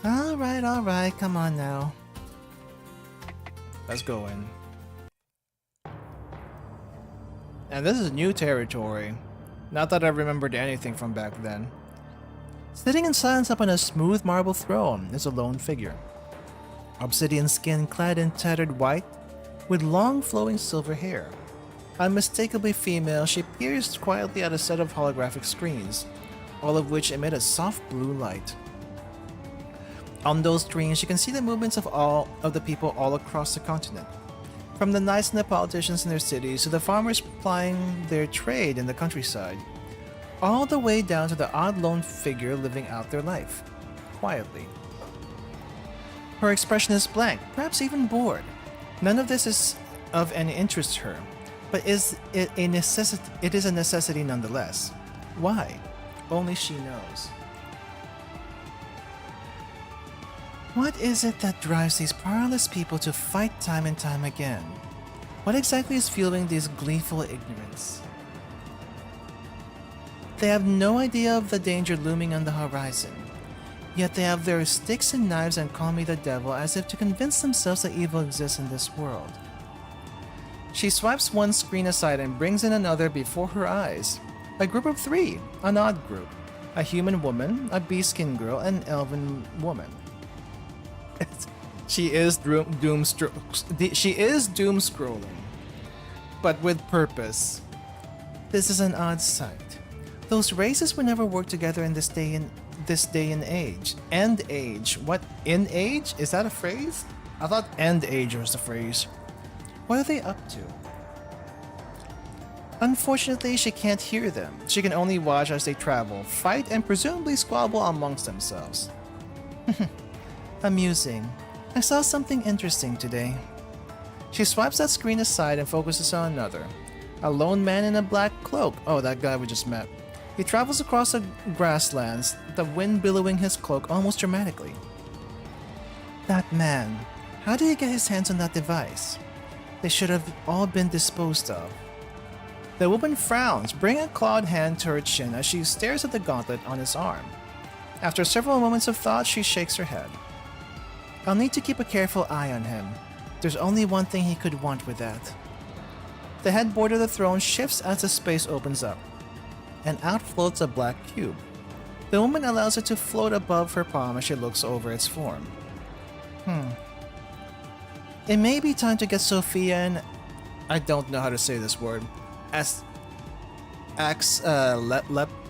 Alright, come on now. Let's go in. And this is new territory. Not that I remembered anything from back then. Sitting in silence upon a smooth marble throne is a lone figure. Obsidian skin clad in tattered white, with long flowing silver hair. Unmistakably female, she peers quietly at a set of holographic screens, all of which emit a soft blue light. On those screens, you can see the movements of all of the people all across the continent. From the knights and the politicians in their cities to the farmers plying their trade in the countryside, all the way down to the odd lone figure living out their life, quietly. Her expression is blank, perhaps even bored. None of this is of any interest to her, but it is a necessity nonetheless. Why? Only she knows. What is it that drives these powerless people to fight time and time again? What exactly is fueling this gleeful ignorance? They have no idea of the danger looming on the horizon, yet they have their sticks and knives and call me the devil as if to convince themselves that evil exists in this world. She swipes one screen aside and brings in another before her eyes. A group of 3, an odd group. A human woman, a beast-skin girl, and an elven woman. She is doom scrolling, but with purpose. This is an odd sight. Those races would never work together in this day and age. End age. What? In age? Is that a phrase? I thought end age was the phrase. What are they up to? Unfortunately, she can't hear them. She can only watch as they travel, fight, and presumably squabble amongst themselves. Amusing. I saw something interesting today. She swipes that screen aside and focuses on another. A lone man in a black cloak. Oh, that guy we just met. He travels across the grasslands, the wind billowing his cloak almost dramatically. That man. How did he get his hands on that device? They should have all been disposed of. The woman frowns, bringing a clawed hand to her chin as she stares at the gauntlet on his arm. After several moments of thought, she shakes her head. I'll need to keep a careful eye on him. There's only one thing he could want with that. The headboard of the throne shifts as the space opens up, and out floats a black cube. The woman allows it to float above her palm as she looks over its form. It may be time to get Sophia and I don't know how to say this word.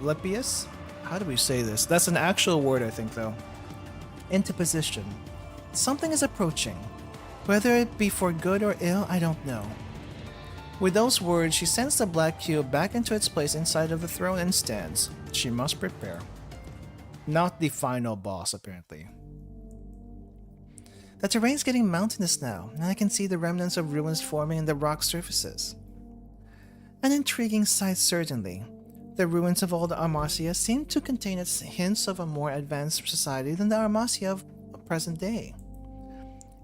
Lepius? How do we say this? That's an actual word, I think, though. Into position. Something is approaching. Whether it be for good or ill, I don't know. With those words, she sends the black cube back into its place inside of the throne and stands. She must prepare. Not the final boss, apparently. The terrain's getting mountainous now, and I can see the remnants of ruins forming in the rock surfaces. An intriguing sight, certainly. The ruins of old Armacia seem to contain its hints of a more advanced society than the Armacia of present day.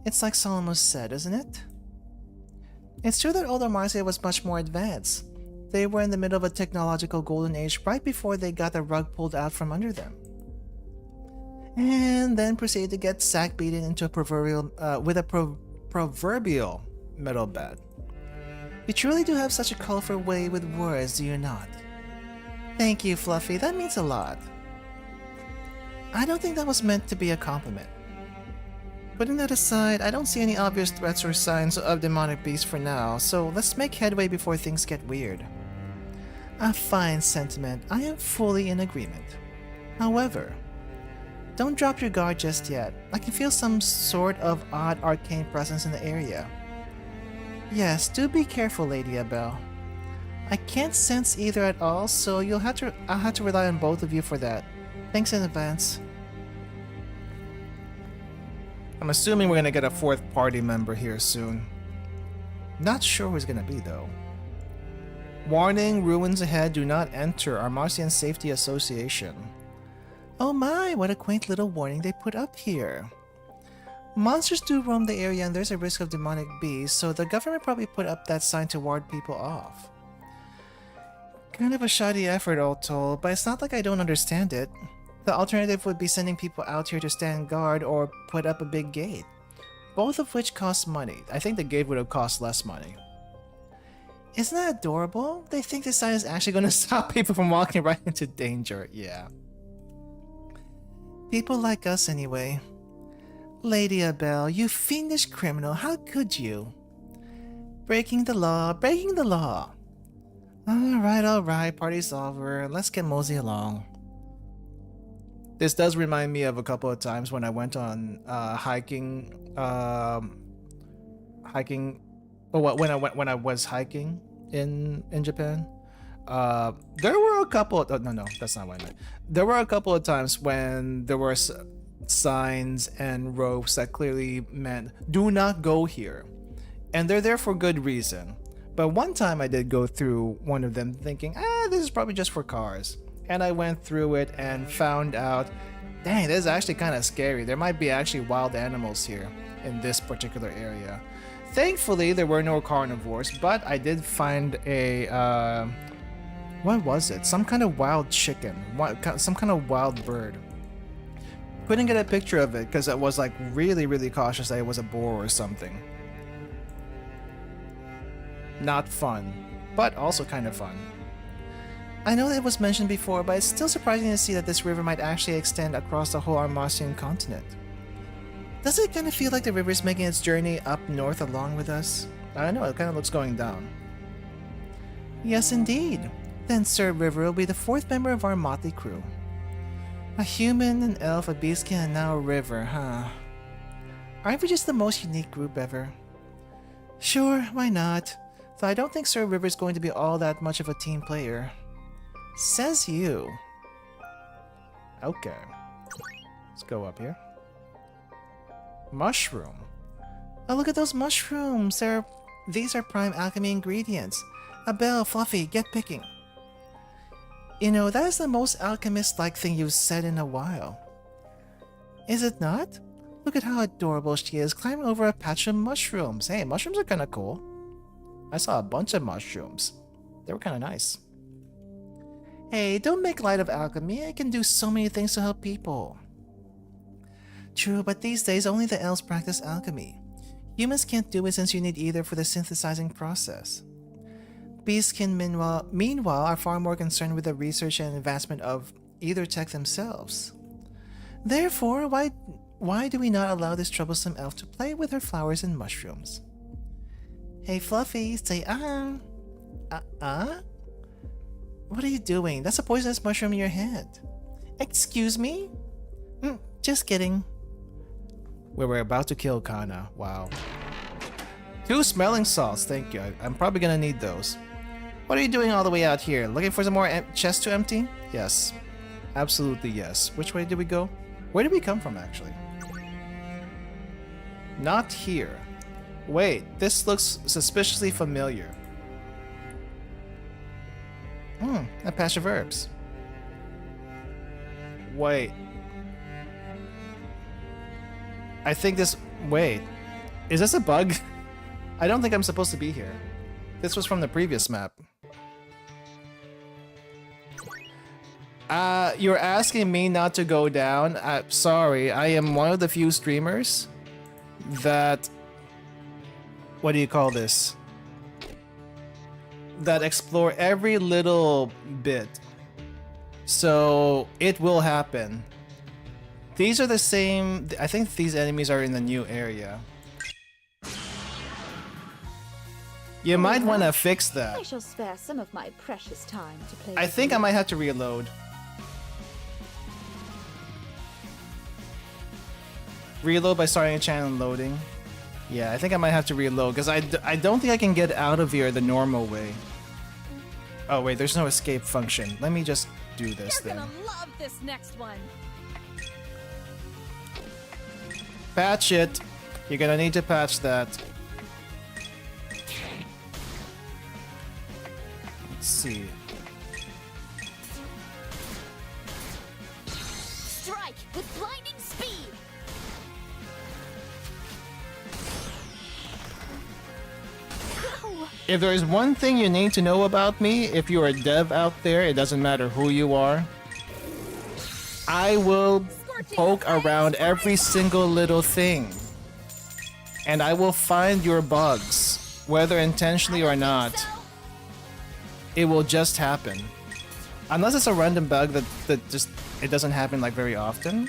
It's like Solomon said, isn't it? It's true that old Armacia was much more advanced. They were in the middle of a technological golden age right before they got the rug pulled out from under them. And then proceeded to get sack beaten into a proverbial metal bed. You truly do have such a colorful way with words, do you not? Thank you, Fluffy, that means a lot. I don't think that was meant to be a compliment. Putting that aside, I don't see any obvious threats or signs of demonic beasts for now, so let's make headway before things get weird. A fine sentiment, I am fully in agreement. However, don't drop your guard just yet. I can feel some sort of odd arcane presence in the area. Yes, do be careful, Lady Abel. I can't sense either at all, so I'll have to rely on both of you for that. Thanks in advance. I'm assuming we're gonna get a fourth party member here soon. Not sure who's gonna be though. Warning, ruins ahead, do not enter Armacian Safety Association. Oh my, what a quaint little warning they put up here. Monsters do roam the area and there's a risk of demonic beasts, so the government probably put up that sign to ward people off. Kind of a shoddy effort, all told, but it's not like I don't understand it. The alternative would be sending people out here to stand guard or put up a big gate. Both of which cost money. I think the gate would have cost less money. Isn't that adorable? They think this sign is actually going to stop people from walking right into danger. Yeah. People like us anyway. Lady Abel, you fiendish criminal, how could you? Breaking the law, breaking the law. Alright, party's over. Let's get mosey along. This does remind me of a couple of times when I went on hiking. When I was hiking in Japan. There were a couple. No, that's not what I meant. There were a couple of times when there were signs and ropes that clearly meant "Do not go here," and they're there for good reason. But one time I did go through one of them thinking, this is probably just for cars. And I went through it and found out, dang, this is actually kind of scary. There might be actually wild animals here in this particular area. Thankfully, there were no carnivores, but I did find a, what was it? Some kind of wild chicken, some kind of wild bird. Couldn't get a picture of it because I was like really, really cautious that it was a boar or something. Not fun, but also kind of fun. I know that it was mentioned before, but it's still surprising to see that this river might actually extend across the whole Armacian continent. Does it kind of feel like the river is making its journey up north along with us? I don't know, it kind of looks going down. Yes, indeed. Then Sir River will be the fourth member of our motley crew. A human, an elf, a beastkin, and now a river, huh? Aren't we just the most unique group ever? Sure, why not? Though I don't think Sir River's going to be all that much of a team player. Says you. Okay. Let's go up here. Mushroom. Oh, look at those mushrooms. These are prime alchemy ingredients. Abel, Fluffy, get picking. You know, that is the most alchemist-like thing you've said in a while. Is it not? Look at how adorable she is, climbing over a patch of mushrooms. Hey, mushrooms are kind of cool. I saw a bunch of mushrooms. They were kind of nice. Hey, don't make light of alchemy. It can do so many things to help people. True, but these days only the elves practice alchemy. Humans can't do it since you need either for the synthesizing process. Beastkin, meanwhile, are far more concerned with the research and advancement of either tech themselves. Therefore, why do we not allow this troublesome elf to play with her flowers and mushrooms? Hey Fluffy, say What are you doing? That's a poisonous mushroom in your hand. Excuse me? Just kidding. We were about to kill Kana. Wow. 2 smelling salts, thank you. I'm probably gonna need those. What are you doing all the way out here? Looking for some more chests to empty? Yes. Absolutely yes. Which way did we go? Where did we come from, actually? Not here. Wait, this looks suspiciously familiar. A patch of herbs. Wait. I think this... Wait. Is this a bug? I don't think I'm supposed to be here. This was from the previous map. You're asking me not to go down? Sorry, I am one of the few streamers that... What do you call this? That explore every little bit. So, it will happen. These are the same... I think these enemies are in the new area. You might want to fix that. I shall spare some of my precious time to play. I think I might have to reload. Reload by starting a channel and loading. Yeah, I think I might have to reload because I don't think I can get out of here the normal way. Oh wait, there's no escape function. Let me just do this You're then. gonna love this next one. Patch it. You're gonna need to patch that. Let's see. Strike with blinding speed! Ow! If there is one thing you need to know about me, if you're a dev out there, it doesn't matter who you are, I will poke around every single little thing. And I will find your bugs, whether intentionally or not. It will just happen. Unless it's a random bug that just, it doesn't happen like very often.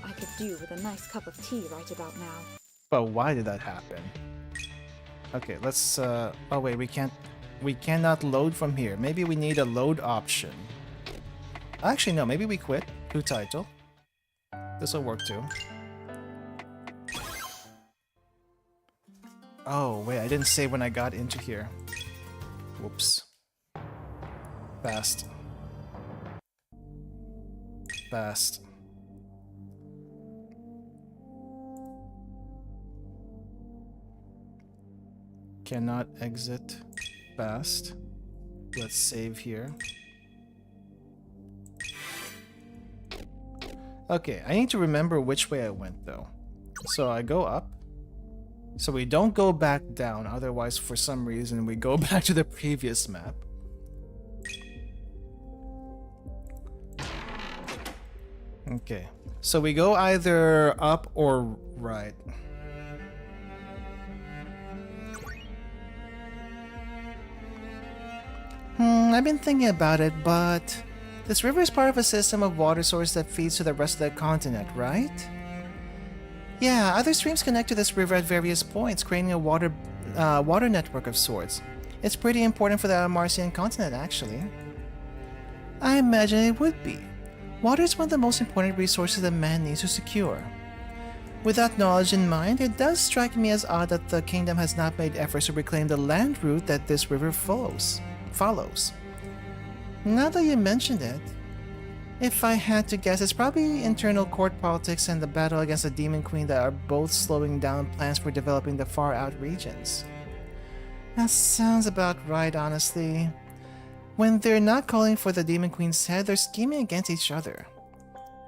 I could do with a nice cup of tea right about now. But why did that happen? Okay, let's, oh wait, we cannot load from here. Maybe we need a load option. Actually, no, maybe we quit. Who title? This will work too. Oh, wait, I didn't save when I got into here. Whoops. Fast. Fast. Cannot exit. Fast. Let's save here. Okay, I need to remember which way I went though. So I go up. So we don't go back down, otherwise for some reason we go back to the previous map. Okay, so we go either up or right. I've been thinking about it, but this river is part of a system of water source that feeds to the rest of the continent, right? Yeah, other streams connect to this river at various points, creating a water network of sorts. It's pretty important for the Martian continent, actually. I imagine it would be. Water is one of the most important resources that man needs to secure. With that knowledge in mind, it does strike me as odd that the kingdom has not made efforts to reclaim the land route that this river follows. Now that you mentioned it, if I had to guess, it's probably internal court politics and the battle against the Demon Queen that are both slowing down plans for developing the far-out regions. That sounds about right, honestly. When they're not calling for the Demon Queen's head, they're scheming against each other.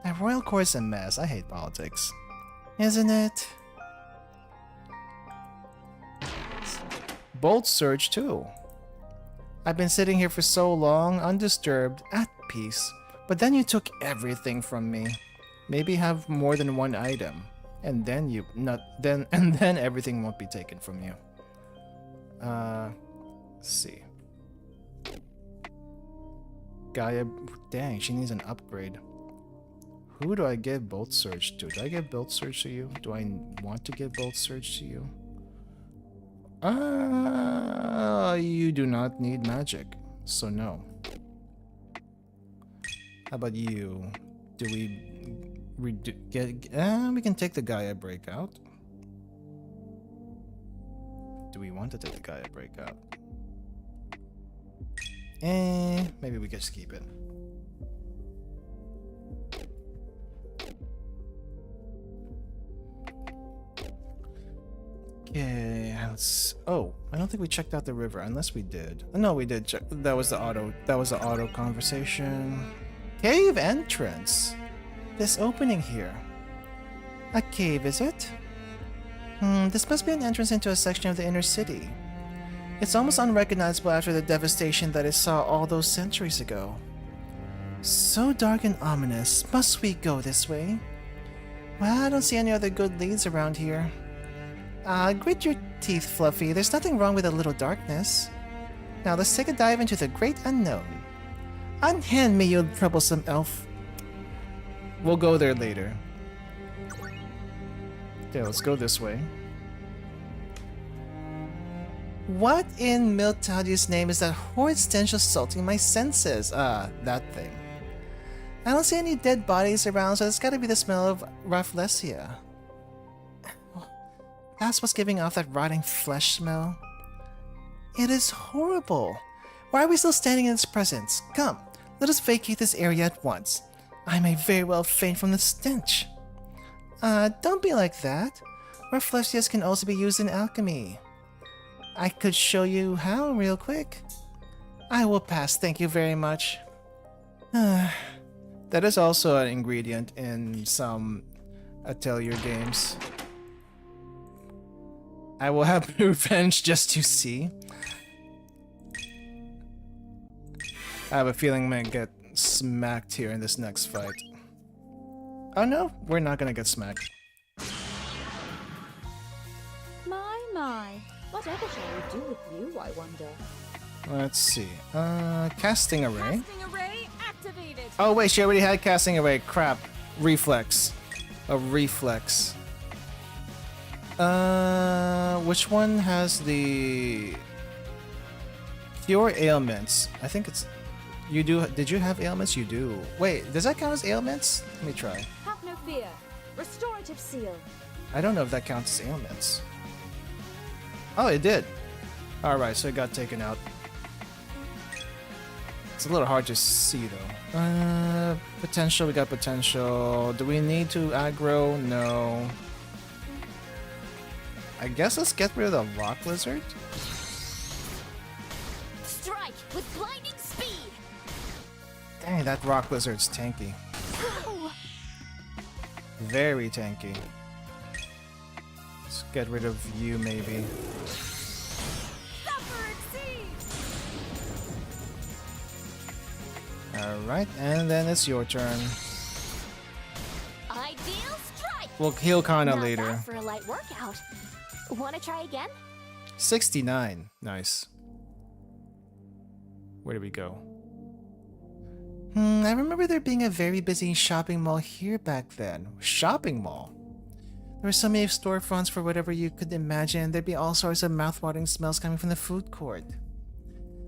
The royal court's a mess. I hate politics. Isn't it? Bolt Surge, too. I've been sitting here for so long, undisturbed, at peace. But then you took everything from me. Maybe have more than one item, and then then everything won't be taken from you. Let's see. Gaia, dang, she needs an upgrade. Who do I give Bolt Surge to? Do I give Bolt Surge to you? Do I want to give Bolt Surge to you? You do not need magic, so no. How about you? Do we we can take the Gaia breakout. Do we want to take the Gaia breakout? Maybe we just keep it. Okay, let's. Oh, I don't think we checked out the river, unless we did. No, we did check. That was the auto conversation. Cave entrance. This opening here. A cave, is it? This must be an entrance into a section of the inner city. It's almost unrecognizable after the devastation that it saw all those centuries ago. So dark and ominous. Must we go this way? Well, I don't see any other good leads around here. Grit your teeth, Fluffy. There's nothing wrong with a little darkness. Now let's take a dive into the great unknown. Unhand me, you troublesome elf. We'll go there later. Okay, let's go this way. What in Miltadius' name is that horrid stench assaulting my senses? That thing. I don't see any dead bodies around, so it's gotta be the smell of Rafflesia. That's what's giving off that rotting flesh smell. It is horrible. Why are we still standing in its presence? Come, let us vacate this area at once. I may very well faint from the stench. Don't be like that. Rafflesias can also be used in alchemy. I could show you how real quick. I will pass, thank you very much. That is also an ingredient in some Atelier games. I will have revenge just to see. I have a feeling I'm gonna get smacked here in this next fight. Oh no, we're not gonna get smacked. My. Whatever shall we do with you, I wonder? Let's see. Casting array. Casting array activated. Oh wait, she already had casting array. Crap. Reflex. A reflex. Which one has the cure ailments? I think it's you do. Did you have ailments? You do. Wait, does that count as ailments? Let me try. Have no fear. Restorative seal. I don't know if that counts as ailments. Oh, it did. Alright, so it got taken out. It's a little hard to see though. Potential, we got potential. Do we need to aggro? No. I guess let's get rid of the rock lizard. Strike with blinding speed. Dang, that rock lizard's tanky. Very tanky. Let's get rid of you, maybe. Alright, and then it's your turn. Ideal strike. We'll heal Kana Not later. bad for a light workout. Wanna try again? 69. Nice. Where do we go? I remember there being a very busy shopping mall here back then. Shopping mall? There were so many storefronts for whatever you could imagine. There'd be all sorts of mouth-watering smells coming from the food court.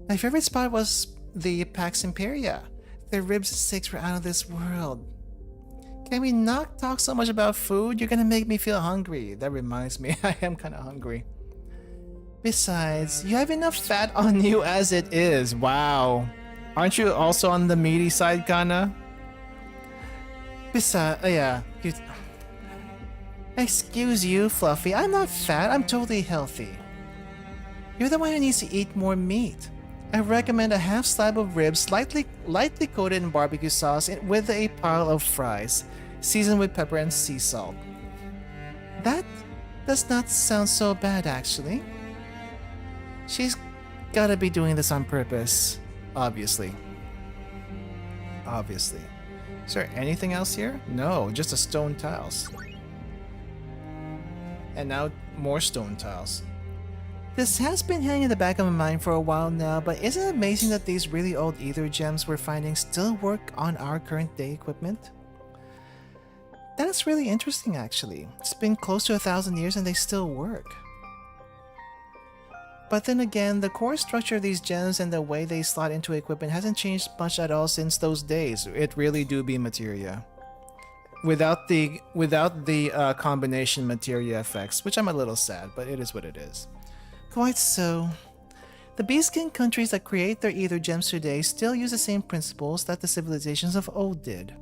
My favorite spot was the Pax Imperia. Their ribs and steaks were out of this world. Can we not talk so much about food? You're gonna make me feel hungry. That reminds me, I am kinda hungry. Besides, you have enough fat on you as it is. Wow. Aren't you also on the meaty side, Kana? Besides, yeah. Excuse you, Fluffy. I'm not fat. I'm totally healthy. You're the one who needs to eat more meat. I recommend a half slab of ribs lightly coated in barbecue sauce with a pile of fries, seasoned with pepper and sea salt. That does not sound so bad, actually. She's gotta be doing this on purpose. Obviously. Obviously. Is there anything else here? No, just the stone tiles. And now more stone tiles. This has been hanging in the back of my mind for a while now, but isn't it amazing that these really old ether gems we're finding still work on our current day equipment? That's really interesting actually. It's been close to 1,000 years and they still work. But then again, the core structure of these gems and the way they slot into equipment hasn't changed much at all since those days. It really do be materia. Without the combination materia effects, which I'm a little sad, but it is what it is. Quite so. The Beastkin countries that create their ether gems today still use the same principles that the civilizations of old did.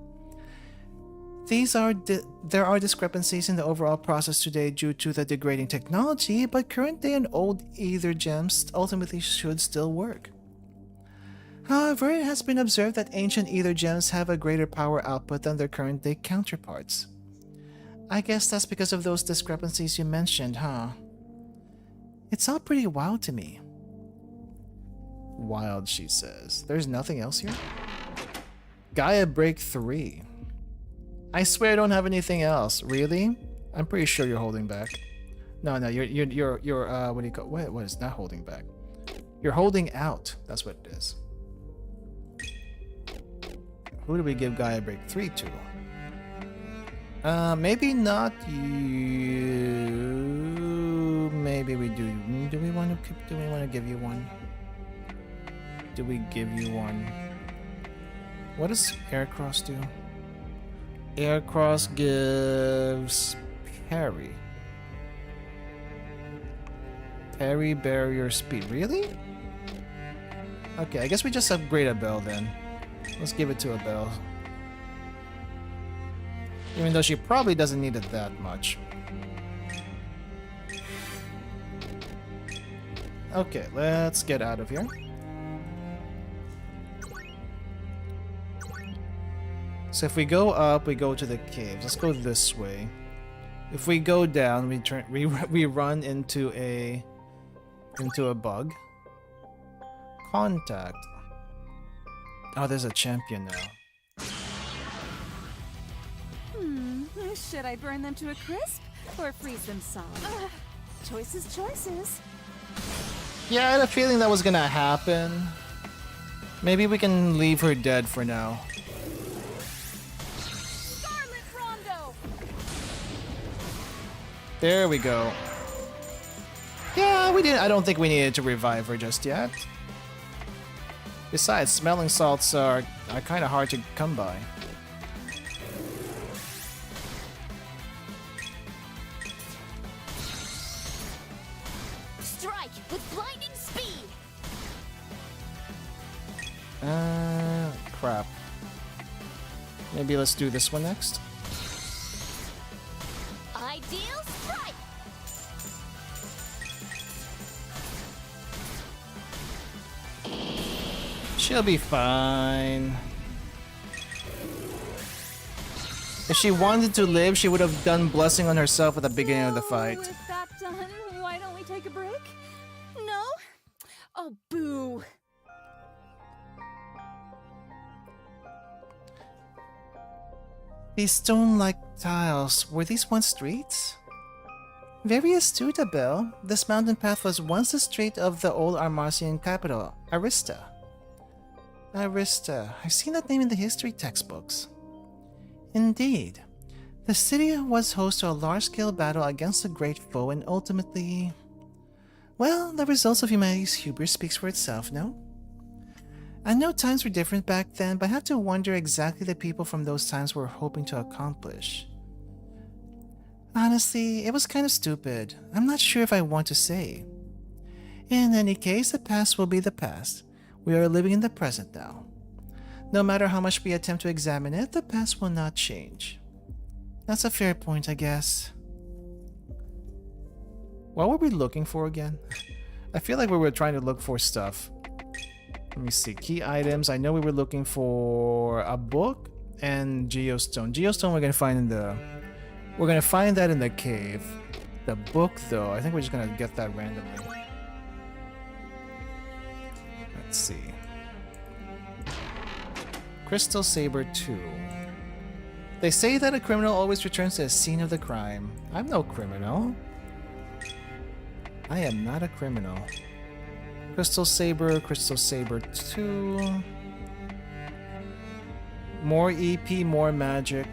There are discrepancies in the overall process today due to the degrading technology, but current day and old ether gems ultimately should still work. However, it has been observed that ancient ether gems have a greater power output than their current day counterparts. I guess that's because of those discrepancies you mentioned, huh? It's all pretty wild to me. Wild, she says. There's nothing else here? Gaia Break 3. I swear I don't have anything else. Really? I'm pretty sure you're holding back. No, you're what do you call what is not holding back? You're holding out. That's what it is. Who do we give Gaia Break 3 to? Maybe not you. Maybe we do. Do we want to give you one? Do we give you one? What does Aircross do? Aircross gives parry. Parry barrier speed. Really? Okay, I guess we just upgrade a bell then. Let's give it to a bell. Even though she probably doesn't need it that much. Okay, let's get out of here. So if we go up, we go to the caves. Let's go this way. If we go down, we run into a bug. Contact. Oh, there's a champion now. Should I burn them to a crisp or freeze them solid? Choices. Yeah, I had a feeling that was gonna happen. Maybe we can leave her dead for now. Scarlet Rondo! There we go. Yeah, we didn't. I don't think we needed to revive her just yet. Besides, smelling salts are kind of hard to come by. Strike with blinding speed. Crap. Maybe let's do this one next. Ideal strike. She'll be fine. If she wanted to live, she would have done blessing on herself at the beginning of the fight. With that done, why don't we take a break? No? Oh, boo. These stone-like tiles, were these once streets? Very astute, Abel. This mountain path was once the street of the old Armasian capital, Arista. Arista. I've seen that name in the history textbooks. Indeed. The city was host to a large-scale battle against a great foe and ultimately... Well, the results of humanity's hubris speaks for itself, no? I know times were different back then, but I have to wonder exactly the people from those times were hoping to accomplish. Honestly, it was kind of stupid. I'm not sure if I want to say. In any case, the past will be the past. We are living in the present now. No matter how much we attempt to examine it, the past will not change. That's a fair point, I guess. What were we looking for again? I feel like we were trying to look for stuff. Let me see. Key items. I know we were looking for a book and geostone. Geostone we're gonna find in the... We're gonna find that in the cave. The book, though, I think we're just gonna get that randomly. Let's see. Crystal Saber 2. They say that a criminal always returns to the scene of the crime. I'm no criminal. I am not a criminal. Crystal Saber 2. More EP, more magic.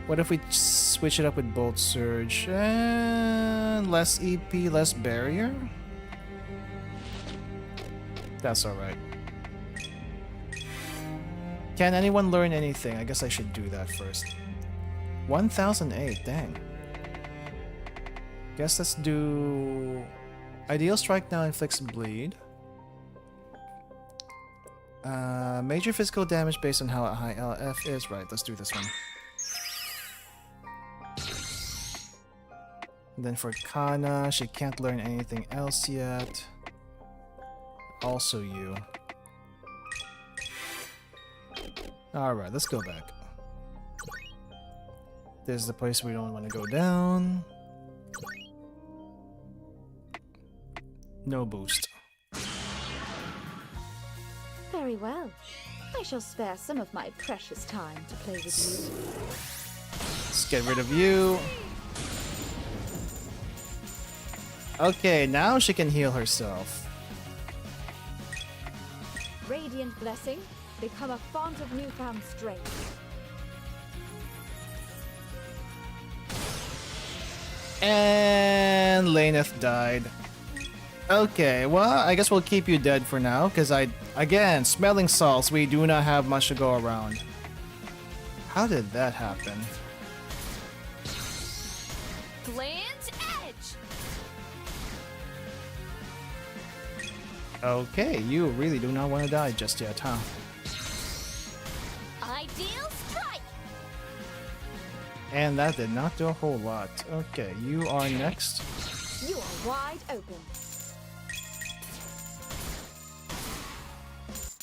What if we switch it up with Bolt Surge? And less EP, less barrier? That's alright. Can anyone learn anything? I guess I should do that first. 1008, dang. Guess let's do... Ideal Strike now inflicts bleed. Major physical damage based on how high LF is. Right, let's do this one. And then for Kana, she can't learn anything else yet. Also you. Alright, let's go back. This is the place we don't want to go down. No boost. Very well. I shall spare some of my precious time to play with you. Let's get rid of you. Okay, now she can heal herself. Radiant blessing, become a font of newfound strength. And Laneth died. Okay, well, I guess we'll keep you dead for now, because again, smelling salts, we do not have much to go around. How did that happen? Land's Edge! Okay, you really do not want to die just yet, huh? Ideal Strike! And that did not do a whole lot. Okay, you are next. You are wide open.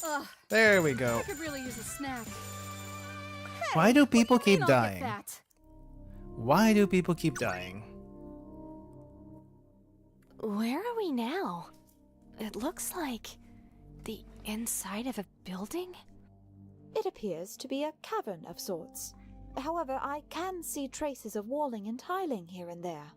Ugh, There we go. I could really use a snack. Why do people What do you keep mean I'll get dying? that? Why do people keep dying? Where are we now? It looks like the inside of a building? It appears to be a cavern of sorts. However, I can see traces of walling and tiling here and there.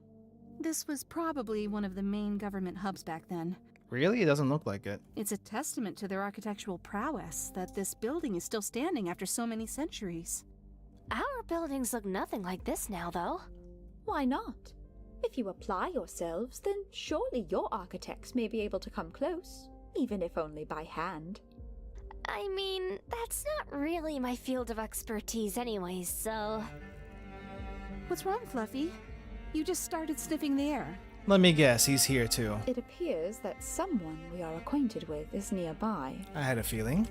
This was probably one of the main government hubs back then. Really? It doesn't look like it. It's a testament to their architectural prowess that this building is still standing after so many centuries. Our buildings look nothing like this now, though. Why not? If you apply yourselves, then surely your architects may be able to come close, even if only by hand. I mean, that's not really my field of expertise anyways, so... What's wrong, Fluffy? You just started sniffing the air. Let me guess, he's here too. It appears that someone we are acquainted with is nearby. I had a feeling.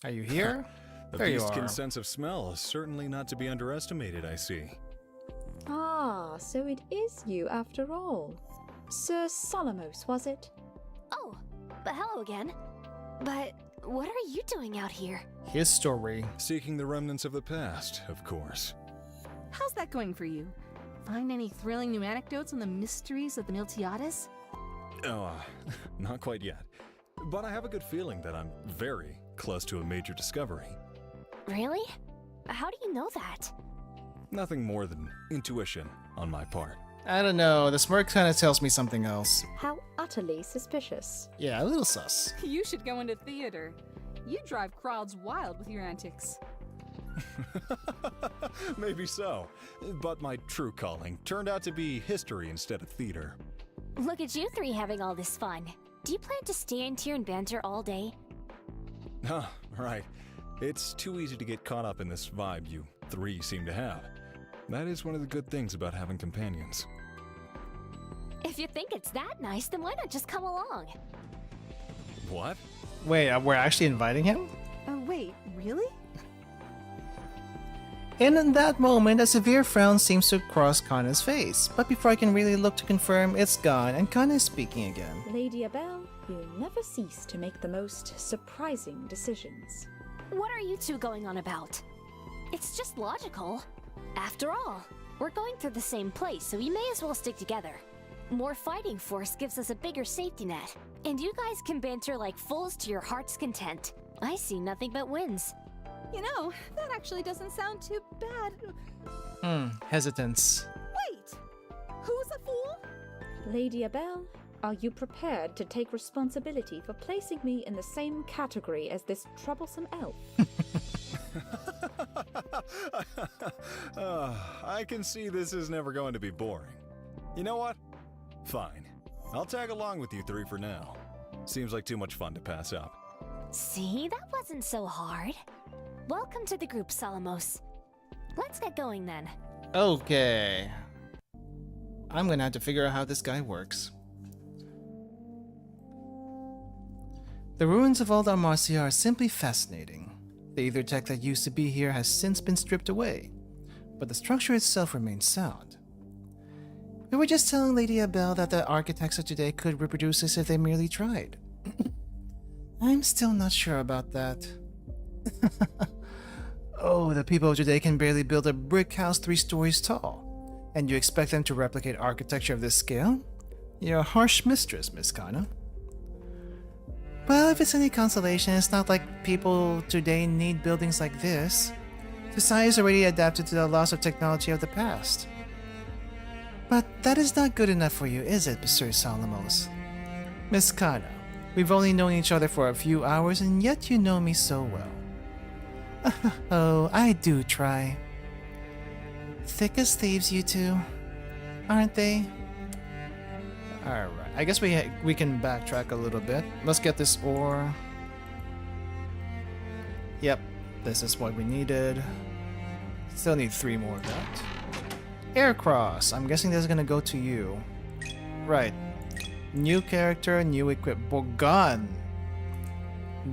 Are you here? The There you beastkin's are. sense of smell is certainly not to be underestimated, I see. Ah, so it is you after all. Sir Solomos, was it? Oh, but hello again. But what are you doing out here? His story. Seeking the remnants of the past, of course. How's that going for you? Find any thrilling new anecdotes on the mysteries of the Miltiades? Oh, not quite yet. But I have a good feeling that I'm very close to a major discovery. Really? How do you know that? Nothing more than intuition on my part. I don't know, the smirk kind of tells me something else. How utterly suspicious. Yeah, a little sus. You should go into theater. You drive crowds wild with your antics. Maybe so, but my true calling turned out to be history instead of theater. Look at you three having all this fun. Do you plan to stand here and banter all day? Huh, right. It's too easy to get caught up in this vibe you three seem to have. That is one of the good things about having companions. If you think it's that nice, then why not just come along? What? Wait, we're actually inviting him? Oh, wait, really? And in that moment, a severe frown seems to cross Kana's face. But before I can really look to confirm, it's gone, and Kana is speaking again. Lady Abel, you never cease to make the most surprising decisions. What are you two going on about? It's just logical. After all, we're going through the same place, so we may as well stick together. More fighting force gives us a bigger safety net. And you guys can banter like fools to your heart's content. I see nothing but wins. You know, that actually doesn't sound too bad. Hesitance. Wait! Who's a fool? Lady Abel, are you prepared to take responsibility for placing me in the same category as this troublesome elf? I can see this is never going to be boring. You know what? Fine. I'll tag along with you three for now. Seems like too much fun to pass up. See, that wasn't so hard. Welcome to the group, Solomos. Let's get going then. Okay. I'm gonna have to figure out how this guy works. The ruins of old Amarcia are simply fascinating. The ether tech that used to be here has since been stripped away, but the structure itself remains sound. We were just telling Lady Abel that the architects of today could reproduce this if they merely tried. I'm still not sure about that. Oh, the people of today can barely build a brick house 3 stories tall. And you expect them to replicate architecture of this scale? You're a harsh mistress, Miss Kana. Well, if it's any consolation, it's not like people today need buildings like this. Society is already adapted to the loss of technology of the past. But that is not good enough for you, is it, Sir Solomos? Miss Kana, we've only known each other for a few hours, and yet you know me so well. Oh, I do try. Thick as thieves, you two. Aren't they? Alright, I guess we can backtrack a little bit. Let's get this ore. Yep, this is what we needed. Still need 3 more of that. Aircross, I'm guessing this is gonna go to you. Right. New character, new equip. Gun!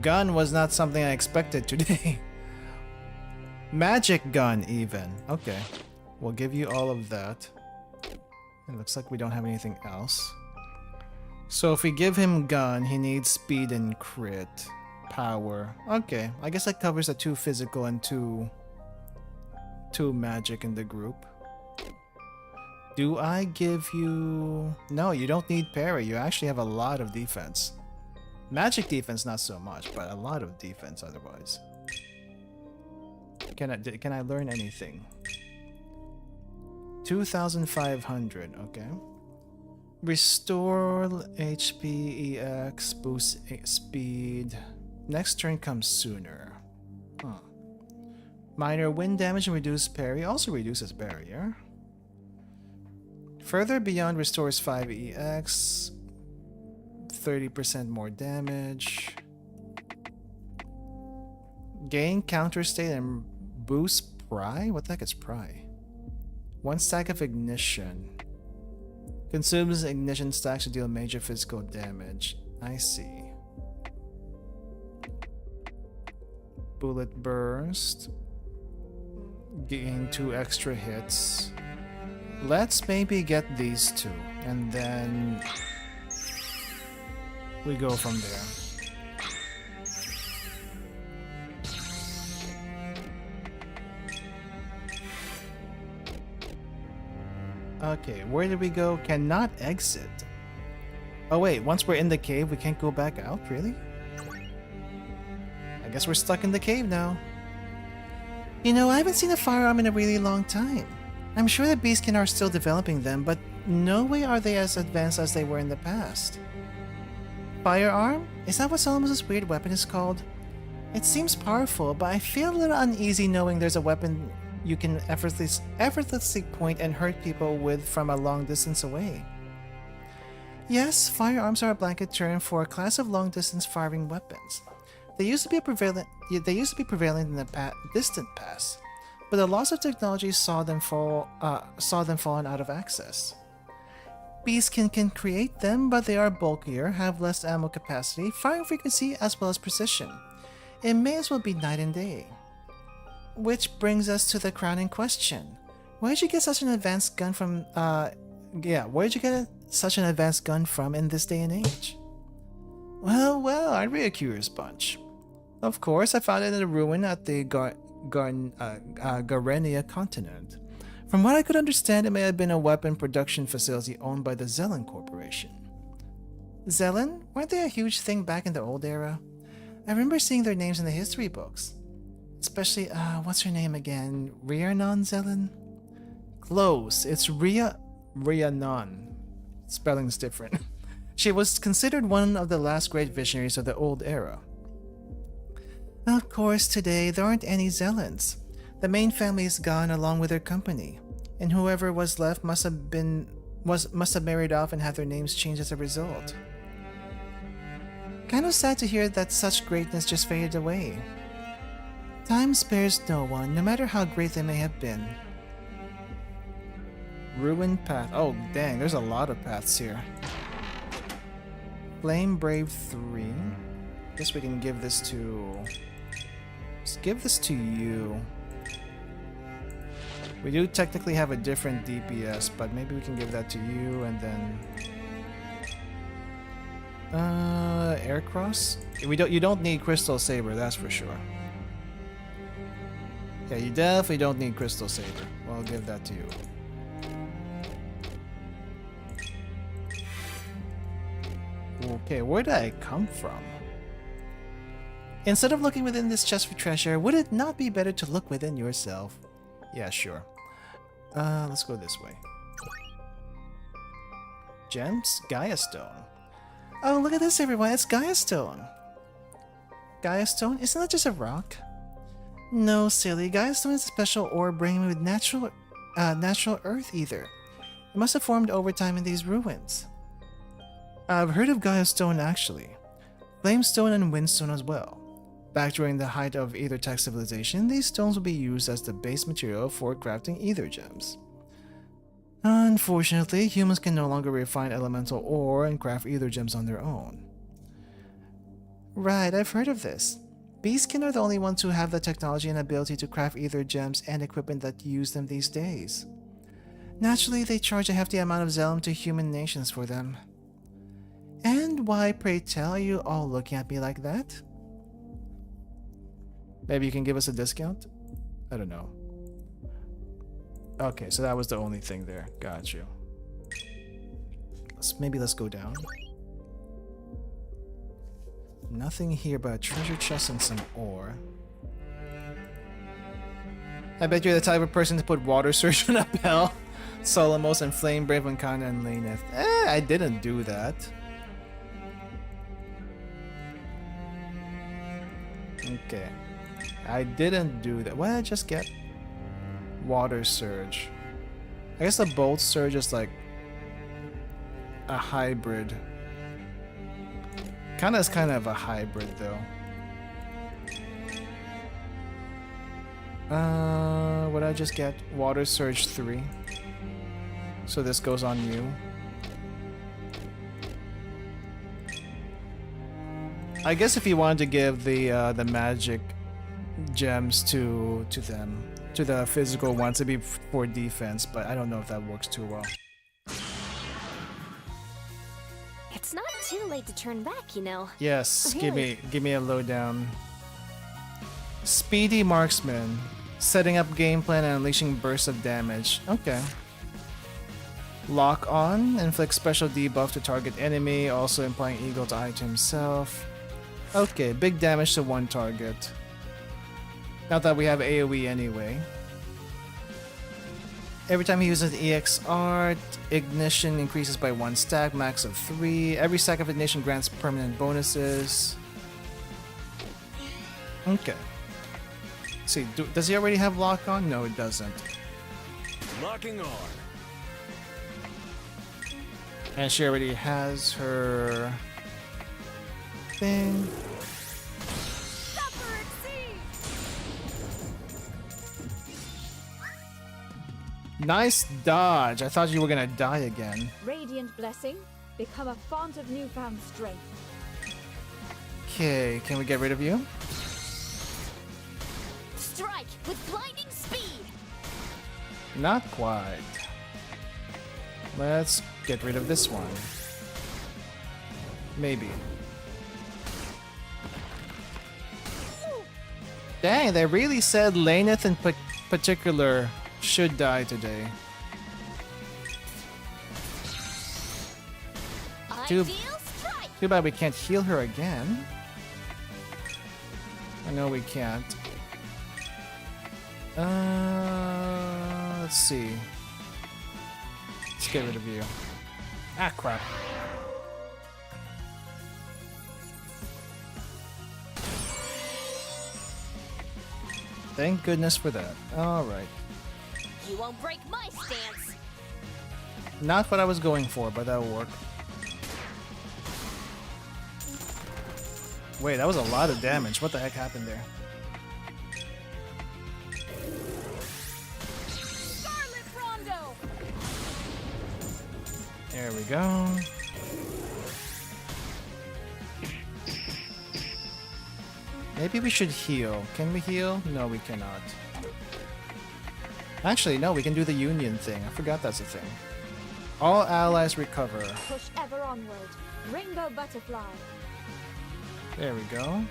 Gun was not something I expected today. Magic gun, even. Okay. We'll give you all of that. It looks like we don't have anything else. So if we give him gun, he needs speed and crit. Power. Okay. I guess that covers the 2 physical and 2 magic in the group. Do I give you... No, you don't need parry. You actually have a lot of defense. Magic defense, not so much, but a lot of defense otherwise. Can I learn anything? 2,500, okay. Restore HP, EX, boost speed. Next turn comes sooner. Huh. Minor wind damage and reduced parry. Also reduces barrier. Further Beyond restores 5 EX. 30% more damage. Gain counter state and boost pry? What the heck is pry? 1 stack of ignition. Consumes ignition stacks to deal major physical damage. I see. Bullet burst. Gain 2 extra hits. Let's maybe get these 2, and then we go from there. Okay, where did we go? Cannot exit. Oh wait, once we're in the cave, we can't go back out? Really? I guess we're stuck in the cave now. You know, I haven't seen a firearm in a really long time. I'm sure the Beastkin are still developing them, but no way are they as advanced as they were in the past. Firearm? Is that what Solomos' weird weapon is called? It seems powerful, but I feel a little uneasy knowing there's a weapon you can effortlessly point and hurt people with from a long distance away. Yes, firearms are a blanket term for a class of long-distance firing weapons. They used to be prevalent in the distant past, but the loss of technology saw them fallen out of access. Beastkin can create them, but they are bulkier, have less ammo capacity, firing frequency, as well as precision. It may as well be night and day. Which brings us to the crowning question. Where did you get such an advanced gun from, where did you get such an advanced gun from in this day and age? Well, aren't we a curious bunch? Of course, I found it in a ruin at the Garenia continent. From what I could understand, it may have been a weapon production facility owned by the Zelen Corporation. Zelen? Weren't they a huge thing back in the old era? I remember seeing their names in the history books. Especially, what's her name again? Rhiannon Zelen? Close. It's Rhiannon. Spelling's different. She was considered one of the last great visionaries of the old era. Of course, today there aren't any Zelans. The main family is gone along with their company, and whoever was left must have married off and had their names changed as a result. Kind of sad to hear that such greatness just faded away. Time spares no one, no matter how great they may have been. Ruined path. Oh, dang, there's a lot of paths here. Flame Brave 3. Guess we can give this to... Let's give this to you. We do technically have a different DPS, but maybe we can give that to you and then... Aircross? You don't need Crystal Saber, that's for sure. Yeah, you definitely don't need Crystal Saber. Well, I'll give that to you. Okay, where did I come from? Instead of looking within this chest for treasure, would it not be better to look within yourself? Yeah, sure. Let's go this way. Gems? Gaia Stone. Oh, look at this, everyone. It's Gaia Stone. Gaia Stone? Isn't that just a rock? No, silly. Gaia Stone is a special ore bringing with natural earth ether. It must have formed over time in these ruins. I've heard of Gaia Stone, actually. Flamestone and Windstone as well. Back during the height of Aether-tech civilization, these stones will be used as the base material for crafting ether gems. Unfortunately, humans can no longer refine elemental ore and craft ether gems on their own. Right, I've heard of this. Beastkin are the only ones who have the technology and ability to craft ether gems and equipment that use them these days. Naturally, they charge a hefty amount of Zelum to human nations for them. And why, pray tell, are you all looking at me like that? Maybe you can give us a discount? I don't know. Okay, so that was the only thing there. Got you. Maybe let's go down. Nothing here but a treasure chest and some ore. I bet you're the type of person to put Water Surge on a bell. Solomos and Flame Brave on Kana and Laneth. I didn't do that. Okay. I didn't do that. What did I just get? Water Surge. I guess the Bolt Surge is like a hybrid. Kana is kind of a hybrid though. What did I just get? Water Surge 3. So this goes on you. I guess if you wanted to give the magic gems to them, to the physical ones, it'd be for defense, but I don't know if that works too well. It's not too late to turn back, you know. Yes, Really? give me a lowdown. Speedy Marksman, setting up game plan and unleashing bursts of damage. Okay. Lock on, inflict special debuff to target enemy, also implying eagle to eye to himself. Okay, big damage to one target. Not that we have AoE anyway. Every time he uses EX art, ignition increases by 1 stack, max of 3. Every stack of ignition grants permanent bonuses. Okay. Let's see, does he already have lock on? No, it doesn't. Locking on. And she already has her thing. Nice dodge. I thought you were gonna die again. Radiant blessing, become a font of newfound strength. Okay, can we get rid of you? Strike with blinding speed. Not quite. Let's get rid of this one. Maybe. Dang, they really said Laneth in particular should die today. Too bad we can't heal her again. I know we can't. Let's see. Let's get rid of you. Ah, crap. Thank goodness for that. Alright. You won't break my stance. Not what I was going for, but that'll work. Wait, that was a lot of damage. What the heck happened there? Scarlet Rondo! There we go. Maybe we should heal. Can we heal? No, we cannot. Actually, no, we can do the union thing. I forgot that's a thing. All allies recover. Push ever onward. Rainbow butterfly. There we go.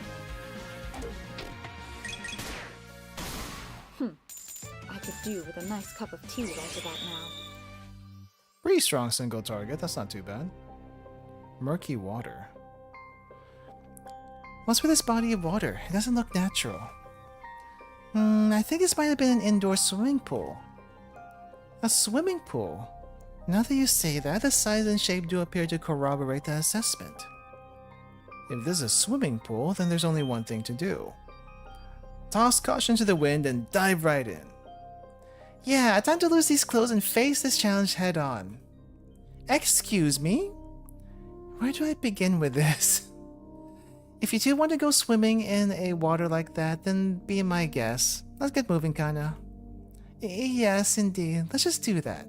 I could do with a nice cup of tea right about now. Pretty strong single target. That's not too bad. Murky water. What's with this body of water? It doesn't look natural. I think this might have been an indoor swimming pool. A swimming pool? Now that you say that, the size and shape do appear to corroborate the assessment. If this is a swimming pool, then there's only one thing to do. Toss caution to the wind and dive right in. Yeah, time to lose these clothes and face this challenge head on. Excuse me? Where do I begin with this? If you do want to go swimming in a water like that, then be my guest. Let's get moving, kinda. Yes, indeed. Let's just do that.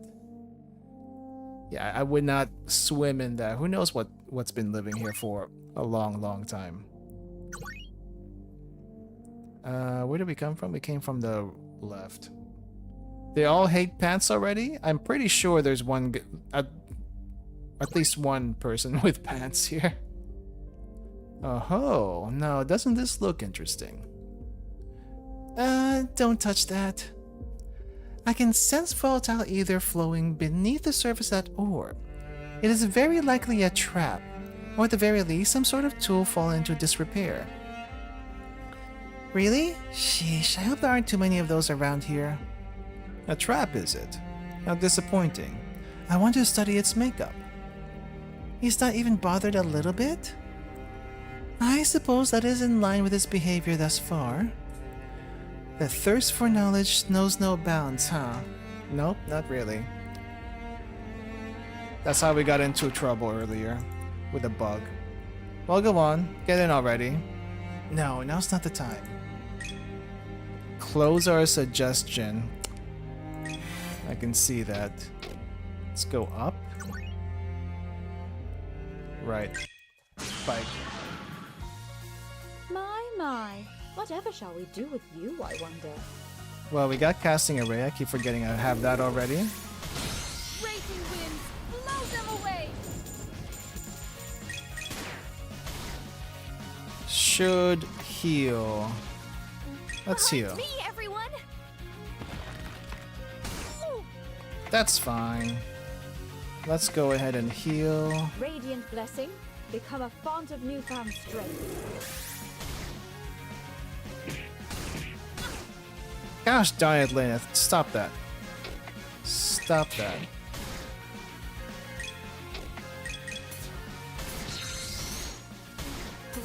Yeah, I would not swim in that. Who knows what's been living here for a long, long time. Where did we come from? We came from the left. They all hate pants already? I'm pretty sure there's at least one person with pants here. Oh, now doesn't this look interesting? Don't touch that. I can sense volatile ether flowing beneath the surface of that orb. It is very likely a trap, or at the very least, some sort of tool fallen into disrepair. Really? Sheesh, I hope there aren't too many of those around here. A trap, is it? How disappointing. I want to study its makeup. He's not even bothered a little bit? I suppose that is in line with his behavior thus far. The thirst for knowledge knows no bounds, huh? Nope, not really. That's how we got into trouble earlier, with a bug. Well, go on, get in already. No, now's not the time. Clothes are a suggestion. I can see that. Let's go up. Right. Spike. My. Whatever shall we do with you, I wonder? Well, we got casting array. I keep forgetting I have that already. Raging winds, blow them away! Should heal. Let's heal. Me, everyone! That's fine. Let's go ahead and heal. Radiant blessing. Become a font of newfound strength. Gosh darn it, Lyneth. Stop that. Stop that.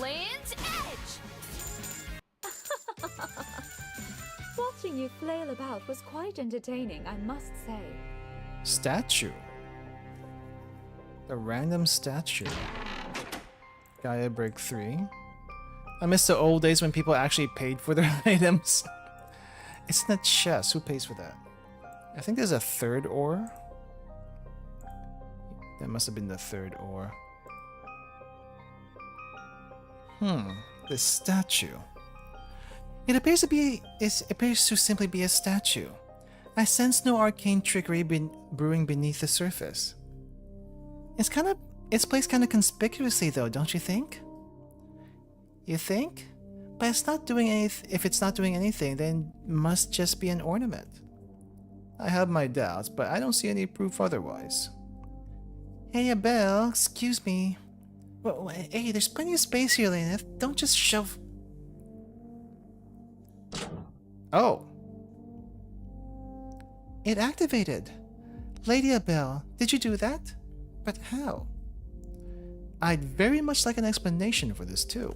Land's edge! Watching you flail about was quite entertaining, I must say. Statue. The random statue. Gaia Break 3. I miss the old days when people actually paid for their items. It's not chess. Who pays for that? I think there's a third ore. That must have been the third ore. The statue. It appears to simply be a statue. I sense no arcane trickery brewing beneath the surface. It's placed kind of conspicuously though, don't you think? You think? But it's not doing if it's not doing anything, then it must just be an ornament. I have my doubts, but I don't see any proof otherwise. Hey, Abel, excuse me. Well, hey, there's plenty of space here, Lyneth. Don't just shove... Oh. It activated. Lady Abel, did you do that? But how? I'd very much like an explanation for this too.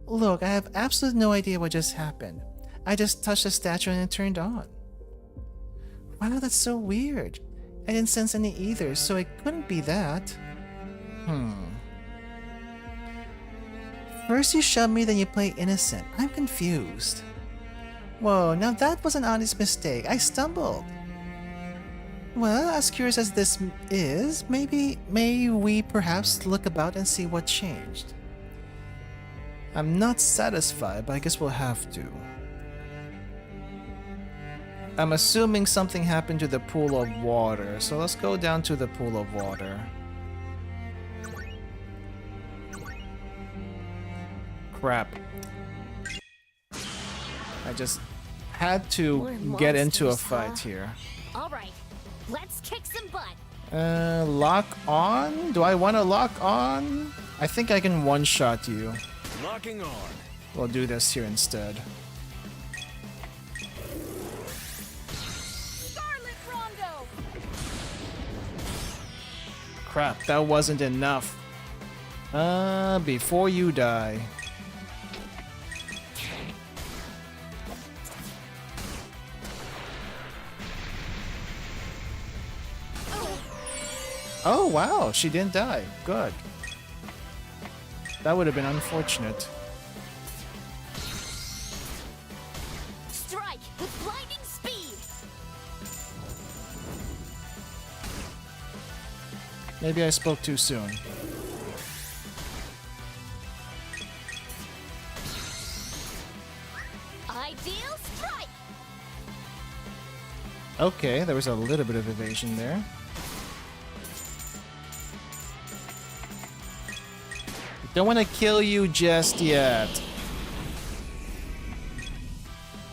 Look, I have absolutely no idea what just happened. I just touched the statue and it turned on. Wow, that's so weird. I didn't sense any either, so it couldn't be that. First you shove me, then you play innocent. I'm confused. Whoa, now that was an honest mistake. I stumbled. Well, as curious as this is, may we perhaps look about and see what changed? I'm not satisfied, but I guess we'll have to. I'm assuming something happened to the pool of water, so let's go down to the pool of water. Crap. I just had to get into a fight here. Alright, let's kick some butt. Lock on? Do I want to lock on? I think I can one-shot you. Locking on. We'll do this here instead. Scarlet Rondo! Crap, that wasn't enough. Before you die. Oh wow, she didn't die. Good. That would have been unfortunate. Strike with blinding speed. Maybe I spoke too soon. Ideal strike. Okay, there was a little bit of evasion there. Don't want to kill you just yet.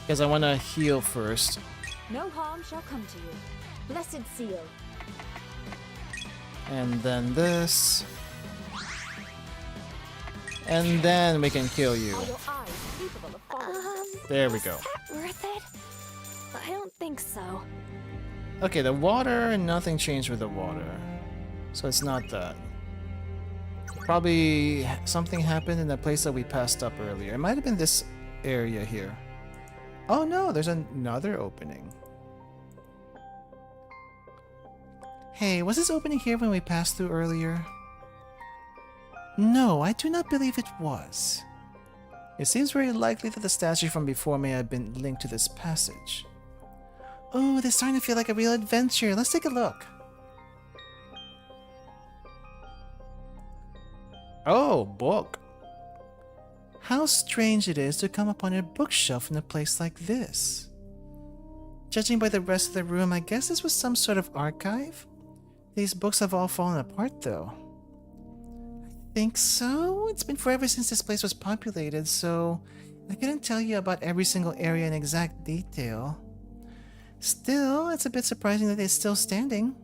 Because I want to heal first. No harm shall come to you. Blessed seal. And then this. And then we can kill you. Are your eyes capable of following? There we go. Is that worth it? I don't think so. Okay, the water, nothing changed with the water. So it's not that. Probably something happened in the place that we passed up earlier. It might have been this area here. Oh no, there's another opening. Hey, was this opening here when we passed through earlier? No, I do not believe it was. It seems very likely that the statue from before may have been linked to this passage. Oh, this is starting to feel like a real adventure. Let's take a look. Oh, book. How strange it is to come upon a bookshelf in a place like this. Judging by the rest of the room, I guess this was some sort of archive? These books have all fallen apart, though. I think so? It's been forever since this place was populated, so I couldn't tell you about every single area in exact detail. Still, it's a bit surprising that it's still standing.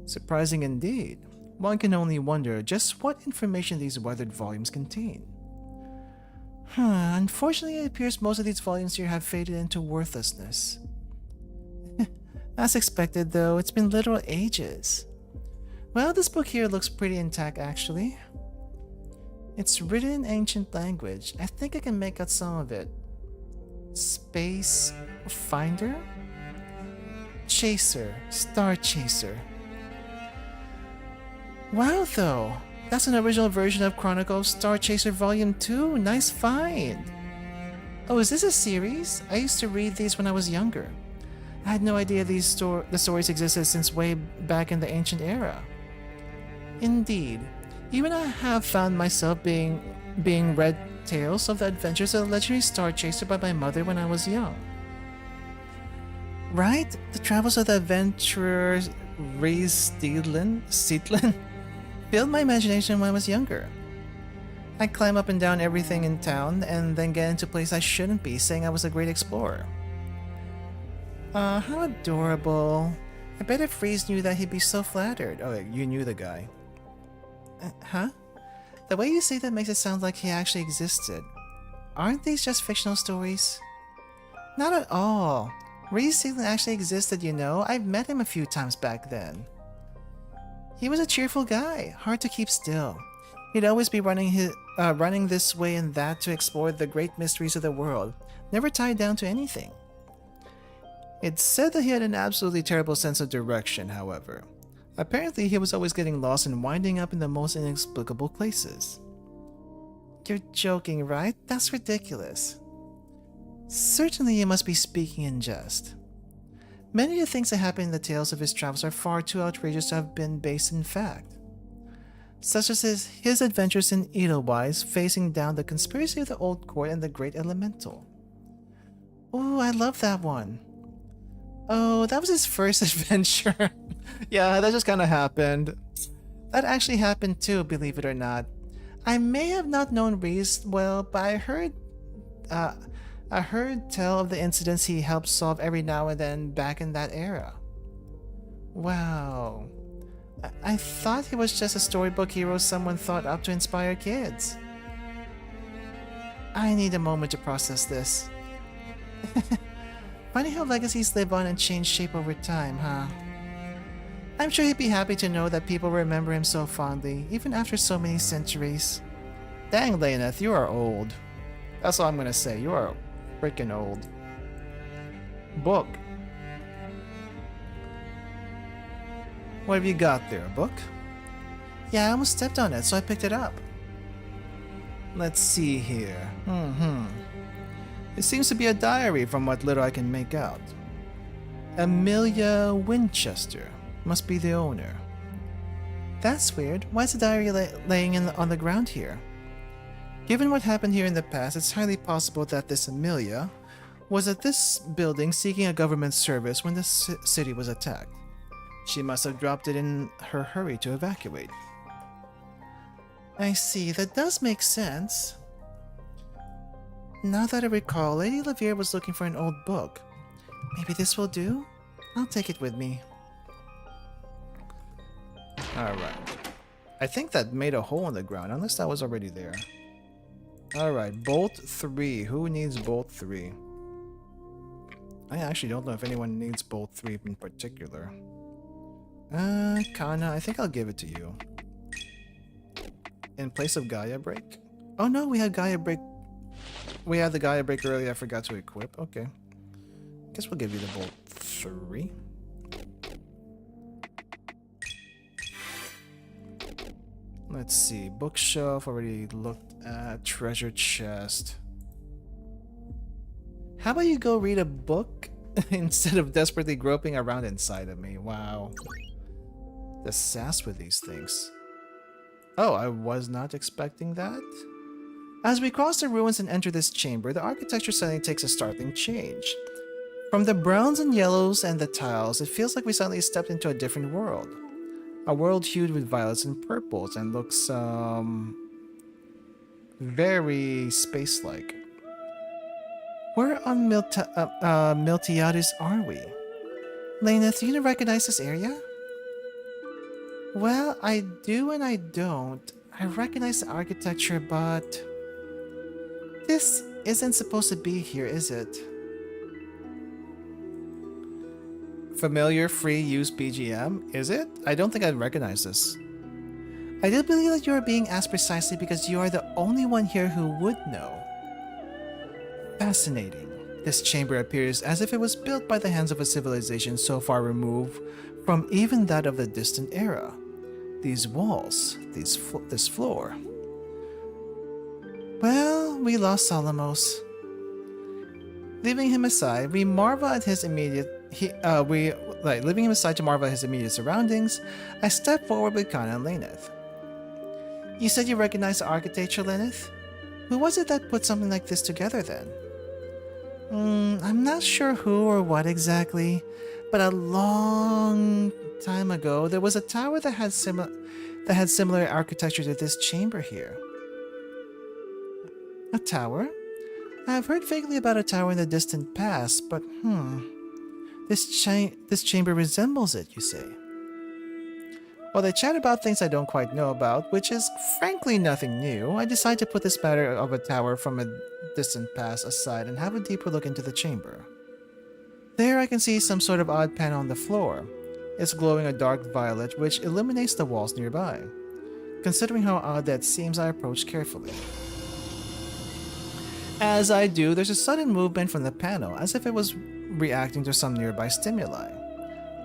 Surprising indeed. One can only wonder just what information these weathered volumes contain. Unfortunately, it appears most of these volumes here have faded into worthlessness. As expected, though, it's been literal ages. Well, this book here looks pretty intact, actually. It's written in ancient language. I think I can make out some of it. Space Finder? Chaser. Star Chaser. Wow, though. That's an original version of Chronicle of Star Chaser Volume 2. Nice find. Oh, is this a series? I used to read these when I was younger. I had no idea the stories existed since way back in the ancient era. Indeed. Even I have found myself being read tales of the adventures of the legendary Star Chaser by my mother when I was young. Right? The travels of the adventurer Reese Steedlin filled my imagination when I was younger. I'd climb up and down everything in town and then get into places I shouldn't be, saying I was a great explorer. How adorable. I bet if Reese knew that he'd be so flattered. Oh, you knew the guy. Huh? The way you say that makes it sound like he actually existed. Aren't these just fictional stories? Not at all. Reese actually existed, you know. I've met him a few times back then. He was a cheerful guy, hard to keep still. He'd always be running this way and that to explore the great mysteries of the world, never tied down to anything. It's said that he had an absolutely terrible sense of direction, however. Apparently, he was always getting lost and winding up in the most inexplicable places. You're joking, right? That's ridiculous. Certainly you must be speaking in jest. Many of the things that happen in the tales of his travels are far too outrageous to have been based in fact. Such as his adventures in Edelweiss, facing down the conspiracy of the Old Court and the Great Elemental. Oh, I love that one. Oh, that was his first adventure. Yeah, that just kind of happened. That actually happened too, believe it or not. I may have not known Reese well, but I heard tell of the incidents he helped solve every now and then back in that era. Wow. I thought he was just a storybook hero someone thought up to inspire kids. I need a moment to process this. Funny how legacies live on and change shape over time, huh? I'm sure he'd be happy to know that people remember him so fondly, even after so many centuries. Dang, Laeneth, you are old. That's all I'm gonna say. You are freaking old. Book. What have you got there, a book? Yeah, I almost stepped on it, so I picked it up. Let's see here. It seems to be a diary from what little I can make out. Amelia Winchester must be the owner. That's weird. Why is the diary laying on the ground here? Given what happened here in the past, it's highly possible that this Amelia was at this building seeking a government service when the city was attacked. She must have dropped it in her hurry to evacuate. I see, that does make sense. Now that I recall, Lady Riviera was looking for an old book. Maybe this will do? I'll take it with me. Alright. I think that made a hole in the ground, unless that was already there. Alright, bolt 3. Who needs bolt 3? I actually don't know if anyone needs bolt 3 in particular. Kana, I think I'll give it to you. In place of Gaia Break? Oh no, we had Gaia Break. We had the Gaia Break earlier, I forgot to equip. Okay. Guess we'll give you the bolt 3. Let's see. Bookshelf, already looked at. Treasure chest. How about you go read a book instead of desperately groping around inside of me? Wow. The sass with these things. Oh, I was not expecting that. As we cross the ruins and enter this chamber, the architecture suddenly takes a startling change. From the browns and yellows and the tiles, it feels like we suddenly stepped into a different world. A world hued with violets and purples and looks, very space-like. Where on Miltiadis are we? Laeneth, do you recognize this area? Well, I do and I don't. I recognize the architecture, but this isn't supposed to be here, is it? Familiar free use BGM, is it? I don't think I'd recognize this. I do believe that you are being asked precisely because you are the only one here who would know. Fascinating. This chamber appears as if it was built by the hands of a civilization so far removed from even that of the distant era. These walls, this floor. Well, we lost Solomos. Leaving him aside, we marvel at his immediate. Leaving him aside to marvel at his immediate surroundings, I step forward with Kana and Laeneth. You said you recognized the architecture, Laeneth? Who was it that put something like this together then? I'm not sure who or what exactly, but a long time ago there was a tower that had similar architecture to this chamber here. A tower? I've heard vaguely about a tower in the distant past, but this chamber resembles it, you say? While they chat about things I don't quite know about, which is frankly nothing new, I decide to put this matter of a tower from a distant past aside and have a deeper look into the chamber. There Here I can see some sort of odd panel on the floor. It's glowing a dark violet which illuminates the walls nearby. Considering how odd that seems, I approach carefully. As I do, there's a sudden movement from the panel, as if it was reacting to some nearby stimuli.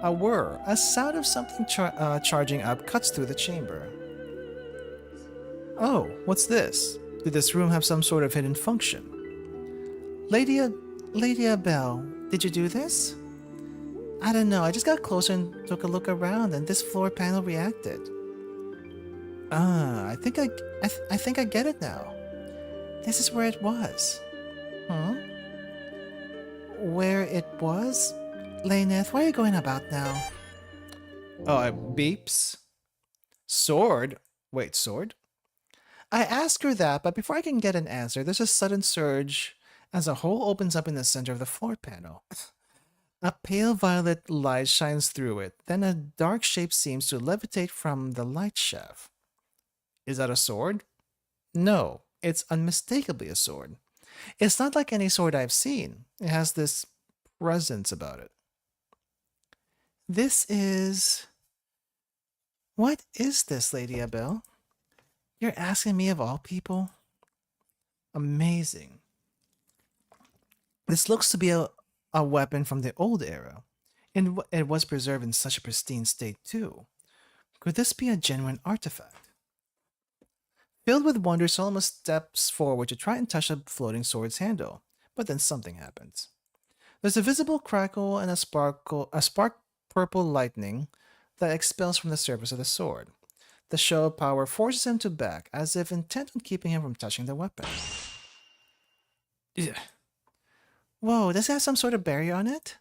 A whir, a sound of something charging up cuts through the chamber. Oh, what's this? Did this room have some sort of hidden function? Lady Abel, did you do this? I don't know, I just got closer and took a look around and this floor panel reacted. I think I get it now. This is where it was. Huh? Where it was? Laneth, where are you going about now? Oh, it beeps. Sword? Wait, sword? I ask her that, but before I can get an answer, there's a sudden surge as a hole opens up in the center of the floor panel. A pale violet light shines through it, then a dark shape seems to levitate from the light shaft. Is that a sword? No, it's unmistakably a sword. It's not like any sword I've seen. It has this presence about it. This is... What is this, Lady Abel? You're asking me of all people? Amazing. This looks to be a weapon from the old era, and it was preserved in such a pristine state too. Could this be a genuine artifact? Filled with wonder, Solomon steps forward to try and touch the floating sword's handle, but then something happens. There's a visible crackle and a spark purple lightning that expels from the surface of the sword. The show of power forces him to back, as if intent on keeping him from touching the weapon. Yeah. Whoa, does it have some sort of barrier on it?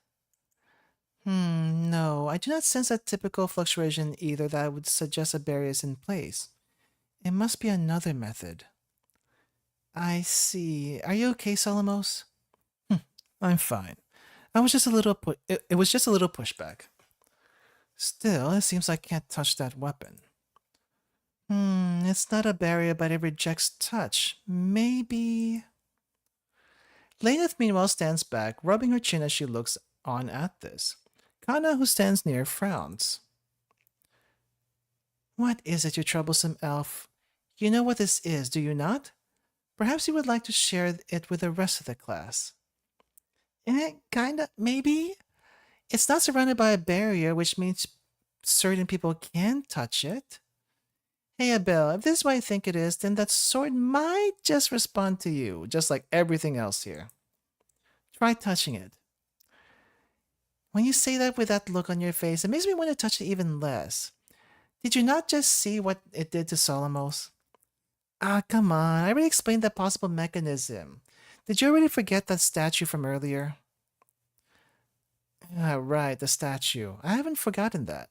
No, I do not sense a typical fluctuation either that would suggest a barrier is in place. It must be another method. I see. Are you okay, Solomos? I'm fine. I was just a little it was just a little pushback. Still, it seems I can't touch that weapon. It's not a barrier, but it rejects touch. Maybe... Laneth meanwhile stands back, rubbing her chin as she looks on at this. Kana, who stands near, frowns. What is it, you troublesome elf? You know what this is, do you not? Perhaps you would like to share it with the rest of the class. Kinda, maybe? It's not surrounded by a barrier, which means certain people can touch it. Hey Abel, if this is what I think it is, then that sword might just respond to you, just like everything else here. Try touching it. When you say that with that look on your face, it makes me want to touch it even less. Did you not just see what it did to Solomos? Ah, come on, I already explained that possible mechanism. Did you already forget that statue from earlier? Ah, right, the statue. I haven't forgotten that.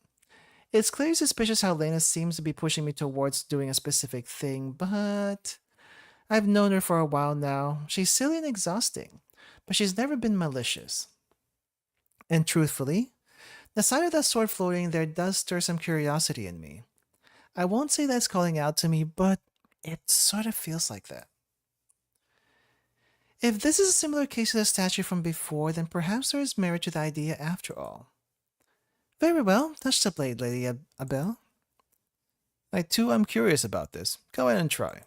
It's clearly suspicious how Lena seems to be pushing me towards doing a specific thing, but... I've known her for a while now. She's silly and exhausting, but she's never been malicious. And truthfully, the sight of that sword floating there does stir some curiosity in me. I won't say that's calling out to me, but it sort of feels like that. If this is a similar case to the statue from before, then perhaps there is merit to the idea after all. Very well, touch the blade, Lady Abel. I too am curious about this. Go ahead and try.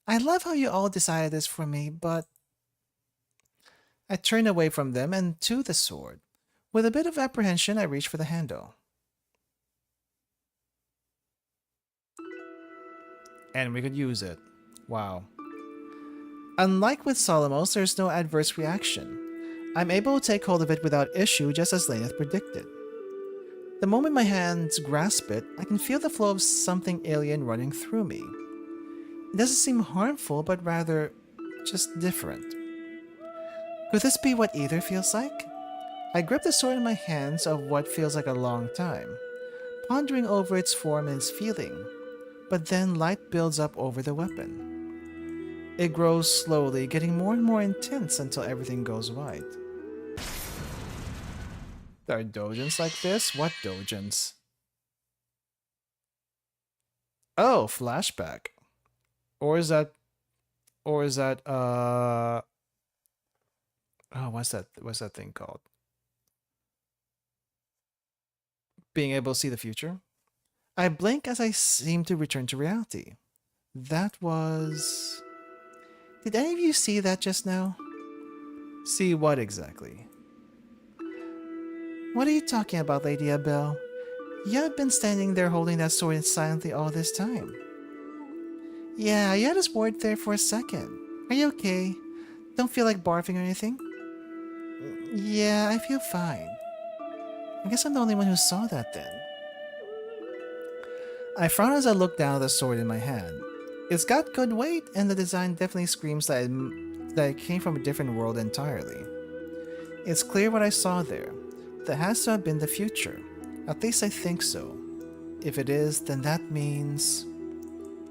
I love how you all decided this for me, but... I turn away from them and to the sword. With a bit of apprehension, I reach for the handle. And we could use it. Wow. Unlike with Solomos, there's no adverse reaction. I'm able to take hold of it without issue, just as Laneth predicted. The moment my hands grasp it, I can feel the flow of something alien running through me. It doesn't seem harmful, but rather just different. Could this be what either feels like? I grip the sword in my hands of what feels like a long time, pondering over its form and its feeling, but then light builds up over the weapon. It grows slowly, getting more and more intense until everything goes white. There are dojins like this? What dojins? Oh, flashback. Or is that Oh, what's that thing called? Being able to see the future? I blink as I seem to return to reality. That was... Did any of you see that just now? See what exactly? What are you talking about, Lady Abel? You have been standing there holding that sword silently all this time. Yeah, you had us worried there for a second. Are you okay? Don't feel like barfing or anything? Yeah, I feel fine. I guess I'm the only one who saw that then. I frown as I look down at the sword in my hand. It's got good weight, and the design definitely screams that it came from a different world entirely. It's clear what I saw there. That has to have been the future. At least I think so. If it is, then that means...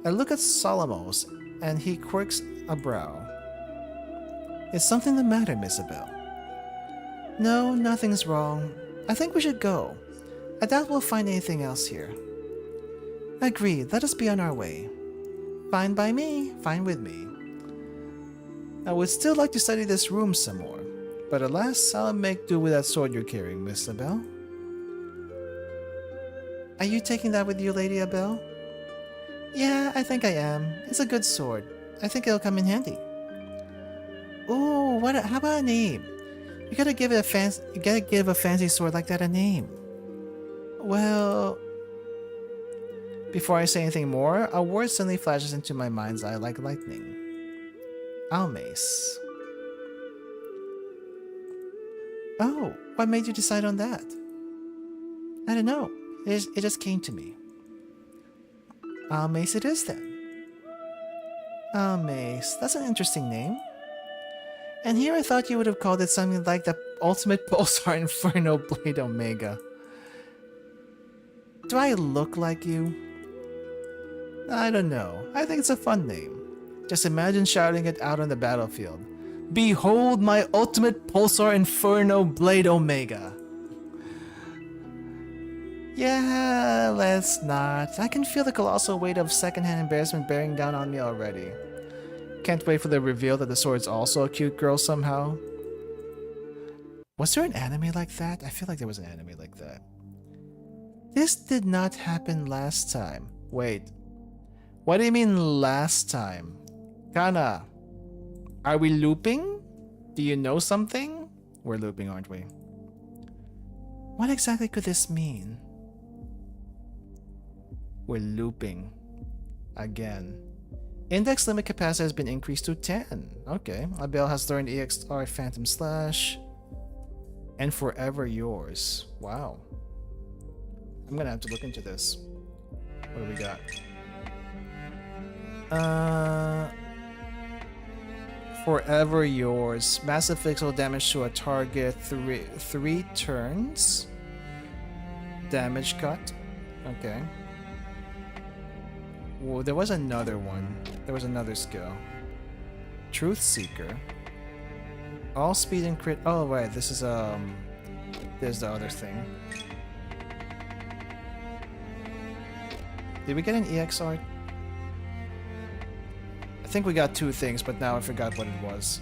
I look at Solomos, and he quirks a brow. Is something the matter, Miss Abel? No, nothing's wrong. I think we should go. I doubt we'll find anything else here. Agreed, let us be on our way. Fine by me, fine with me. I would still like to study this room some more, but alas, I'll make do with that sword you're carrying, Miss Abel. Are you taking that with you, Lady Abel? Yeah, I think I am. It's a good sword. I think it'll come in handy. Ooh, how about a name? You gotta give a fancy sword like that a name. Well, before I say anything more, a word suddenly flashes into my mind's eye like lightning. Almace. Oh, what made you decide on that? I don't know. It just came to me. Almace it is then. Almace, that's an interesting name. And here I thought you would have called it something like the Ultimate Pulsar Inferno Blade Omega. Do I look like you? I don't know. I think it's a fun name. Just imagine shouting it out on the battlefield. Behold my Ultimate Pulsar Inferno Blade Omega. Yeah, let's not. I can feel the colossal weight of secondhand embarrassment bearing down on me already. Can't wait for the reveal that the sword's also a cute girl somehow. Was there an anime like that? I feel like there was an anime like that. This did not happen last time. Wait. What do you mean last time? Kana, are we looping? Do you know something? We're looping, aren't we? What exactly could this mean? We're looping. Again. Index limit capacity has been increased to 10. Okay. Abel has learned EXR Phantom Slash. And Forever Yours. Wow. I'm gonna have to look into this. What do we got? Forever Yours. Massive physical damage to a target. Three turns. Damage cut. Okay. Well, there was another one. There was another skill. Truth Seeker. All speed and crit. Oh, right. This is, there's the other thing. Did we get an EX art? I think we got two things, but now I forgot what it was.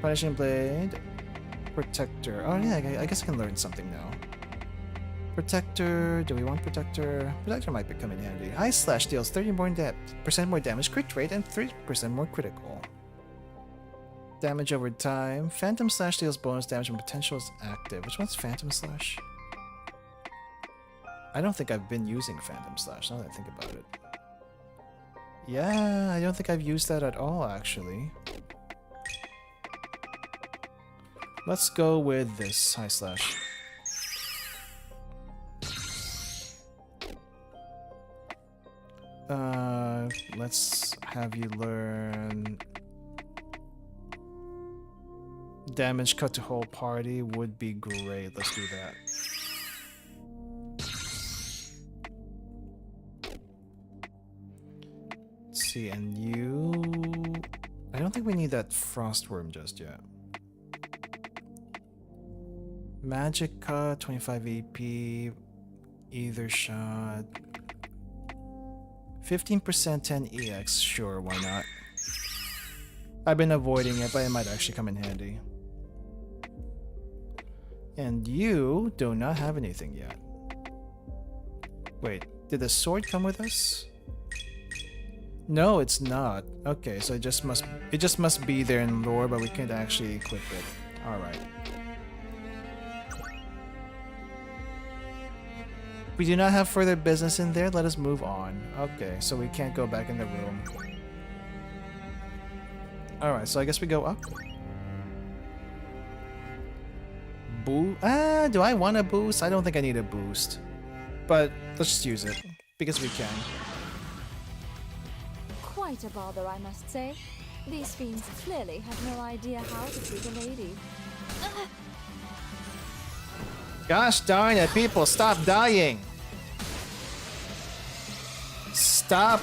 Punishing Blade. Protector. Oh, yeah. I guess I can learn something now. Protector. Do we want Protector? Protector might come in handy. Ice Slash deals 30% more damage crit rate and 3% more critical. Damage over time. Phantom Slash deals bonus damage when potential is active. Which one's Phantom Slash? I don't think I've been using Phantom Slash now that I think about it. Yeah, I don't think I've used that at all, actually. Let's go with this High Slash. Let's have you learn... Damage cut to whole party would be great. Let's do that. Let's see, and you... I don't think we need that Frostworm just yet. Magic cut, 25 AP, either shot. 15% 10 EX, sure, why not? I've been avoiding it, but it might actually come in handy. And you do not have anything yet. Wait, did the sword come with us? No, it's not. Okay, so it just must be there in lore, but we can't actually equip it. Alright. We do not have further business in there. Let us move on. Okay, so we can't go back in the room. Alright, so I guess we go up. Do I want a boost? I don't think I need a boost. But let's just use it. Because we can. Quite a bother, I must say. These fiends clearly have no idea how to treat a lady. Gosh darn it, people, stop dying! Stop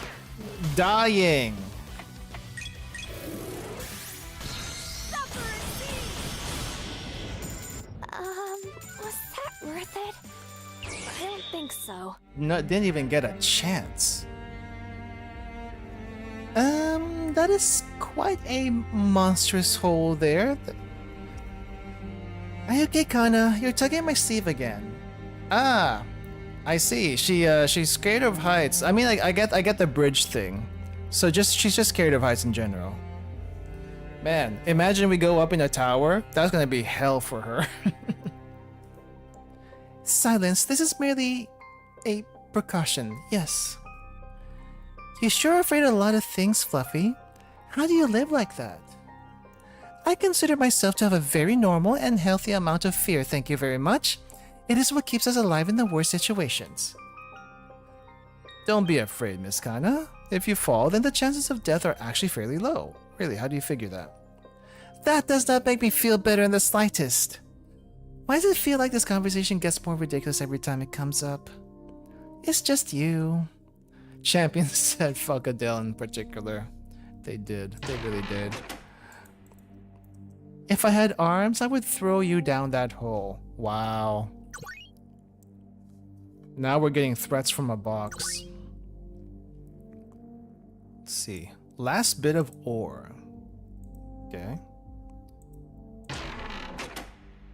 dying! Was that worth it? I don't think so. No, didn't even get a chance. That is quite a monstrous hole there. Are you okay, Kana? You're tugging at my sleeve again. Ah, I see. She's scared of heights. I mean, like, I get the bridge thing. So she's just scared of heights in general. Man, imagine we go up in a tower. That's gonna be hell for her. Silence. This is merely a precaution. Yes. You sure are afraid of a lot of things, Fluffy. How do you live like that? I consider myself to have a very normal and healthy amount of fear, thank you very much. It is what keeps us alive in the worst situations. Don't be afraid, Miss Kana. If you fall, then the chances of death are actually fairly low. Really, how do you figure that? That does not make me feel better in the slightest. Why does it feel like this conversation gets more ridiculous every time it comes up? It's just you. Champions said fuck Adele in particular. They did. They really did. If I had arms, I would throw you down that hole. Wow. Now we're getting threats from a box. Let's see. Last bit of ore. Okay.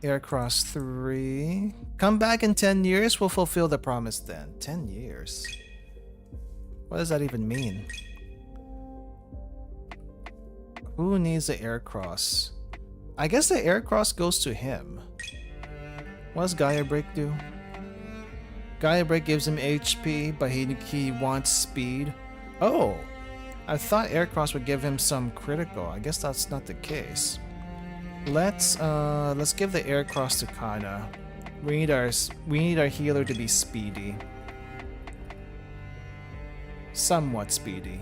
Aircross 3. Come back in 10 years, we'll fulfill the promise then. 10 years? What does that even mean? Who needs the Aircross? I guess the Aircross goes to him. What does Gaia Break do? Gaia Break gives him HP, but he wants speed. Oh! I thought Aircross would give him some critical. I guess that's not the case. Let's give the Aircross to Kana. We need our healer to be speedy. Somewhat speedy.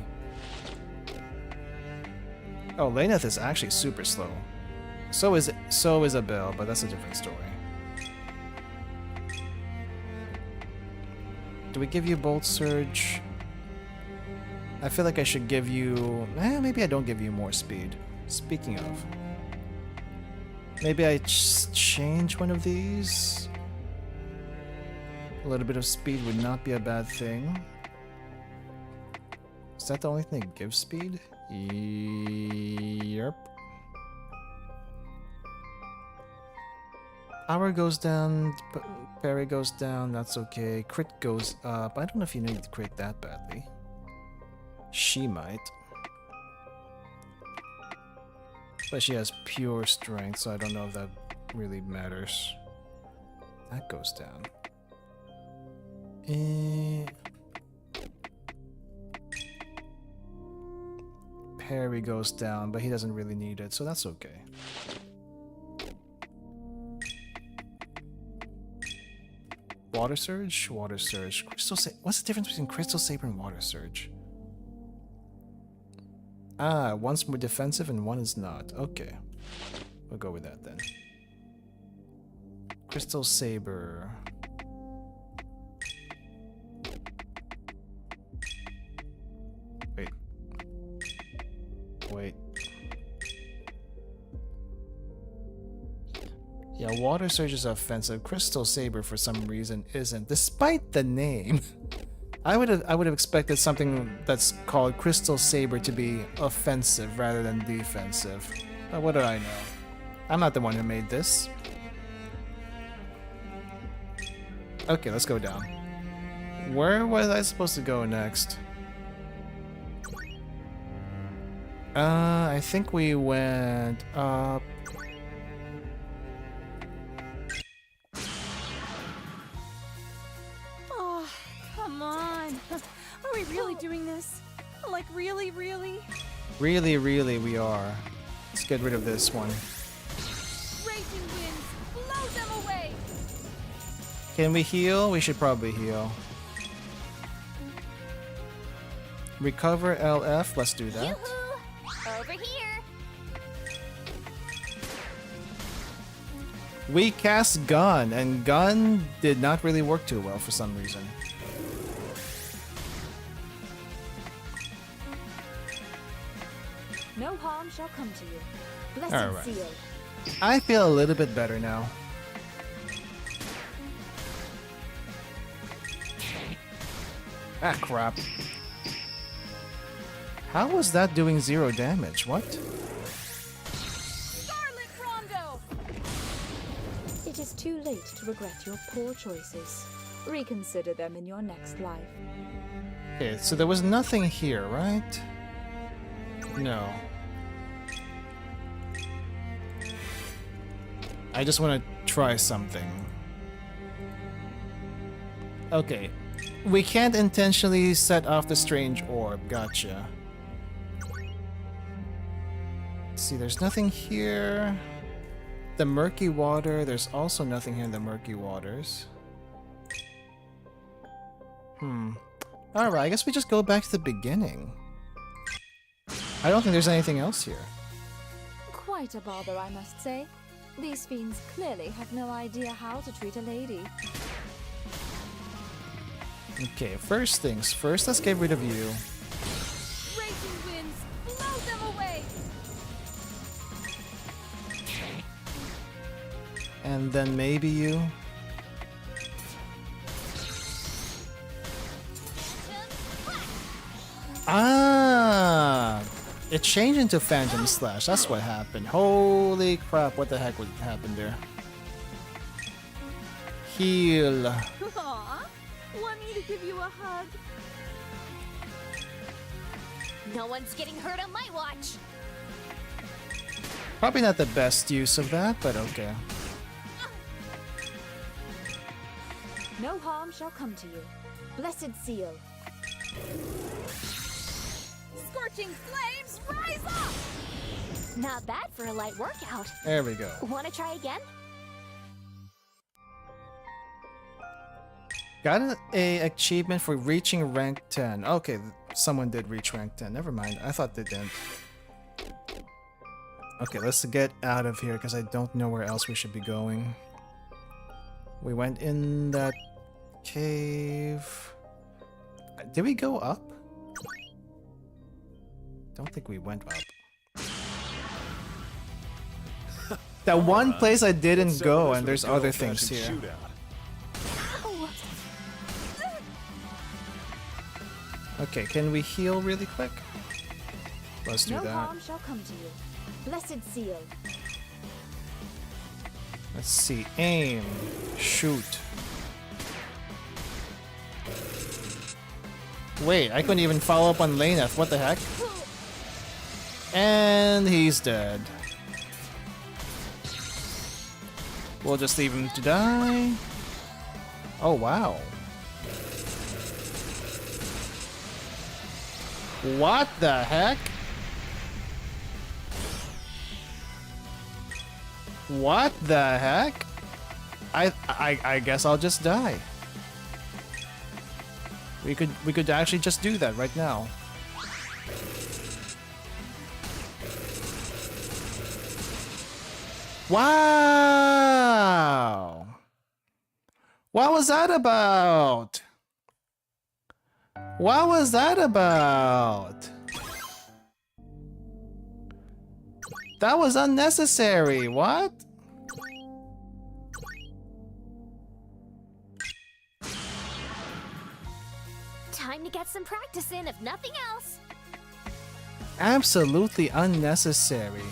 Oh, Laneth is actually super slow. So is Isabelle, but that's a different story. Do we give you Bolt Surge? I feel like I should give you... maybe I don't give you more speed. Speaking of... Maybe I change one of these? A little bit of speed would not be a bad thing. Is that the only thing that gives speed? Yep. Power goes down, parry goes down, that's okay. Crit goes up. I don't know if you need to crit that badly. She might. But she has pure strength, so I don't know if that really matters. That goes down. Parry goes down, but he doesn't really need it, so that's okay. Water Surge? Water Surge. What's the difference between Crystal Saber and Water Surge? Ah, one's more defensive and one is not. Okay. We'll go with that then. Crystal Saber. Wait. Yeah, Water Surge is offensive. Crystal Saber for some reason isn't, despite the name. I would have expected something that's called Crystal Saber to be offensive rather than defensive. But what do I know? I'm not the one who made this. Okay, let's go down. Where was I supposed to go next? I think we went up. Oh, come on. Are we really doing this? Like, really, really? Really, really, we are. Let's get rid of this one. Raging winds, blow them away! Can we heal? We should probably heal. Recover LF. Let's do that. Yoo-hoo! Over here! We cast Gun, and Gun did not really work too well for some reason. No harm shall come to you. Blessed Alright. seal. I feel a little bit better now. Ah, crap. How was that doing 0 damage? What? Scarlet Rondo! It is too late to regret your poor choices. Reconsider them in your next life. Okay, so there was nothing here, right? No. I just want to try something. Okay. We can't intentionally set off the strange orb. Gotcha. Let's see, there's nothing here. The murky water. There's also nothing here in the murky waters. Alright, I guess we just go back to the beginning. I don't think there's anything else here. Quite a bother, I must say. These fiends clearly have no idea how to treat a lady. Okay, first things first, let's get rid of you. Raging winds, blow them away! And then maybe you. Ah! It changed into Phantom Slash. That's what happened. Holy crap, what the heck would happen there? Heal. Aw, want me to give you a hug? No one's getting hurt on my watch! Probably not the best use of that, but okay. No harm shall come to you. Blessed seal. Scorching flames, rise up! Not bad for a light workout. There we go. Wanna try again? Got a achievement for reaching rank 10. Okay, someone did reach rank 10. Never mind. I thought they didn't. Okay, let's get out of here because I don't know where else we should be going. We went in that cave. Did we go up? Don't think we went up. That one place I didn't go, and there's other things here. Okay, can we heal really quick? Let's do No that. harm shall come to you. Blessed seal. Let's see. Aim. Shoot. Wait, I couldn't even follow up on Laneth. What the heck? And he's dead. We'll just leave him to die. Oh, wow. What the heck? What the heck? I guess I'll just die. We could actually just do that right now. Wow! What was that about? What was that about? That was unnecessary. What? Time to get some practice in, if nothing else. Absolutely unnecessary.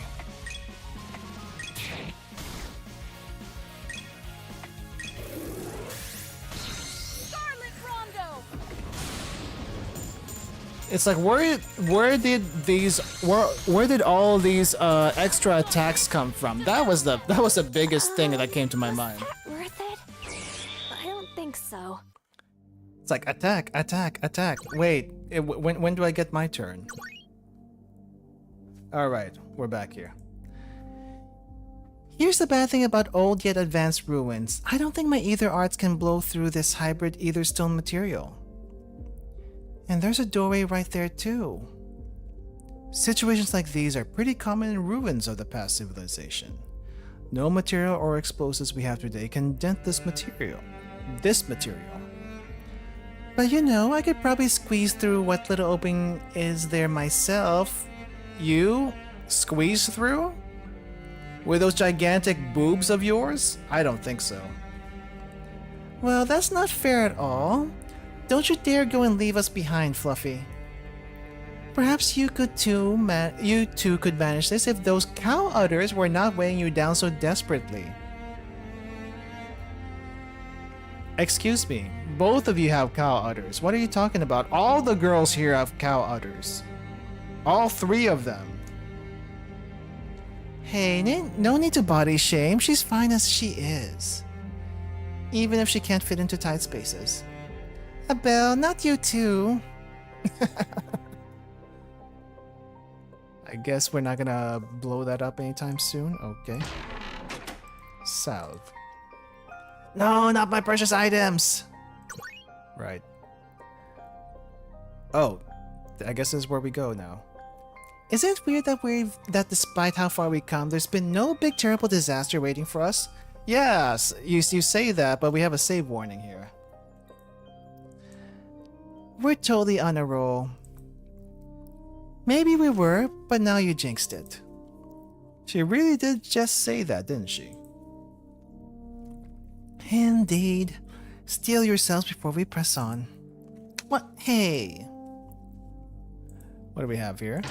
Scarlet Rondo! It's like where did all these extra attacks come from? That was the biggest thing that came to my mind. Worth it? I don't think so. It's like attack, attack, attack. Wait, when do I get my turn? Alright, we're back here. Here's the bad thing about old yet advanced ruins. I don't think my ether arts can blow through this hybrid ether stone material. And there's a doorway right there too. Situations like these are pretty common in ruins of the past civilization. No material or explosives we have today can dent this material. But you know, I could probably squeeze through what little opening is there myself. You? Squeeze through? With those gigantic boobs of yours? I don't think so. Well, that's not fair at all. Don't you dare go and leave us behind, Fluffy. Perhaps you two could manage this if those cow udders were not weighing you down so desperately. Excuse me, both of you have cow udders. What are you talking about? All the girls here have cow udders. All 3 of them. Hey, no need to body shame. She's fine as she is. Even if she can't fit into tight spaces. Abel, not you too. I guess we're not gonna blow that up anytime soon. Okay. Salve. No, not my precious items! Right. Oh, I guess this is where we go now. Isn't it weird that despite how far we come, there's been no big terrible disaster waiting for us? Yes, you say that, but we have a save warning here. We're totally on a roll. Maybe we were, but now you jinxed it. She really did just say that, didn't she? Indeed. Steel yourselves before we press on. What? Hey. What do we have here?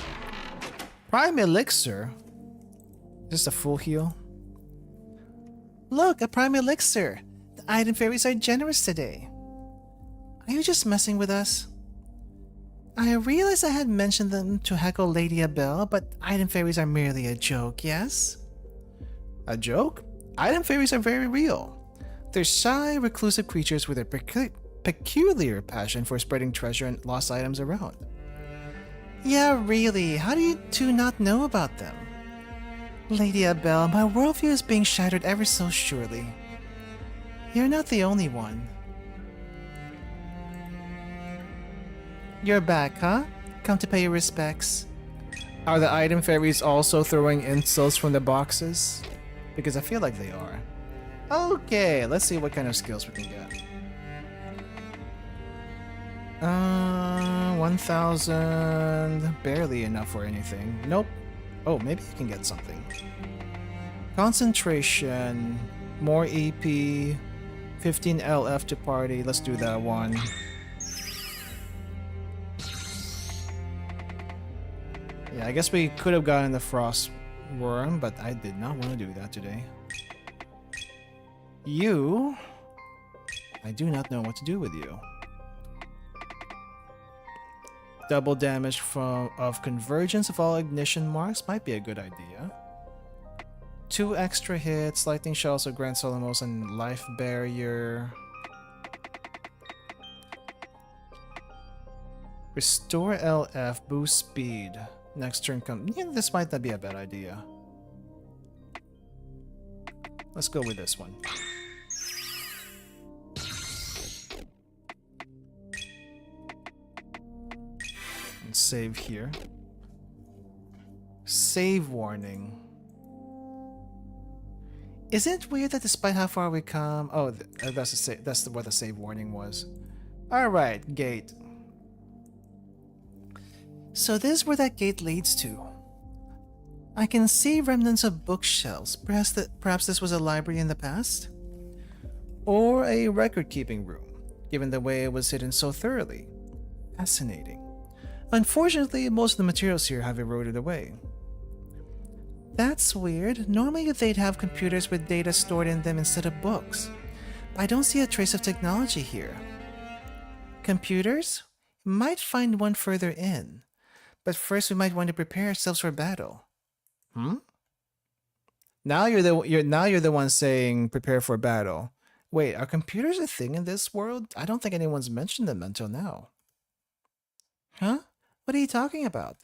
Prime Elixir? Just a full heal? Look, a Prime Elixir! The item fairies are generous today. Are you just messing with us? I realized I had mentioned them to heckle Lady Abel, but item fairies are merely a joke, yes? A joke? Item fairies are very real. They're shy, reclusive creatures with a peculiar passion for spreading treasure and lost items around. Yeah, really, how do you two not know about them? Lady Abel, my worldview is being shattered ever so surely. You're not the only one. You're back, huh? Come to pay your respects. Are the item fairies also throwing insults from the boxes? Because I feel like they are. Okay, let's see what kind of skills we can get. 1,000. Barely enough for anything. Nope. Oh, maybe I can get something. Concentration. More EP. 15 LF to party. Let's do that one. Yeah, I guess we could have gotten the Frost Worm, but I did not want to do that today. You... I do not know what to do with you. Double damage of convergence of all ignition marks might be a good idea. 2 extra hits, lightning shells of Grand Solomos and life barrier. Restore LF, boost speed. Next turn comes. Yeah, this might not be a bad idea. Let's go with this one. And save here. Save warning. Isn't it weird that despite how far we come... Oh, that's what the save warning was. Alright, gate. So this is where that gate leads to. I can see remnants of bookshelves. Perhaps this was a library in the past? Or a record-keeping room, given the way it was hidden so thoroughly. Fascinating. Unfortunately, most of the materials here have eroded away. That's weird. Normally they'd have computers with data stored in them instead of books. But I don't see a trace of technology here. Computers? Might find one further in. But first we might want to prepare ourselves for battle. Now you're the one saying prepare for battle. Wait, are computers a thing in this world? I don't think anyone's mentioned them until now. Huh? What are you talking about?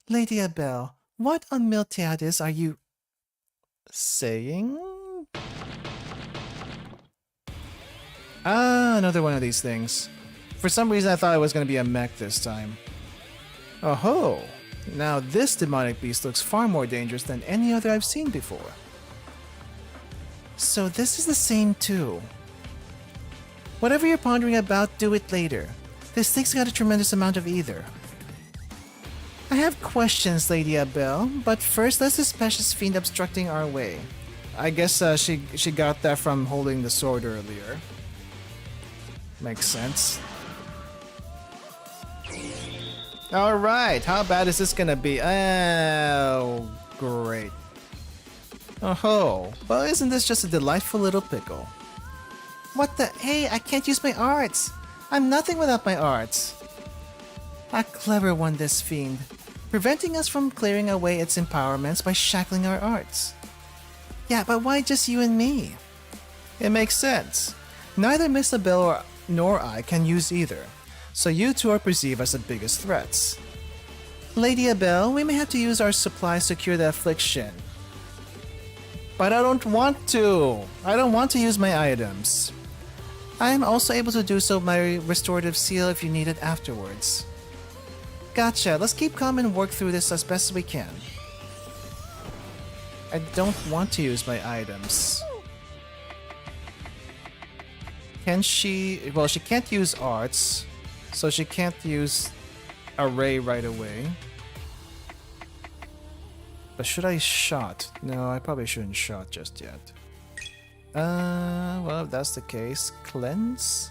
Lady Abel, what on Miltiadis are you saying? Ah, another one of these things. For some reason I thought it was going to be a mech this time. Oh ho! Now this demonic beast looks far more dangerous than any other I've seen before. So this is the same too. Whatever you're pondering about, do it later. This thing's got a tremendous amount of either. I have questions, Lady Abel, but first let's dispatch this fiend obstructing our way. I guess she got that from holding the sword earlier. Makes sense. Alright, how bad is this gonna be? Oh, great. Oh ho, well isn't this just a delightful little pickle? What the? Hey, I can't use my arts! I'm nothing without my arts! A clever one, this fiend. Preventing us from clearing away its empowerments by shackling our arts. Yeah, but why just you and me? It makes sense. Neither Miss Abel nor I can use either, so you two are perceived as the biggest threats. Lady Abel, we may have to use our supplies to cure the affliction. But I don't want to! I don't want to use my items. I am also able to do so with my restorative seal if you need it afterwards. Gotcha, let's keep calm and work through this as best we can. I don't want to use my items. Can she... Well, she can't use arts, so she can't use array right away. But should I shot? No, I probably shouldn't shot just yet. Well, if that's the case, cleanse?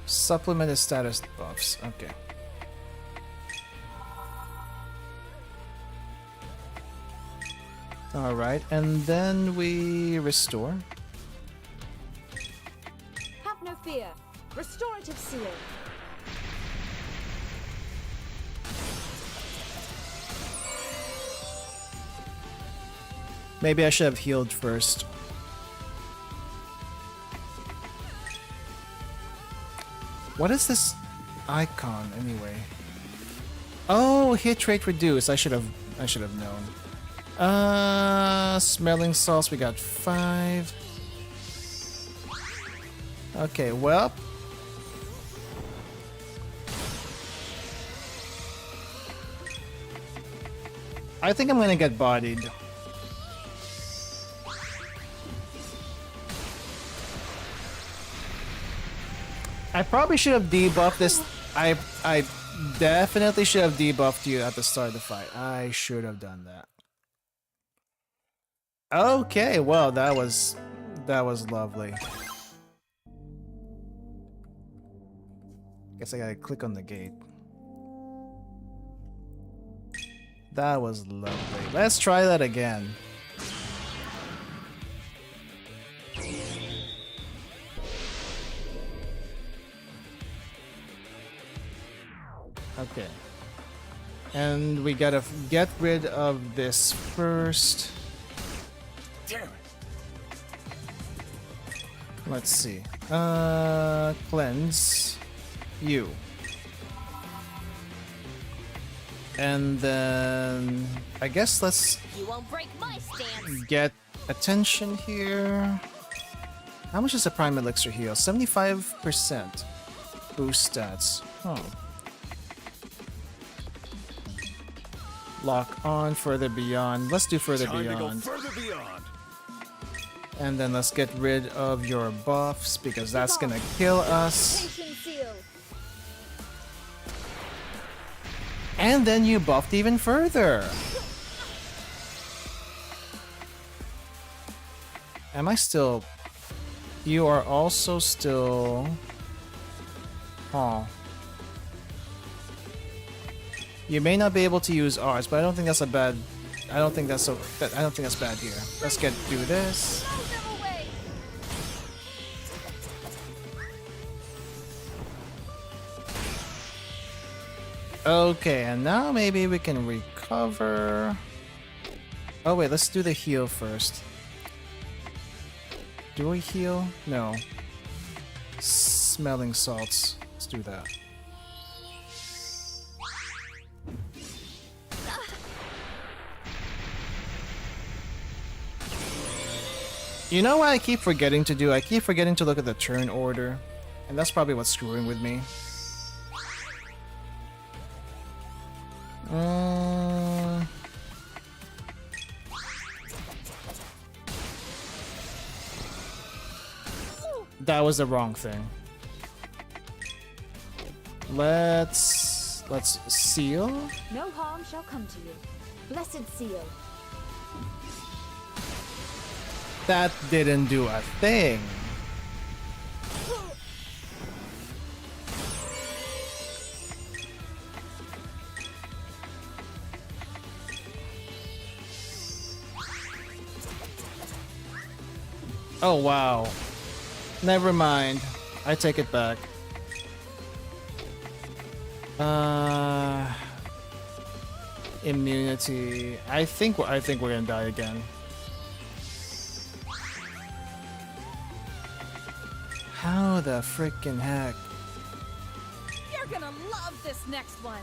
Supplement the status buffs. Okay. Alright, and then we restore. Have no fear. Restorative seal. Maybe I should have healed first. What is this icon anyway? Oh, hit rate reduced. I should have known. Smelling salts, we got 5. Okay, well. I think I'm gonna get bodied. I probably should have debuffed this. I definitely should have debuffed you at the start of the fight. I should have done that. Okay, well that was lovely. Guess I gotta click on the gate. That was lovely. Let's try that again. Okay. And we gotta get rid of this first. Damn it. Let's see. Cleanse you. And then I guess let's You won't break my stance. get attention here. How much is a prime elixir heal? 75% boost stats. Oh. Lock on, further beyond. Let's do further Time beyond. to go further beyond. And then let's get rid of your buffs because that's gonna kill us. Patient seal. And then you buffed even further. Am I still... You are also still... Oh. You may not be able to use ours, but I don't think that's a bad. I don't think that's I don't think that's bad here. Let's do this. Okay, and now maybe we can recover. Oh wait, let's do the heal first. Do we heal? No. Smelling salts. Let's do that. You know what I keep forgetting to do? I keep forgetting to look at the turn order. And that's probably what's screwing with me. That was the wrong thing. Let's seal. No harm shall come to you. Blessed seal. That didn't do a thing. Oh wow. Never mind. I take it back. Immunity. I think we're gonna die again. How the frickin' heck? You're gonna love this next one.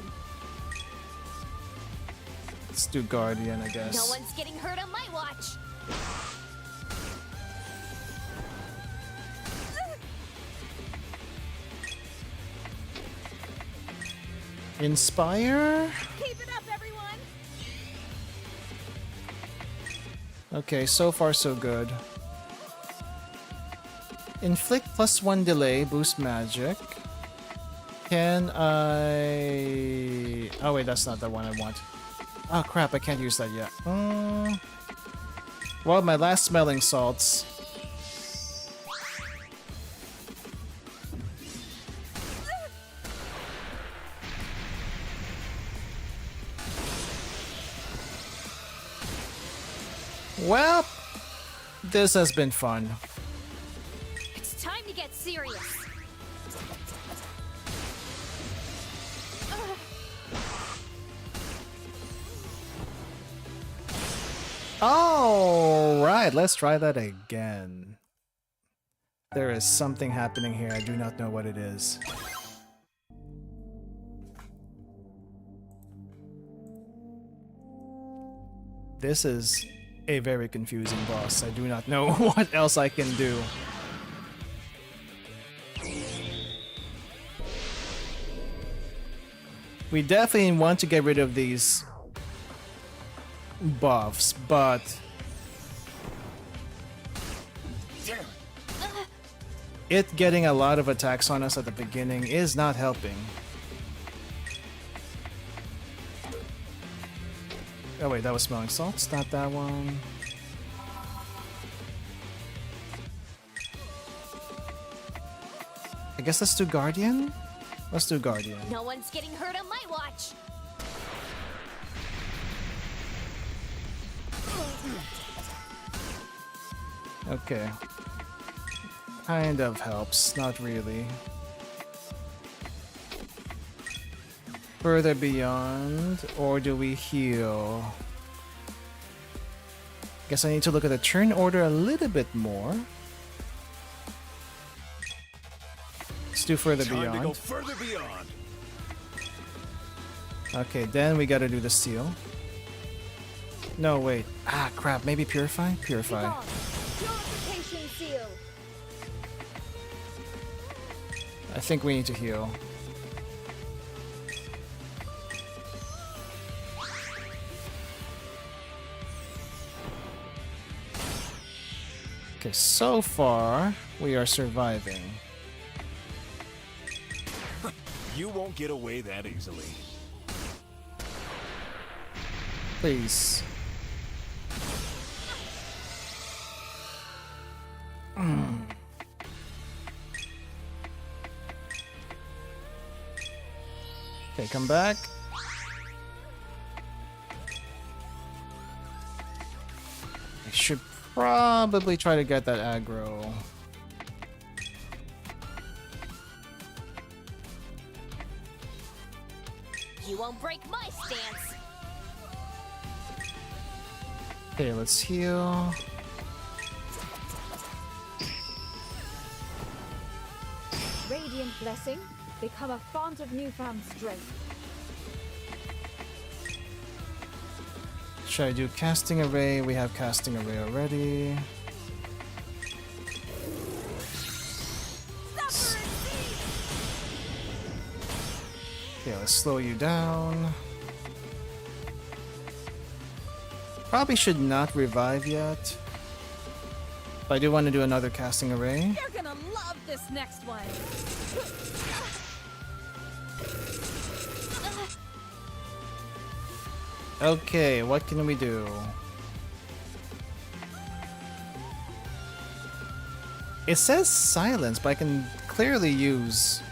Let's do Guardian, I guess. No one's getting hurt on my watch. Inspire? Keep it up, everyone. Okay, so far so good. Inflict +1 delay, boost magic. Can I... Oh wait, that's not the one I want. Oh crap, I can't use that yet. Well, my last smelling salts. Well, this has been fun. It's time to get serious. Alright, let's try that again. There is something happening here. I do not know what it is. This is a very confusing boss. I do not know what else I can do. We definitely want to get rid of these buffs, but it getting a lot of attacks on us at the beginning is not helping. Oh wait, that was smelling salts, not that one. I guess let's do Guardian? Let's do Guardian. No one's getting hurt on my watch. Okay. Kind of helps, not really. Further beyond, or do we heal? Guess I need to look at the turn order a little bit more. Let's do further Time beyond. to go further beyond. Okay, then we gotta do the seal. No, wait. Ah, crap. Maybe purify? Purify. Purification seal. I think we need to heal. Okay, so far, we are surviving. You won't get away that easily. Please. Okay, come back. I should probably try to get that aggro. You won't break my stance. Okay, let's heal. Radiant blessing, become a font of newfound strength. Should I do casting array? We have casting array already. Okay, let's slow you down. Probably should not revive yet. But I do want to do another casting array. You're gonna love this next one. Okay, what can we do? It says silence, but I can clearly use...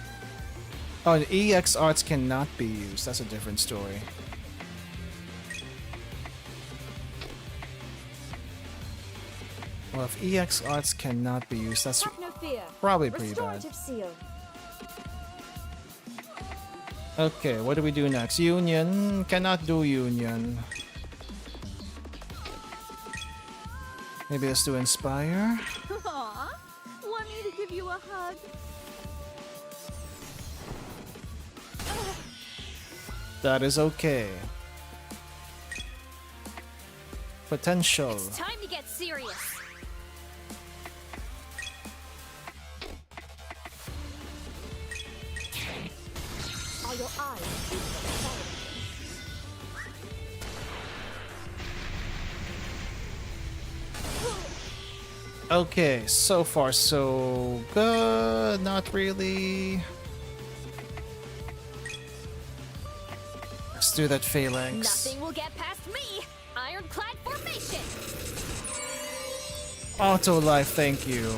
Oh, and EX arts cannot be used. That's a different story. Well, if EX arts cannot be used, that's Have no fear. probably pretty bad. Restorative seal. Okay, what do we do next? Union. Cannot do union. Maybe let's do inspire. Aw, want me to give you a hug? That is okay. Potential. It's time to get serious. Are your eyes Okay, so far so good. Not really. Let's do that phalanx. Nothing will get past me. Ironclad formation. Auto life, thank you.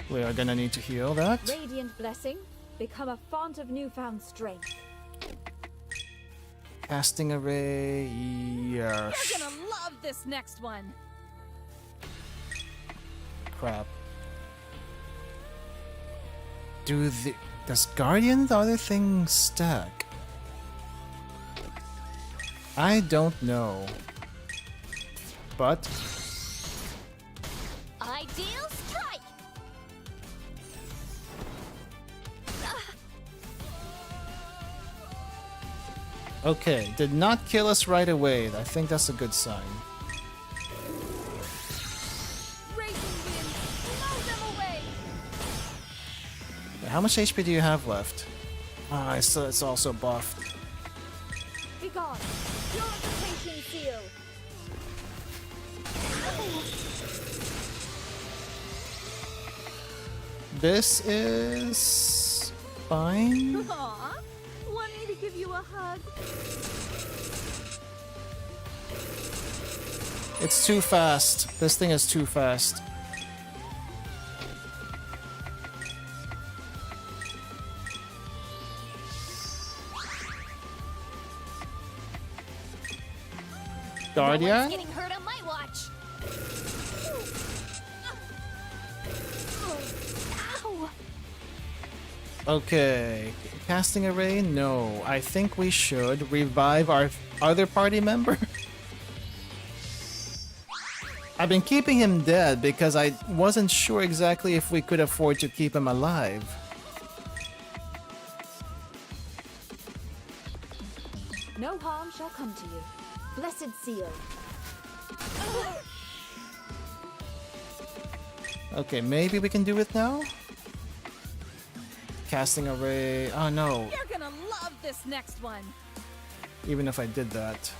We are gonna need to heal that. Radiant blessing, become a font of newfound strength. Casting array, yes. You're gonna love this next one. Crap. Does Guardian the other thing stack? I don't know. But Ideal strike. okay, did not kill us right away. I think that's a good sign. Raging wind, blow them away. How much HP do you have left? Ah, it's also buffed. Begone! Purification seal! This is fine. Aw, want me to give you a hug? It's too fast. This thing is too fast. No one's Guardian? getting hurt on my watch. Ow. Okay. Casting array? No. I think we should revive our other party member. I've been keeping him dead because I wasn't sure exactly if we could afford to keep him alive. No harm shall come to you. Blessed seal. Okay, maybe we can do it now? Casting array. Oh no. You're gonna love this next one. Even if I did that.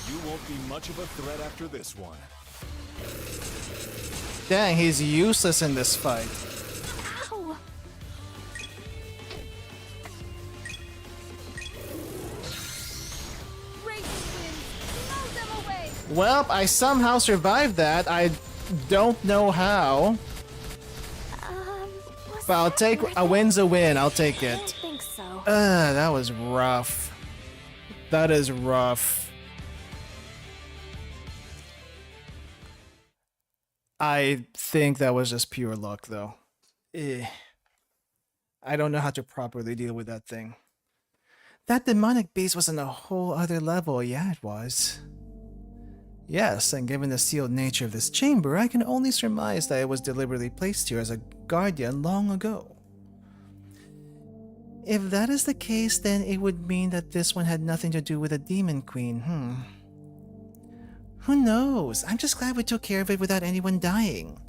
You won't be much of a threat after this one. Dang, he's useless in this fight. Ow. Raging wind, blow them away. Well, I somehow survived that. I don't know how. But I'll take a win's a win. I'll take I it. don't think so. That was rough. That is rough. I think that was just pure luck, though. I don't know how to properly deal with that thing. That demonic beast was on a whole other level. Yeah, it was. Yes, and given the sealed nature of this chamber, I can only surmise that it was deliberately placed here as a guardian long ago. If that is the case, then it would mean that this one had nothing to do with the Demon Queen, Who knows? I'm just glad we took care of it without anyone dying.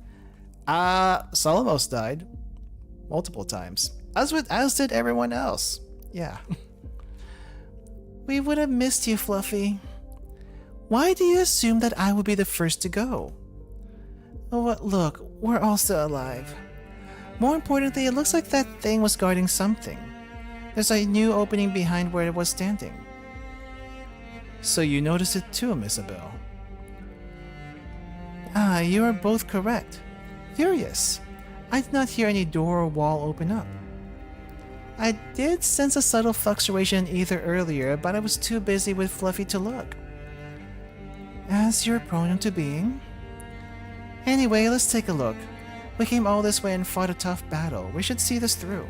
Solomos died. Multiple times. As did everyone else. Yeah. We would have missed you, Fluffy. Why do you assume that I would be the first to go? Oh, look, we're all still alive. More importantly, it looks like that thing was guarding something. There's a new opening behind where it was standing. So you noticed it too, Miss Isabel. You are both correct. Curious. I did not hear any door or wall open up. I did sense a subtle fluctuation in ether earlier, but I was too busy with Fluffy to look. As you're prone to being. Anyway, let's take a look. We came all this way and fought a tough battle. We should see this through.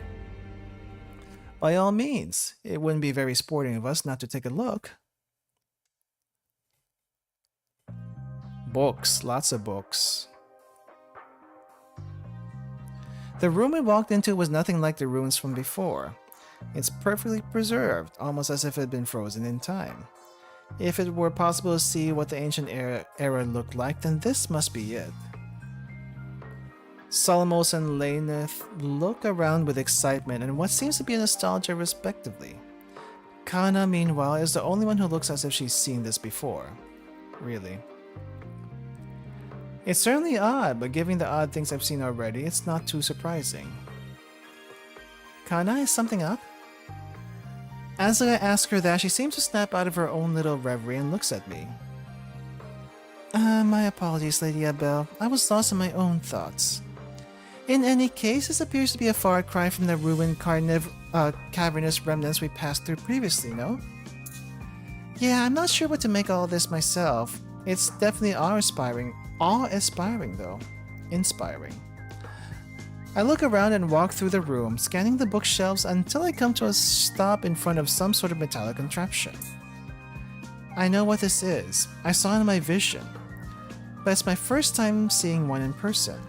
By all means, it wouldn't be very sporting of us not to take a look. Books, lots of books. The room we walked into was nothing like the rooms from before. It's perfectly preserved, almost as if it had been frozen in time. If it were possible to see what the ancient era looked like, then this must be it. Solomos and Laneth look around with excitement and what seems to be nostalgia respectively. Kana, meanwhile, is the only one who looks as if she's seen this before. Really. It's certainly odd, but given the odd things I've seen already, it's not too surprising. Kana, is something up? As I ask her that, she seems to snap out of her own little reverie and looks at me. My apologies, Lady Abel. I was lost in my own thoughts. In any case, this appears to be a far cry from the ruined cavernous remnants we passed through previously, no? Yeah, I'm not sure what to make all this myself. It's definitely awe-inspiring though. Inspiring. I look around and walk through the room, scanning the bookshelves until I come to a stop in front of some sort of metallic contraption. I know what this is. I saw it in my vision. But it's my first time seeing one in person.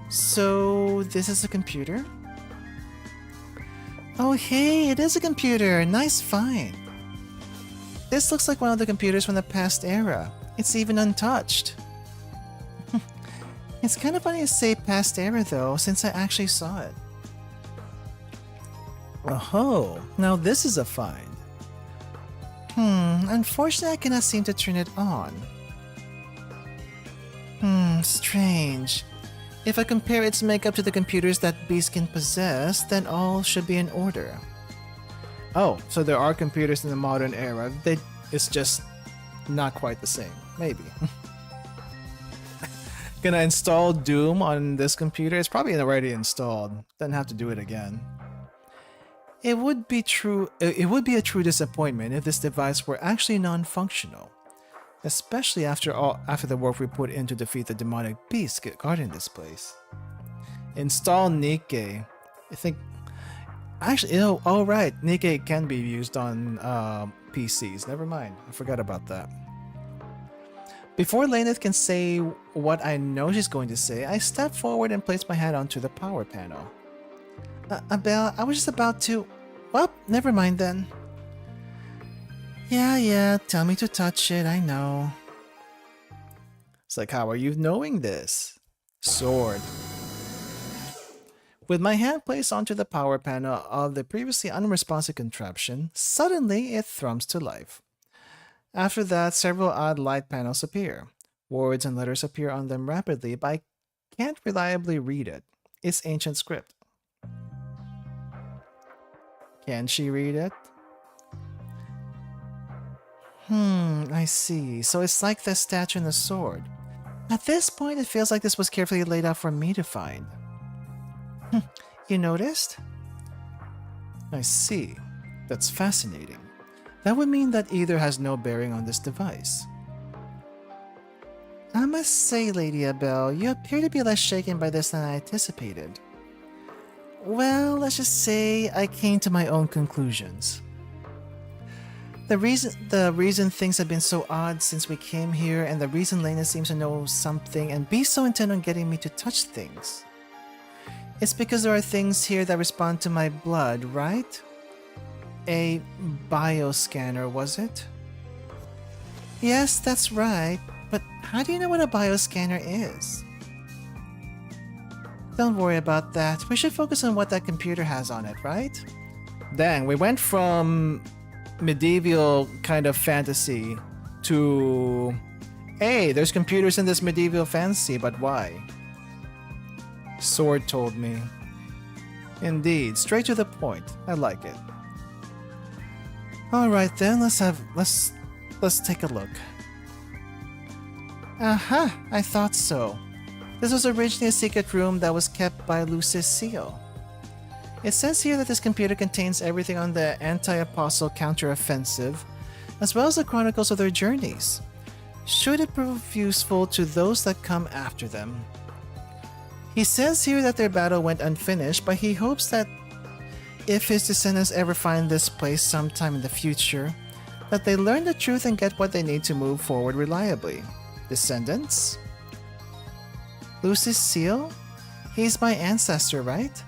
So, this is a computer? Oh hey, it is a computer! Nice find! This looks like one of the computers from the past era. It's even untouched. It's kind of funny to say past era though, since I actually saw it. Oh, now this is a find. Unfortunately I cannot seem to turn it on. Strange. If I compare its makeup to the computers that Beast can possess, then all should be in order. Oh, so there are computers in the modern era. It's just not quite the same. Maybe. Gonna install Doom on this computer? It's probably already installed. Doesn't have to do it again. It would be a true disappointment if this device were actually non-functional. Especially after the work we put in to defeat the demonic beast guarding this place. Install Nikkei. I think... Actually, oh right, Nikkei can be used on PCs. Never mind, I forgot about that. Before Laneth can say what I know she's going to say, I step forward and place my hand onto the power panel. Abel, I was just about to... Well, never mind then. Yeah, tell me to touch it, I know. It's like, how are you knowing this? Sword. With my hand placed onto the power panel of the previously unresponsive contraption, suddenly it thrums to life. After that, several odd light panels appear. Words and letters appear on them rapidly, but I can't reliably read it. It's ancient script. Can she read it? I see. So it's like the statue and the sword. At this point, it feels like this was carefully laid out for me to find. You noticed? I see. That's fascinating. That would mean that either has no bearing on this device. I must say, Lady Abel, you appear to be less shaken by this than I anticipated. Well, let's just say I came to my own conclusions. The reason things have been so odd since we came here, and the reason Lena seems to know something and be so intent on getting me to touch things. It's because there are things here that respond to my blood, right? A bioscanner, was it? Yes, that's right. But how do you know what a bioscanner is? Don't worry about that. We should focus on what that computer has on it, right? Dang, we went from medieval kind of fantasy to... Hey, there's computers in this medieval fantasy, but why? Sword told me. Indeed, straight to the point. I like it. Alright then, let's take a look. Aha, I thought so. This was originally a secret room that was kept by Lucis Seal. It says here that this computer contains everything on the anti-apostle counteroffensive, as well as the chronicles of their journeys, should it prove useful to those that come after them. He says here that their battle went unfinished, but he hopes that if his descendants ever find this place sometime in the future, that they learn the truth and get what they need to move forward reliably. Descendants? Lucis Seal? He's my ancestor, right?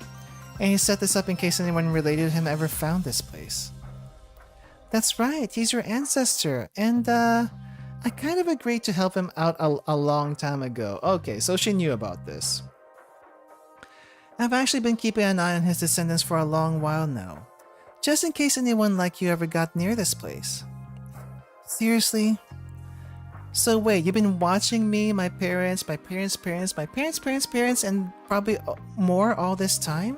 And he set this up in case anyone related to him ever found this place. That's right, he's your ancestor, and I kind of agreed to help him out a long time ago. Okay, so she knew about this. I've actually been keeping an eye on his descendants for a long while now, just in case anyone like you ever got near this place. Seriously? So wait, you've been watching me, my parents, my parents' parents, my parents' parents' parents, and probably more all this time?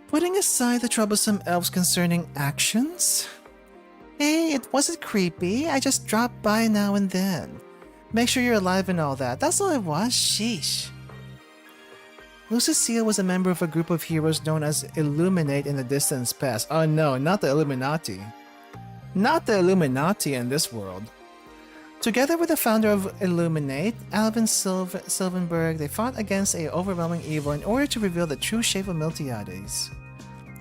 Putting aside the troublesome elves concerning actions? Hey, it wasn't creepy, I just dropped by now and then. Make sure you're alive and all that, that's all it was, sheesh. Lucis Seal was a member of a group of heroes known as Illuminate in the distant past. Oh no, not the Illuminati. Not the Illuminati in this world. Together with the founder of Illuminate, Alvin Silvenberg, they fought against an overwhelming evil in order to reveal the true shape of Miltiades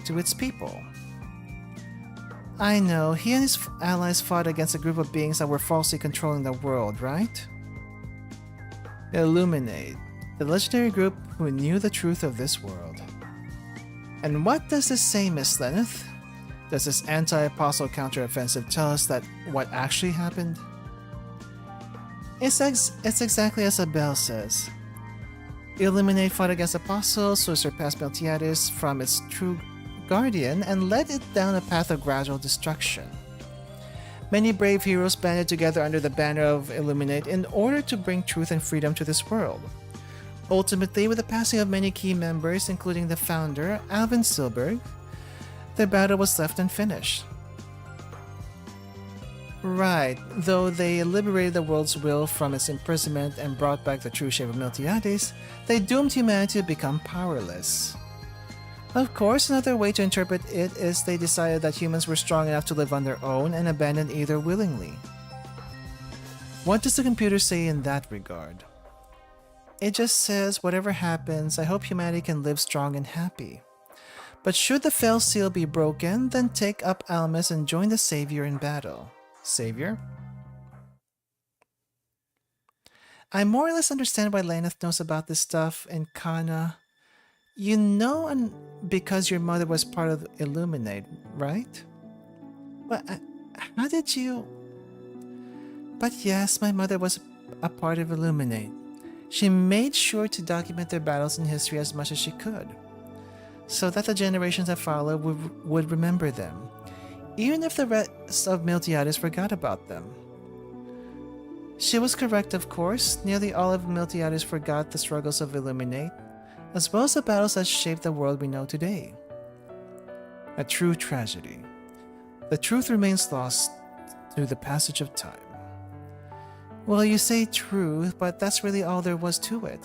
to its people. I know, he and his allies fought against a group of beings that were falsely controlling the world, right? Illuminate, the legendary group who knew the truth of this world. And what does this say, Miss Lenneth? Does this anti-apostle counteroffensive tell us that what actually happened? It's exactly as Abel says. Illuminate fought against apostles, so surpassed Miltiades from its true guardian and led it down a path of gradual destruction. Many brave heroes banded together under the banner of Illuminate in order to bring truth and freedom to this world. Ultimately, with the passing of many key members, including the founder, Alvin Silberg, their battle was left unfinished. Right, though they liberated the world's will from its imprisonment and brought back the true shape of Miltiades, they doomed humanity to become powerless. Of course, another way to interpret it is they decided that humans were strong enough to live on their own and abandoned either willingly. What does the computer say in that regard? It just says, whatever happens, I hope humanity can live strong and happy. But should the Fel Seal be broken, then take up Almas and join the Savior in battle. Savior? I more or less understand why Lenneth knows about this stuff, and Kana... You know, and because your mother was part of Illuminate, right? But how did you... But yes, my mother was a part of Illuminate. She made sure to document their battles in history as much as she could, so that the generations that follow would remember them, even if the rest of Miltiades forgot about them. She was correct, of course. Nearly all of Miltiades forgot the struggles of Illuminate, as well as the battles that shaped the world we know today. A true tragedy. The truth remains lost through the passage of time. Well, you say truth, but that's really all there was to it.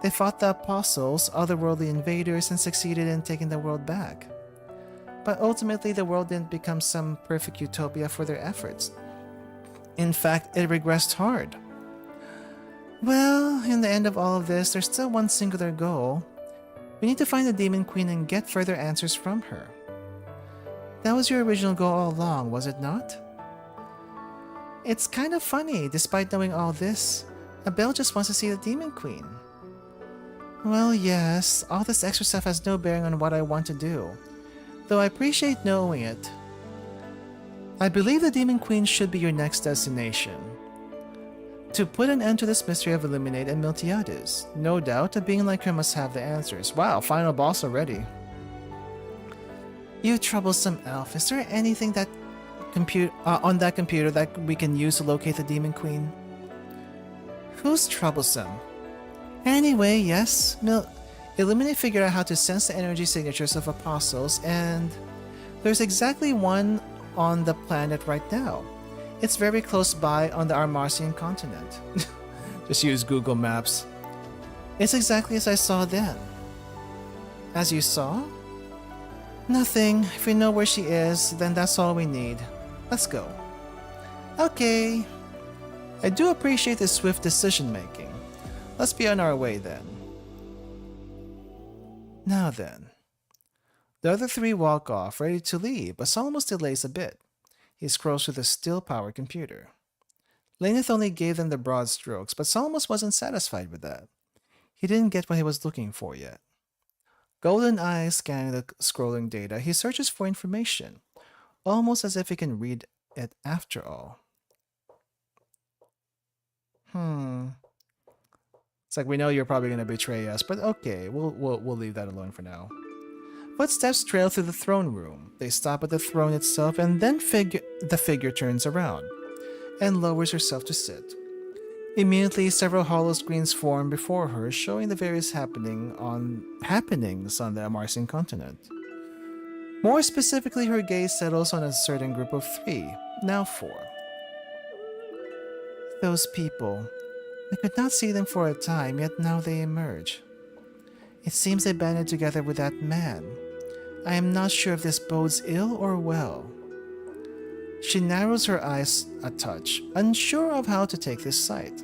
They fought the apostles, otherworldly invaders, and succeeded in taking the world back. But ultimately, the world didn't become some perfect utopia for their efforts. In fact, it regressed hard. Well, in the end of all of this, there's still one singular goal. We need to find the Demon Queen and get further answers from her. That was your original goal all along, was it not? It's kind of funny, despite knowing all this, Abel just wants to see the Demon Queen. Well, yes, all this extra stuff has no bearing on what I want to do, though I appreciate knowing it. I believe the Demon Queen should be your next destination. To put an end to this mystery of Illuminate and Miltiades, no doubt a being like her must have the answers. Wow, final boss already. You troublesome elf, is there anything that on that computer that we can use to locate the Demon Queen? Who's troublesome? Anyway, yes, Illuminate figured out how to sense the energy signatures of apostles, and there's exactly one on the planet right now. It's very close by on the Armarcian continent. Just use Google Maps. It's exactly as I saw then. As you saw? Nothing. If we know where she is, then that's all we need. Let's go. Okay. I do appreciate the swift decision making. Let's be on our way then. Now then. The other three walk off, ready to leave, but Solomos delays a bit. He scrolls through the still-powered computer. Laneth only gave them the broad strokes, but Solomos wasn't satisfied with that. He didn't get what he was looking for yet. Golden eyes scanning the scrolling data, he searches for information, almost as if he can read it after all. It's like, we know you're probably going to betray us, but okay, we'll leave that alone for now. Footsteps trail through the throne room. They stop at the throne itself, and then the figure turns around and lowers herself to sit. Immediately, several hollow screens form before her, showing the various happenings on the Amarcian continent. More specifically, her gaze settles on a certain group of 3, now 4. Those people. I could not see them for a time, yet now they emerge. It seems they banded together with that man. I am not sure if this bodes ill or well. She narrows her eyes a touch, unsure of how to take this sight.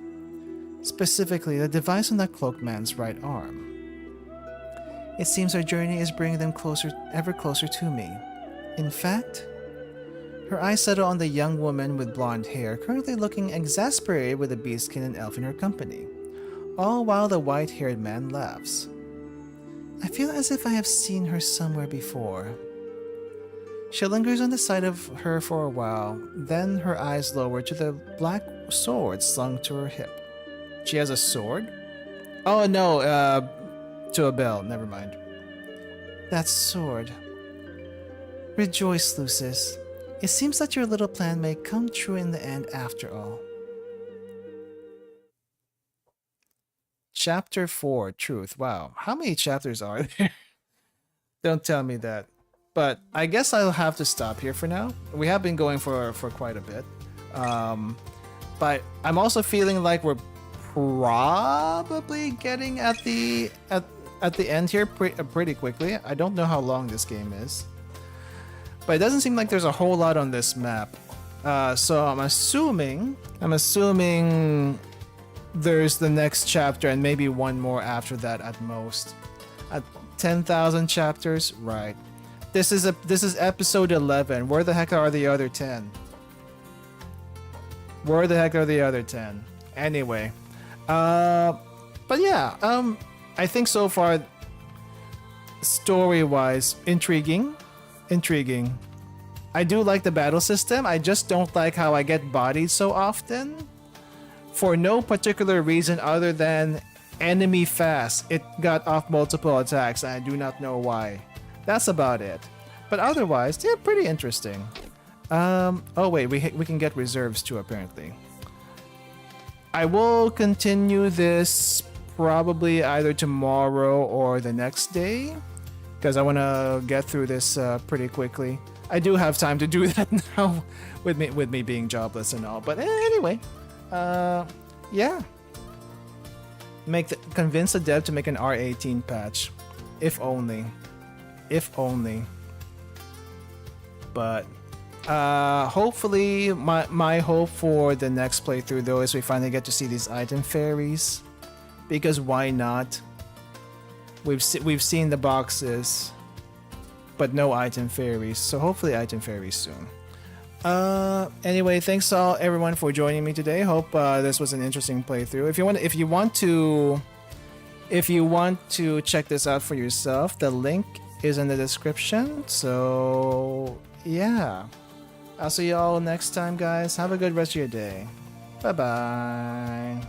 Specifically, the device on that cloaked man's right arm. It seems our journey is bringing them ever closer to me. In fact, her eyes settle on the young woman with blonde hair, currently looking exasperated with the beastkin and elf in her company, all while the white-haired man laughs. I feel as if I have seen her somewhere before. She lingers on the side of her for a while, then her eyes lower to the black sword slung to her hip. She has a sword? Oh no, to a bell, never mind. That sword. Rejoice, Lucis. It seems that your little plan may come true in the end after all. Chapter 4, Truth. Wow, how many chapters are there? Don't tell me that. But I guess I'll have to stop here for now. We have been going for quite a bit. But I'm also feeling like we're probably getting at the end here pretty quickly. I don't know how long this game is. But it doesn't seem like there's a whole lot on this map. So I'm assuming there's the next chapter and maybe one more after that at most. At 10,000 chapters, right? This is episode 11. Where the heck are the other 10? Where the heck are the other 10? Anyway, but yeah, I think so far, story-wise, intriguing. I do like the battle system. I just don't like how I get bodied so often. For no particular reason other than enemy fast. It got off multiple attacks and I do not know why. That's about it. But otherwise, yeah, pretty interesting. Oh wait, we can get reserves too apparently. I will continue this probably either tomorrow or the next day, because I want to get through this pretty quickly. I do have time to do that now with me being jobless and all. But anyway, yeah. convince the dev to make an R18 patch. If only. If only. But hopefully my hope for the next playthrough though is we finally get to see these item fairies. Because why not? We've seen the boxes, but no item fairies. So hopefully item fairies soon. Anyway, thanks all everyone for joining me today. Hope this was an interesting playthrough. If you want to check this out for yourself, the link is in the description. So yeah, I'll see you all next time, guys. Have a good rest of your day. Bye bye.